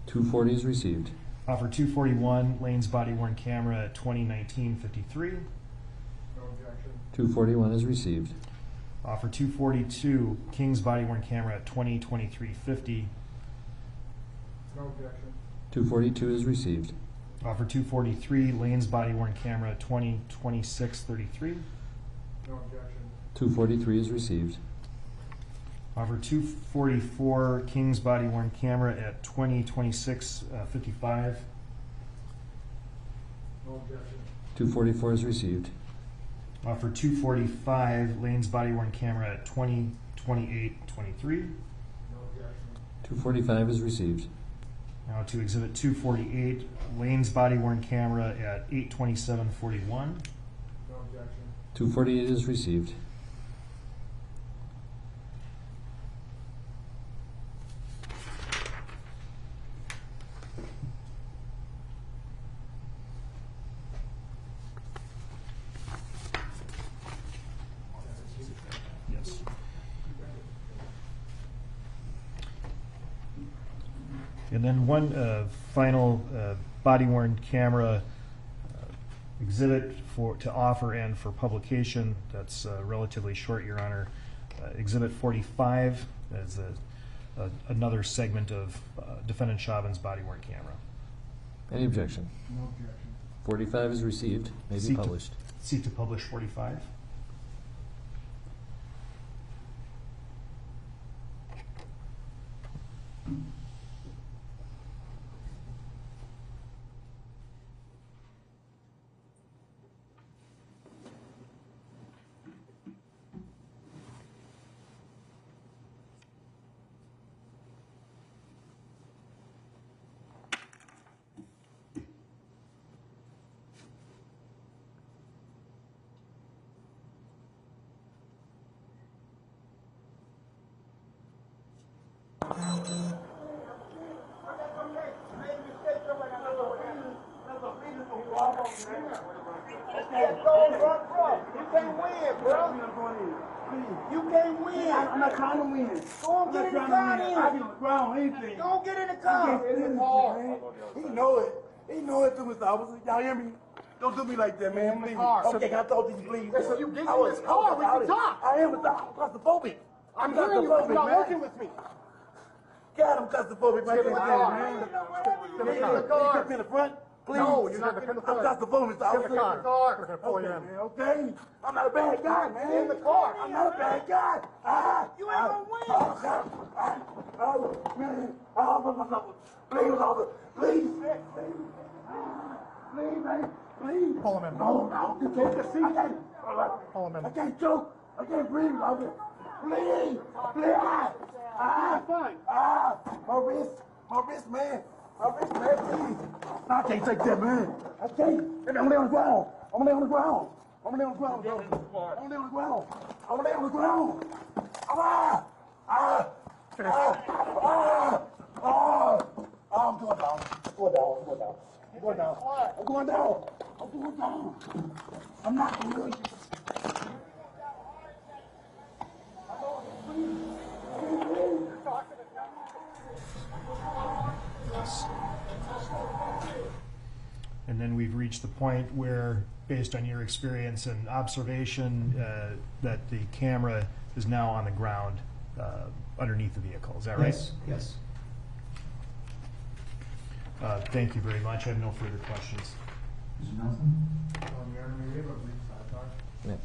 240 is received. Offer 241, Lane's body-worn camera at 20:19:53. 241 is received. Offer 242, King's body-worn camera at 20:23:50. 242 is received. Offer 243, Lane's body-worn camera at 20:26:33. 243 is received. Offer 244, King's body-worn camera at 20:26:55. 244 is received. For 245, Lane's body-worn camera at 20, 28, 23. 245 is received. Now to exhibit 248, Lane's body-worn camera at 8:27:41. 248 is received. Yes. And then one final body-worn camera exhibit to offer and for publication. That's relatively short, Your Honor. Exhibit 45 is another segment of Defendant Chauvin's body-worn camera. Any objection? No objection. 45 is received, may be published. Seek to publish 45. You can't win. I'm not trying to win. Go and get in the car then. I get on the ground, anything. Go and get in the car. Get in the car. He know it. He know it too, Mr. Officer. Y'all hear me? Don't do me like that, man. Please. Okay, can I talk to you, please? So you get in this car. We can talk. I am claustrophobic. I'm hearing you. You're not working with me. God, I'm claustrophobic right there, man. Get in the car. Get me in the front. Please. No, you're not in the car. I'm claustrophobic, Mr. Officer. Get in the car. We're going to pull you in. Okay. I'm not a bad guy, man. Get in the car. I'm not a bad guy. You ain't going to win. Oh, man. Please, officer. Please. Please, man. Please. Pull him in. No. You take the seat. Pull him in. I can't choke. I can't breathe, officer. Please. Please. Fine. My wrist, man. My wrist, man, please. No, I can't take that, man. I can't. I'm gonna lay on the ground. I'm gonna lay on the ground. I'm gonna lay on the ground, bro. I'm gonna lay on the ground. I'm gonna lay on the ground. I'm going down. I'm going down. I'm not going to And then we've reached the point where, based on your experience and observation, that the camera is now on the ground underneath the vehicle. Is that right? Yes. Thank you very much. I have no further questions. Mr. Nelson? Yeah.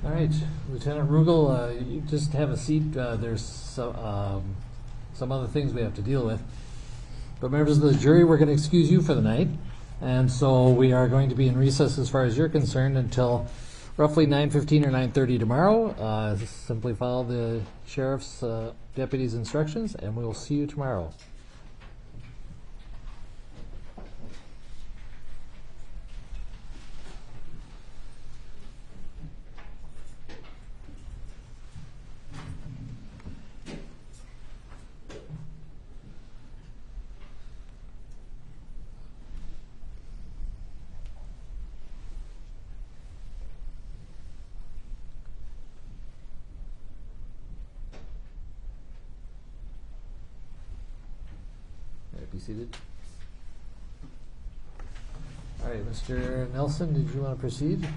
All right, Lieutenant Rugel, you just have a seat. There's some other things we have to deal with. But members of the jury, we're going to excuse you for the night. And so we are going to be in recess as far as you're concerned until roughly 9:15 or 9:30 tomorrow. Simply follow the sheriff's deputy's instructions, and we will see you tomorrow. be seated. All right, Mr. Nelson, did you want to proceed?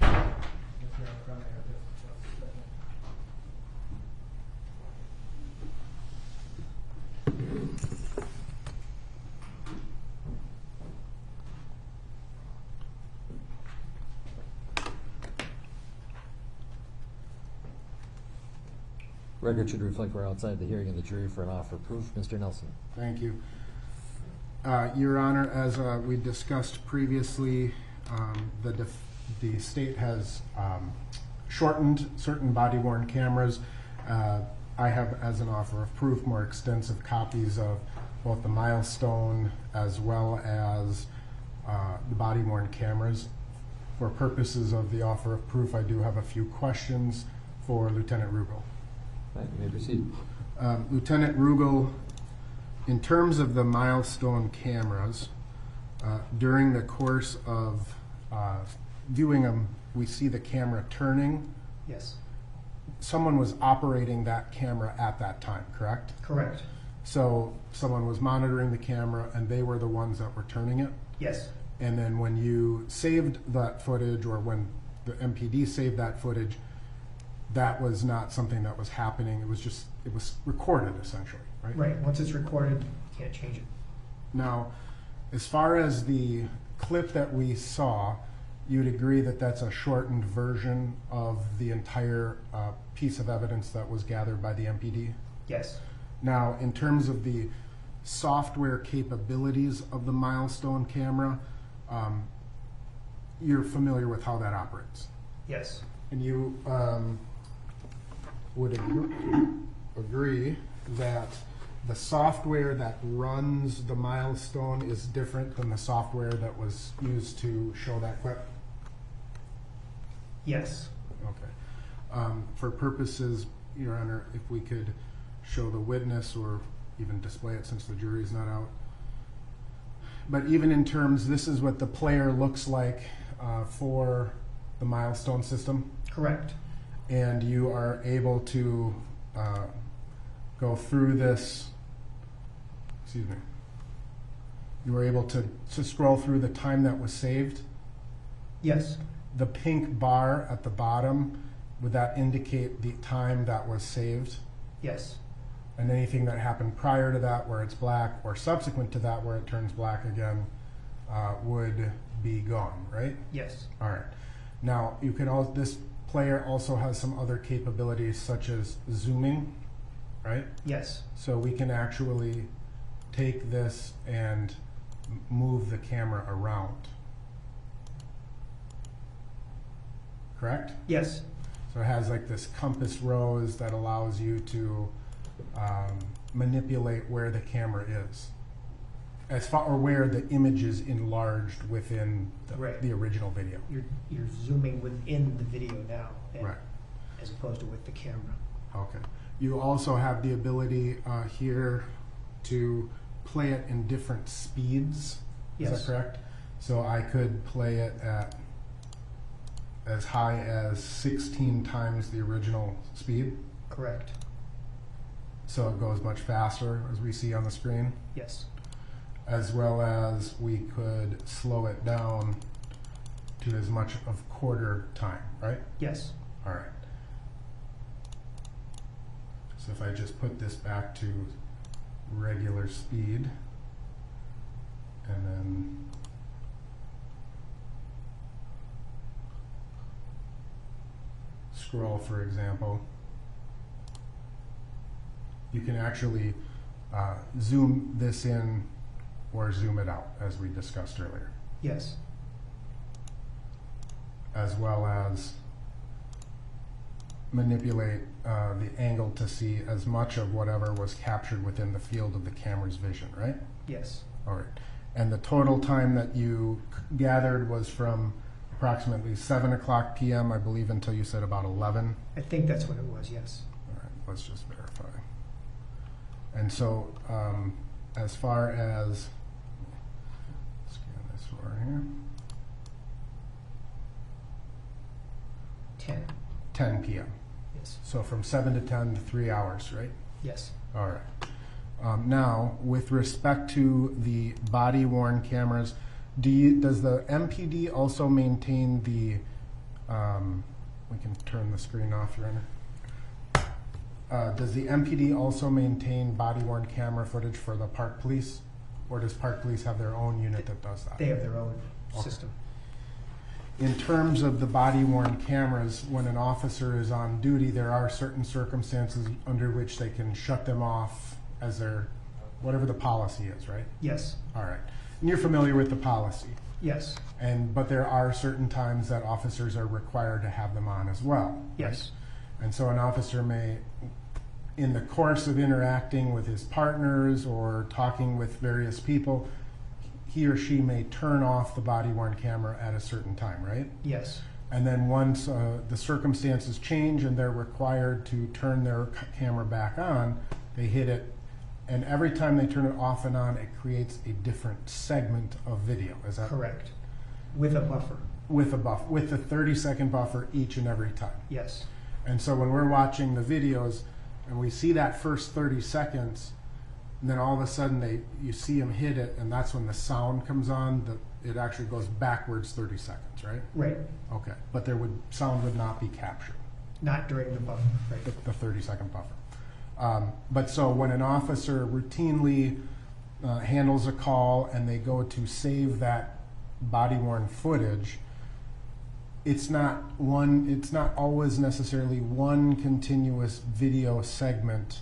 Record should reflect we're outside the hearing of the jury for an offer of proof. Mr. Nelson. Thank you. Your Honor, as we discussed previously, the state has shortened certain body-worn cameras. I have, as an offer of proof, more extensive copies of both the milestone as well as the body-worn cameras. For purposes of the offer of proof, I do have a few questions for Lieutenant Rugel. Right, you may proceed. Lieutenant Rugel, in terms of the milestone cameras, during the course of viewing them, we see the camera turning. Yes. Someone was operating that camera at that time, correct? Correct. So someone was monitoring the camera and they were the ones that were turning it? Yes. And then when you saved that footage, or when the MPD saved that footage, that was not something that was happening. It was recorded, essentially, right? Right. Once it's recorded, you can't change it. Now, as far as the clip that we saw, you'd agree that that's a shortened version of the entire piece of evidence that was gathered by the MPD? Yes. Now, in terms of the software capabilities of the milestone camera, you're familiar with how that operates? Yes. And you would agree that the software that runs the milestone is different than the software that was used to show that clip? Yes. Okay. For purposes, Your Honor, if we could show the witness or even display it since the jury's not out. But even in terms, this is what the player looks like for the milestone system? Correct. And you are able to go through this, excuse me, you were able to scroll through the time that was saved? Yes. The pink bar at the bottom, would that indicate the time that was saved? Yes. And anything that happened prior to that where it's black, or subsequent to that where it turns black again, would be gone, right? Yes. All right. Now, you can also, this player also has some other capabilities such as zooming, right? Yes. So we can actually take this and move the camera around. Correct? Yes. So it has like this compass rose that allows you to manipulate where the camera is, as far, or where the image is enlarged within the original video. You're zooming within the video now, right? As opposed to with the camera. Okay. You also have the ability here to play it in different speeds. Yes. Is that correct? So I could play it at as high as 16 times the original speed? Correct. So it goes much faster, as we see on the screen? Yes. As well as we could slow it down to as much of quarter time, right? Yes. All right. So if I just put this back to regular speed, and then scroll, for example, you can actually zoom this in or zoom it out, as we discussed earlier. Yes. As well as manipulate the angle to see as much of whatever was captured within the field of the camera's vision, right? Yes. All right. And the total time that you gathered was from approximately 7 o'clock p.m., I believe, until you said about 11? I think that's what it was, yes. All right, let's just verify. And so, as far as, scan this for here. 10 p.m. Yes. So from 7 to 10 to 3 hours, right? Yes. All right. Now, with respect to the body-worn cameras, does the MPD also maintain the, we can turn the screen off, Your Honor. Does the MPD also maintain body-worn camera footage for the Park Police? Or does Park Police have their own unit that does that? They have their own system. In terms of the body-worn cameras, when an officer is on duty, there are certain circumstances under which they can shut them off as their, whatever the policy is, right? Yes. All right. And you're familiar with the policy? Yes. But there are certain times that officers are required to have them on as well? Yes. Right? And so an officer may, in the course of interacting with his partners or talking with various people, he or she may turn off the body-worn camera at a certain time, right? Yes. And then once the circumstances change and they're required to turn their camera back on, they hit it, and every time they turn it off and on, it creates a different segment of video. Is that correct? With a buffer. With a buffer, with a 30-second buffer each and every time. Yes. And so when we're watching the videos and we see that first 30 seconds, and then all of a sudden you see them hit it, and that's when the sound comes on. It actually goes backwards 30 seconds, right? Right. Okay, but sound would not be captured. Not during the buffer, right? The 30-second buffer. But so when an officer routinely handles a call and they go to save that body-worn footage, it's not always necessarily one continuous video segment.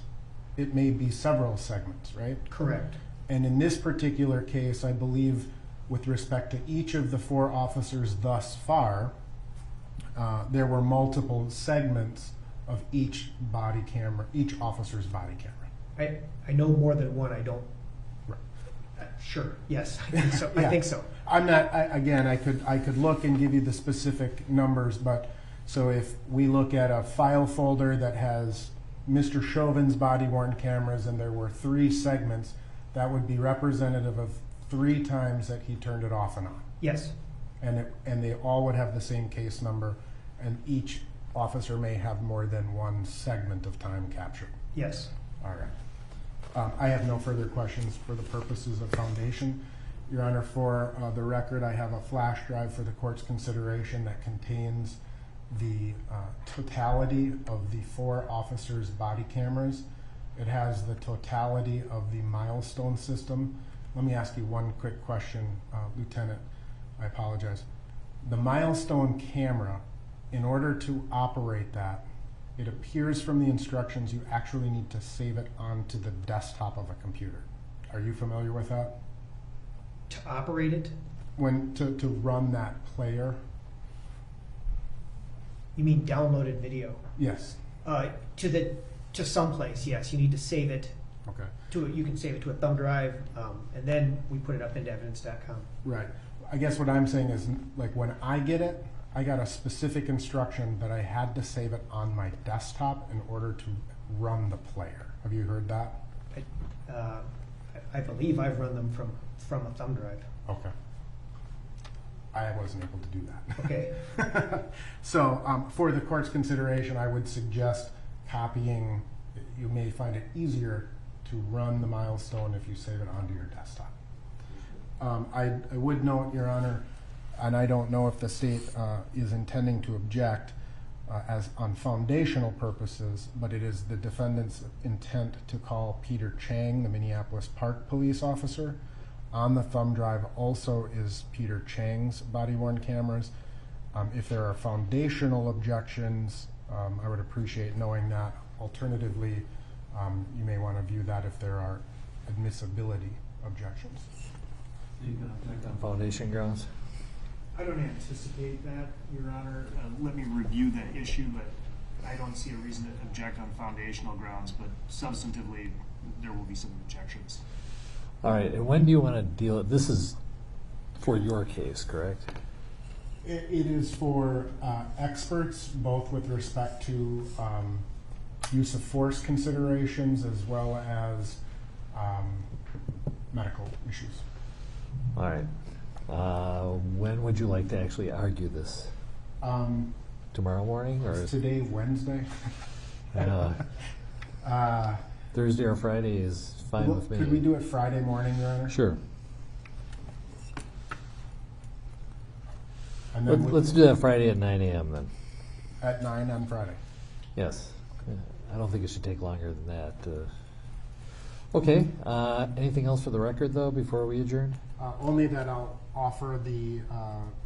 It may be several segments, right? Correct. And in this particular case, I believe with respect to each of the 4 officers thus far, there were multiple segments of each officer's body camera. I know more than one. I don't. Right. Sure. Yes. I think so. Yeah. I think so. I'm not. I could look and give you the specific numbers, but so if we look at a file folder that has Mr. Chauvin's body-worn cameras and there were 3 segments, that would be representative of 3 times that he turned it off and on. Yes. And they all would have the same case number, and each officer may have more than one segment of time captured. Yes. All right. I have no further questions for the purposes of foundation. Your Honor, for the record, I have a flash drive for the court's consideration that contains the totality of the 4 officers' body cameras. It has the totality of the milestone system. Let me ask you one quick question, Lieutenant. I apologize. The milestone camera, in order to operate that, it appears from the instructions you actually need to save it onto the desktop of a computer. Are you familiar with that? To operate it? To run that player? You mean downloaded video? Yes. To someplace, yes. You need to save it. Okay. You can save it to a thumb drive, and then we put it up into evidence.com. Right. I guess what I'm saying is, like, when I get it, I got a specific instruction that I had to save it on my desktop in order to run the player. Have you heard that? I believe I've run them from a thumb drive. Okay. I wasn't able to do that. Okay. So for the court's consideration, I would suggest copying. You may find it easier to run the milestone if you save it onto your desktop. I would note, Your Honor, and I don't know if the state is intending to object as on foundational purposes, but it is the defendant's intent to call Peter Chang, the Minneapolis Park police officer. On the thumb drive also is Peter Chang's body-worn cameras. If there are foundational objections, I would appreciate knowing that. Alternatively, you may want to view that if there are admissibility objections. You can object on foundation grounds? I don't anticipate that, Your Honor. Let me review the issue, but I don't see a reason to object on foundational grounds, but substantively, there will be some objections. All right, and when do you want to deal it? This is for your case, correct? It is for experts, both with respect to use of force considerations as well as medical issues. All right. When would you like to actually argue this? Tomorrow morning, or is today Wednesday? Thursday or Friday is fine Well, with me. could we do it Friday morning, Your Honor? Sure. And then Let's do that Friday at 9 a.m. then. at 9 on Friday. Yes. I don't think it should take longer than that. Okay. Anything else for the record, though, before we adjourn? Only that I'll offer the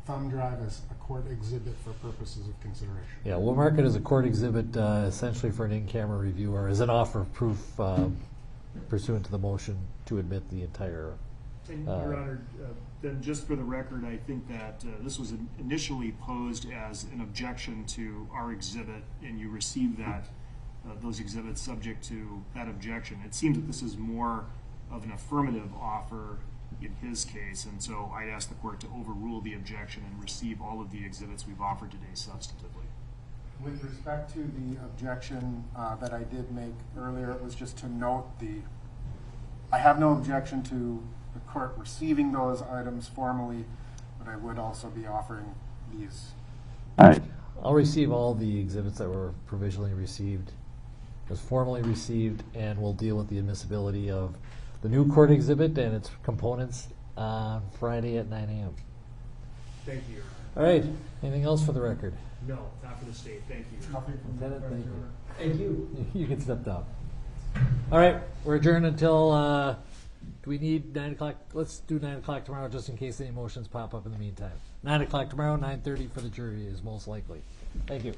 thumb drive as a court exhibit for purposes of consideration. Yeah, we'll mark it as a court exhibit essentially for an in-camera review or as an offer of proof pursuant to the motion to admit the entire. And Your Honor, then just for the record, I think that this was initially posed as an objection to our exhibit, and you received that those exhibits subject to that objection. It seems that this is more of an affirmative offer in his case, and so I'd ask the court to overrule the objection and receive all of the exhibits we've offered today substantively. With respect to the objection that I did make earlier, it was just to note I have no objection to the court receiving those items formally, but I would also be offering these. All right. I'll receive all the exhibits that were provisionally received as formally received, and we'll deal with the admissibility of the new court exhibit and its components on Friday at 9 a.m. Thank you. All right. Anything else for the record? No, not for the state. Thank you. Lieutenant, thank you. Thank you. You can step down. All right. We're adjourned until, do we need 9 o'clock? Let's do 9 o'clock tomorrow just in case any motions pop up in the meantime. 9 o'clock tomorrow, 9:30 for the jury is most likely. Thank you.